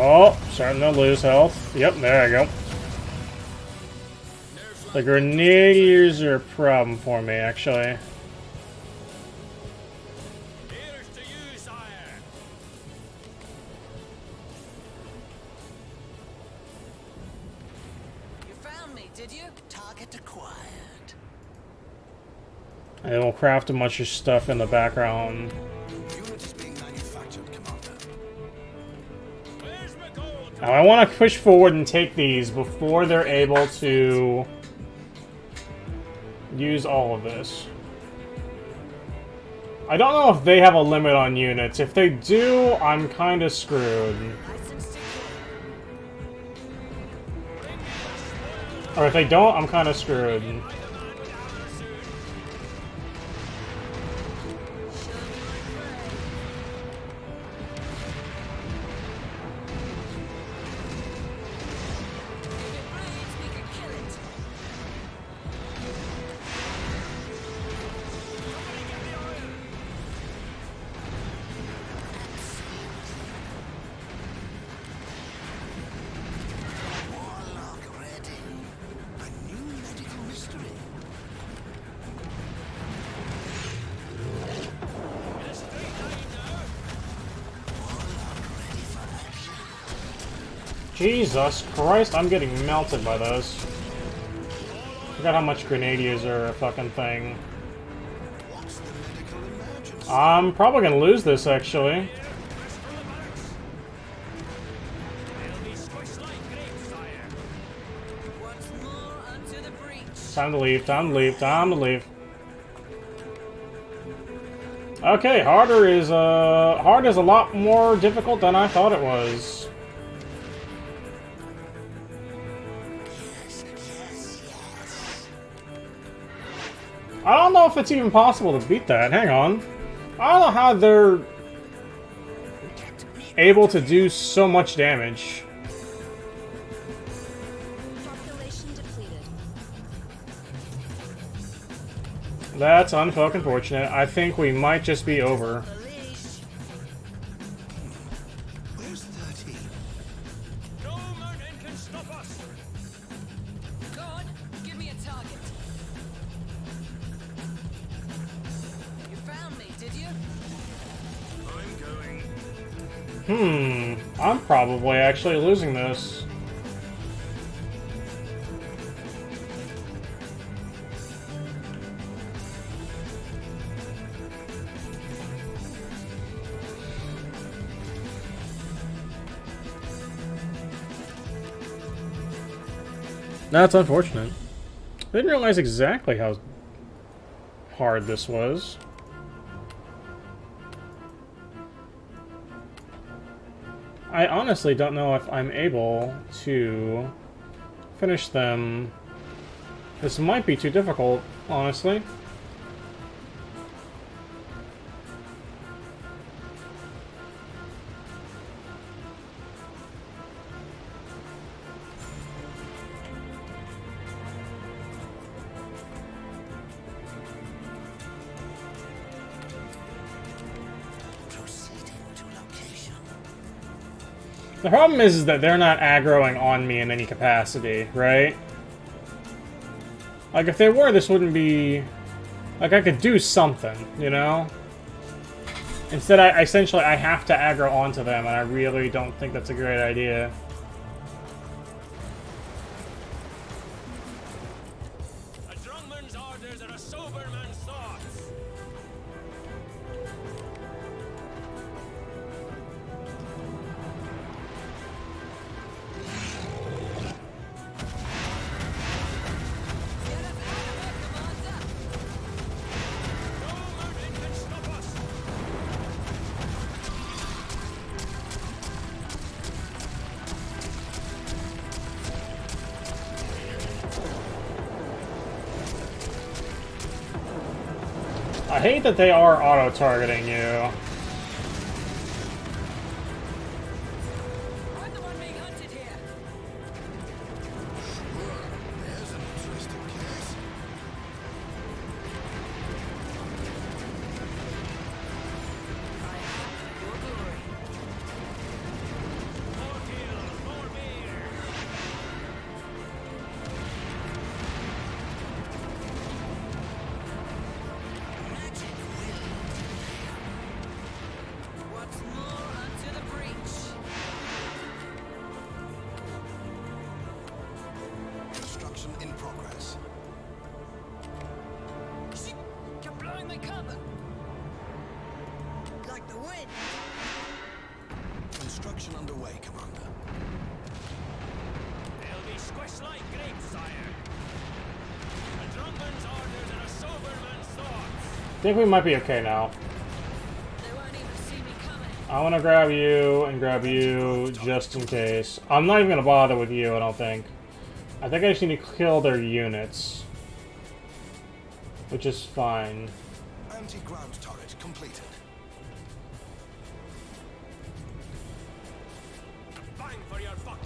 Oh, starting to lose health. Yep, there I go. The grenadiers are a problem for me, actually. You found me, did you? Target acquired. And we'll craft a bunch of stuff in the background. Unit is being manufactured. Commander. Now I want to push forward and take these before they're able to use all of this. I don't know if they have a limit on units. If they do, I'm kind of screwed. Or if they don't, I'm kind of screwed. Jesus Christ, I'm getting melted by this. Forgot how much grenadiers are a fucking thing. I'm probably gonna lose this, actually. Time to leave, time to leave, time to leave. Okay, hard is a lot more difficult than I thought it was. I don't know if it's even possible to beat that. Hang on. I don't know how they're able to do so much damage. That's unfucking fortunate. I think we might just be over. Where's 13? No mountain can stop us! Go on, give me a target. You found me, did you? I'm going. I'm probably actually losing this. That's unfortunate. I didn't realize exactly how hard this was. I honestly don't know if I'm able to finish them. This might be too difficult, honestly. The problem is that they're not aggroing on me in any capacity, right? Like, if they were, this wouldn't be... Like, I could do something, you know? Instead, I have to aggro onto them, and I really don't think that's a great idea. A drumman's orders are a sober man's thoughts. I hate that they are auto-targeting you. Construction underway, Commander. They'll be squished like grapes, sire. A drunken's orders and a sober man's thoughts. I think we might be okay now. They won't even see me coming. I want to grab you and grab you just in case. I'm not even going to bother with you, I don't think. I think I just need to kill their units. Which is fine. Anti-ground turret completed. Bang for your buck.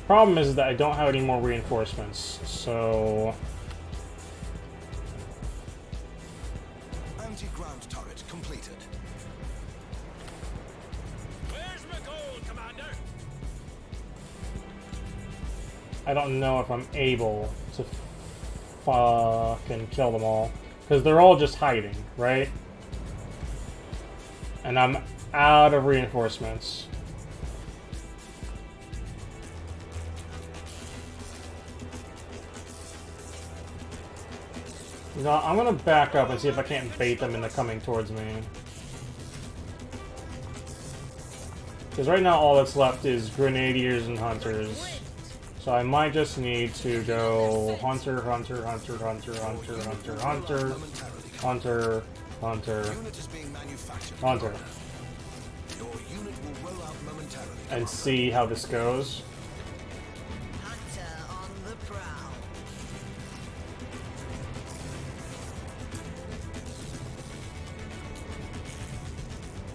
Problem is that I don't have any more reinforcements, so... Anti-ground turret completed. Where's my gold, Commander? I don't know if I'm able to fucking kill them all. Because they're all just hiding, right? And I'm out of reinforcements. You know, I'm gonna back up and see if I can't bait them into coming towards me. Because right now all that's left is grenadiers and hunters. So I might just need to go hunter, hunter, hunter, hunter, hunter, hunter, hunter, hunter, hunter, hunter, and see how this goes.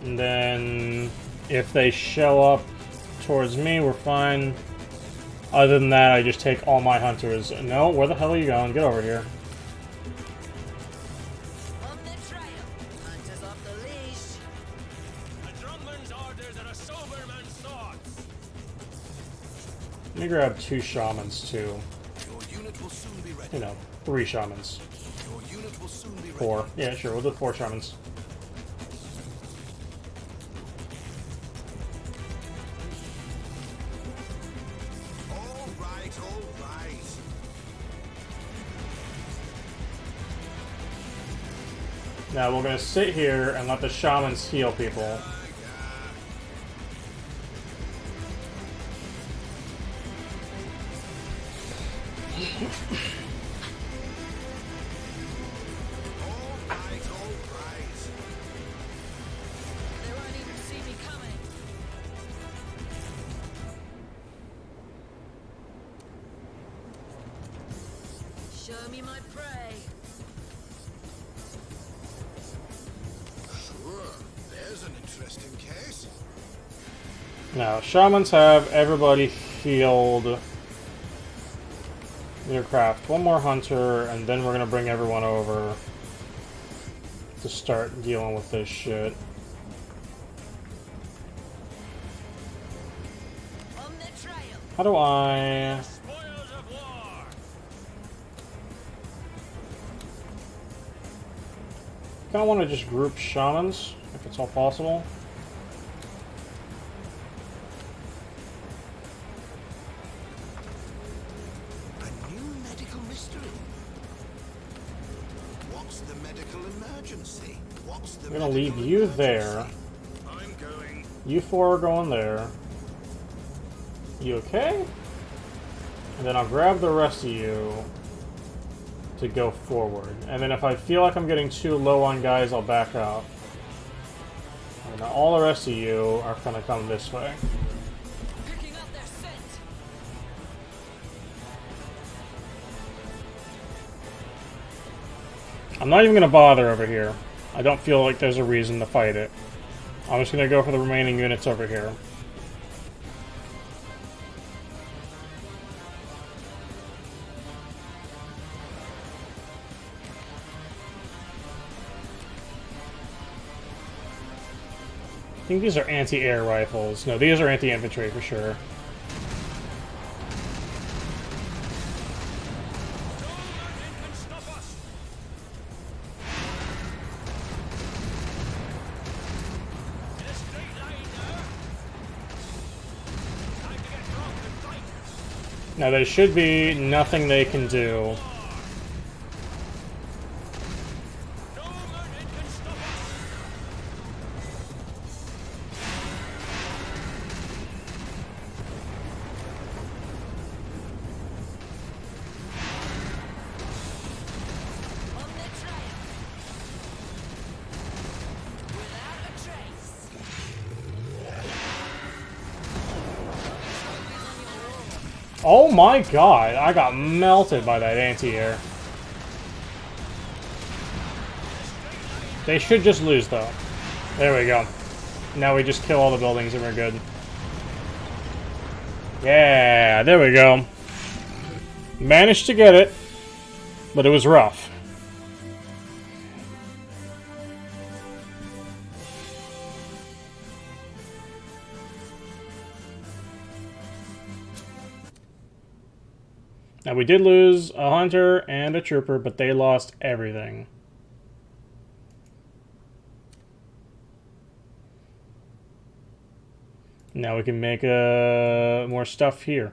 And then if they show up towards me, we're fine. Other than that, I just take all my hunters. No, where the hell are you going? Get over here. On the trail. Hunters off the leash. A drumman's orders and a sober man's thoughts. Let me grab 2 shamans too. Your unit will soon be ready. You know, 3 shamans. Your unit will soon be ready. 4. Yeah, sure, we'll do 4 shamans. Now we're gonna sit here and let the shamans heal people. They won't even see me coming. Show me my prey. Sure, there's an interesting case. Now, shamans have everybody healed. Their craft. 1 more hunter, and then we're gonna bring everyone over to start dealing with this shit. How do I... I kind of want to just group shamans, if it's all possible. A new medical mystery. What's the medical emergency? What's the I'm gonna leave you there. I'm going. You 4 are going there. You okay? And then I'll grab the rest of you to go forward. And then if I feel like I'm getting too low on guys, I'll back up. And now all the rest of you are gonna come this way. Picking up their scent. I'm not even gonna bother over here. I don't feel like there's a reason to fight it. I'm just gonna go for the remaining units over here. I think these are anti-air rifles. No, these are anti-infantry for sure. Now there should be nothing they can do. Oh my god, I got melted by that anti-air. They should just lose, though. There we go. Now we just kill all the buildings and we're good. Yeah, there we go. Managed to get it, but it was rough. Now, we did lose a hunter and a trooper, but they lost everything. Now we can make more stuff here.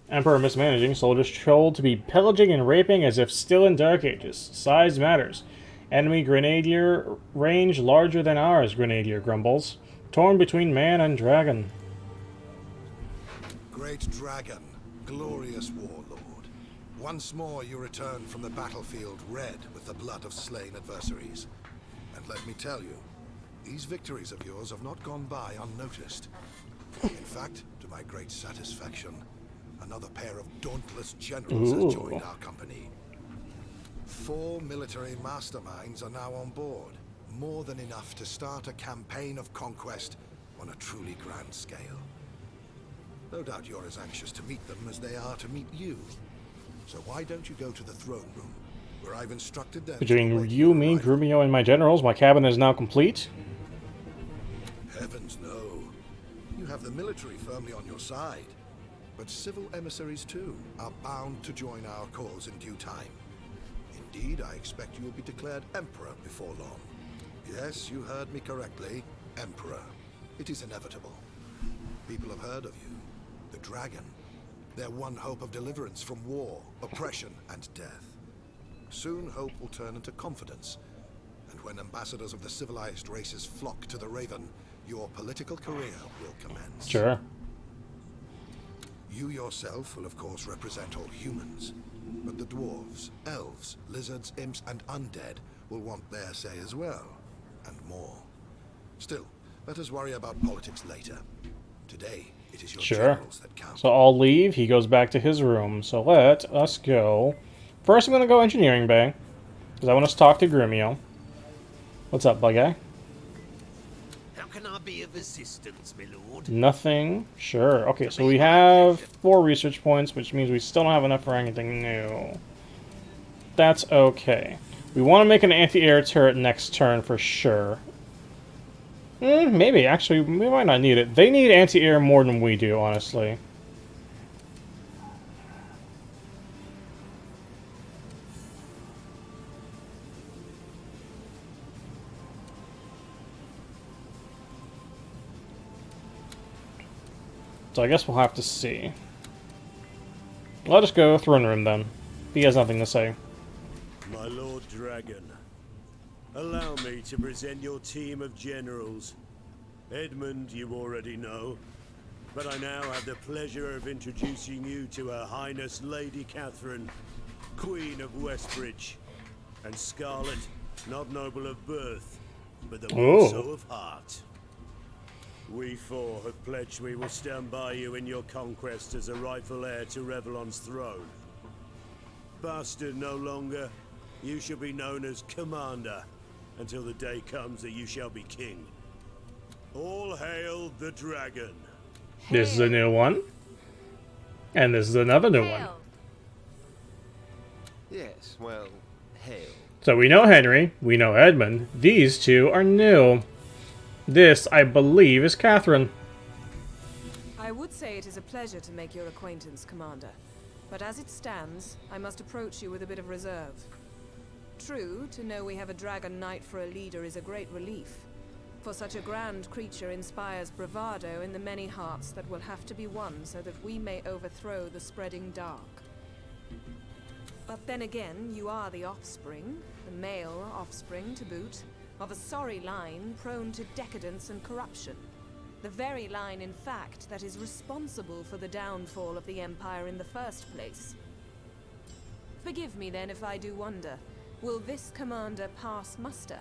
Emperor mismanaging. Soldiers told to be pillaging and raping as if still in Dark Ages. Size matters. Enemy grenadier range larger than ours, Grenadier grumbles. Torn between man and dragon. Great dragon, glorious warlord. Once more you return from the battlefield red with the blood of slain adversaries. And let me tell you, these victories of yours have not gone by unnoticed. In fact, to my great satisfaction, another pair of dauntless generals has joined our company. 4 military masterminds are now on board. More than enough to start a campaign of conquest on a truly grand scale. No doubt you're as anxious to meet them as they are to meet you. So why don't you go to the throne room, where I've instructed them... Between you, me, Grumio, and my generals, my cabinet is now complete. Heavens no. You have the military firmly on your side. But civil emissaries too are bound to join our cause in due time. Indeed, I expect you will be declared emperor before long. Yes, you heard me correctly. Emperor. It is inevitable. People have heard of you. The dragon. Their one hope of deliverance from war, oppression, and death. Soon hope will turn into confidence. And when ambassadors of the civilized races flock to the Raven, your political career will commence. Sure. You yourself will of course represent all humans. But the dwarves, elves, lizards, imps, and undead will want their say as well. And more. Still, let us worry about politics later. Today, it is your generals that count. So I'll leave. He goes back to his room. So let us go. First, I'm going to go engineering bay. Because I want to talk to Grumio. What's up, bug guy? How can I be of assistance, my lord? Nothing. Sure. Okay, so we have 4 research points, which means we still don't have enough for anything new. That's okay. We want to make an anti-air turret next turn for sure. Maybe. Actually, we might not need it. They need anti-air more than we do, honestly. So I guess we'll have to see. Let us go throne room then. He has nothing to say. My Lord Dragon, allow me to present your team of generals. Edmund you already know, but I now have the pleasure of introducing you to Her Highness Lady Catherine, Queen of Westbridge, and Scarlet, not noble of birth, but the more so of heart. We 4 have pledged we will stand by you in your conquest as a rightful heir to Revlon's throne. Bastard no longer, you shall be known as Commander, until the day comes that you shall be king. All hail the dragon. This is a new one. And this is another new one. Yes, well, hail. So we know Henry, we know Edmund. These 2 are new. This, I believe, is Catherine. I would say it is a pleasure to make your acquaintance, Commander. But as it stands, I must approach you with a bit of reserve. True, to know we have a dragon knight for a leader is a great relief. For such a grand creature inspires bravado in the many hearts that will have to be won so that we may overthrow the spreading dark. But then again, you are the offspring, the male offspring to boot, of a sorry line prone to decadence and corruption. The very line, in fact, that is responsible for the downfall of the Empire in the first place. Forgive me then if I do wonder, will this commander pass muster?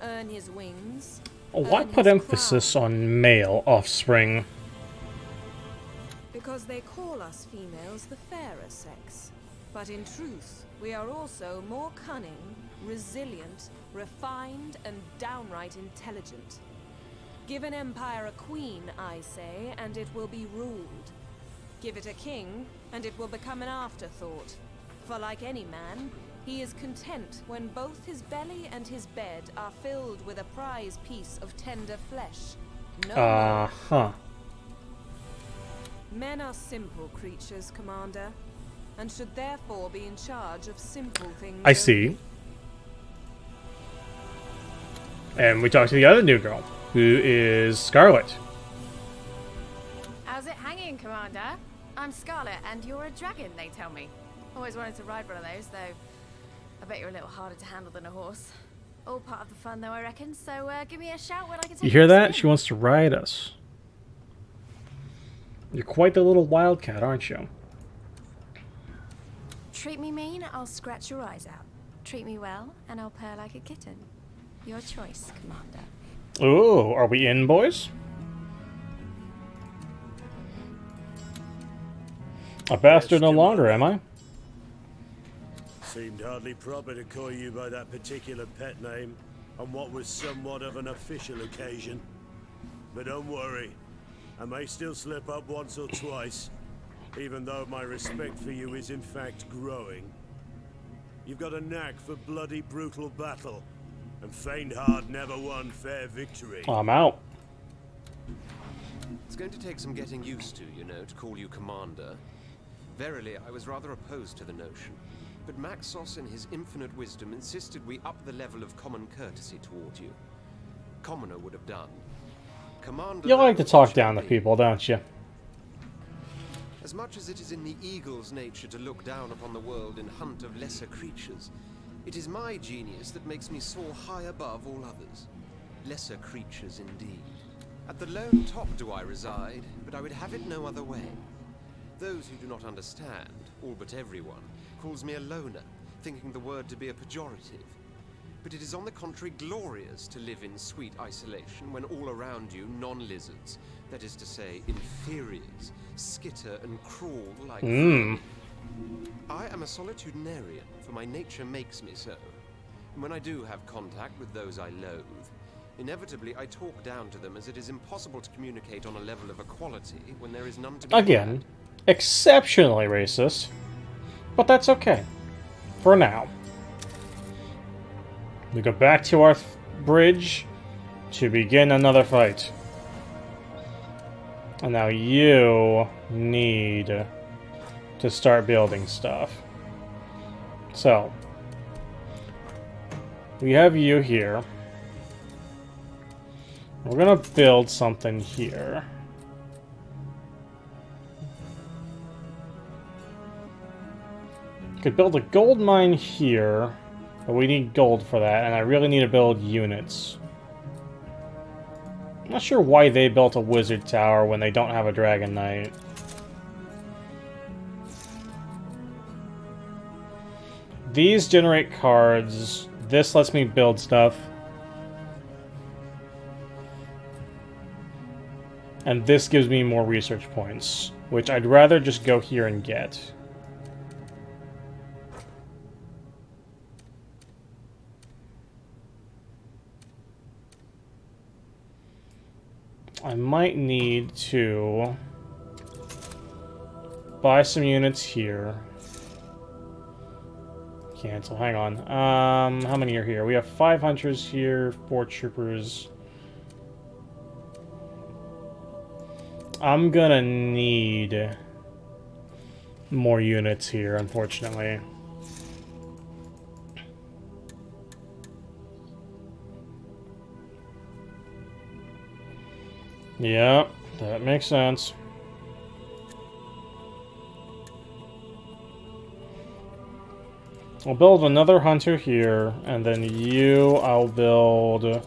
Earn his wings? Why put emphasis on male offspring? because they call us females the fairer sex. But in truth, we are also more cunning, resilient, refined, and downright intelligent. Give an empire a queen, I say, and it will be ruled. Give it a king, and it will become an afterthought. For like any man, he is content when both his belly and his bed are filled with a prize piece of tender flesh. No more. Men are simple creatures, Commander, and should therefore be in charge of simple things. I see. And we talked to the other new girl, who is Scarlet. How's it hanging, Commander? I'm Scarlet, and you're a dragon, they tell me. Always wanted to ride one of those, though I bet you're a little harder to handle than a horse. All part of the fun, though, I reckon, so give me a shout when I can take You hear a that? spin. She wants to ride us. You're quite the little wildcat, aren't you? Treat me mean, I'll scratch your eyes out. Treat me well, and I'll purr like a kitten. Your choice, Commander. Ooh, are we in, boys? A bastard no longer, am I? Seemed hardly proper to call you by that particular pet name on what was somewhat of an official occasion. But don't worry, I may still slip up once or twice, even though my respect for you is in fact growing. You've got a knack for bloody brutal battle, and faint-heart never won fair victory. I'm out. It's going to take some getting used to, you know, to call you Commander. Verily, I was rather opposed to the notion. But Maxos in his infinite wisdom insisted we up the level of common courtesy toward you. Commoner would have done. Commander... You like to talk down to people, don't you? As much as it is in the eagle's nature to look down upon the world in hunt of lesser creatures, it is my genius that makes me soar high above all others. Lesser creatures indeed. At the lone top do I reside, but I would have it no other way. Those who do not understand, all but everyone, calls me a loner, thinking the word to be a pejorative. But it is on the contrary glorious to live in sweet isolation when all around you non-lizards, that is to say, inferiors, skitter and crawl like furry. I am a solitudinarian, for my nature makes me so. And when I do have contact with those I loathe, inevitably I talk down to them as it is impossible to communicate on a level of equality when there is none to be Again, exceptionally racist. But that's okay. For now. We go back to our bridge to begin another fight. And now you need to start building stuff. So, we have you here. We're gonna build something here. Could build a gold mine here, but we need gold for that, and I really need to build units. I'm not sure why they built a wizard tower when they don't have a dragon knight. These generate cards. This lets me build stuff. And this gives me more research points, which I'd rather just go here and get. I might need to buy some units here. Cancel, hang on. How many are here? We have 5 hunters here, 4 troopers. I'm gonna need more units here, unfortunately. Yep, that makes sense. I'll build another hunter here, and then you, I'll build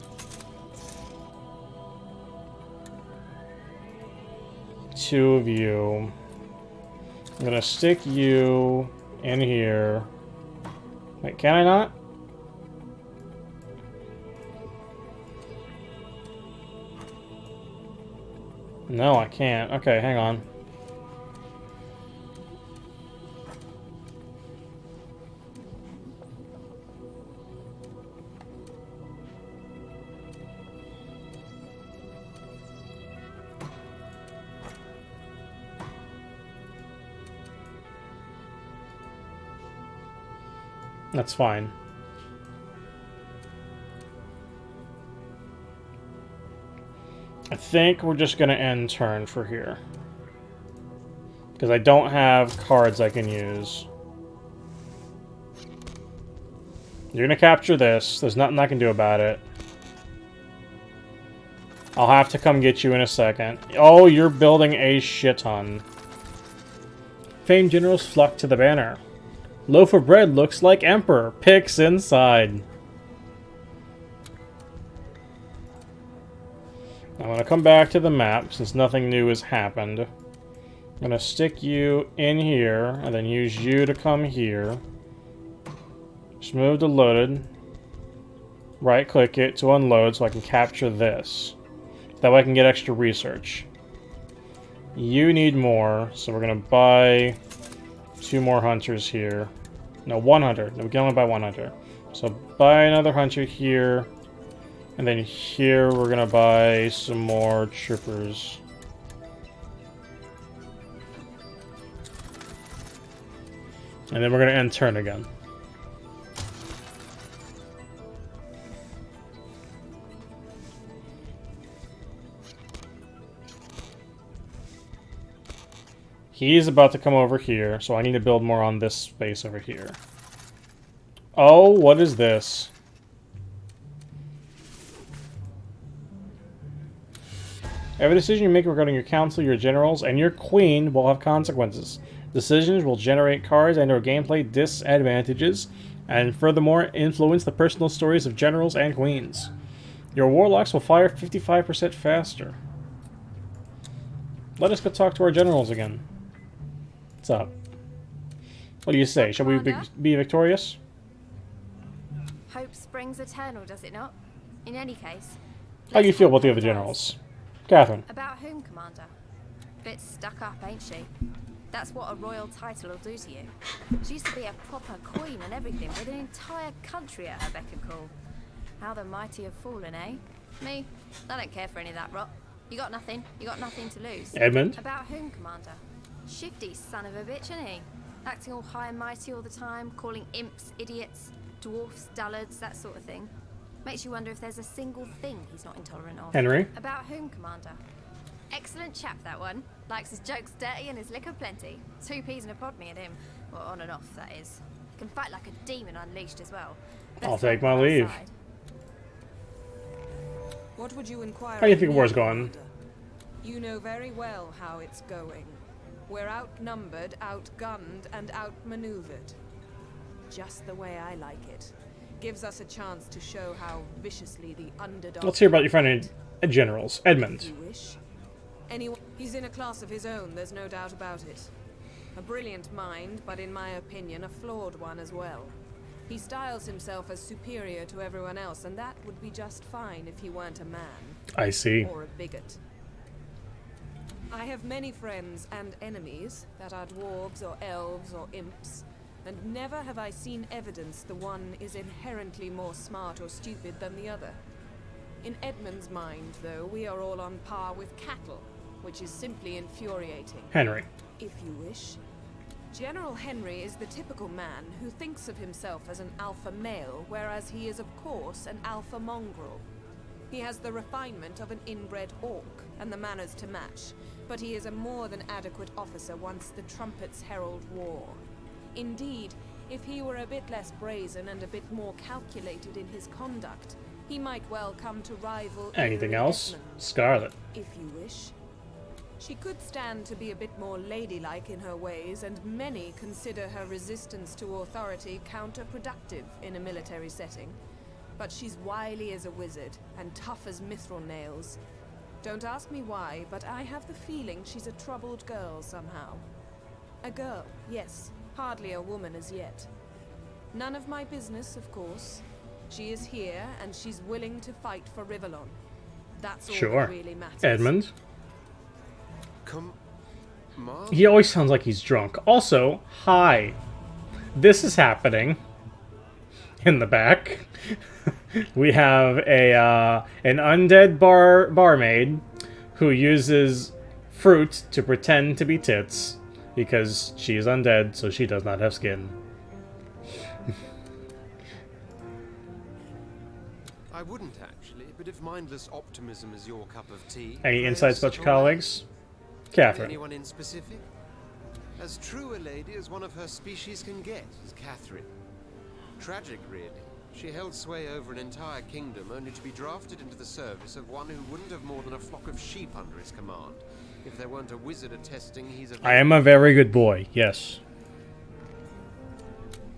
2 of you. I'm gonna stick you in here. Wait, can I not? No, I can't. Okay, hang on. That's fine. I think we're just gonna end turn for here. Because I don't have cards I can use. You're gonna capture this. There's nothing I can do about it. I'll have to come get you in a second. Oh, you're building a shit ton. Famed generals flock to the banner. Loaf of bread looks like Emperor. Picks inside. I'm gonna come back to the map since nothing new has happened. I'm gonna stick you in here and then use you to come here. Just move to loaded. Right click it to unload so I can capture this. That way I can get extra research. You need more, so we're gonna buy 2 more hunters here. No, 1 hunter. No, we can only buy 1 hunter. So buy another hunter here. And then here we're gonna buy some more troopers. And then we're gonna end turn again. He's about to come over here, so I need to build more on this space over here. Oh, what is this? Every decision you make regarding your council, your generals, and your queen will have consequences. Decisions will generate cards and/or gameplay disadvantages, and furthermore influence the personal stories of generals and queens. Your warlocks will fire 55% faster. Let us go talk to our generals again. What's up? What do you say? Shall we be victorious? Hope springs eternal, does it not? In any case... How do you feel about the other generals? Catherine. About whom, Commander? Bit stuck up, ain't she? That's what a royal title will do to you. She used to be a proper queen and everything, with an entire country at her beck and call. How the mighty have fallen, eh? Me? I don't care for any of that rot. You got nothing. You got nothing to lose. Edmund? About whom, Commander? Shifty son of a bitch, isn't he? Acting all high and mighty all the time, calling imps idiots, dwarfs dullards, that sort of thing. Makes you wonder if there's a single thing he's not intolerant of. Henry? About whom, Commander? Excellent chap, that one. Likes his jokes dirty and his liquor plenty. 2 peas in a pod, me and him. Well, on and off, that is. Can fight like a demon unleashed as well. I'll take my leave. What would you inquire? How do you think the war's going? You know very well how it's going. We're outnumbered, outgunned, and outmaneuvered. Just the way I like it. Gives us a chance to show how viciously the underdog... Let's hear about your friend generals. Edmund. You wish? Anyone... He's in a class of his own, there's no doubt about it. A brilliant mind, but in my opinion, a flawed one as well. He styles himself as superior to everyone else, and that would be just fine if he weren't a man. I see. Or a bigot. I have many friends and enemies that are dwarves or elves or imps, and never have I seen evidence the one is inherently more smart or stupid than the other. In Edmund's mind, though, we are all on par with cattle, which is simply infuriating. Henry. If you wish. General Henry is the typical man who thinks of himself as an alpha male, whereas he is, of course, an alpha mongrel. He has the refinement of an inbred orc, and the manners to match, but he is a more than adequate officer once the trumpets herald war. Indeed, if he were a bit less brazen and a bit more calculated in his conduct, he might well come to rival... Anything else? Scarlet. If you wish. She could stand to be a bit more ladylike in her ways, and many consider her resistance to authority counterproductive in a military setting. But she's wily as a wizard, and tough as mithril nails. Don't ask me why, but I have the feeling she's a troubled girl somehow. A girl, yes, hardly a woman as yet. None of my business, of course. She is here, and she's willing to fight for Rivellon. That's all that really matters. Edmund? Come, Mom? He always sounds like he's drunk. Also, hi. This is happening. In the back. We have a an undead barmaid who uses fruit to pretend to be tits because she is undead, so she does not have skin. I wouldn't actually, but if mindless optimism is your cup of tea... Any pray insights about your settle down. colleagues? Catherine. Anyone in specific? As true a lady as one of her species can get is Catherine. Tragic, really. She held sway over an entire kingdom only to be drafted into the service of one who wouldn't have more than a flock of sheep under his command. If there weren't a wizard attesting he's a... I am a very good boy, yes.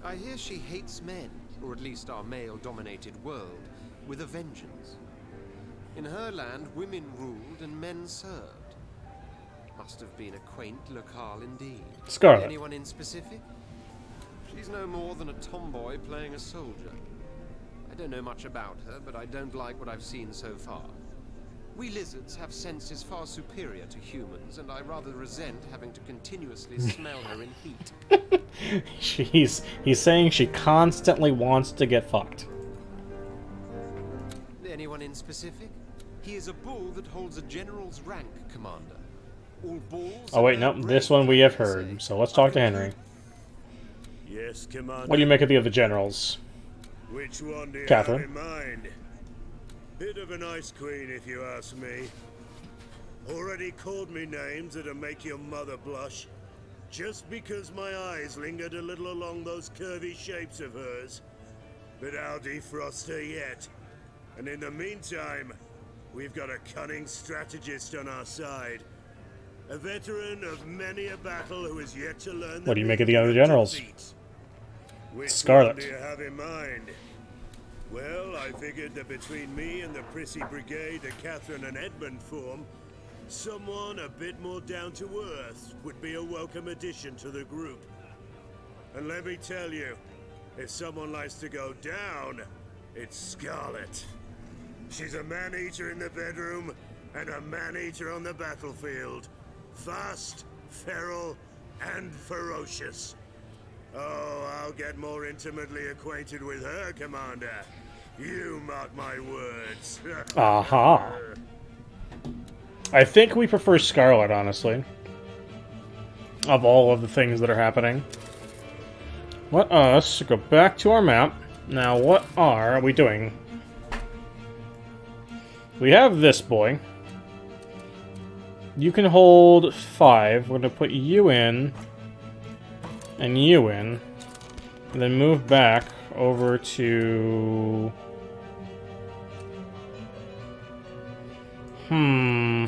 I hear she hates men, or at least our male-dominated world, with a vengeance. In her land, women ruled and men served. Must have been a quaint locale indeed. Scarlet. Anyone in specific? She's no more than a tomboy playing a soldier. I don't know much about her, but I don't like what I've seen so far. We lizards have senses far superior to humans, and I rather resent having to continuously smell her in heat. He's saying she constantly wants to get fucked. Anyone in specific? He is a bull that holds a general's rank, Commander. All bulls... Oh wait, nope, this one we have heard, so let's talk to Henry. Yes, Commander. What do you make of the other generals? Which one do you Catherine. have in mind? Bit of an ice queen, if you ask me. Already called me names that'll make your mother blush, just because my eyes lingered a little along those curvy shapes of hers. But I'll defrost her yet. And in the meantime, we've got a cunning strategist on our side. A veteran of many a battle who is yet to learn... What do you make of the other generals? Scarlet. What do you have in mind? Well, I figured that between me and the prissy brigade that Catherine and Edmund form, someone a bit more down to earth would be a welcome addition to the group. And let me tell you, if someone likes to go down, it's Scarlet. She's a man-eater in the bedroom and a man-eater on the battlefield. Fast, feral, and ferocious. Oh, I'll get more intimately acquainted with her, Commander. You mark my words. Aha. I think we prefer Scarlet, honestly. Of all of the things that are happening. Let us go back to our map. Now, what are we doing? We have this boy. You can hold 5. We're going to put you in. And you in. And then move back over to...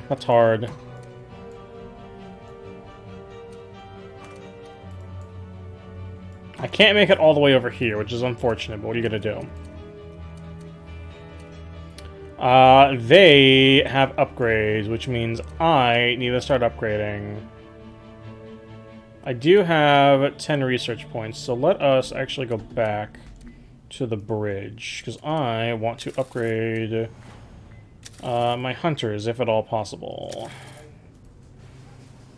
that's hard. I can't make it all the way over here, which is unfortunate, but what are you gonna do? They have upgrades, which means I need to start upgrading. I do have 10 research points, so let us actually go back to the bridge, because I want to upgrade my hunters, if at all possible.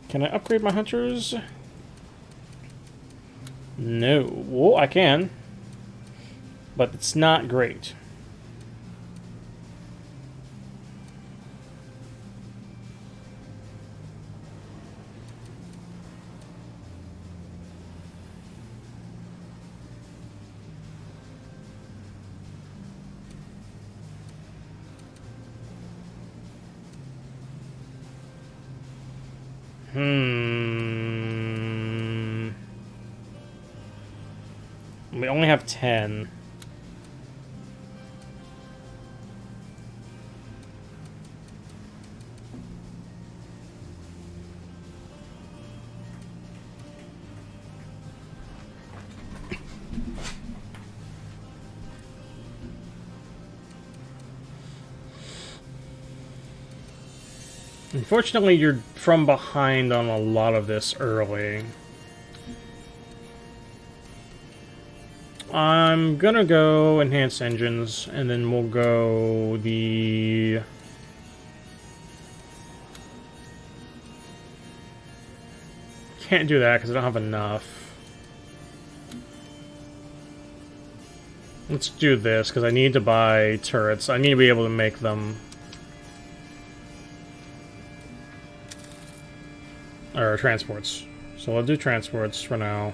Can I upgrade my hunters? No. Well, I can, but it's not great. We only have 10. Unfortunately, you're from behind on a lot of this early. I'm gonna go enhance engines, and then we'll go the... Can't do that because I don't have enough. Let's do this because I need to buy turrets. I need to be able to make them. Or transports. So I'll do transports for now.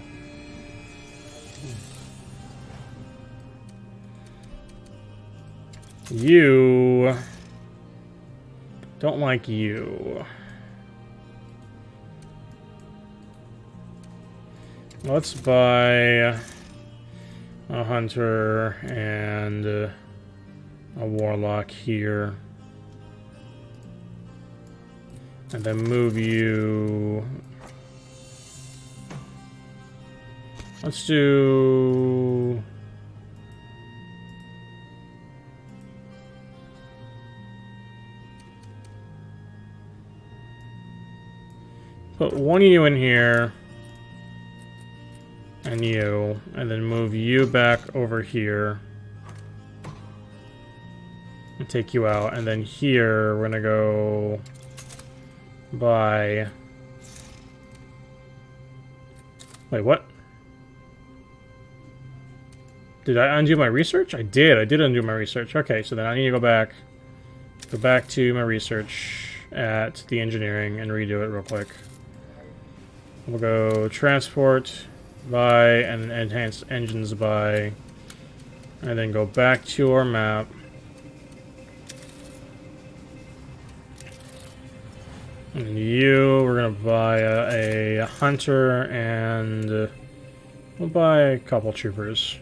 You... don't like you. Let's buy a hunter and a warlock here. And then move you... let's do... put one of you in here. And you. And then move you back over here. And take you out. And then here, we're gonna go... by... wait, what? Did I undo my research? I did undo my research. Okay, so then I need to go back to my research at the engineering and redo it real quick. We'll go transport by and enhanced engines by, and then go back to our map. And you, we're gonna buy a hunter and we'll buy a couple troopers.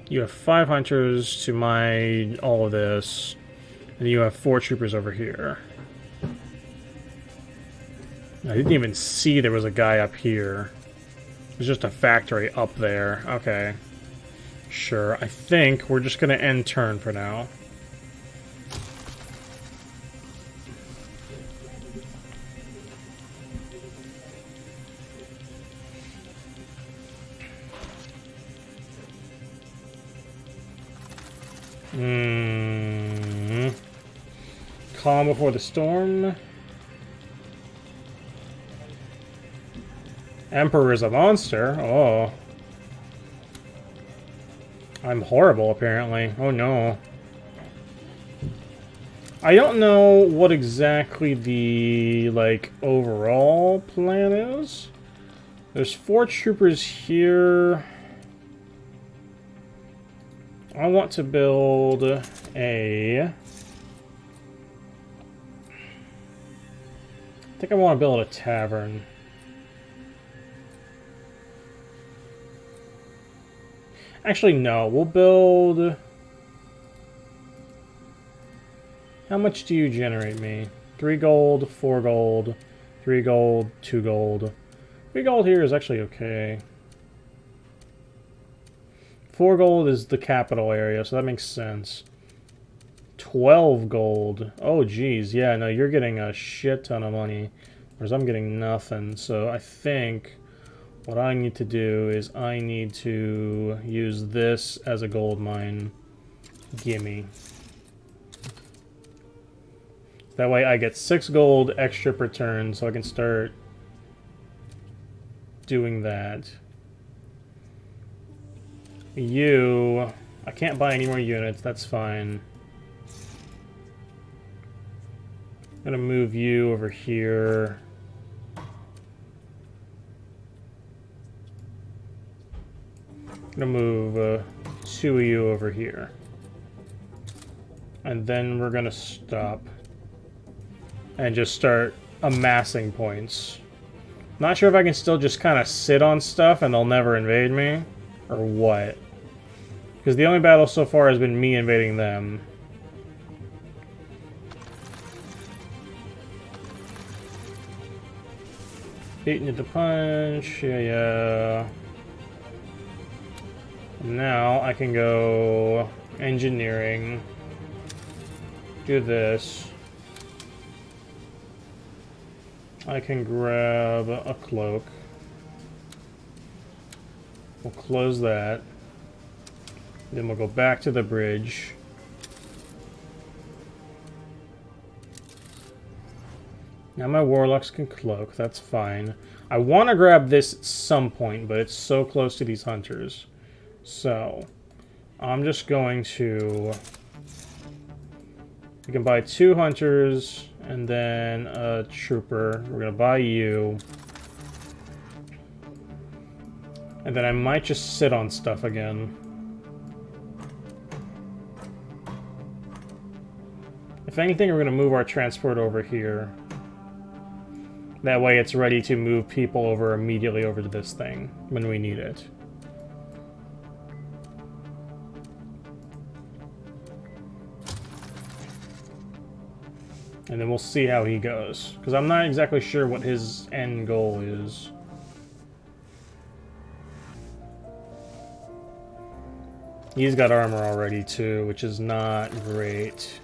You have 5 hunters to mine all of this, and you have 4 troopers over here. I didn't even see there was a guy up here. There's just a factory up there. Okay. Sure. I think we're just gonna end turn for now. Calm before the storm. Emperor is a monster. Oh. I'm horrible, apparently. Oh no. I don't know what exactly the, like, overall plan is. There's 4 troopers here. I want to build a... I think I want to build a tavern. Actually, no. We'll build... how much do you generate me? 3 gold, 4 gold, 3 gold, 2 gold. 3 gold here is actually okay. 4 gold is the capital area, so that makes sense. 12 gold. Oh, geez. Yeah, no, you're getting a shit ton of money. Whereas I'm getting nothing. So I think what I need to do is I need to use this as a gold mine. Gimme. That way I get 6 gold extra per turn, so I can start doing that. You... I can't buy any more units, that's fine. I'm gonna move you over here. I'm gonna move 2 of you over here. And then we're gonna stop. And just start amassing points. Not sure if I can still just kind of sit on stuff and they'll never invade me. Or what. Because the only battle so far has been me invading them. Beating at the punch, yeah. Now I can go engineering. Do this. I can grab a cloak. We'll close that. Then we'll go back to the bridge. Now my warlocks can cloak, that's fine. I want to grab this at some point, but it's so close to these hunters. So, I'm just going to... we can buy 2 hunters, and then a trooper. We're going to buy you. And then I might just sit on stuff again. If anything, we're going to move our transport over here. That way it's ready to move people over immediately over to this thing when we need it. And then we'll see how he goes. Because I'm not exactly sure what his end goal is. He's got armor already too, which is not great.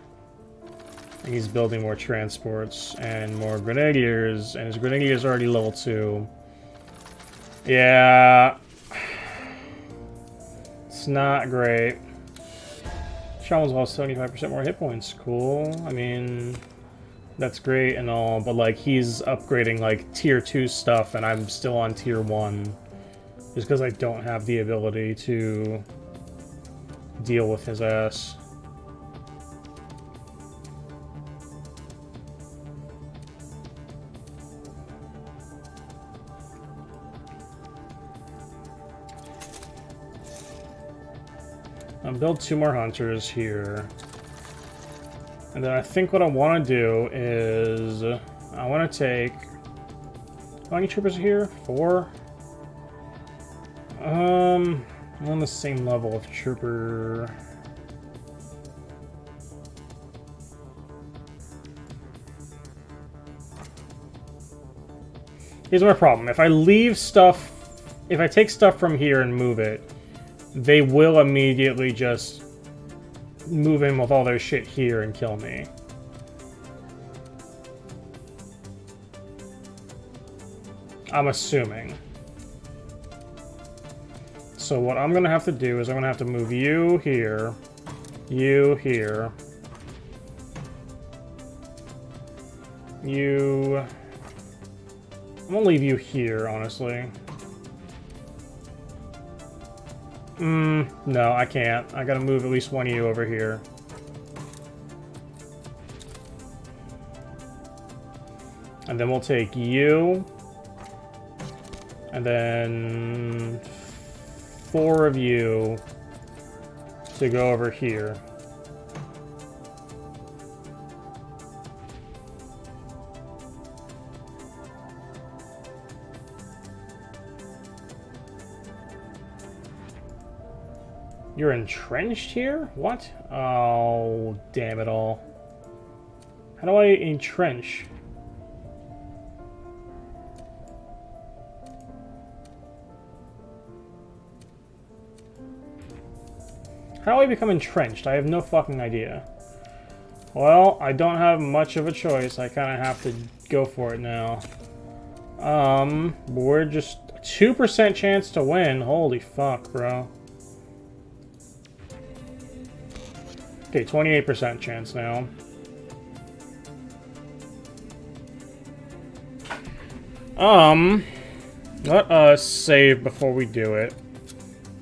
And he's building more transports and more grenadiers, and his grenadiers are already level 2. Yeah. It's not great. Shaman's lost 75% more hit points. Cool. I mean, that's great and all, but like he's upgrading like tier 2 stuff and I'm still on tier 1. Just because I don't have the ability to deal with his ass. I'll build 2 more hunters here. And then I think what I want to do is I want to take... How many troopers are here? 4? I'm on the same level of trooper. Here's my problem. If I leave stuff... If I take stuff from here and move it, they will immediately just move in with all their shit here and kill me. I'm assuming. So what I'm gonna have to do is I'm gonna have to move you here, you here, you... I'm gonna leave you here, honestly. No, I can't. I gotta move at least one of you over here. And then we'll take you. And then 4 of you to go over here. You're entrenched here? What? Oh, damn it all. How do I entrench? How do I become entrenched? I have no fucking idea. Well, I don't have much of a choice. I kind of have to go for it now. We're just 2% chance to win. Holy fuck, bro. Okay, 28% chance now. Let us save before we do it.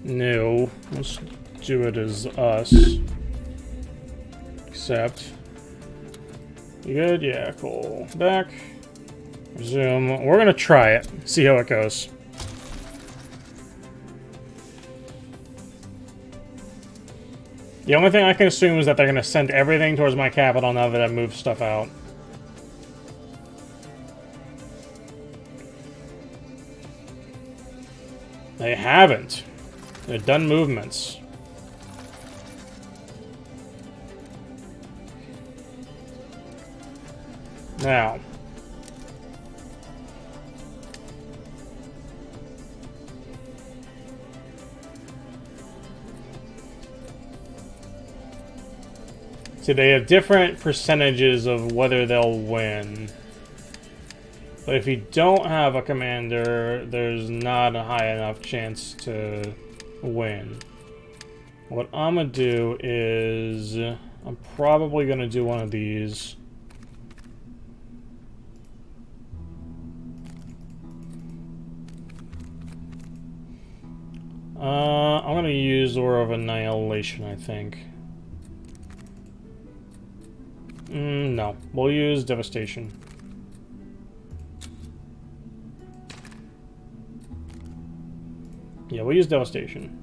No, let's do it as us. Accept. You good? Yeah, cool. Back. Resume. We're gonna try it. See how it goes. The only thing I can assume is that they're going to send everything towards my capital now that I've moved stuff out. They haven't. They've done movements. Now. So they have different percentages of whether they'll win. But if you don't have a commander, there's not a high enough chance to win. What I'm gonna do is... I'm probably gonna do one of these. I'm gonna use Aura of Annihilation, I think. No. We'll use Devastation. Yeah, we'll use Devastation.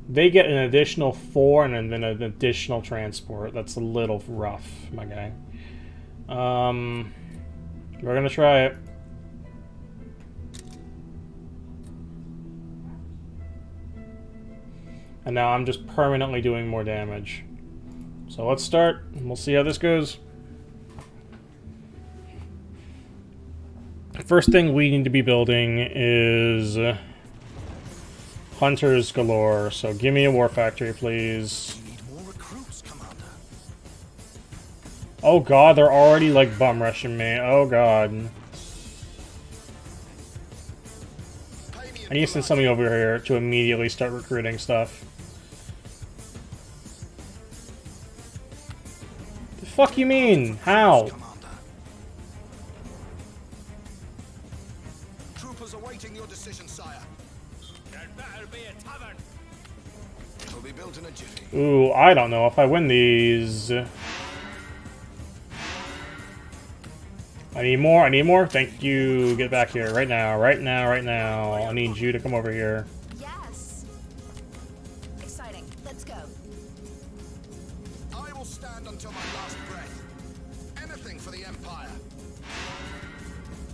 They get an additional 4 and then an additional transport. That's a little rough, my guy. We're gonna try it. And now I'm just permanently doing more damage. So let's start, and we'll see how this goes. First thing we need to be building is hunters galore. So give me a war factory, please. Oh god, they're already like bum rushing me. Oh god. I need to send somebody over here to immediately start recruiting stuff. The fuck you mean? How? Troopers awaiting your decision, sire. There better be a tavern. It'll be built in a jiffy. Ooh, I don't know if I win these. I need more, I need more. Thank you. Get back here right now, right now, right now. I need you to come over here. Yes. Exciting. Let's go. I will stand until my last breath. Anything for the Empire.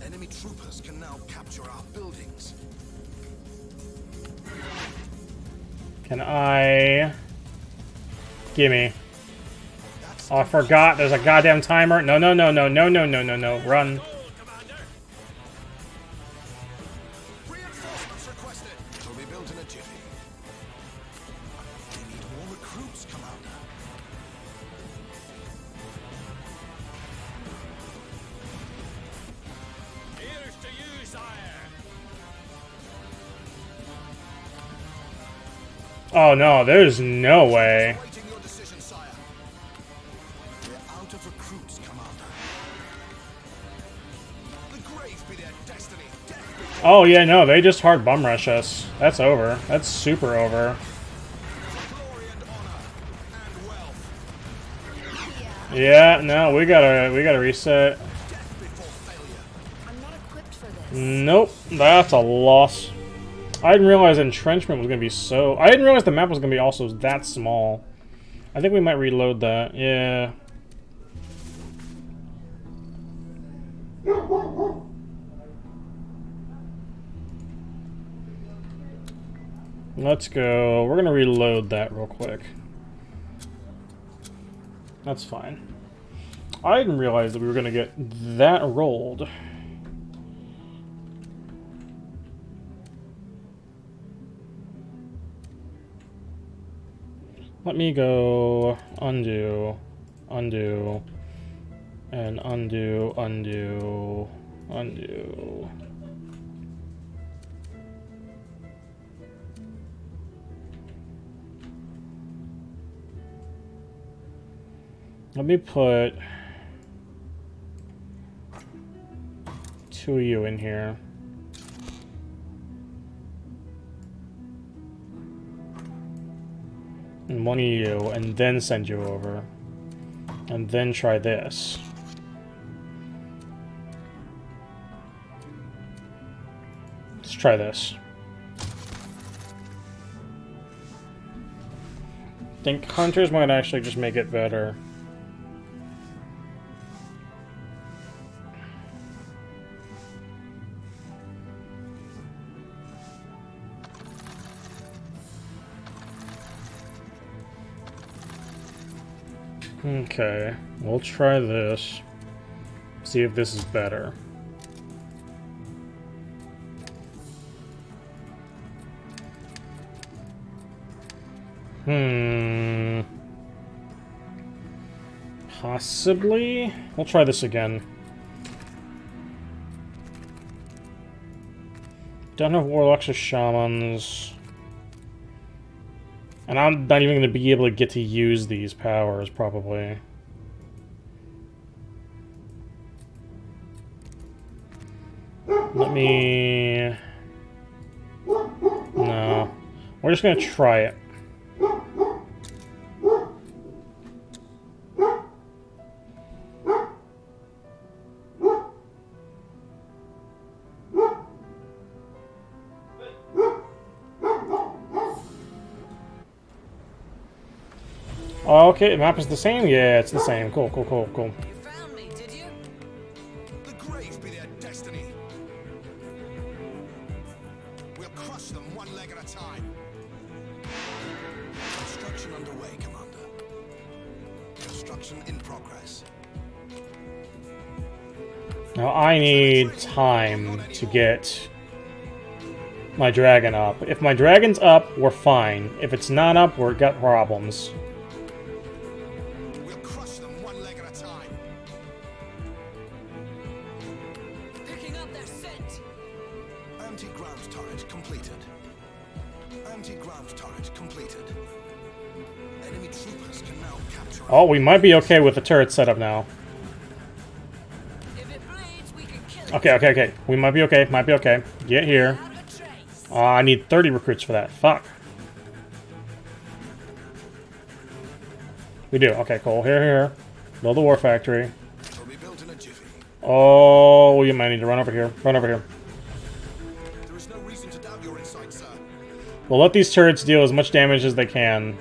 Enemy troopers can now capture our buildings. Can I... Gimme. Oh, I forgot. There's a goddamn timer. No, no, no, no, no, no, no, no, no. Run. Reinforcements requested. It'll be built in a jiffy. They need more recruits, Commander. Here's to you, sire. Oh no, there's no way. Awaiting your decision, sire. We're out of recruits, Commander. The grave be their destiny. Death be their... Oh yeah, no, they just hard bum rush us. That's over. That's super over. Yeah, no, we gotta reset. Nope, that's a loss. I didn't realize entrenchment was gonna be so. I didn't realize the map was gonna be also that small. I think we might reload that. Yeah. Let's go. We're gonna reload that real quick. That's fine. I didn't realize that we were gonna get that rolled. Let me go undo, undo, and undo, undo, undo. Let me put 2 of you in here. And 1 of you, and then send you over. And then try this. Let's try this. I think hunters might actually just make it better. Okay, we'll try this. See if this is better. Possibly? We'll try this again. Don't have warlocks or shamans. And I'm not even going to be able to get to use these powers, probably. Let me... No. We're just going to try it. Oh, okay, the map is the same? Yeah, it's the same. Cool, cool, cool, cool. The grave be their destiny. We'll crush them one leg at a time. Construction underway, Commander. Construction in progress. Now I need time to get my dragon up. If my dragon's up, we're fine. If it's not up, we've got problems. We'll crush them one leg at a time. Picking up their scent. Anti-ground turret completed. Anti-ground turret completed. Enemy troopers can now capture. Oh, we might be okay with the turret setup now. Okay, okay, okay. We might be okay. Might be okay. Get here. Oh, I need 30 recruits for that. Fuck. We do. Okay, cool. Here, here. Build the war factory. Will be built in a jiffy. Oh, we might need to run over here. Run over here. There is no reason to doubt your insight, sir. We'll let these turrets deal as much damage as they can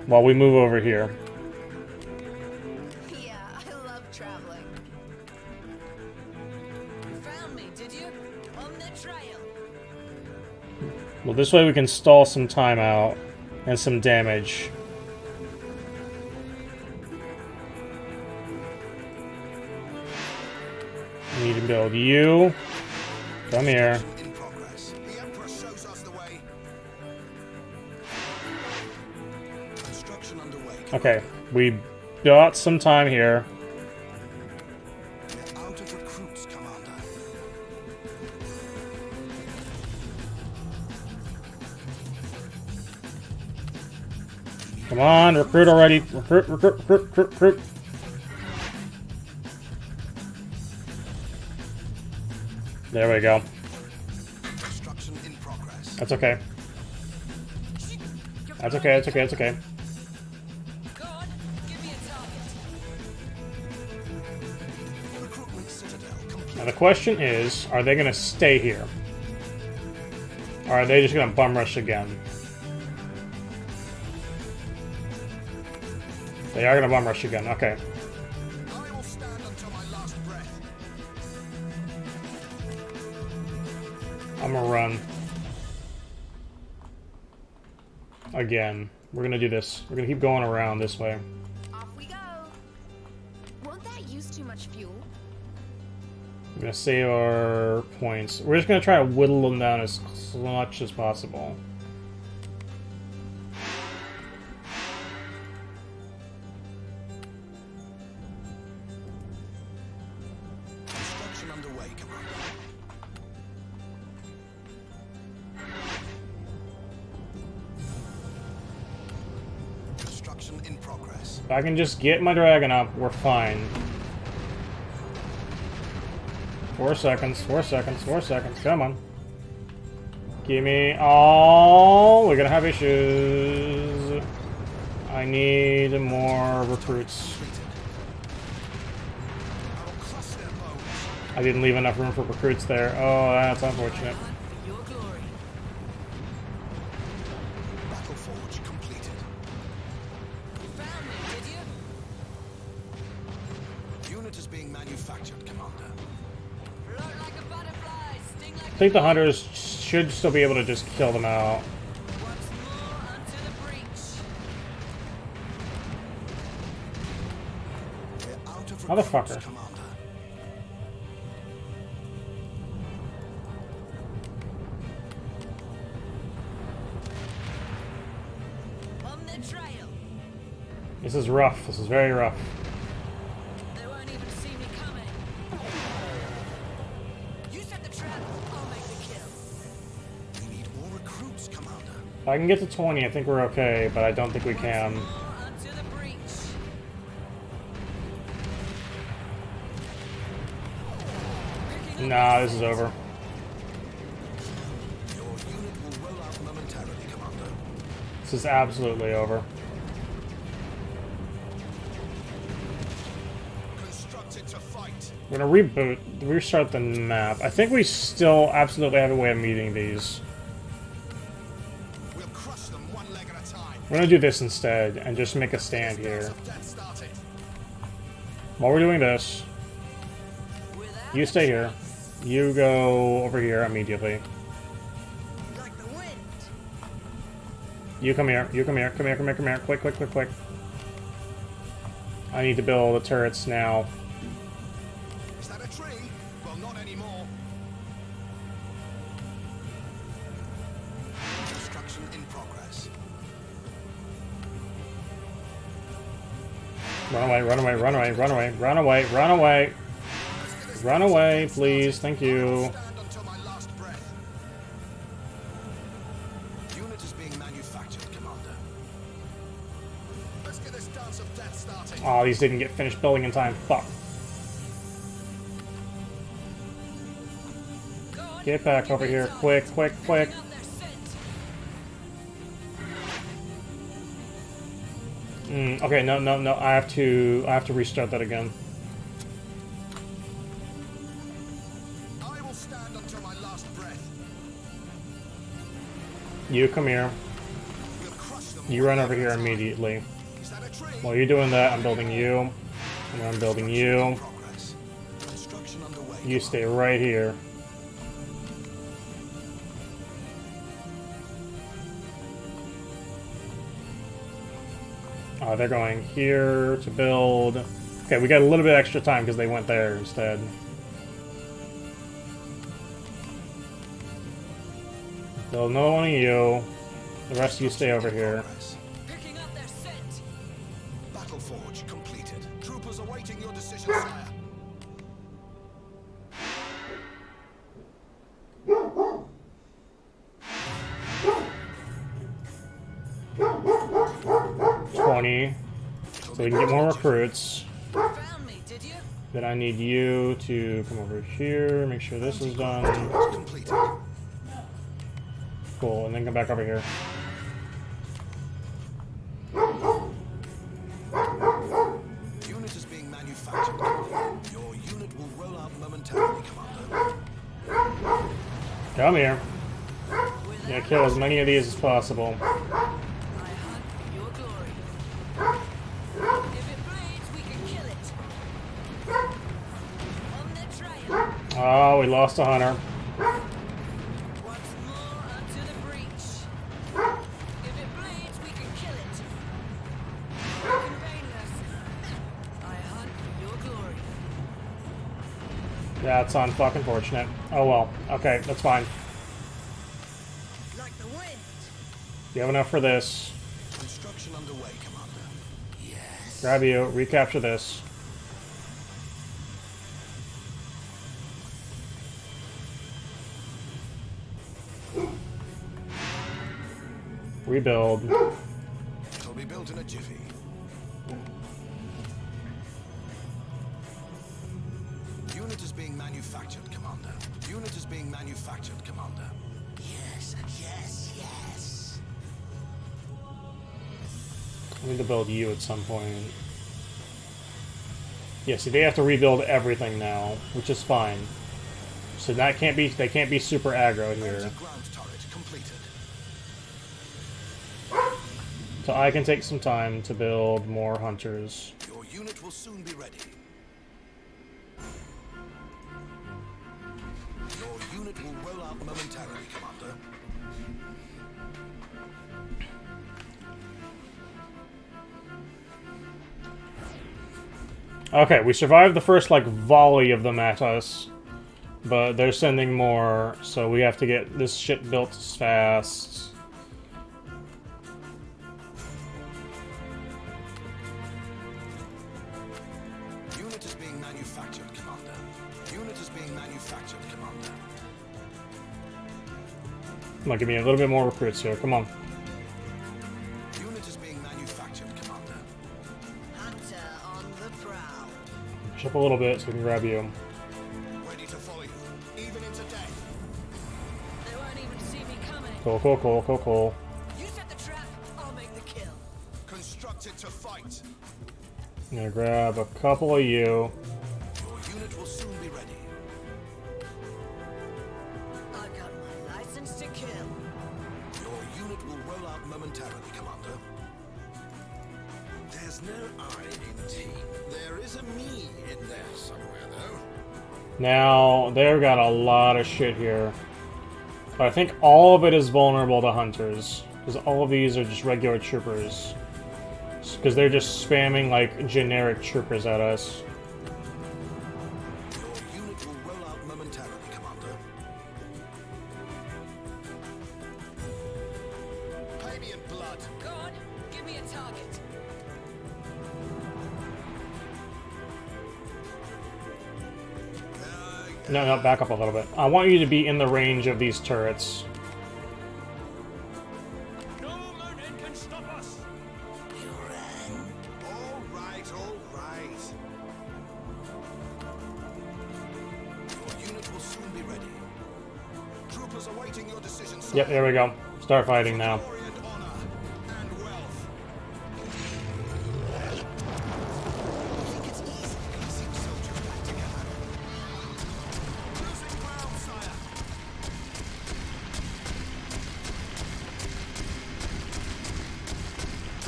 while we move over here. Yeah, I love traveling. You found me, did you? On the trail. Well, this way we can stall some time out and some damage. We need to build you. Come here. In progress. The Emperor shows us the way. Construction underway. Okay, we got some time here. We're out of recruits, Commander. Come on, recruit already. Recruit, recruit, recruit, recruit, recruit. There we go. Construction in progress. That's okay. That's okay, that's okay, that's okay. Recruitment citadel complete. Now the question is, are they going to stay here? Or are they just going to bum rush again? They are going to bum rush again, okay. I will stand until my last breath. I'm going to run. Again. We're going to do this. We're going to keep going around this way. Off we go. Won't that use too much fuel? I'm going to save our points. We're just going to try to whittle them down as much as possible. Construction underway, Commander. Construction in progress. If I can just get my dragon up, we're fine. 4 seconds, 4 seconds, 4 seconds. Come on. Give me... Oh, we're gonna have issues. I need more recruits. I didn't leave enough room for recruits there. Oh, that's unfortunate. Battle forge completed. Unit is being manufactured, Commander. I think the hunters should still be able to just kill them out. Motherfucker. On the trail. This is rough. This is very rough. They won't even see me coming. You set the trap, I'll make the kill. We need more recruits, Commander. If I can get to 20, I think we're okay, but I don't think we can. Onto the breach. Nah, this is over. Your unit will roll out momentarily, Commander. This is absolutely over. Constructed to fight. We're gonna reboot, restart the map. I think we still absolutely have a way of meeting these. We'll crush them one leg at a time. We're gonna do this instead and just make a stand here. While we're doing this, you stay here. You go over here immediately. You come here. You come here. Come here. Come here. Come here. Quick, quick, quick, quick. I need to build the turrets now. Is that a tree? Well, not anymore. Construction in progress. Run away, run away, run away, run away, run away, run away. Run away, please. Thank you. Unit is being manufactured, Commander. Let's get this dance of death started. Oh, these didn't get finished building in time. Fuck. Get back over here. Quick, quick, quick. Okay, no, no, no. I have to restart that again. I will stand until my last breath. You come here. You run over here immediately. While you're doing that, I'm building you. And I'm building you. You stay right here. They're going here to build. Okay, we got a little bit extra time because they went there instead. Build another one of you. The rest of you stay over here. Picking up their scent. Battle forge completed. Troopers awaiting your decision, sire. So we can get more recruits. Then I need you to come over here, make sure this is done. Cool, and then come back over here. Unit is being manufactured. Your unit will roll out momentarily, Commander. Come here. Yeah, kill as many of these as possible. Oh, we lost a hunter. Yeah, it's unfortunate. Oh well. Okay, that's fine. You have enough for this. Construction underway, Commander. Yes. Grab you, recapture this. Rebuild. It'll be built in a jiffy. Unit is being manufactured, Commander. Unit is being manufactured, Commander. Yes, yes, yes. I need to build you at some point. Yeah, see, they have to rebuild everything now, which is fine. So that can't be, they can't be super aggro here. So I can take some time to build more hunters. Your unit will soon be ready. Your unit will roll out momentarily, Commander. Okay, we survived the first, like, volley of them at us. But they're sending more, so we have to get this shit built fast. Unit is being manufactured, Commander. Unit is being manufactured, Commander. Come on, give me a little bit more recruits here. Come on. Unit is being manufactured, Commander. Hunter on the prowl. Push up a little bit so we can grab you. Ready to follow you, even into death. They won't even see me coming. Cool, cool, cool, cool, cool. You set the trap, I'll make the kill. Constructed to fight. I'm gonna grab a couple of you. Your unit will soon be ready. I got my license to kill. Your unit will roll roll out momentarily, Commander. There's no I in team. There is a me in there somewhere, though. Now, they've got a lot of shit here. But I think all of it is vulnerable to hunters. Because all of these are just regular troopers. Because they're just spamming, like, generic troopers at us. Your unit will roll out momentarily, Commander. Pay me in blood. Go on, give me a target. No, back up a little bit. I want you to be in the range of these turrets. No mountain can stop us. All right, all right. Your unit will soon be ready. Troopers awaiting your decision, sir. Yep, there we go. Start fighting now.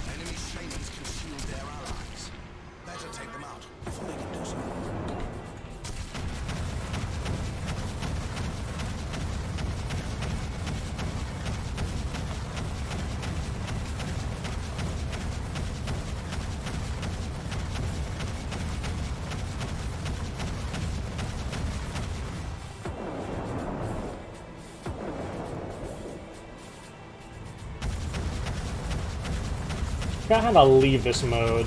Enemy shamans can shield their allies. Better take them out before they can do so. Forgot how to leave this mode.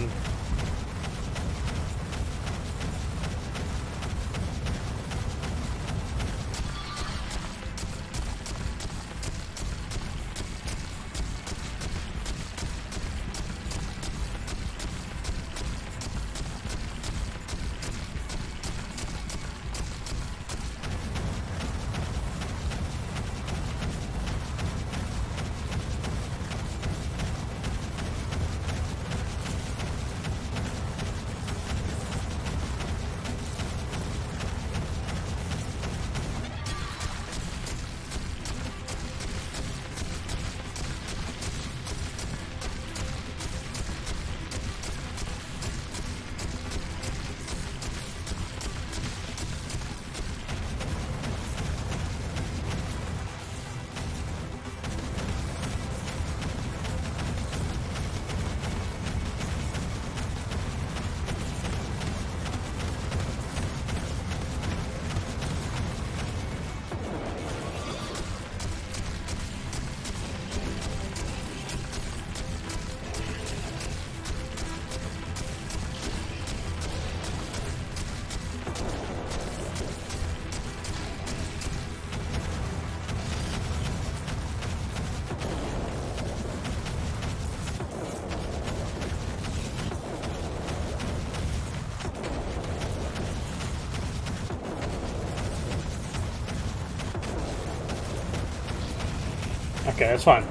Okay, that's fine.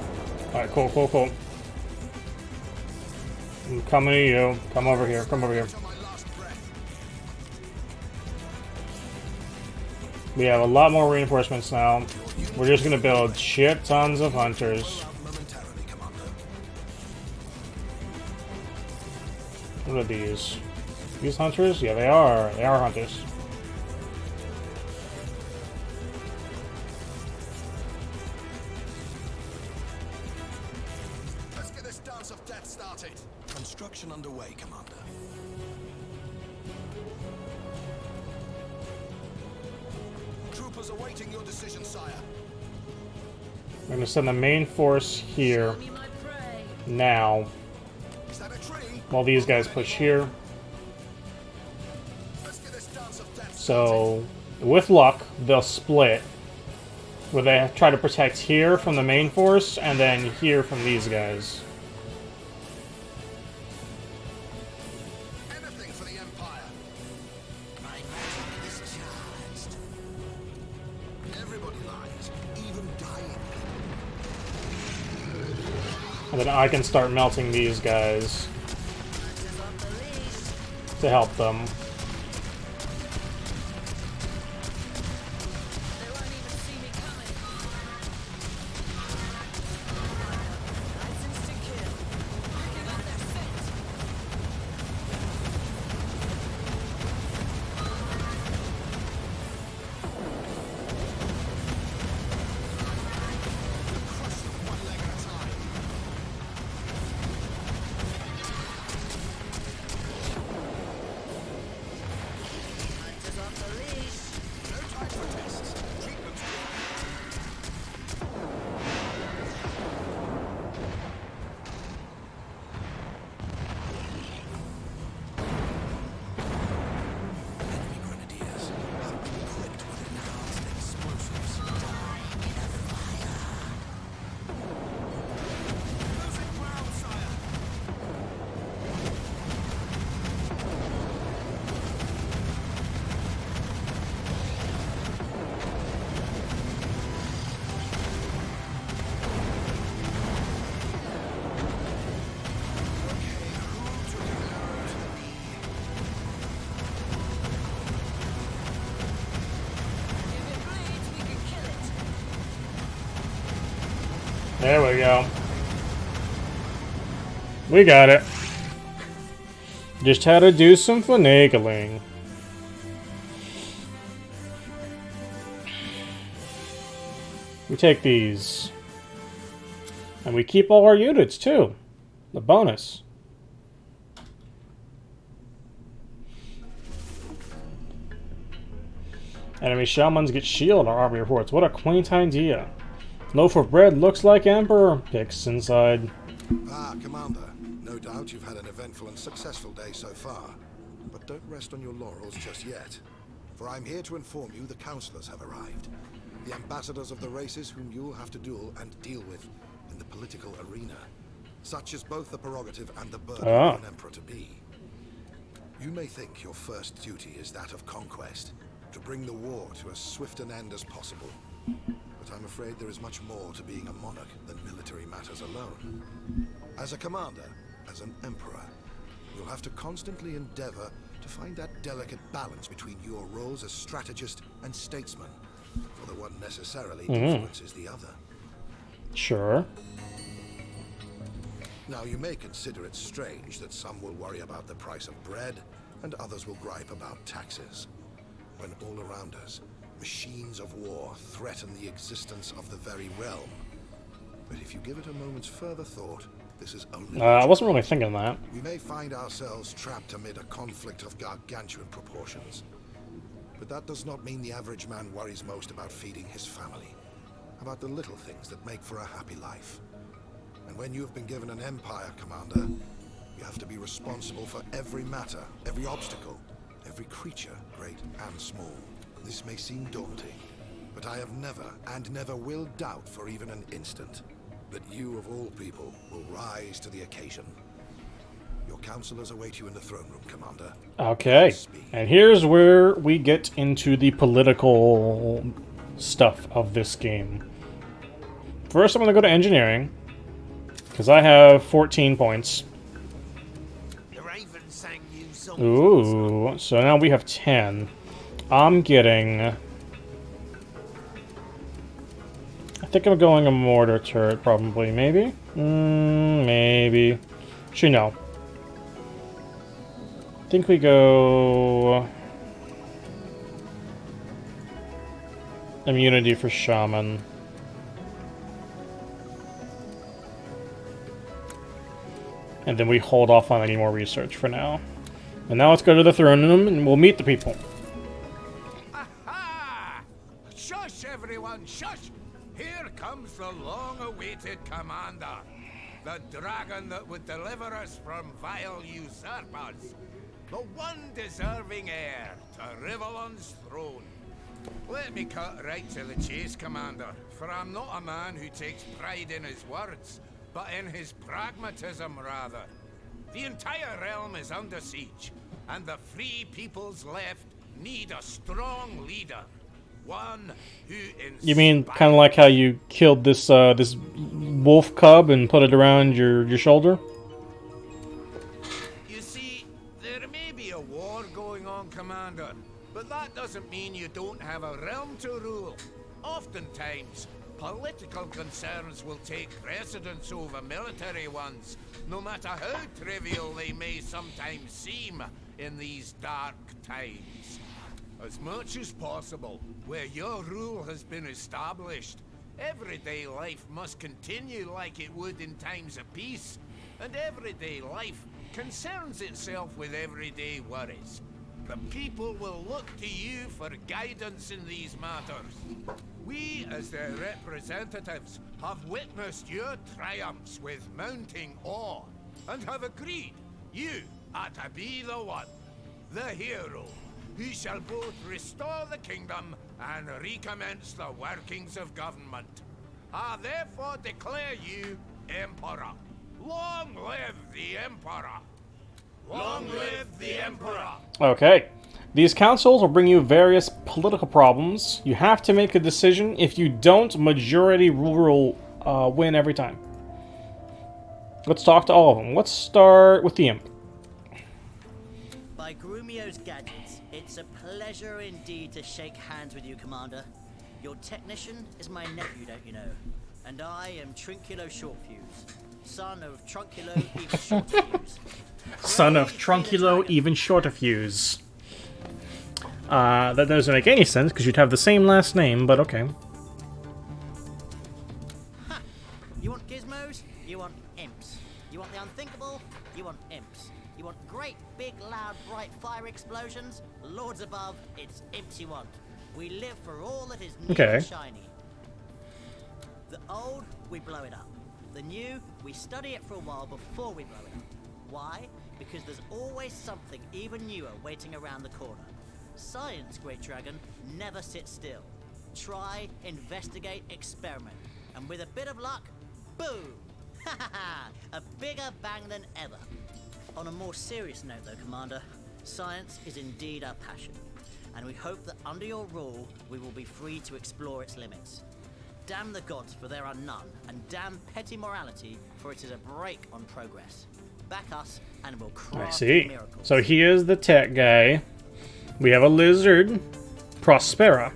Alright, cool, cool, cool. I'm coming to you. Come over here, come over here. We have a lot more reinforcements now. We're just gonna build shit tons of hunters. What are these? These hunters? Yeah, they are. They are hunters. Let's get this dance of death started. Construction underway, Commander. Troopers awaiting your decision, sire. We're gonna send the main force here now, while these guys push here. So, with luck, they'll split, where they try to protect here from the main force, and then here from these guys. Anything for the Empire. My magic is charged. Everybody lies, even dying people. And then I can start melting these guys to help them. There we go. We got it. Just had to do some finagling. We take these. And we keep all our units, too. The bonus. Enemy shamans get shield our army reports. What a quaint idea. Loaf of bread looks like Emperor. Picks inside. Ah, Commander. No doubt you've had an eventful and successful day so far. But don't rest on your laurels just yet. For I'm here to inform you the counselors have arrived. The ambassadors of the races whom you'll have to duel and deal with in the political arena. Such is both the prerogative and the burden of an emperor to be. You may think your first duty is that of conquest, to bring the war to as swift an end as possible. But I'm afraid there is much more to being a monarch than military matters alone. As a commander, as an emperor, you'll have to constantly endeavor to find that delicate balance between your roles as strategist and statesman, for the one necessarily influences the other. Sure. Now, you may consider it strange that some will worry about the price of bread, and others will gripe about taxes. When all around us, machines of war threaten the existence of the very realm. But if you give it a moment's further thought, this is only... I wasn't really thinking that. We may find ourselves trapped amid a conflict of gargantuan proportions. But that does not mean the average man worries most about feeding his family, about the little things that make for a happy life. And when you have been given an empire, Commander, you have to be responsible for every matter, every obstacle, every creature, great and small. This may seem daunting, but I have never and never will doubt for even an instant that you, of all people, will rise to the occasion. Your counselors await you in the throne room, Commander. Okay, and here's where we get into the political stuff of this game. First, I'm going to go to engineering, because I have 14 points. Ooh, so now we have 10. I'm getting... I think I'm going a mortar turret, probably. Maybe? Maybe. Actually, no. I think we go... immunity for shaman. And then we hold off on any more research for now. And now let's go to the throne room and we'll meet the people. Aha! Shush, everyone, shush! Here comes the long-awaited commander. The dragon that would deliver us from vile usurpers. The one deserving heir to Rivellon's throne. Let me cut right to the chase, Commander, for I'm not a man who takes pride in his words, but in his pragmatism, rather. The entire realm is under siege, and the free peoples left need a strong leader. One who You mean kind of like how you killed this this wolf cub and put it around your shoulder? You see, there may be a war going on, Commander, but that doesn't mean you don't have a realm to rule. Oftentimes, political concerns will take precedence over military ones, no matter how trivial they may sometimes seem in these dark times. As much as possible, where your rule has been established, everyday life must continue like it would in times of peace, and everyday life concerns itself with everyday worries. The people will look to you for guidance in these matters. We, as their representatives, have witnessed your triumphs with mounting awe, and have agreed you are to be the one, the hero, who shall both restore the kingdom and recommence the workings of government. I therefore declare you Emperor. Long live the Emperor! Long live the Emperor! Okay. These councils will bring you various political problems. You have to make a decision. If you don't, majority rule will win every time. Let's talk to all of them. Let's start with the Imp. By Grumio's gadgets, it's a pleasure indeed to shake hands with you, Commander. Your technician is my nephew, don't you know? And I am Trinculo Shortfuse, son of Trunculo even Shortfuse. Son of Trunculo, even shorter fuse. That doesn't make any sense because you'd have the same last name, but okay. Ha! You want gizmos? You want imps. You want the unthinkable? You want imps. You want great, big, loud, bright fire explosions? Lords above, it's imps you want. We live for all that is new and shiny. The old, we blow it up. The new, we study it for a while before we blow it up. Why? Because there's always something even newer waiting around the corner. Science, Great Dragon, never sits still. Try, investigate, experiment. And with a bit of luck, boom! Ha ha ha! A bigger bang than ever. On a more serious note though, Commander, science is indeed our passion. And we hope that under your rule, we will be free to explore its limits. Damn the gods, for there are none, and damn petty morality, for it is a brake on progress. Back us, and we'll craft I see. miracles. So he is the tech guy. We have a lizard, Prospera.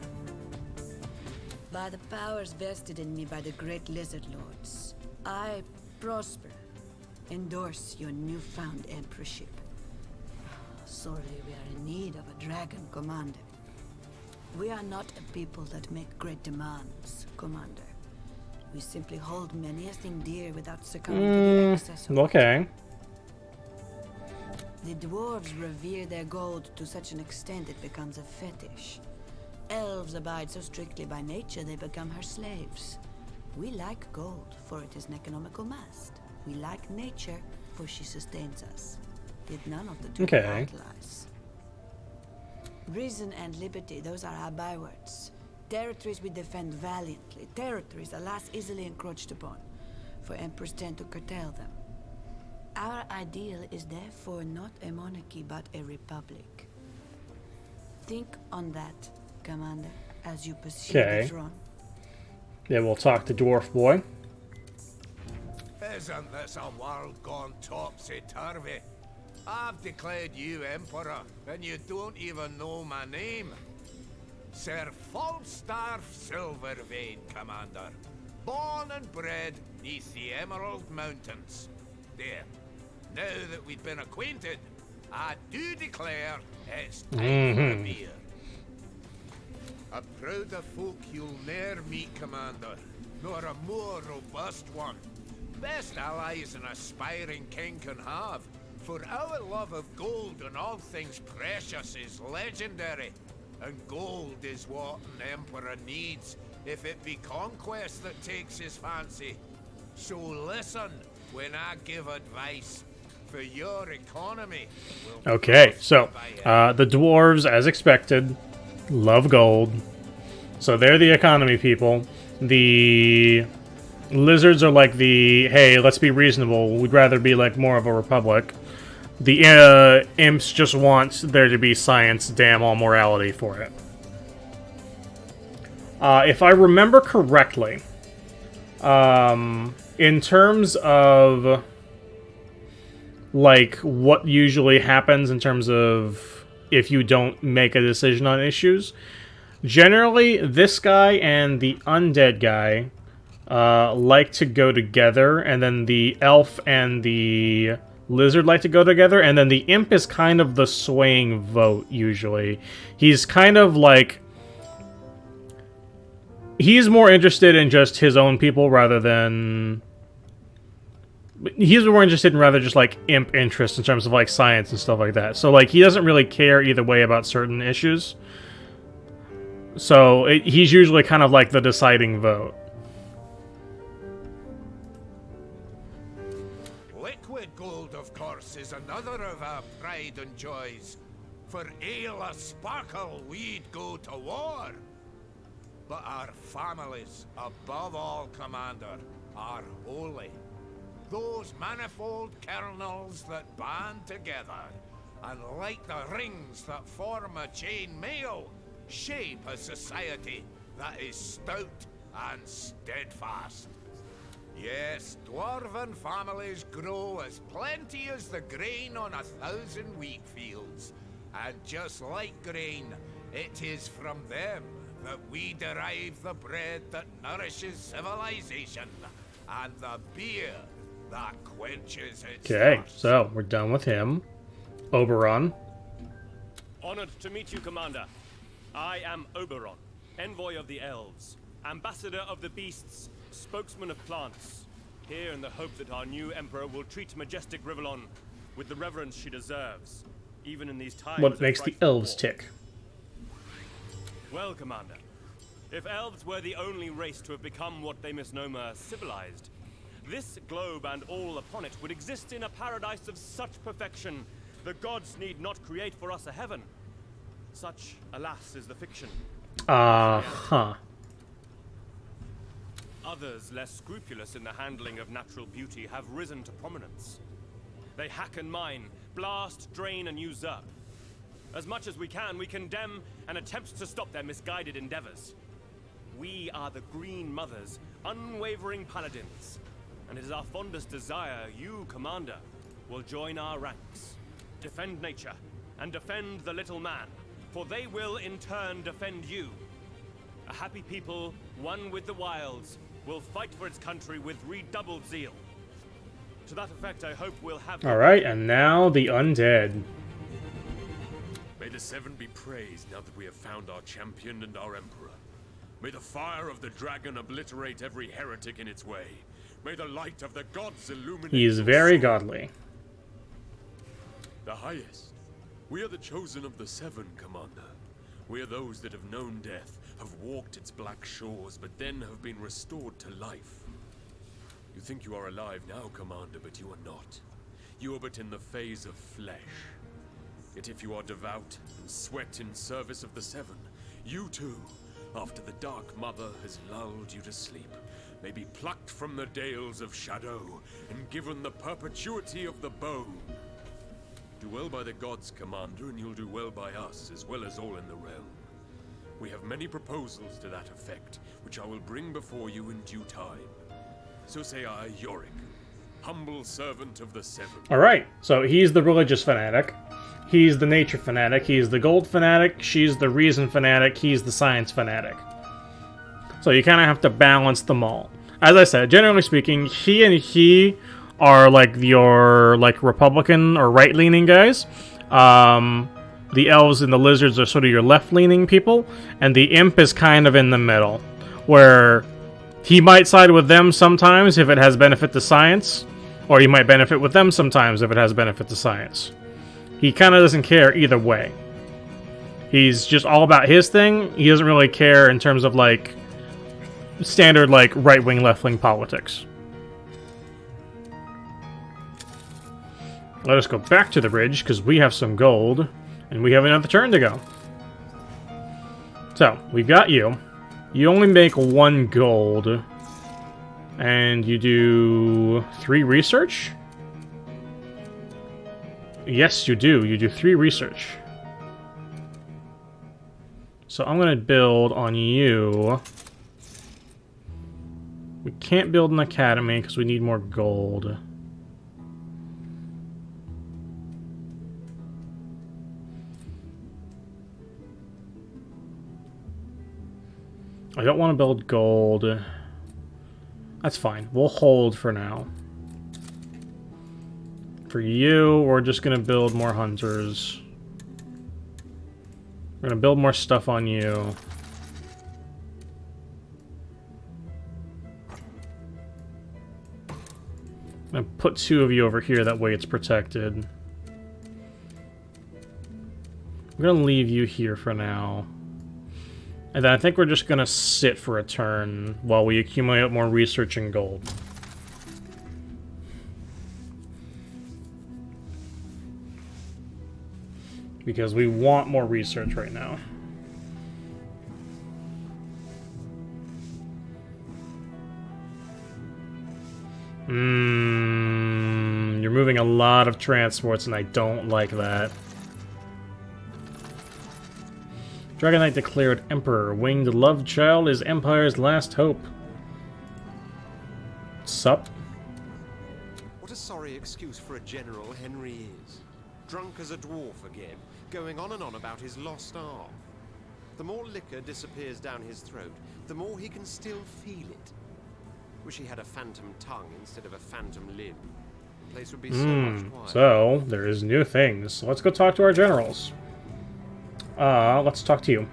By the powers vested in me by the great lizard lords, I, Prosper, endorse your newfound emperorship. Sorely we are in need of a dragon, Commander. We are not a people that make great demands, Commander. We simply hold many a thing dear without succumbing to the excess of Okay. The dwarves revere their gold to such an extent it becomes a fetish. Elves abide so strictly by nature they become her slaves. We like gold, for it is an economical mast. We like nature, for she sustains us. Did none of the two vitalize. Reason and liberty, those are our bywords. Territories we defend valiantly. Territories, alas, easily encroached upon, for emperors tend to curtail them. Our ideal is therefore not a monarchy, but a republic. Think on that, Commander, as you pursue the throne. Then we'll talk to Dwarf Boy. Isn't this a world gone topsy-turvy? I've declared you Emperor, and you don't even know my name. Sir Falstaff Silvervein, Commander. Born and bred neath the Emerald Mountains. There. Now that we've been acquainted, I do declare it's time for a beer. A prouder folk you'll ne'er meet, Commander, nor a more robust one. Best allies an aspiring king can have, for our love of gold and all things precious is legendary. And gold is what an emperor needs, if it be conquest that takes his fancy. So listen when I give advice, for your economy will Okay, so the dwarves, as expected, love gold. So they're the economy people. The lizards are like the, hey, let's be reasonable. We'd rather be like more of a republic. The imps just want there to be science, damn all morality for it. If I remember correctly, in terms of like what usually happens in terms of if you don't make a decision on issues, generally this guy and the undead guy like to go together, and then the elf and the lizard like to go together, and then the imp is kind of the swaying vote usually. He's kind of like, he's more interested in just his own people rather than, he's more interested in rather just like imp interest in terms of like science and stuff like that. So like he doesn't really care either way about certain issues. So he's usually kind of like the deciding vote. Liquid gold, of course, is another of our pride and joys. For ale a sparkle, we'd go to war. But our families, above all, Commander, are holy. Those manifold kernels that band together, and like the rings that form a chain mail, shape a society that is stout and steadfast. Yes, dwarven families grow as plenty as the grain on 1,000 wheat fields. And just like grain, it is from them that we derive the bread that nourishes civilization, and the beer that quenches its Okay, thirst. so we're done with him. Oberon. Honored to meet you, Commander. I am Oberon, envoy of the elves, ambassador of the beasts, spokesman of plants, here in the hope that our new emperor will treat majestic Rivellon with the reverence she deserves, even in these times. What makes the elves tick? Well, Commander, if elves were the only race to have become what they misnomer civilized, this globe and all upon it would exist in a paradise of such perfection, the gods need not create for us a heaven. Such, alas, is the fiction. Huh. Others, less scrupulous in the handling of natural beauty, have risen to prominence. They hack and mine, blast, drain, and usurp. As much as we can, we condemn and attempt to stop their misguided endeavors. We are the Green Mothers, unwavering paladins, and it is our fondest desire you, Commander, will join our ranks. Defend nature, and defend the little man, for they will in turn defend you. A happy people, one with the wilds, will fight for its country with redoubled zeal. To that effect, I hope we'll have... Alright, and now the undead. May the Seven be praised now that we have found our champion and our emperor. May the fire of the dragon obliterate every heretic in its way. May the light of the gods illuminate... He is very godly. The highest. We are the chosen of the Seven, Commander. We are those that have known death, have walked its black shores, but then have been restored to life. You think you are alive now, Commander, but you are not. You are but in the phase of flesh. Yet if you are devout and sweat in service of the Seven, you too, after the Dark Mother has lulled you to sleep, may be plucked from the dales of shadow and given the perpetuity of the bone. Do well by the gods, Commander, and you'll do well by us, as well as all in the realm. We have many proposals to that effect, which I will bring before you in due time. So say I, Yorick, humble servant of the Seven. Alright, so he's the religious fanatic. He's the nature fanatic. He's the gold fanatic. She's the reason fanatic. He's the science fanatic. So you kind of have to balance them all. As I said, generally speaking, he are like your Republican or right-leaning guys. The elves and the lizards are sort of your left-leaning people, and the imp is kind of in the middle, where he might side with them sometimes if it has benefit to science, or he might benefit with them sometimes if it has benefit to science. He kind of doesn't care either way. He's just all about his thing. He doesn't really care in terms of like standard like right-wing, left-wing politics. Let us go back to the bridge because we have some gold and we have another turn to go. So, we've got you. You only make 1 gold and you do 3 research? Yes, you do. You do 3 research. So I'm going to build on you. We can't build an academy because we need more gold. I don't want to build gold. That's fine. We'll hold for now. For you, we're just going to build more hunters. We're going to build more stuff on you. I'm going to put 2 of you over here, that way it's protected. I'm going to leave you here for now. And then I think we're just going to sit for a turn while we accumulate more research and gold. Because we want more research right now. You're moving a lot of transports and I don't like that. Dragon Knight declared Emperor. Winged love child is Empire's last hope. Sup? What a sorry excuse for a general Henry is. Drunk as a dwarf again, going on and on about his lost arm. The more liquor disappears down his throat, the more he can still feel it. Wish he had a phantom tongue instead of a phantom limb. The place would be so much quieter. So, there's new things. Let's go talk to our generals. Let's talk to you.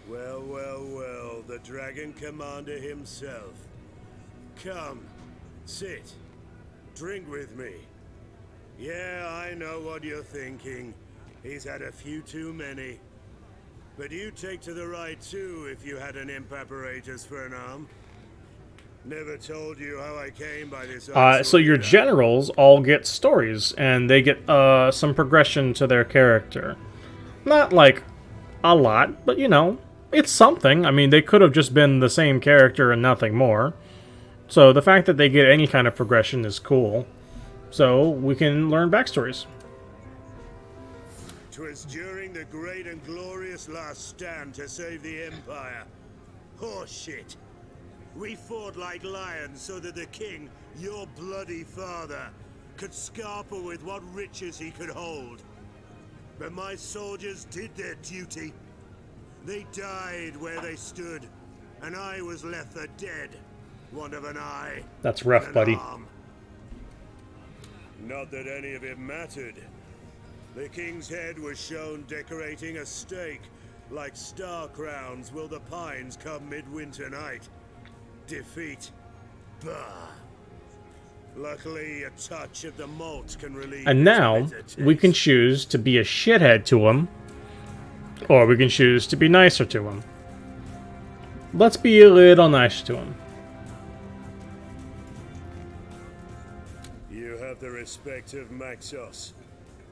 Well, well, well, the Dragon Commander himself. Come, sit, drink with me. Yeah, I know what you're thinking. He's had a few too many. But you'd take to the right too if you had an imp apparatus for an arm. Never told you how I came by this. So your generals all get stories, and they get some progression to their character. Not like a lot, but you know, it's something. I mean, they could have just been the same character and nothing more. So the fact that they get any kind of progression is cool. So we can learn backstories. 'Twas during the great and glorious last stand to save the Empire. Horseshit. We fought like lions so that the king, your bloody father, could scarper with what riches he could hold. But my soldiers did their duty. They died where they stood, and I was left for dead. One of an eye. That's rough, buddy. Arm. Not that any of it mattered. The king's head was shown decorating a stake, like star crowns will the pines come midwinter night. Defeat. Bah. Luckily, a touch of the malt can relieve. And now, we can choose to be a shithead to him, or we can choose to be nicer to him. Let's be a little nicer to him. You have the respect of Maxos,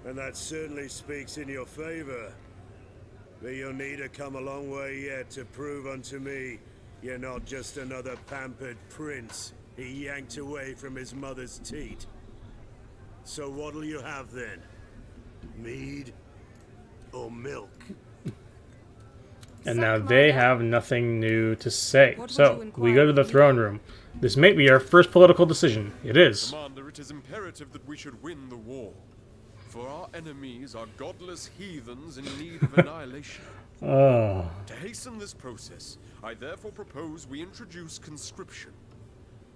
and that certainly speaks in your favor. But you'll need to come a long way yet to prove unto me you're not just another pampered prince he yanked away from his mother's teat. So what'll you have then? Mead or milk? And now they have nothing new to say. So, we go to the throne room. This may be our first political decision. It is. Commander, it is imperative that we should win the war. For our enemies are godless heathens in need of annihilation. Oh. To hasten this process, I therefore propose we introduce conscription.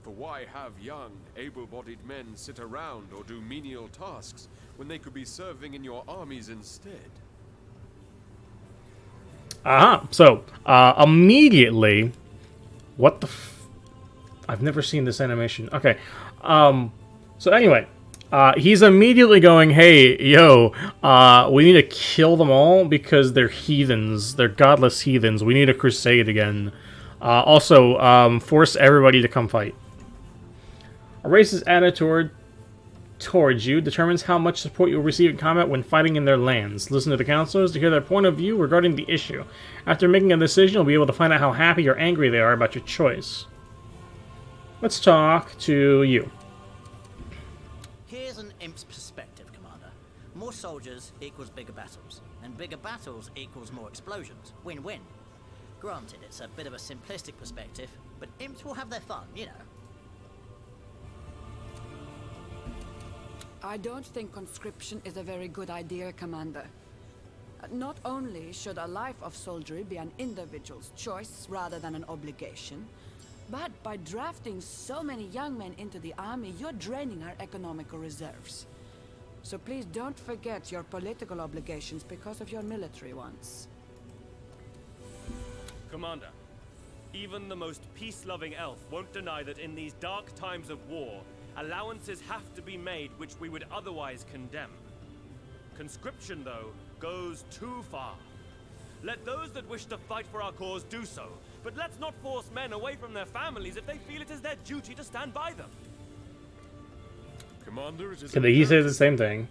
For why have young, able-bodied men sit around or do menial tasks when they could be serving in your armies instead? So, immediately... What the I've never seen this animation. Okay. So anyway... he's immediately going, hey, yo, we need to kill them all because they're heathens. They're godless heathens. We need a crusade again. Also, force everybody to come fight. A race's attitude towards you determines how much support you'll receive in combat when fighting in their lands. Listen to the counselors to hear their point of view regarding the issue. After making a decision, you'll be able to find out how happy or angry they are about your choice. Let's talk to you. Here's an imp's perspective, Commander. More soldiers equals bigger battles, and bigger battles equals more explosions. Win-win. Granted, it's a bit of a simplistic perspective, but imps will have their fun, you know. I don't think conscription is a very good idea, Commander. Not only should a life of soldiery be an individual's choice rather than an obligation, but by drafting so many young men into the army, you're draining our economical reserves. So please don't forget your political obligations because of your military ones. Commander, even the most peace-loving elf won't deny that in these dark times of war, allowances have to be made which we would otherwise condemn. Conscription, though, goes too far. Let those that wish to fight for our cause do so, but let's not force men away from their families if they feel it is their duty to stand by them. Commander, it is He says the same thing.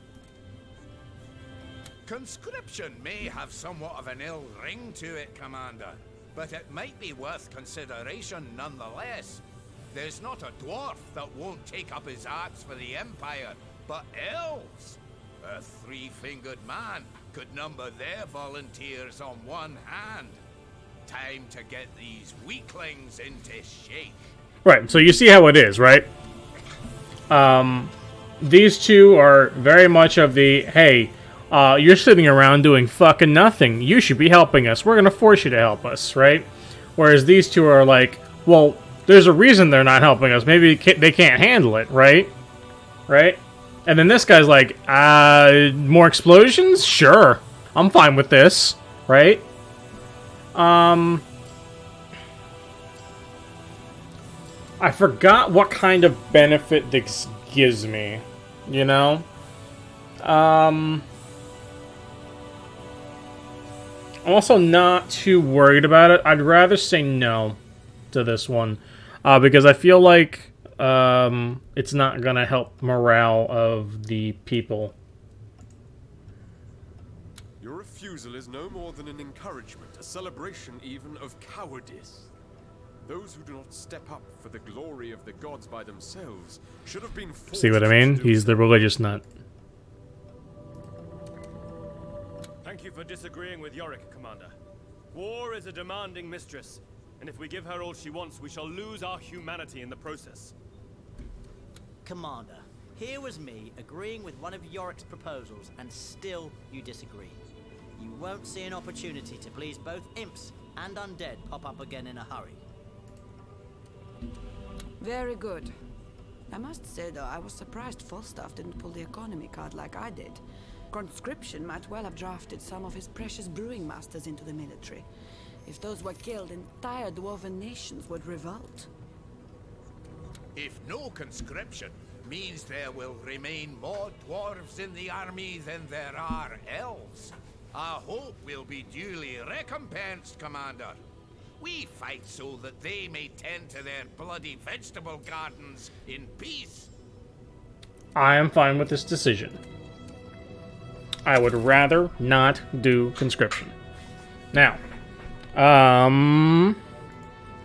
Conscription may have somewhat of an ill ring to it, Commander, but it might be worth consideration nonetheless. There's not a dwarf that won't take up his axe for the Empire, but elves. A three-fingered man could number their volunteers on one hand. Time to get these weaklings into shape. Right, so you see how it is, right? These two are very much of the, hey, you're sitting around doing fucking nothing. You should be helping us. We're gonna force you to help us, right? Whereas these two are like, well, there's a reason they're not helping us. Maybe they can't handle it, right? Right? And then this guy's like, more explosions? Sure. I'm fine with this, right? I forgot what kind of benefit this gives me, you know? I'm also not too worried about it. I'd rather say no to this one, because I feel like it's not gonna help morale of the people. Your refusal is no more than an encouragement, a celebration even of cowardice. Those who do not step up for the glory of the gods by themselves should have been forced. See what I mean? He's the religious nut. Thank you for disagreeing with Yorick, Commander. War is a demanding mistress, and if we give her all she wants, we shall lose our humanity in the process. Commander, here was me agreeing with one of Yorick's proposals, and still you disagree. You won't see an opportunity to please both imps and undead pop up again in a hurry. Very good. I must say, though, I was surprised Falstaff didn't pull the economy card like I did. Conscription might well have drafted some of his precious brewing masters into the military. If those were killed, entire dwarven nations would revolt. If no conscription means there will remain more dwarves in the army than there are elves, I hope will be duly recompensed, Commander. We fight so that they may tend to their bloody vegetable gardens in peace. I am fine with this decision. I would rather not do conscription. Now,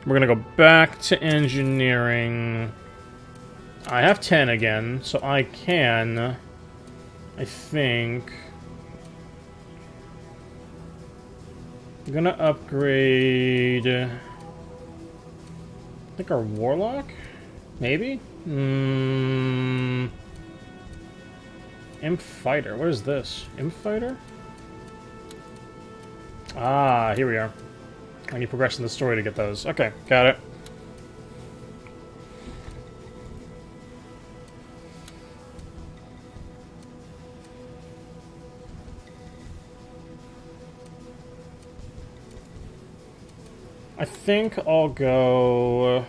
we're gonna go back to engineering. I have 10 again, so I can, I think, I'm gonna upgrade, I think our warlock, maybe? Imp fighter, what is this? Imp fighter? Ah, here we are. I need progression in the story to get those. Okay, got it. I think I'll go...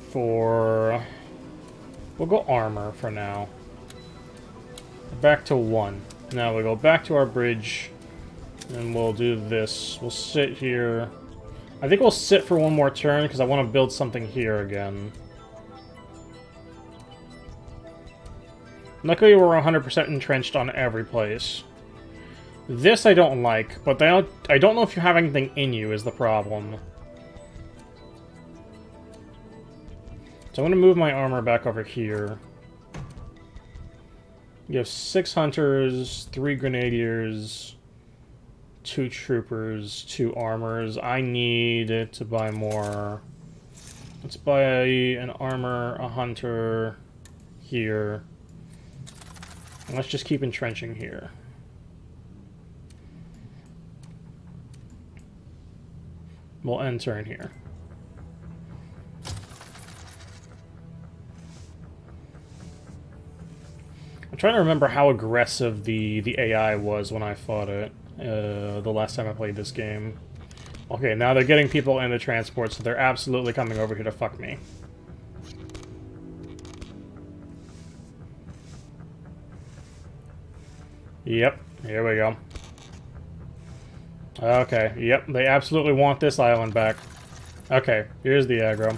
for... We'll go armor for now. Back to 1. Now we go back to our bridge, and we'll do this. We'll sit here. I think we'll sit for one more turn, because I want to build something here again. Luckily, we're 100% entrenched on every place. This I don't like, but I don't know if you have anything in you is the problem. So I'm going to move my armor back over here. You have 6 hunters, 3 grenadiers, 2 troopers, 2 armors. I need to buy more. Let's buy an armor, a hunter here. And let's just keep entrenching here. We'll end turn here. I'm trying to remember how aggressive the AI was when I fought it the last time I played this game. Okay, now they're getting people into transport, so they're absolutely coming over here to fuck me. Yep, here we go. Okay, yep, they absolutely want this island back. Okay, here's the aggro.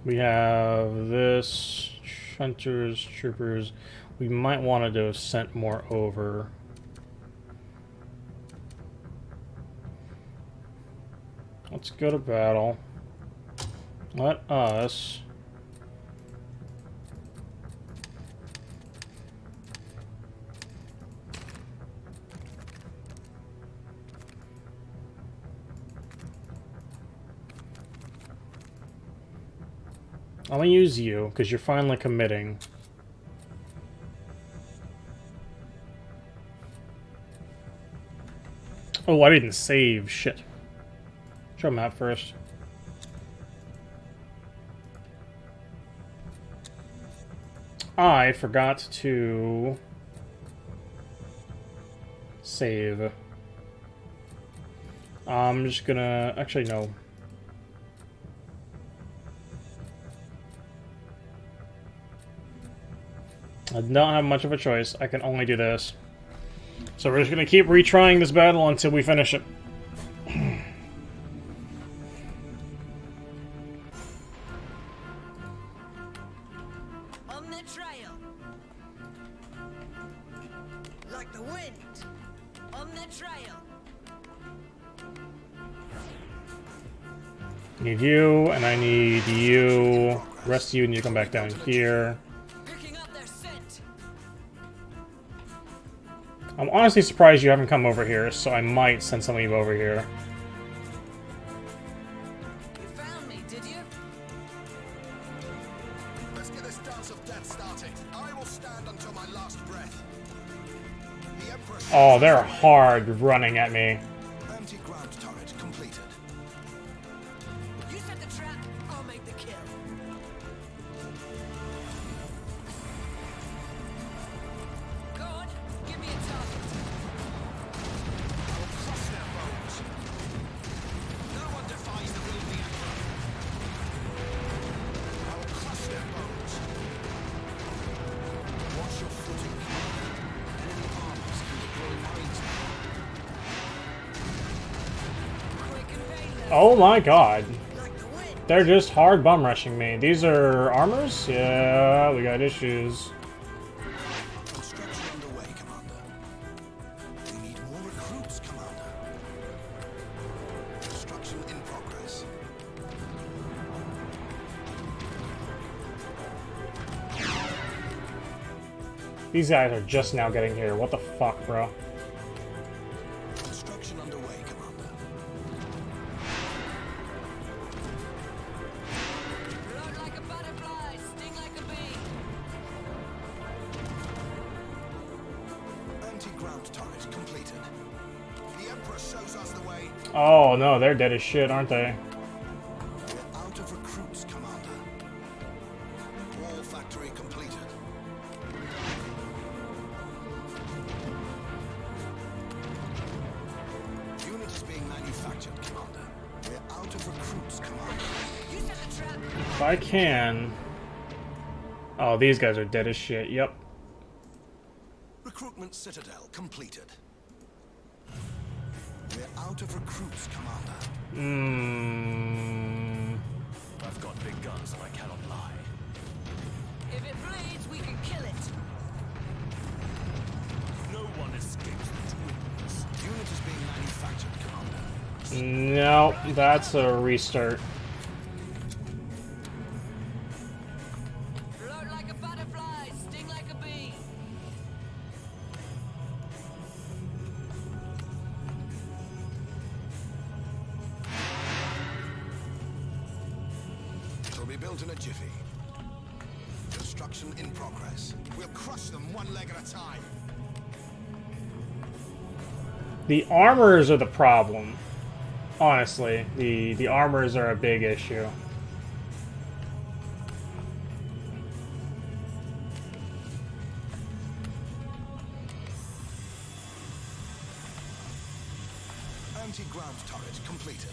We have this, hunters, troopers. We might want to have sent more over. Let's go to battle. Let us... I'm gonna use you, because you're finally committing. Oh, I didn't save. Shit. Show map first. I forgot to save. I'm just gonna... Actually, no. I don't have much of a choice. I can only do this. So we're just gonna keep retrying this battle until we finish it. On the trail. Like the wind. On the trail. Need you, and I need you. The rest of you need to come back down here. I'm honestly surprised you haven't come over here, so I might send some of you over here. You found me, did you? Let's get this dance of death started. I will stand until my last breath. The Emperor... Oh, they're hard running at me. Anti-ground turret completed. You set the trap, I'll make the kill. Go on, give me a target. I will crush their bones. No one defies the will of the Emperor. I will crush their bones. Watch your footing. Enemy armies can deploy mines now. Oh my god. They're just hard bum rushing me. These are armors? Yeah, we got issues. Construction underway, Commander. We need more recruits, Commander. Construction in progress. These guys are just now getting here. What the fuck, bro? Construction underway, Commander. Float like a butterfly, sting like a bee. Anti-ground turret completed. The Emperor shows us the way. Oh no, they're dead as shit, aren't they? We're out of recruits, Commander. Wall factory completed. Units being manufactured, Commander. We're out of recruits, Commander. You set the trap. If I can... Oh, these guys are dead as shit, yep. Recruitment citadel completed. We're out of recruits, Commander. I've got big guns and I cannot lie. If it bleeds, we can kill it. No one escapes the twins. Unit is being manufactured, Commander. No, that's a restart. Float like a butterfly, sting like a bee. It'll be built in a jiffy. Construction in progress. We'll crush them one leg at a time. The armors are the problem. Honestly, the armors are a big issue. Anti-ground turret completed.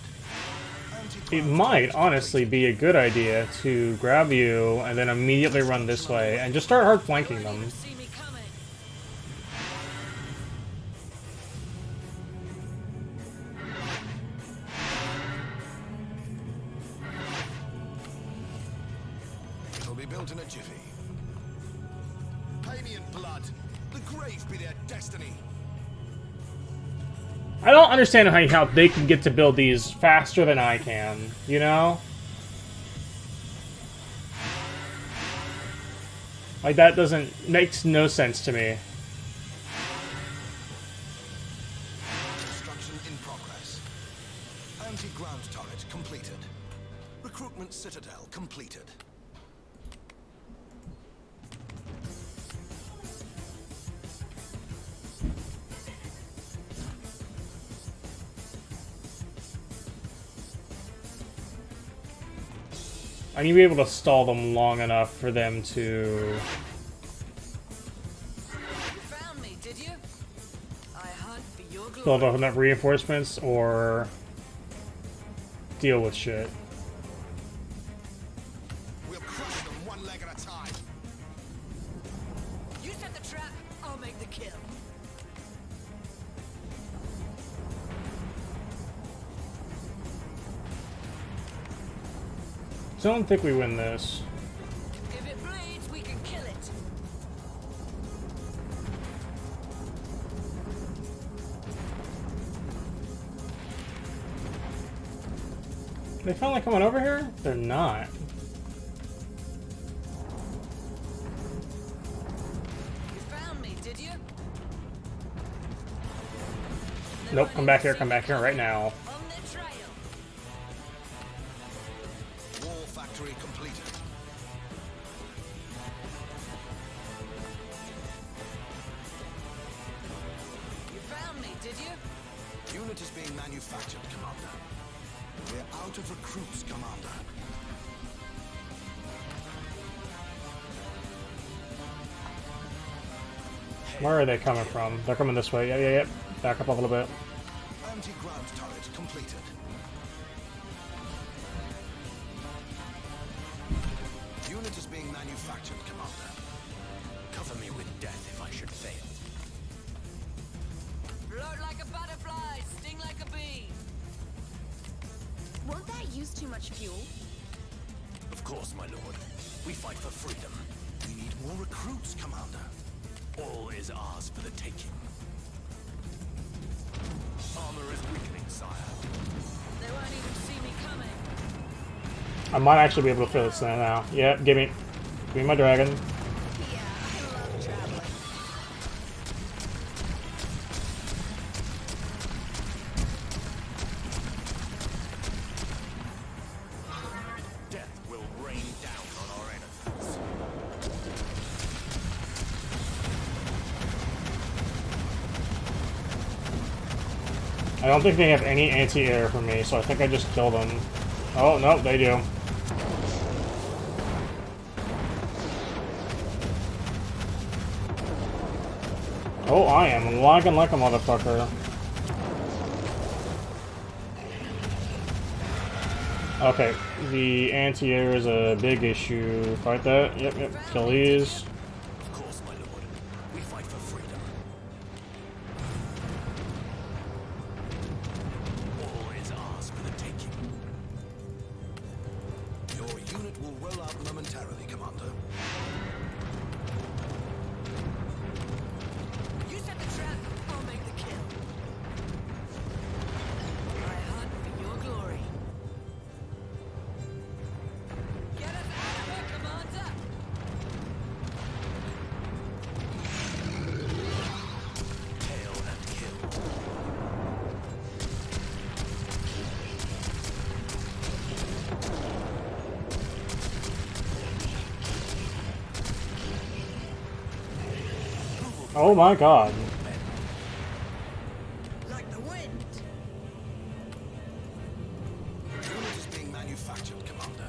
It might honestly be a good idea to grab you and then immediately run this way and just start hard flanking them. It'll be built in a jiffy. Pay me in blood. The grave be their destiny. I don't understand how they can get to build these faster than I can, you know? Like, that makes no sense to me. Construction in progress. Anti-ground turret completed. Recruitment citadel completed. I need to be able to stall them long enough for them to... Found me, did you? I hunt for your glory. build up enough reinforcements or deal with shit. We'll crush them one leg at a time. You set the trap, I'll make the kill. So I don't think we win this. If it bleeds, we can kill it. They finally coming over here? They're not. You found me, did you? Nope, come back here right now. On the trail. Wall factory completed. You found me, did you? Unit is being manufactured, Commander. We're out of recruits, Commander. Where are they coming from? They're coming this way. Yeah. Back up a little bit. Anti-ground turret completed. Unit is being manufactured, Commander. Cover me with death if I should fail. Float like a butterfly, sting like a bee. Won't that use too much fuel? Of course, my lord. We fight for freedom. We need more recruits, Commander. All is ours for the taking. Armor is weakening, sire. They won't even see me coming. I might actually be able to fill this thing now. Yep, give me my dragon. Yeah, I love traveling. Death will rain down on our enemies. I don't think they have any anti-air for me, so I think I just kill them. Oh, no, they do. Oh, I am lagging like a motherfucker. Okay, the anti-air is a big issue. Fight that. Yep, kill these. Of course, my lord. We fight for freedom. All is ours for the taking. Your unit will roll out momentarily, Commander. You set the trap, I'll make the kill. I hunt for your glory. Get us out of here, Commander! Hail and kill. Oh my god. Like the wind. Unit is being manufactured, Commander.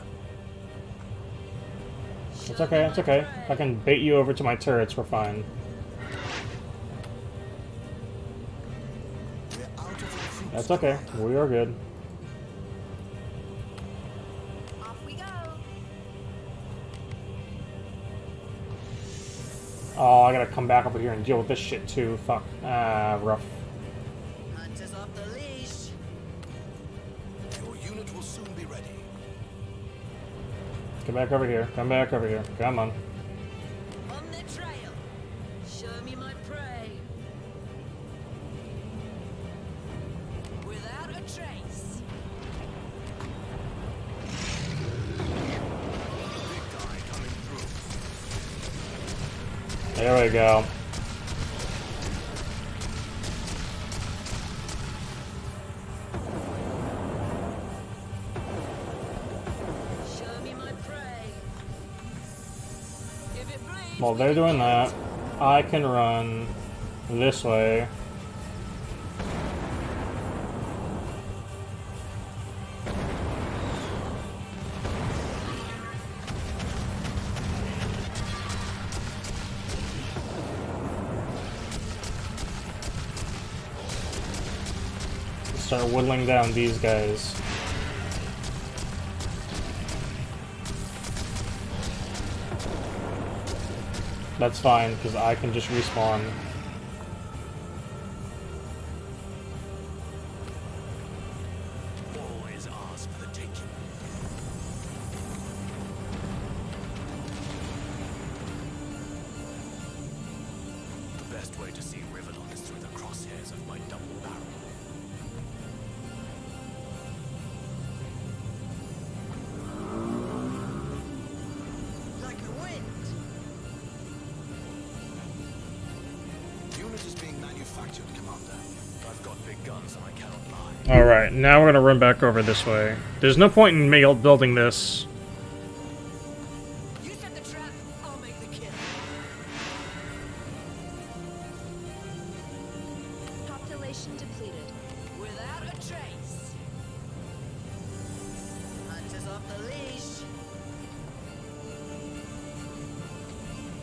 It's okay, it's okay. If I can bait you over to my turrets, we're fine. We're out of recruits. That's okay. We are good. Off we go. Oh, I gotta come back over here and deal with this shit too. Fuck. Ah, rough. Hunters off the leash. Your unit will soon be ready. Come back over here. Come back over here. Come on. On the trail. Show me my prey. Without a trace. Big guy coming through. There we go. Show me my prey. If it bleeds, While they're doing that, I can run this way. start whittling down these guys. That's fine, because I can just respawn. Always ours for the taking. The best way to see Riverlock is through the crosshairs of my double barrel. Like the wind. The unit is being manufactured, Commander. I've got big guns and I cannot lie. Alright, now we're gonna run back over this way. There's no point in me building this. You set the trap, I'll make the kill. Population depleted. Without a trace. Hunters off the leash.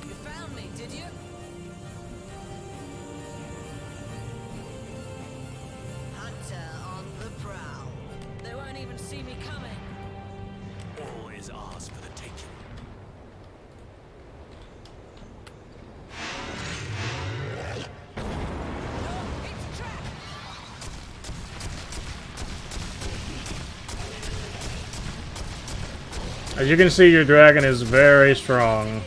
You found me, did you? Hunter on the prowl. They won't even see me coming. All is ours for the taking. As you can see, your dragon is very strong.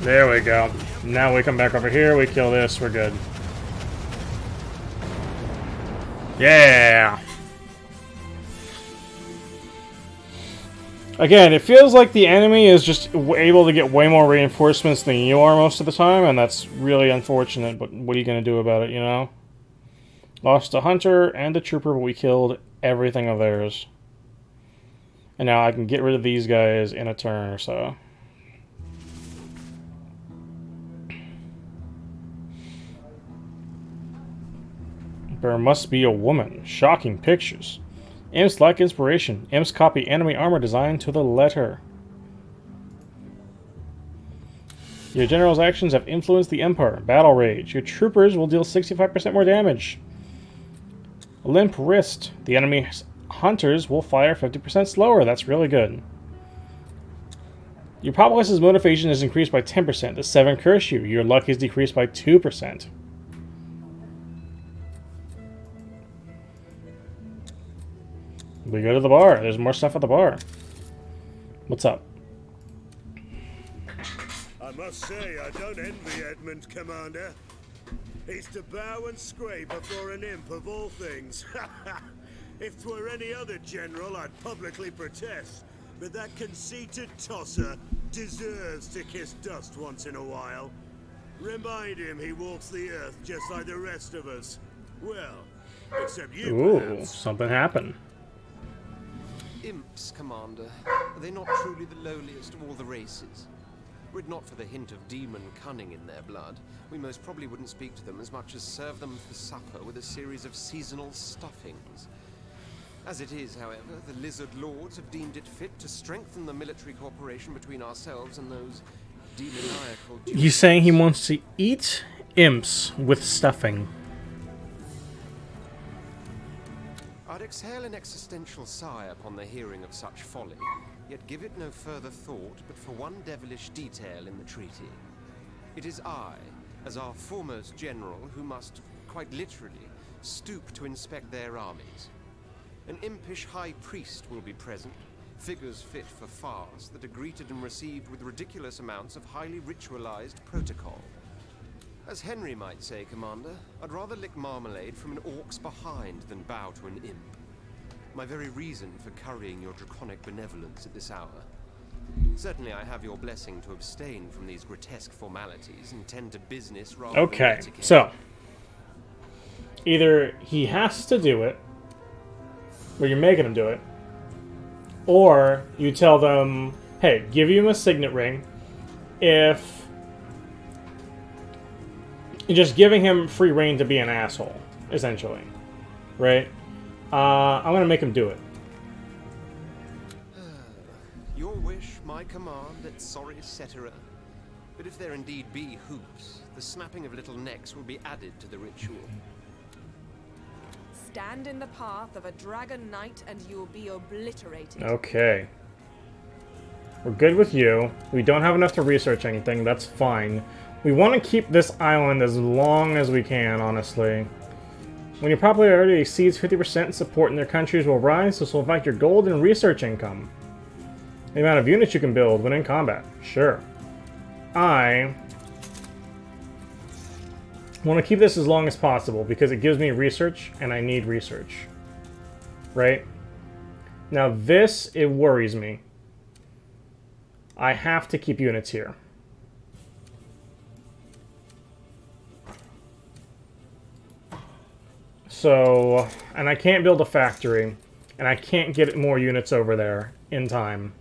There we go. Now we come back over here, we kill this, we're good. Yeah! Again, it feels like the enemy is just able to get way more reinforcements than you are most of the time, and that's really unfortunate, but what are you going to do about it, you know? Lost a hunter and a trooper, but we killed everything of theirs. And now I can get rid of these guys in a turn or so. There must be a woman. Shocking pictures. Imps lack inspiration. Imps copy enemy armor design to the letter. Your general's actions have influenced the Empire. Battle rage. Your troopers will deal 65% more damage. Limp wrist. The enemy's hunters will fire 50% slower. That's really good. Your populace's motivation is increased by 10%. The 7 curse you. Your luck is decreased by 2%. We go to the bar. There's more stuff at the bar. What's up? I must say, I don't envy Edmund, Commander. He's to bow and scrape before an imp of all things. If 'twere any other general, I'd publicly protest. But that conceited tosser deserves to kiss dust once in a while. Remind him he walks the earth just like the rest of us. Well, except you, Ooh, perhaps. something happened. Imps, Commander. Are they not truly the lowliest of all the races? Were it not for the hint of demon cunning in their blood, we most probably wouldn't speak to them as much as serve them for supper with a series of seasonal stuffings. As it is, however, the Lizard Lords have deemed it fit to strengthen the military cooperation between ourselves and those demoniacal... He's saying he wants to eat imps with stuffing. I'd exhale an existential sigh upon the hearing of such folly, yet give it no further thought but for one devilish detail in the treaty. It is I, as our foremost general, who must, quite literally, stoop to inspect their armies. An impish high priest will be present, figures fit for farce that are greeted and received with ridiculous amounts of highly ritualized protocol. As Henry might say, Commander, I'd rather lick marmalade from an orc's behind than bow to an imp. My very reason for currying your draconic benevolence at this hour. Certainly I have your blessing to abstain from these grotesque formalities and tend to business rather than Okay, etiquette. so either he has to do it, or you're making him do it, or you tell them, hey, give him a signet ring if you're just giving him free reign to be an asshole, essentially, right? I'm gonna make him do it. Your wish, my command, et soris cetera. But if there indeed be hoops, the snapping of little necks will be added to the ritual. Stand in the path of a dragon knight and you'll be obliterated. Okay. We're good with you. We don't have enough to research anything. That's fine. We want to keep this island as long as we can, honestly. When your popularity exceeds 50%, support in their countries will rise. This will affect your gold and research income. The amount of units you can build when in combat. Sure. I want to keep this as long as possible because it gives me research and I need research. Right? Now this, it worries me. I have to keep units here. So, and I can't build a factory, and I can't get more units over there in time.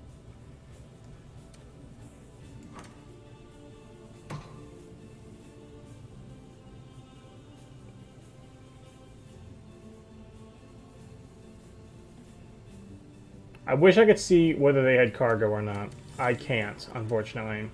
I wish I could see whether they had cargo or not. I can't, unfortunately.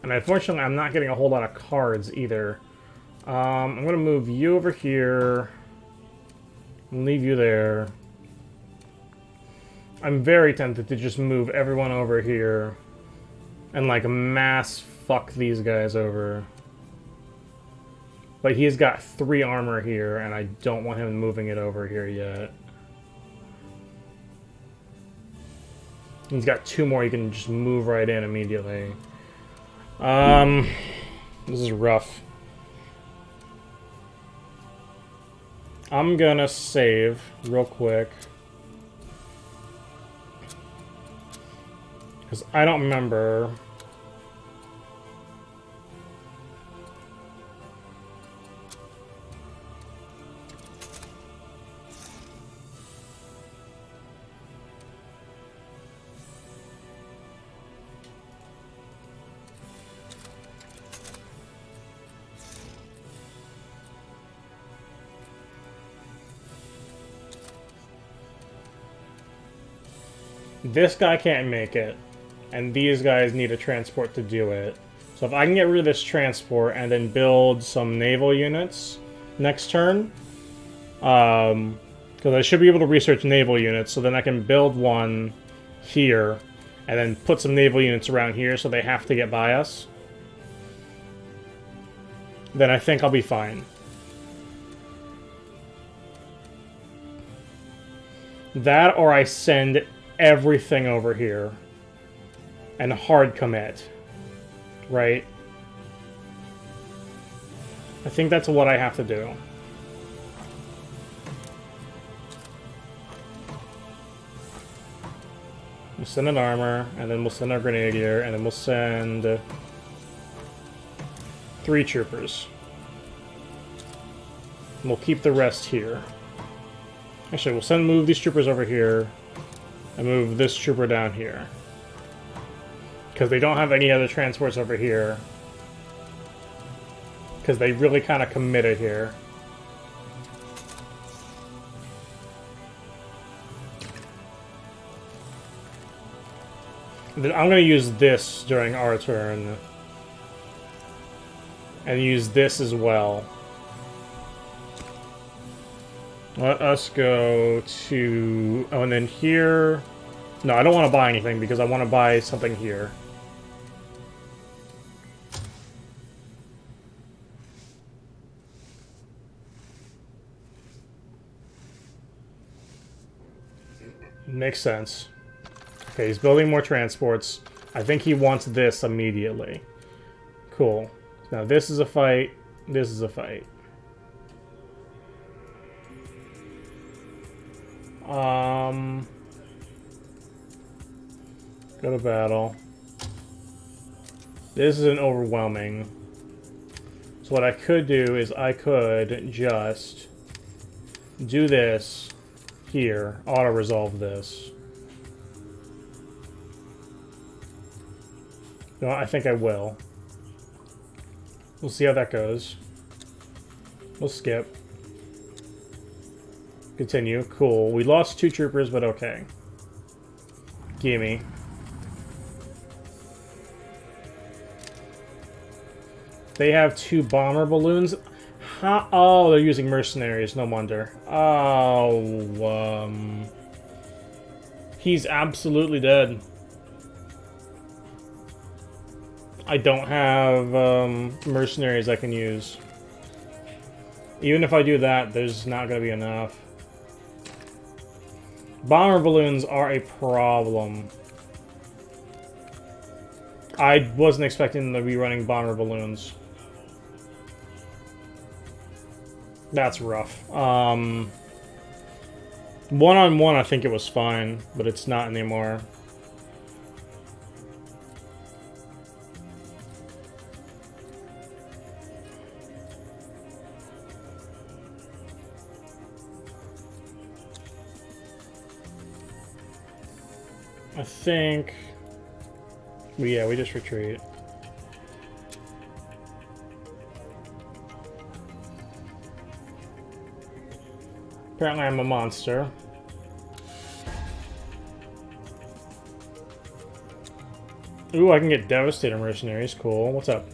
And unfortunately, I'm not getting a whole lot of cards either. I'm going to move you over here. And leave you there. I'm very tempted to just move everyone over here. And, like, mass fuck these guys over. But he's got 3 armor here, and I don't want him moving it over here yet. He's got 2 more he can just move right in immediately. This is rough. I'm gonna save real quick. Because I don't remember. This guy can't make it, and these guys need a transport to do it. So if I can get rid of this transport and then build some naval units next turn, because I should be able to research naval units, so then I can build one here, and then put some naval units around here so they have to get by us. Then I think I'll be fine. That, or I send everything over here and hard commit, right? I think that's what I have to do. We'll send an armor, and then we'll send our grenadier, and then we'll send 3 troopers. And we'll keep the rest here. Actually, we'll move these troopers over here. And move this trooper down here. Because they don't have any other transports over here. Because they really kind of committed here. Then I'm going to use this during our turn. And use this as well. Let us go to... Oh, and then here... No, I don't want to buy anything because I want to buy something here. Makes sense. Okay, he's building more transports. I think he wants this immediately. Cool. Now this is a fight. This is a fight. Go to battle. This is an overwhelming. So what I could do is I could just do this here, auto-resolve this. No, I think I will. We'll see how that goes. We'll skip. Continue. Cool. We lost 2 troopers, but okay. Gimme. They have 2 bomber balloons. How? Oh, they're using mercenaries. No wonder. Oh, he's absolutely dead. I don't have mercenaries I can use. Even if I do that, there's not going to be enough. Bomber balloons are a problem. I wasn't expecting them to be running bomber balloons. That's rough. One-on-one, I think it was fine, but it's not anymore. I think... Yeah, we just retreat. Apparently I'm a monster. Ooh, I can get Devastator mercenaries. Cool. What's up?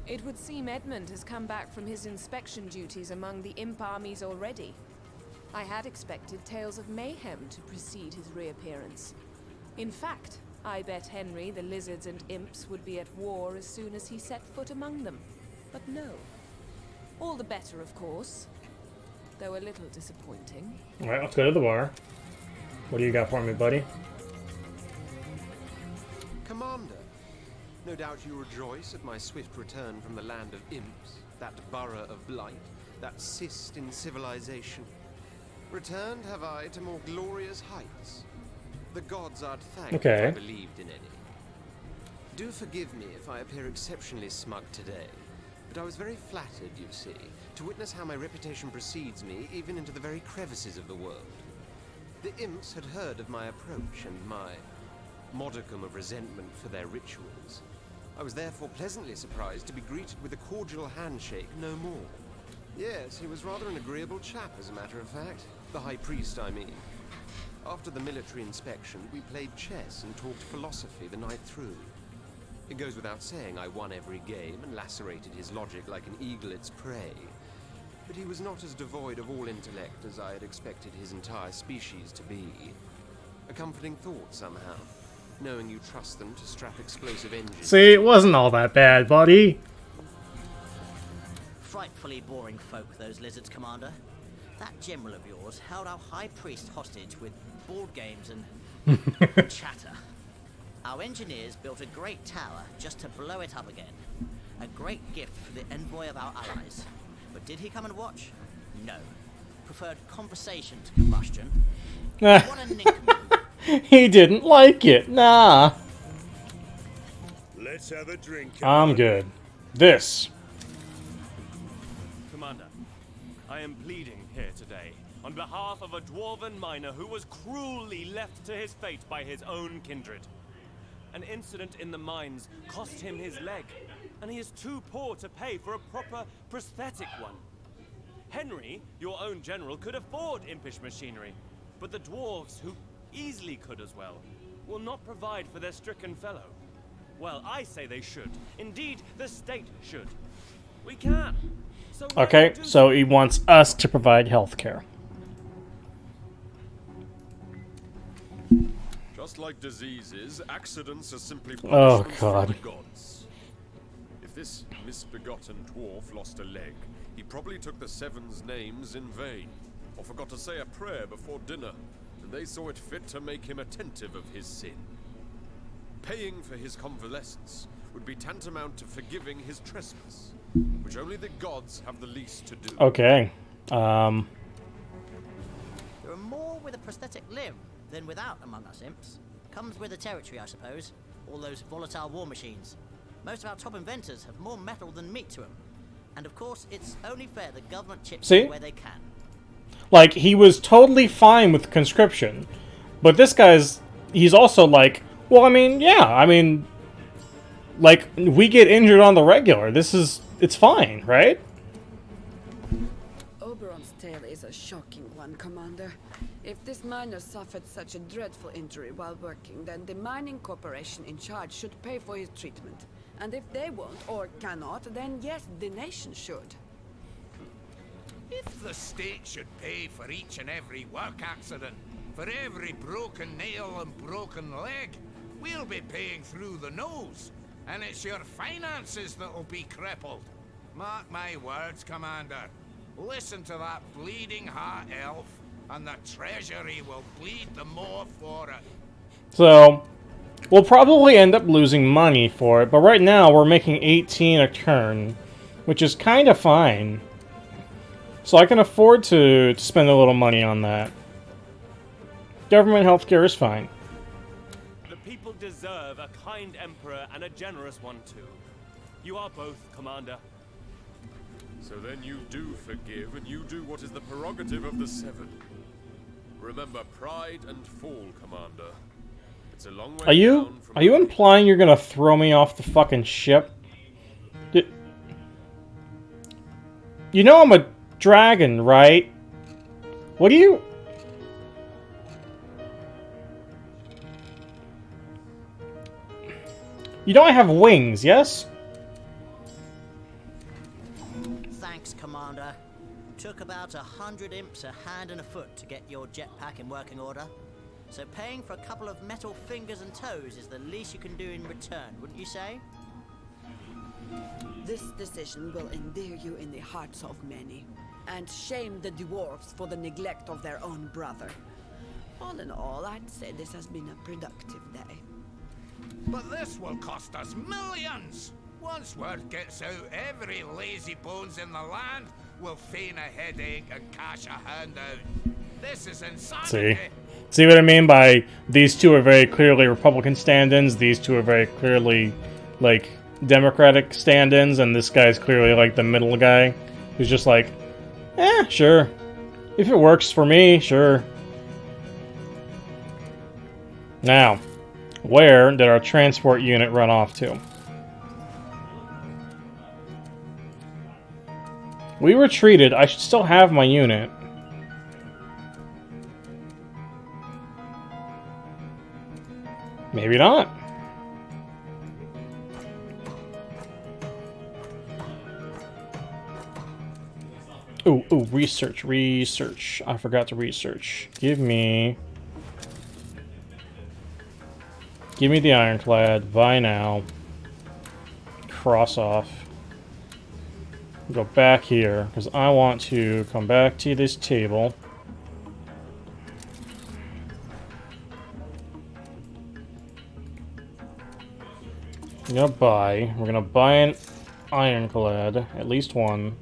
It would seem Edmund has come back from his inspection duties among the imp armies already. I had expected tales of mayhem to precede his reappearance. In fact, I bet Henry the lizards and imps would be at war as soon as he set foot among them. But no. All the better, of course. Though a little disappointing. Alright, let's go to the bar. What do you got for me, buddy? Commander, no doubt you rejoice at my swift return from the land of imps, that borough of blight, that cyst in civilization. Returned have I to more glorious heights. The gods I'd thank if I believed in any. Do forgive me if I appear exceptionally smug today, but I was very flattered, you see, to witness how my reputation precedes me even into the very crevices of the world. The imps had heard of my approach and my modicum of resentment for their rituals. I was therefore pleasantly surprised to be greeted with a cordial handshake no more. Yes, he was rather an agreeable chap, as a matter of fact. The High Priest, I mean. After the military inspection, we played chess and talked philosophy the night through. It goes without saying I won every game and lacerated his logic like an eagle its prey. But he was not as devoid of all intellect as I had expected his entire species to be. A comforting thought, somehow, knowing you trust them to strap explosive engines. See, it wasn't all that bad, buddy. Frightfully boring folk, those lizards, Commander. That general of yours held our High Priest hostage with board games and chatter. Our engineers built a great tower just to blow it up again. A great gift for the envoy of our allies. But did he come and watch? No. Preferred conversation to combustion. What a nincompoop. He didn't like it. Nah. Let's have a drink. I'm good. This. Commander, I am pleading here today on behalf of a dwarven miner who was cruelly left to his fate by his own kindred. An incident in the mines cost him his leg, and he is too poor to pay for a proper prosthetic one. Henry, your own general, could afford impish machinery, but the dwarves, who easily could as well, will not provide for their stricken fellow. Well, I say they should. Indeed, the state should. We can. Okay, so he wants us to provide healthcare. Just like diseases, accidents are simply Oh, punishments God. from the gods. If this misbegotten dwarf lost a leg, he probably took the Seven's names in vain, or forgot to say a prayer before dinner, and they saw it fit to make him attentive of his sin. Paying for his convalescence would be tantamount to forgiving his trespass, which only the gods have the least to do. Okay. There are more with a prosthetic limb than without among us imps. Comes with the territory, I suppose. All those volatile war machines. Most of our top inventors have more metal than meat to them. And of course, it's only fair the government chips in where they can. Like, he was totally fine with conscription. But this guy's... He's also like, well, I mean, yeah, I mean... Like, we get injured on the regular. It's fine, right? Oberon's tale is a shocking one, Commander. If this miner suffered such a dreadful injury while working, then the mining corporation in charge should pay for his treatment. And if they won't or cannot, then yes, the nation should. If the state should pay for each and every work accident, for every broken nail and broken leg, we'll be paying through the nose. And it's your finances that'll be crippled. Mark my words, Commander. Listen to that bleeding heart elf, and the treasury will bleed the more for it. So, we'll probably end up losing money for it, but right now we're making 18 a turn, which is kind of fine. So I can afford to spend a little money on that. Government healthcare is fine. The people deserve a kind emperor and a generous one too. You are both, Commander. So then you do forgive, and you do what is the prerogative of the Seven. Remember pride and fall, Commander. It's a long way down from... Are you implying you're gonna throw me off the fucking ship? You know I'm a dragon, right? What do you... You know I have wings, yes? Thanks, Commander. Took about 100 imps a hand and a foot to get your jetpack in working order. So paying for a couple of metal fingers and toes is the least you can do in return, wouldn't you say? This decision will endear you in the hearts of many, and shame the dwarves for the neglect of their own brother. All in all, I'd say this has been a productive day. But this will cost us millions! Once word gets out, every lazy bones in the land will feign a headache and cash a handout. This is insanity! See what I mean by these two are very clearly Republican stand-ins, these two are very clearly, like, Democratic stand-ins, and this guy's clearly, like, the middle guy, who's just like, sure. If it works for me, sure. Now, where did our transport unit run off to? We retreated. I should still have my unit. Maybe not. Ooh, research. I forgot to research. Give me the ironclad. Buy now. Cross off. Go back here, because I want to come back to this table. We're gonna buy an ironclad, at least one.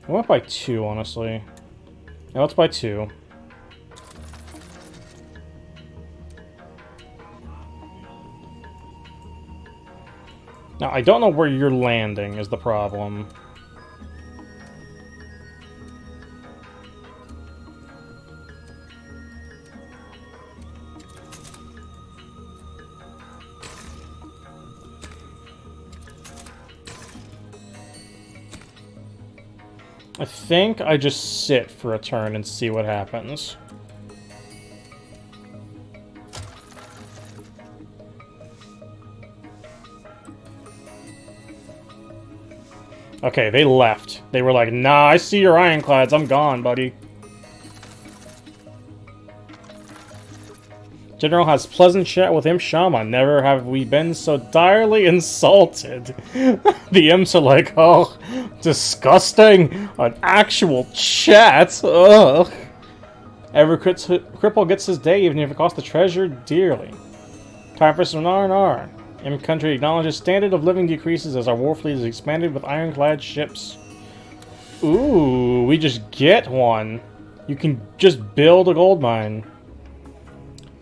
I want to buy two, honestly. Yeah, let's buy two. Now, I don't know where you're landing is the problem. I think I just sit for a turn and see what happens. Okay, they left. They were like, nah, I see your ironclads. I'm gone, buddy. General has pleasant chat with Imp Shaman. Never have we been so direly insulted. The imps are like, oh, disgusting. An actual chat. Ugh. Every cripple gets his day, even if it costs the treasure dearly. Time for some R&R. Imp country acknowledges standard of living decreases as our war fleet is expanded with ironclad ships. Ooh, we just get one. You can just build a gold mine.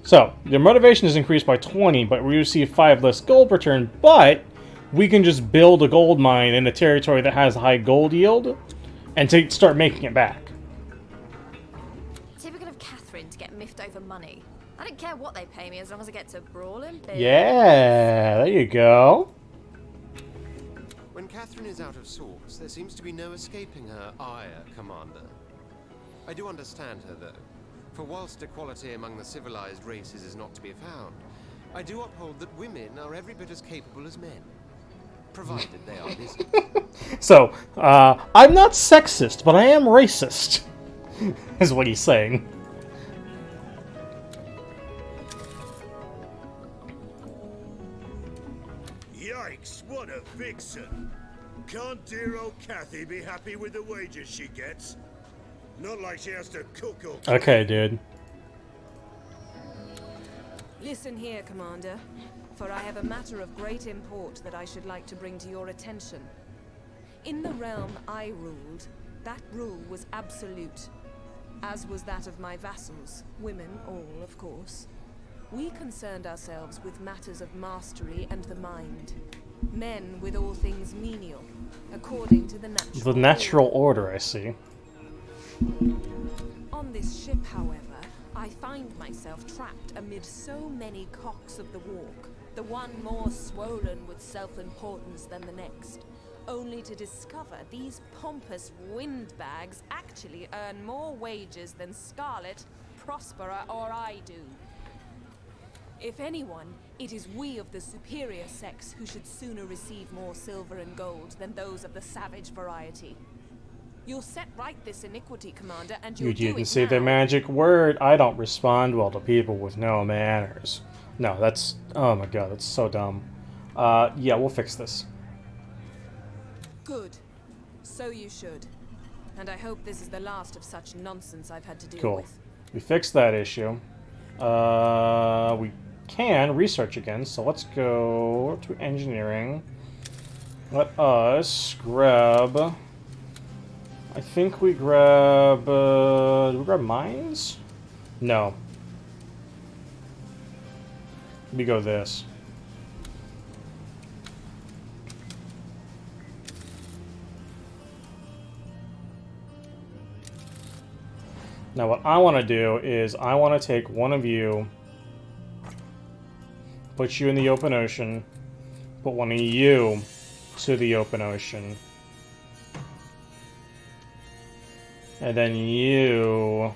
So, their motivation is increased by 20, but we receive 5 less gold per turn, but we can just build a gold mine in a territory that has high gold yield and to start making it back. Typical of Catherine to get miffed over money. I don't care what they pay me as long as I get to brawl and bid. Yeah, there you go. tune is out of sorts, there seems to be no escaping her ire, Commander. I do understand her, though. For whilst equality among the civilized races is not to be found, I do uphold that women are every bit as capable as men. Provided they are busy. So, I'm not sexist, but I am racist, is what he's saying. Yikes, what a vixen! Can't dear old Kathy be happy with the wages she gets? Not like she has to cook or clean. Okay, dude. Listen here, Commander, for I have a matter of great import that I should like to bring to your attention. In the realm I ruled, that rule was absolute, as was that of my vassals, women all, of course. We concerned ourselves with matters of mastery and the mind. Men with all things menial, according to the natural order, I see. On this ship, however, I find myself trapped amid so many cocks of the walk, the one more swollen with self-importance than the next, only to discover these pompous windbags actually earn more wages than Scarlet, Prospera, or I do. If anyone, it is we of the superior sex who should sooner receive more silver and gold than those of the savage variety. You'll set right this iniquity, Commander, and you'll do it now. You didn't say the magic word. I don't respond well to people with no manners. No, that's... Oh my god, that's so dumb. Yeah, we'll fix this. Good. So you should. And I hope this is the last of such nonsense I've had to deal Cool. with. We fixed that issue. We can research again, so let's go to engineering. Let us grab... I think we grab... do we grab mines? No. We go this. Now what I want to do is I want to take one of you, put you in the open ocean, put one of you to the open ocean. And then you...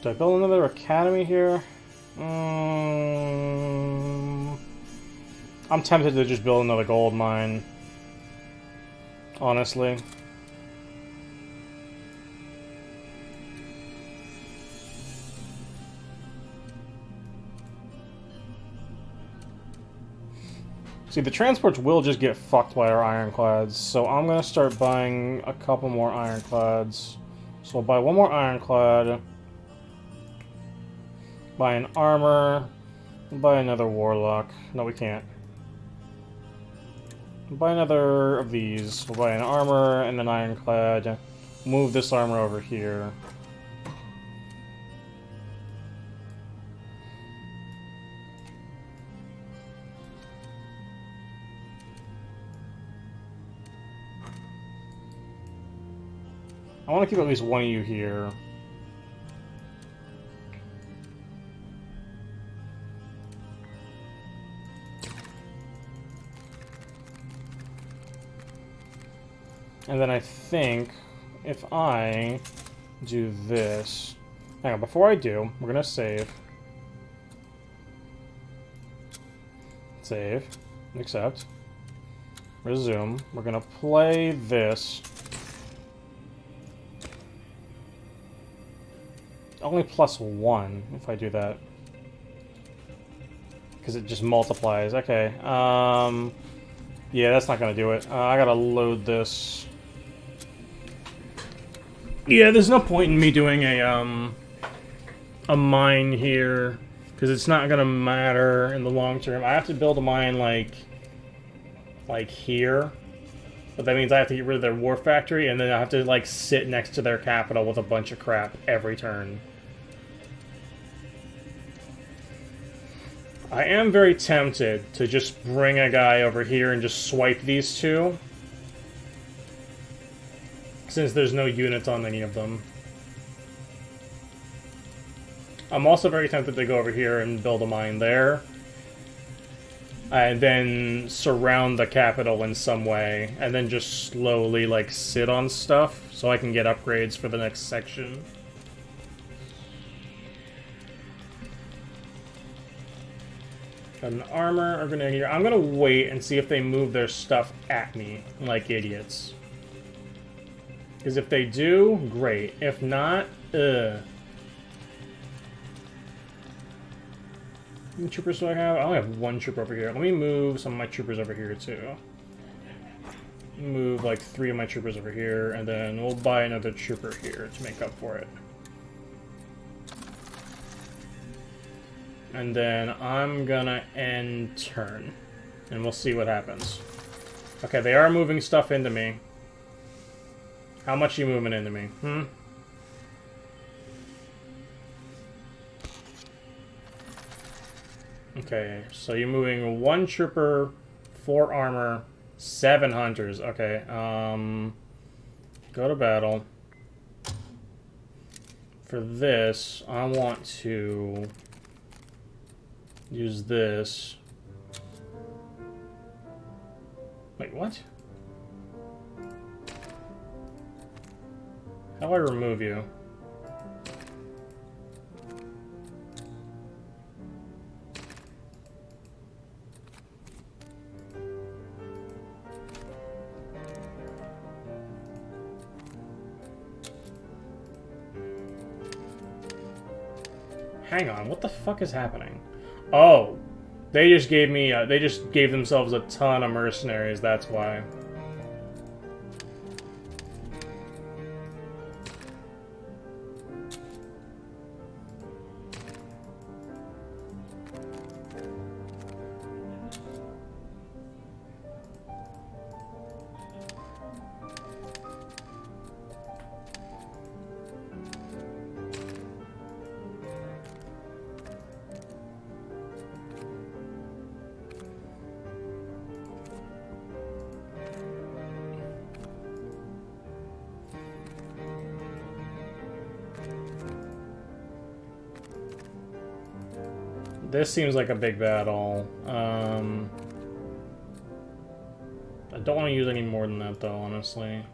Do I build another academy here? I'm tempted to just build another gold mine. Honestly. See, the transports will just get fucked by our ironclads, so I'm gonna start buying a couple more ironclads. So I'll buy one more ironclad, buy an armor, buy another warlock. No, we can't. Buy another of these. We'll buy an armor and an ironclad. Move this armor over here. I want to keep at least one of you here. And then I think if I do this... Hang on, before I do, we're going to save. Save. Accept. Resume. We're going to play this. Only +1 if I do that. Because it just multiplies. Okay. Yeah, that's not going to do it. I got to load this. Yeah, there's no point in me doing a mine here, because it's not gonna matter in the long term. I have to build a mine like here, but that means I have to get rid of their war factory, and then I have to like sit next to their capital with a bunch of crap every turn. I am very tempted to just bring a guy over here and just swipe these two. since there's no units on any of them. I'm also very tempted to go over here and build a mine there. And then surround the capital in some way. And then just slowly, like, sit on stuff so I can get upgrades for the next section. Got an armor, or grenadier. I'm gonna wait and see if they move their stuff at me like idiots. Because if they do, great. If not, ugh. How many troopers do I have? I only have one trooper over here. Let me move some of my troopers over here, too. Move, like, 3 of my troopers over here, and then we'll buy another trooper here to make up for it. And then I'm gonna end turn. And we'll see what happens. Okay, they are moving stuff into me. How much are you moving into me? Okay, so you're moving 1 trooper, 4 armor, 7 hunters. Okay, go to battle. For this, I want to use this. Wait, what? How do I remove you? Hang on, what the fuck is happening? Oh, they just gave me, they just gave themselves a ton of mercenaries, that's why. This seems like a big battle. I don't want to use any more than that, though, honestly.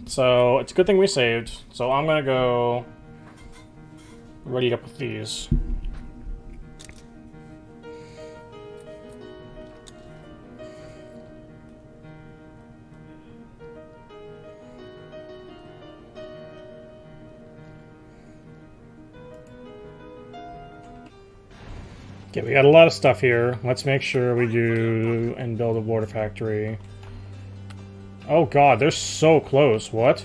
So, it's a good thing we saved. So, I'm gonna go ready up with these. Okay, we got a lot of stuff here. Let's make sure we do and build a water factory. Oh god, they're so close. What?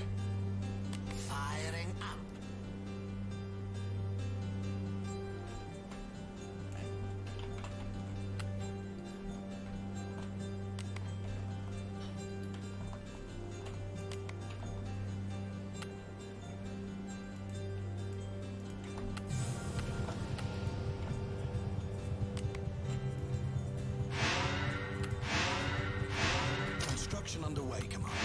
Construction underway, Commander.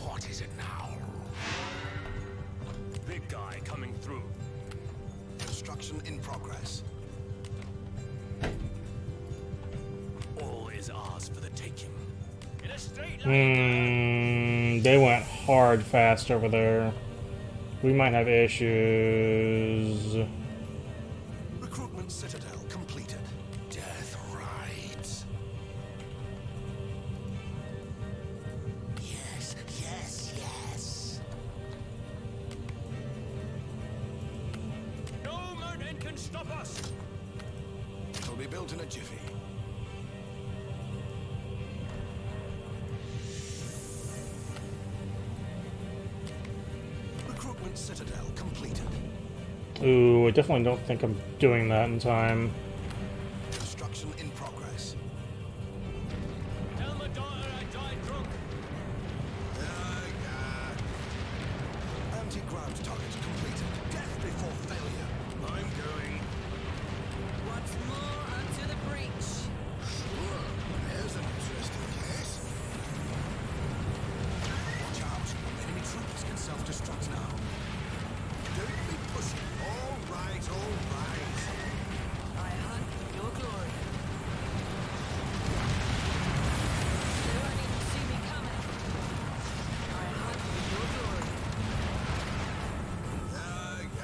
What is it now? Big guy coming through. Construction in progress. All is ours for the taking. In a straight line. They went hard fast over there. We might have issues. Recruitment citadel completed. Death rides. Yes, yes, yes. No merman can stop us. It'll be built in a jiffy. Recruitment citadel completed. Ooh, I definitely don't think I'm doing that in time. Construction in progress.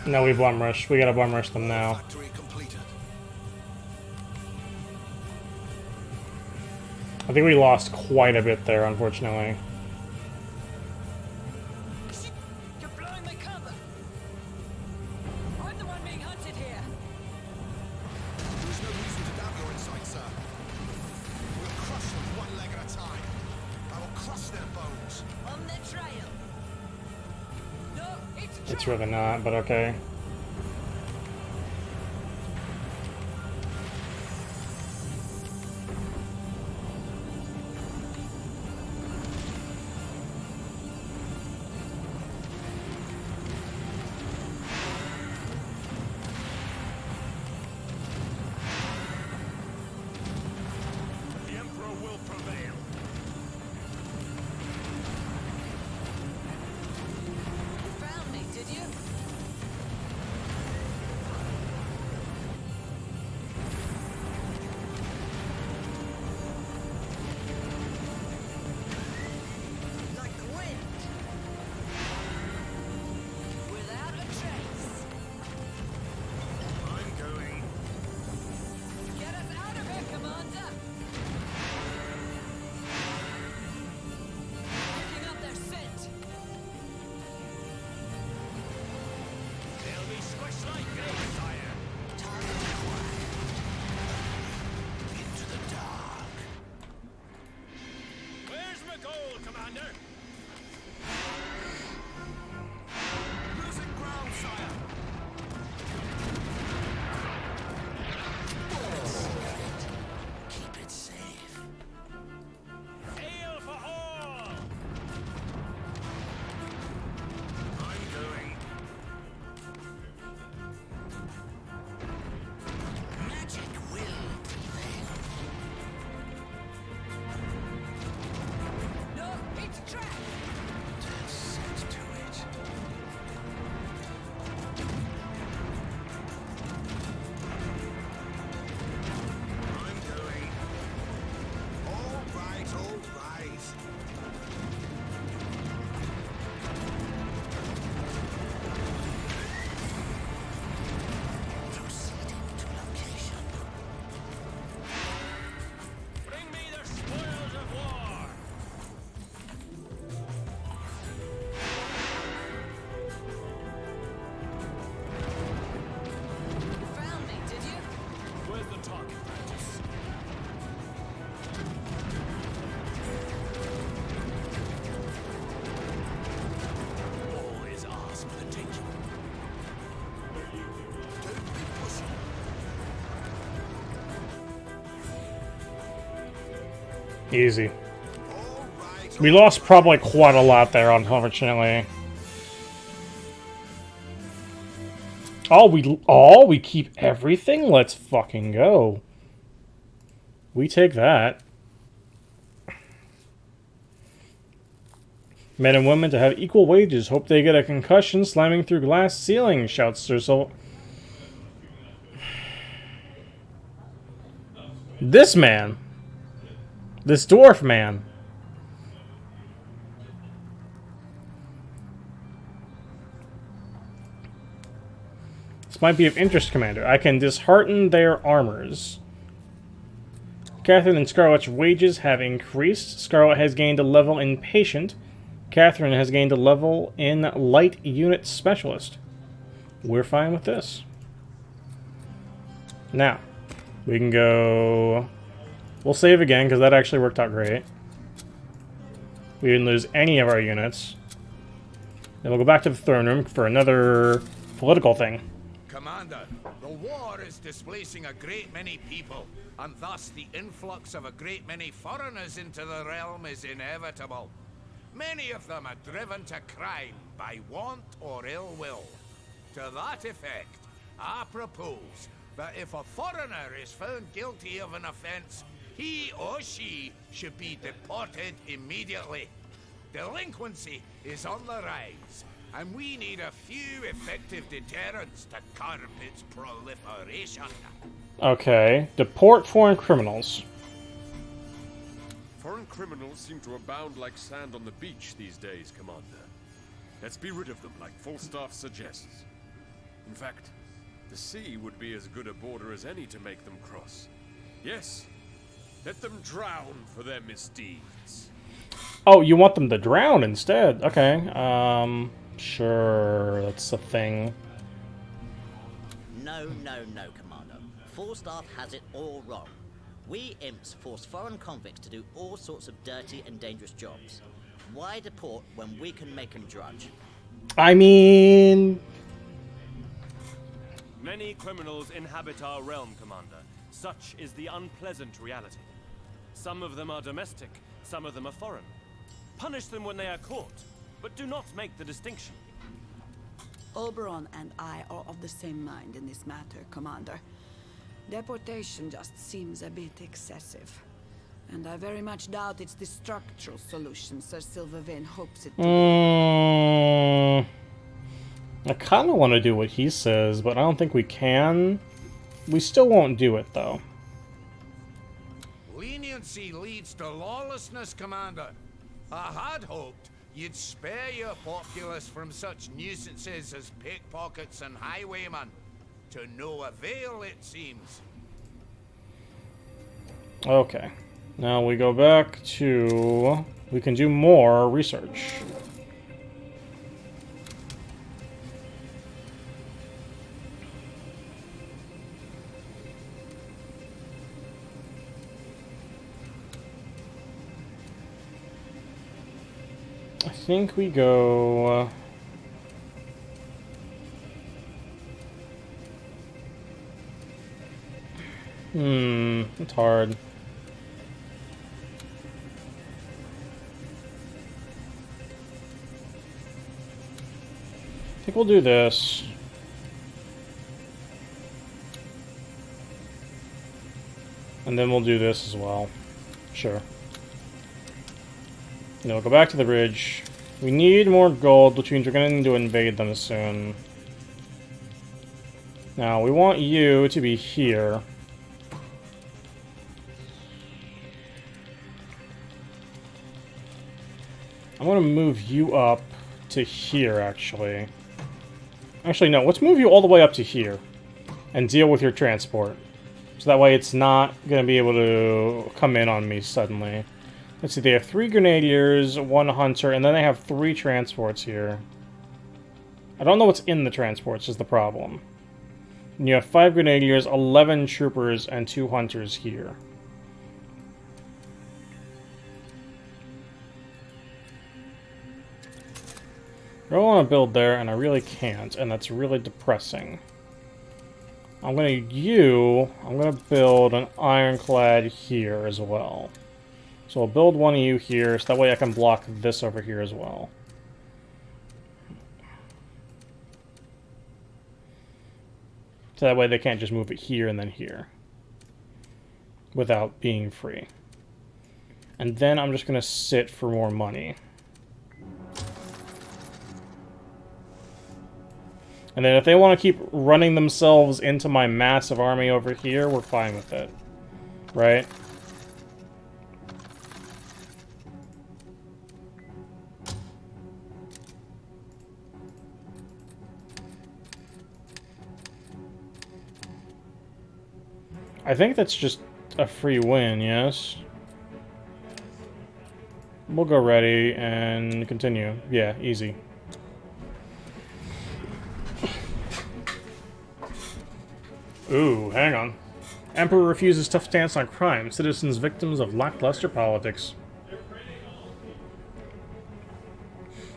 No, we bum rush. We gotta bum rush them now. Factory completed. I think we lost quite a bit there, unfortunately. You're blowing my cover. I'm the one being hunted here. There's no reason to doubt your insight, sir. We'll crush them one leg at a time. I will crush their bones. On their trail. No, it's It's really not, but okay. The Emperor will prevail. You found me, did you? Like the wind. Without a trace. I'm going. Get us out of here, Commander. Picking up their scent. They'll be squished like grapes, sire. Time to quiet. Into the dark. Where's my goal, Commander? Losing ground, sire. Keep it safe. Ale for all! I'm going. Magic will prevail. No, it's trapped. There's sense to it. I'm going. All right, all right. Proceeding to location. Bring me the spoils of war! You found me, did you? Where's the target practice? All is ours for the taking. Don't be pushy. Easy. We lost probably quite a lot there, unfortunately. We keep everything? Let's fucking go. We take that. Men and women to have equal wages. Hope they get a concussion slamming through glass ceiling, shouts Sir Sil. This man. This dwarf man. This might be of interest, Commander. I can dishearten their armors. Catherine and Scarlet's wages have increased. Scarlet has gained a level in Patient. Catherine has gained a level in Light Unit Specialist. We're fine with this. Now, we can go... We'll save again, because that actually worked out great. We didn't lose any of our units. Then we'll go back to the throne room for another political thing. Commander, the war is displacing a great many people, and thus the influx of a great many foreigners into the realm is inevitable. Many of them are driven to crime by want or ill will. To that effect, I propose that if a foreigner is found guilty of an offense, he or she should be deported immediately. Delinquency is on the rise, and we need a few effective deterrents to curb its proliferation. Okay. Deport foreign criminals. Foreign criminals seem to abound like sand on the beach these days, Commander. Let's be rid of them like Falstaff suggests. In fact, the sea would be as good a border as any to make them cross. Yes, let them drown for their misdeeds. Oh, you want them to drown instead? Okay. Sure, that's a thing. No, Commander. Falstaff has it all wrong. We imps force foreign convicts to do all sorts of dirty and dangerous jobs. Why deport when we can make them drudge? I mean... Many criminals inhabit our realm, Commander. Such is the unpleasant reality. Some of them are domestic, some of them are foreign. Punish them when they are caught, but do not make the distinction. Oberon and I are of the same mind in this matter, Commander. Deportation just seems a bit excessive. And I very much doubt it's the structural solution Sir Silvervein hopes it to be. I kind of want to do what he says, but I don't think we can. We still won't do it, though. Leniency leads to lawlessness, Commander. I had hoped you'd spare your populace from such nuisances as pickpockets and highwaymen. To no avail, it seems. Okay. Now we go back to... We can do more research. I think we go... it's hard. I think we'll do this. And then we'll do this as well. Sure. And we'll go back to the bridge. We need more gold, which means we're going to need to invade them soon. Now, we want you to be here. I'm going to move you up to here, actually. Actually, no. Let's move you all the way up to here. And deal with your transport. So that way it's not going to be able to come in on me suddenly. Let's see, they have 3 Grenadiers, 1 Hunter, and then they have 3 transports here. I don't know what's in the transports is the problem. And you have 5 Grenadiers, 11 Troopers, and 2 Hunters here. I really want to build there, and I really can't, and that's really depressing. I'm going to build an ironclad here as well. So I'll build one of you here, so that way I can block this over here as well. So that way they can't just move it here and then here. Without being free. And then I'm just going to sit for more money. And then if they want to keep running themselves into my massive army over here, we're fine with it. Right? I think that's just a free win, yes? We'll go ready and continue. Yeah, easy. Ooh, hang on. Emperor refuses tough stance on crime. Citizens victims of lackluster politics.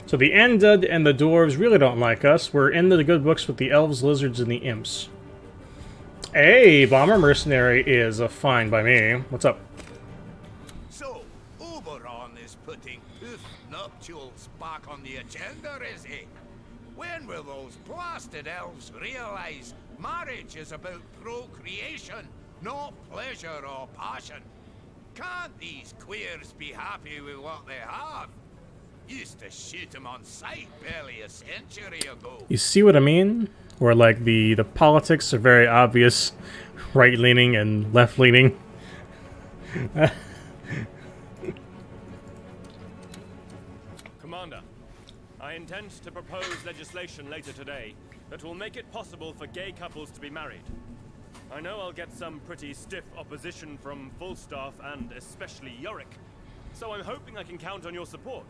So the Undead and the Dwarves really don't like us. We're in the good books with the Elves, Lizards, and the Imps. Hey, Bomber Mercenary is fine by me. What's up? So, Oberon is putting poof nuptials back on the agenda, is he? When will those blasted elves realize marriage is about procreation, not pleasure or passion? Can't these queers be happy with what they have? Used to shoot them on sight barely a century ago. You see what I mean? Where, like, the politics are very obvious, right-leaning and left-leaning. Commander, I intend to propose legislation later today that will make it possible for gay couples to be married. I know I'll get some pretty stiff opposition from Falstaff and especially Yorick, so I'm hoping I can count on your support.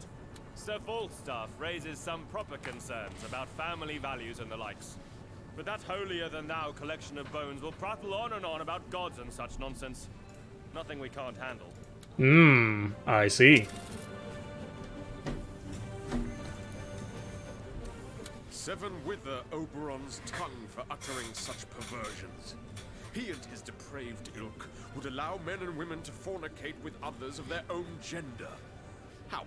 Sir Falstaff raises some proper concerns about family values and the likes. But that holier-than-thou collection of bones will prattle on and on about gods and such nonsense. Nothing we can't handle. I see. Seven wither Oberon's tongue for uttering such perversions. He and his depraved ilk would allow men and women to fornicate with others of their own gender. How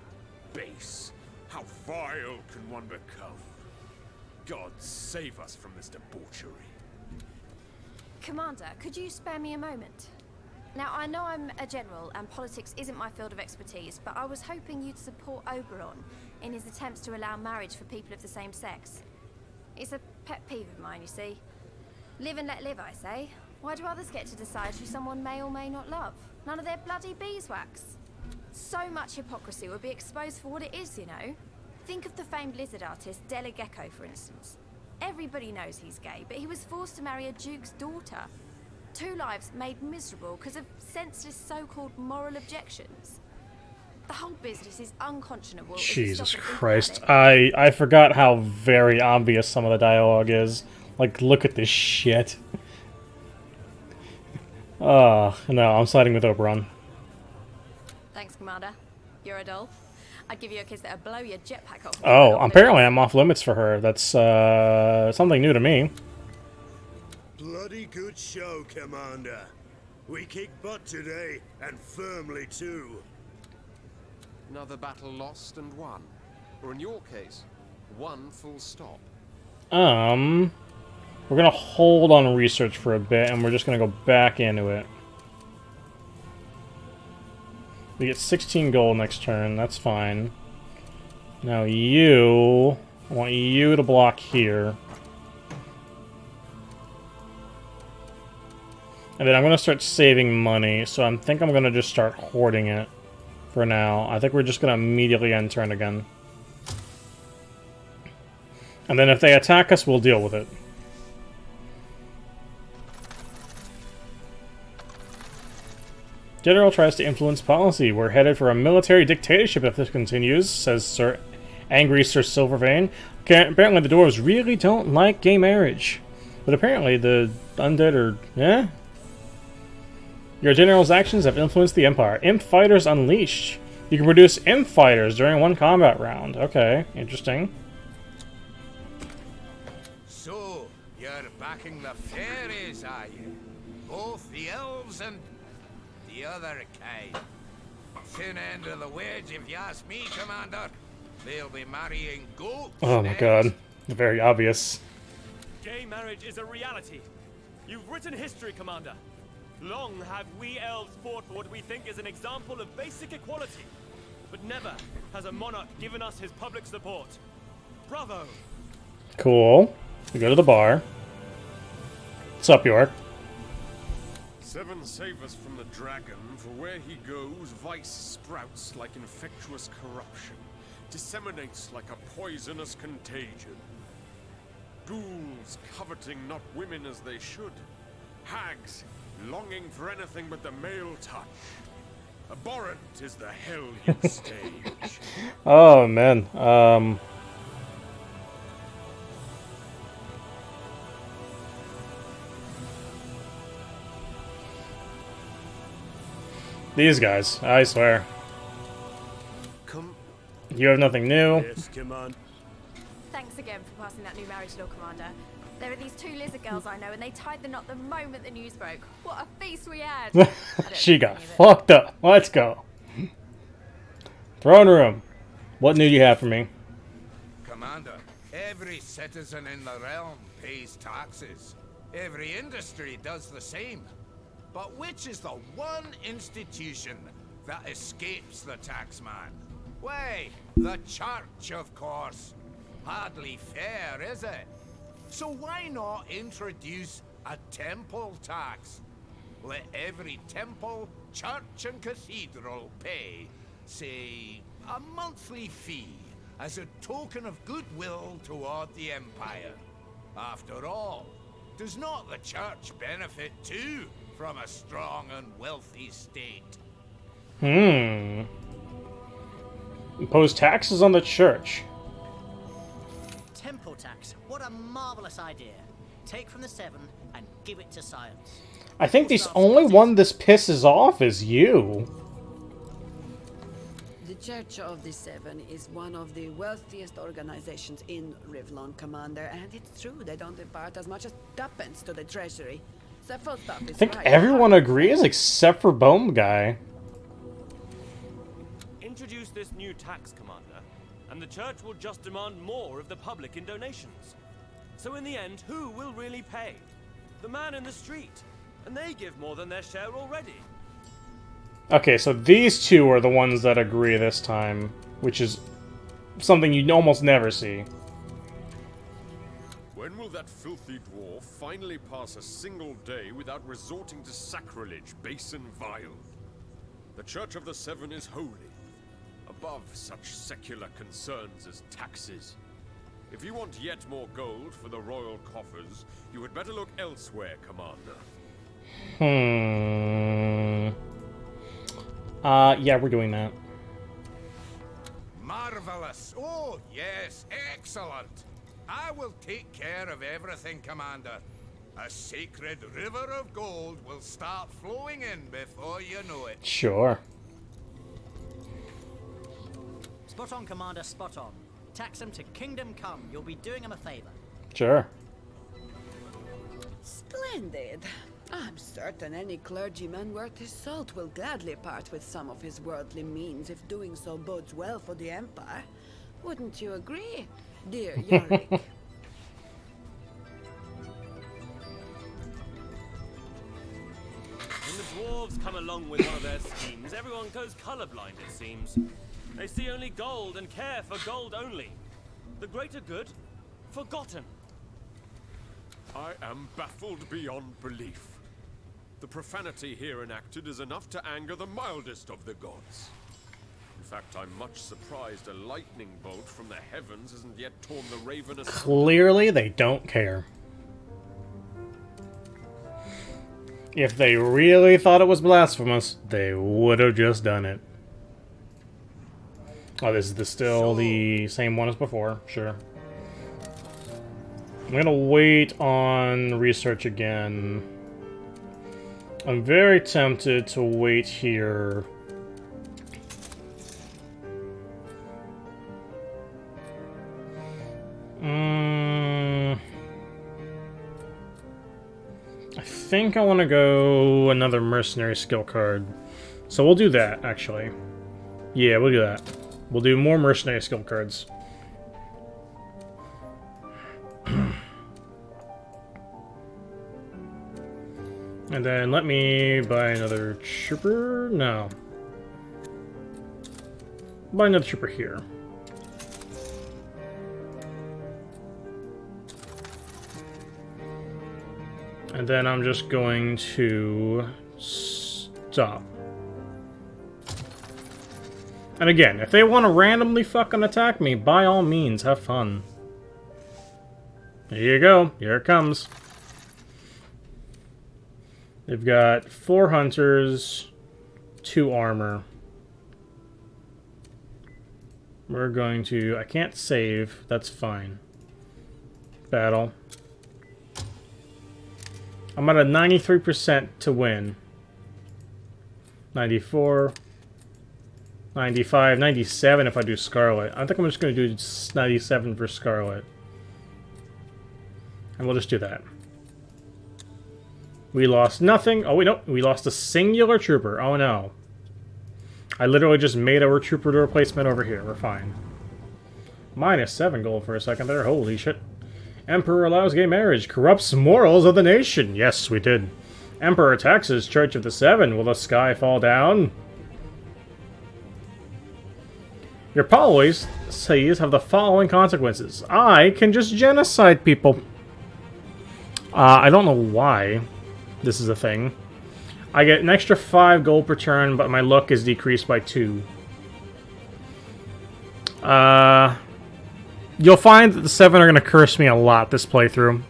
base, how vile can one become? God save us from this debauchery. Commander, could you spare me a moment? Now, I know I'm a general and politics isn't my field of expertise, but I was hoping you'd support Oberon in his attempts to allow marriage for people of the same sex. It's a pet peeve of mine, you see. Live and let live, I say. Why do others get to decide who someone may or may not love? None of their bloody beeswax. So much hypocrisy would be exposed for what it is, you know. Think of the famed lizard artist Della Gecko, for instance. Everybody knows he's gay, but he was forced to marry a duke's daughter. 2 lives made miserable because of senseless so-called moral objections. The whole business is unconscionable. Jesus Christ. I forgot how very obvious some of the dialogue is. Like, look at this shit. No, I'm siding with Oberon. Thanks, Commander. You're a doll. I'd give you a kiss that'll blow your jetpack off. Oh, apparently I'm off limits for her. That's something new to me. Bloody good show, Commander. We kicked butt today, and firmly too. Another battle lost and won. Or in your case, one full stop. We're gonna hold on research for a bit, and we're just gonna go back into it. We get 16 gold next turn, that's fine. Now I want you to block here. And then I'm gonna start saving money, so I think I'm gonna just start hoarding it for now. I think we're just gonna immediately end turn again. And then if they attack us, we'll deal with it. General tries to influence policy. We're headed for a military dictatorship if this continues, says angry Sir Silvervein. Apparently the dwarves really don't like gay marriage. But apparently the undead are... eh? Your general's actions have influenced the Empire. Imp fighters unleashed. You can produce imp fighters during one combat round. Okay, interesting. So, you're backing the fairies, are you? Both the elves and the other kind. Thin end of the wedge, if you ask me, Commander. They'll be marrying goats. Oh my god. Very obvious. Gay marriage is a reality. You've written history, Commander. Long have we elves fought for what we think is an example of basic equality. But never has a monarch given us his public support. Bravo! Cool. We go to the bar. What's up, York? Seven save us from the dragon, for where he goes, vice sprouts like infectious corruption, disseminates like a poisonous contagion. Ghouls coveting not women as they should, hags longing for anything but the male touch. Abhorrent is the hellion stage. Oh, man. These guys, I swear. You have nothing new. Yes, come on. Thanks again for passing that new marriage law, Commander. There are these 2 lizard girls I know, and they tied the knot the moment the news broke. What a feast we had! She got fucked up. Let's go. Throne room. What new do you have for me? Commander, every citizen in the realm pays taxes. Every industry does the same. But which is the one institution that escapes the taxman? Why, the church, of course. Hardly fair, is it? So why not introduce a temple tax? Let every temple, church and cathedral pay, say, a monthly fee as a token of goodwill toward the Empire. After all, does not the church benefit too from a strong and wealthy state? Impose taxes on the church. Temple tax. What a marvelous idea. Take from the Seven and give it to science. I think the only one this pisses off is you. The Church of the Seven is one of the wealthiest organizations in Rivlon, Commander, and it's true they don't impart as much as tuppence to the treasury. So full stop is I think right. everyone agrees except for Bone Guy. Introduce this new tax, Commander, and the church will just demand more of the public in donations. So in the end, who will really pay? The man in the street. And they give more than their share already. Okay, so these two are the ones that agree this time, which is something you almost never see. When will that filthy dwarf finally pass a single day without resorting to sacrilege, base and vile? The Church of the Seven is holy, above such secular concerns as taxes. If you want yet more gold for the royal coffers, you had better look elsewhere, Commander. Yeah, we're doing that. Marvelous. Oh, yes, excellent. I will take care of everything, Commander. A sacred river of gold will start flowing in before you know it. Sure. Spot on, Commander, spot on. Tax them to Kingdom Come. You'll be doing them a favor. Sure. Splendid. I'm certain any clergyman worth his salt will gladly part with some of his worldly means if doing so bodes well for the Empire. Wouldn't you agree, dear Yorick? When the dwarves come along with one of their schemes, everyone goes colorblind, it seems. They see only gold and care for gold only. The greater good, forgotten. I am baffled beyond belief. The profanity here enacted is enough to anger the mildest of the gods. In fact, I'm much surprised a lightning bolt from the heavens hasn't yet torn the ravenous... Clearly, they don't care. If they really thought it was blasphemous, they would have just done it. Oh, this is still the same one as before. Sure. I'm gonna wait on research again. I'm very tempted to wait here. I think I want to go another mercenary skill card. So we'll do that, actually. Yeah, we'll do that. We'll do more mercenary skill cards. And then let me buy another trooper. No. Buy another trooper here. And then I'm just going to stop. And again, if they want to randomly fucking attack me, by all means, have fun. Here you go. Here it comes. They've got 4 hunters, 2 armor. We're going to... I can't save. That's fine. Battle. I'm at a 93% to win. 94. 95. 97 if I do Scarlet. I think I'm just going to do 97 for Scarlet. And we'll just do that. We lost nothing. Oh, wait, no. We lost a singular trooper. Oh, no. I literally just made our trooper to replacement over here. We're fine. Minus 7 gold for a second there. Holy shit. Emperor allows gay marriage. Corrupts morals of the nation. Yes, we did. Emperor taxes Church of the Seven. Will the sky fall down? Your policies have the following consequences. I can just genocide people. I don't know why this is a thing. I get an extra 5 gold per turn, but my luck is decreased by 2. You'll find that the 7 are going to curse me a lot this playthrough.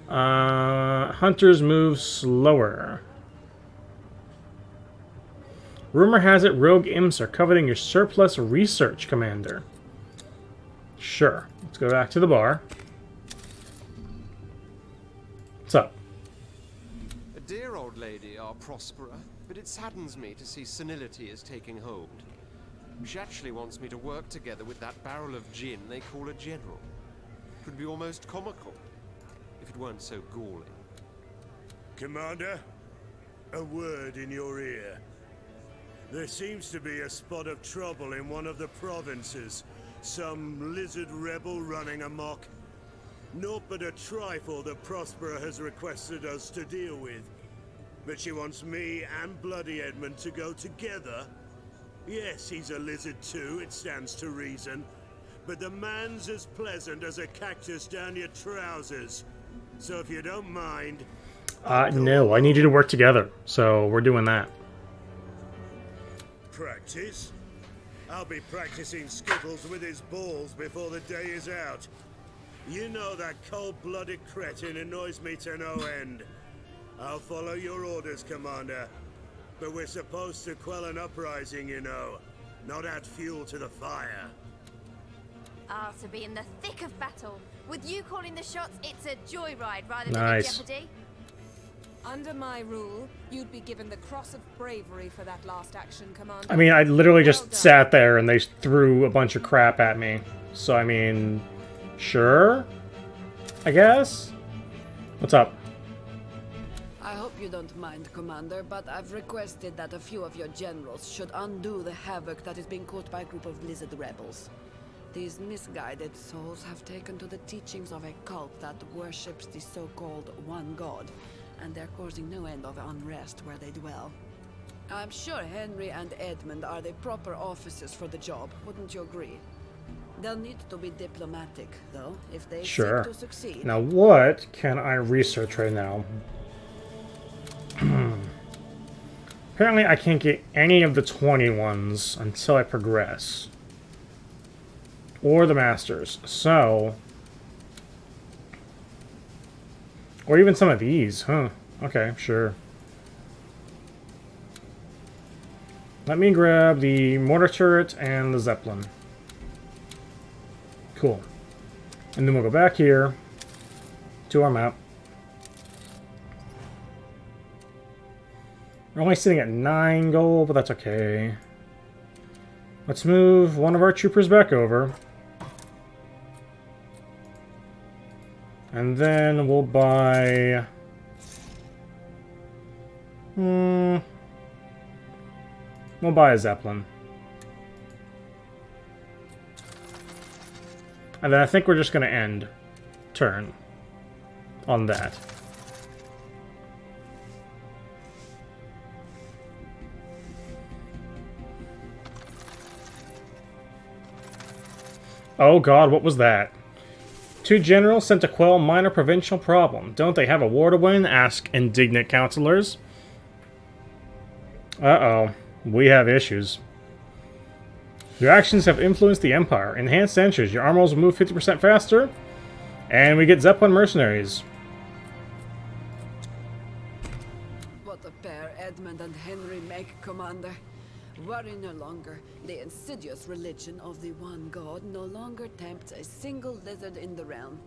Hunters move slower. Rumor has it rogue imps are coveting your surplus research, Commander. Sure. Let's go back to the bar. What's up? A dear old lady, our Prospera, but it saddens me to see senility is taking hold. She actually wants me to work together with that barrel of gin they call a general. It would be almost comical if it weren't so galling. Commander, a word in your ear. There seems to be a spot of trouble in one of the provinces. Some lizard rebel running amok. Naught but a trifle that Prospera has requested us to deal with. But she wants me and Bloody Edmund to go together. Yes, he's a lizard too, it stands to reason. But the man's as pleasant as a cactus down your trousers. So if you don't mind... No, I need you to work together. So we're doing that. Practice? I'll be practicing skittles with his balls before the day is out. You know that cold-blooded cretin annoys me to no end. I'll follow your orders, Commander. But we're supposed to quell an uprising, you know. Not add fuel to the fire. Ah, to be in the thick of battle. With you calling the shots, it's a joyride rather than Nice. a jeopardy. Under my rule, you'd be given the Cross of Bravery for that last action, Commander. I mean, I literally just sat there and they threw a bunch of crap at me. So, I mean, sure, I guess. What's up? I hope you don't mind, Commander, but I've requested that a few of your generals should undo the havoc that is being caused by a group of lizard rebels. These misguided souls have taken to the teachings of a cult that worships the so-called One God, and they're causing no end of unrest where they dwell. I'm sure Henry and Edmund are the proper officers for the job, wouldn't you agree? They'll need to be diplomatic, though, if they Sure. seek to succeed. Now, what can I research right now? Apparently, I can't get any of the 20 ones until I progress. Or the Masters. So... Or even some of these, huh? Okay, sure. Let me grab the mortar turret and the Zeppelin. Cool. And then we'll go back here to our map. We're only sitting at 9 gold, but that's okay. Let's move one of our troopers back over. And then we'll buy... We'll buy a Zeppelin. And then I think we're just going to end turn on that. Oh god, what was that? 2 generals sent to quell minor provincial problem. Don't they have a war to win? Ask indignant counselors. Uh-oh. We have issues. Your actions have influenced the Empire. Enhanced engines. Your armors will move 50% faster. And we get Zeppelin mercenaries. What a pair Edmund and Henry make, Commander. Worry no longer. The insidious religion of the One God no longer tempts a single lizard in the realm.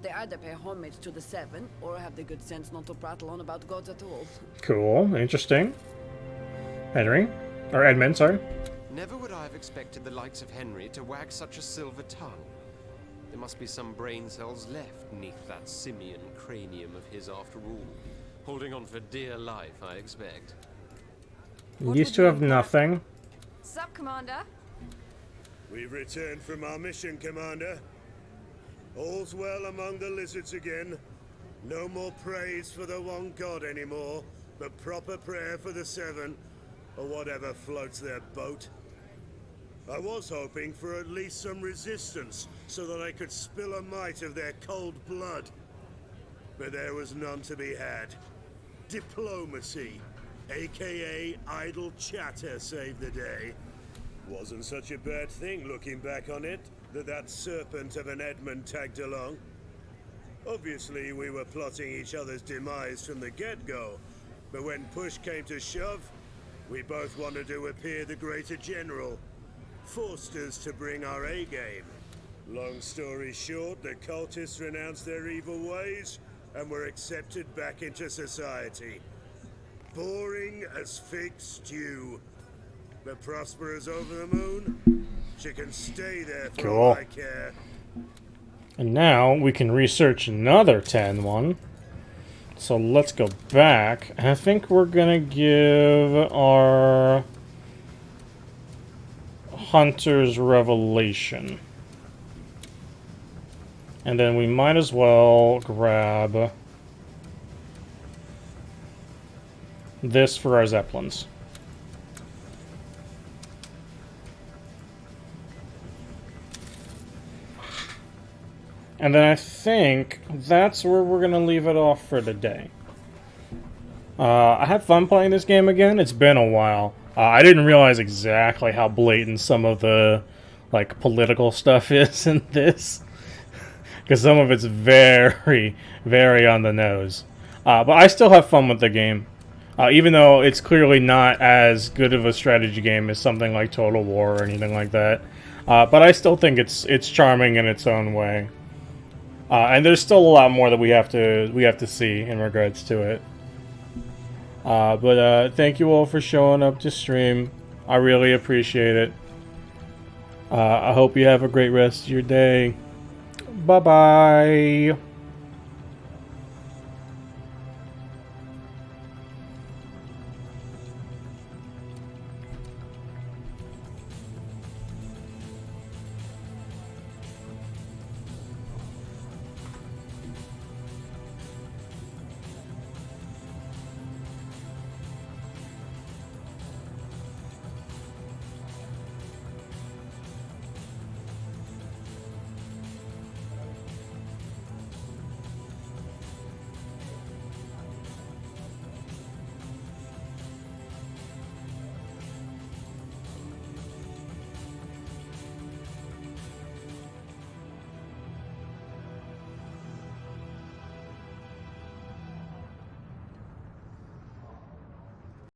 They either pay homage to the Seven, or have the good sense not to prattle on about gods at all. Cool. Interesting. Henry. Or Edmund, sorry. Never would I have expected the likes of Henry to wag such a silver tongue. There must be some brain cells left neath that simian cranium of his after all. Holding on for dear life, I expect. Used to have nothing. Sup, Commander? We've returned from our mission, Commander. All's well among the lizards again. No more praise for the One God anymore, but proper prayer for the Seven, or whatever floats their boat. I was hoping for at least some resistance, so that I could spill a mite of their cold blood. But there was none to be had. Diplomacy. aka idle chatter, saved the day. Wasn't such a bad thing looking back on it, that serpent of an Edmund tagged along. Obviously, we were plotting each other's demise from the get-go, but when push came to shove, we both wanted to appear the greater general, forced us to bring our A-game. Long story short, the cultists renounced their evil ways and were accepted back into society. Boring as fig stew. But Prosper's over the moon. She can stay there for all I care. And now we can research another 10-1. So let's go back. And I think we're gonna give our Hunter's Revelation. And then we might as well grab this for our Zeppelins. And then I think that's where we're going to leave it off for today. I had fun playing this game again. It's been a while. I didn't realize exactly how blatant some of the like political stuff is in this. Because some of it's very, very on the nose. But I still have fun with the game. Even though it's clearly not as good of a strategy game as something like Total War or anything like that. But I still think it's charming in its own way. And there's still a lot more that we have to see in regards to it. But thank you all for showing up to stream. I really appreciate it. I hope you have a great rest of your day. Bye-bye.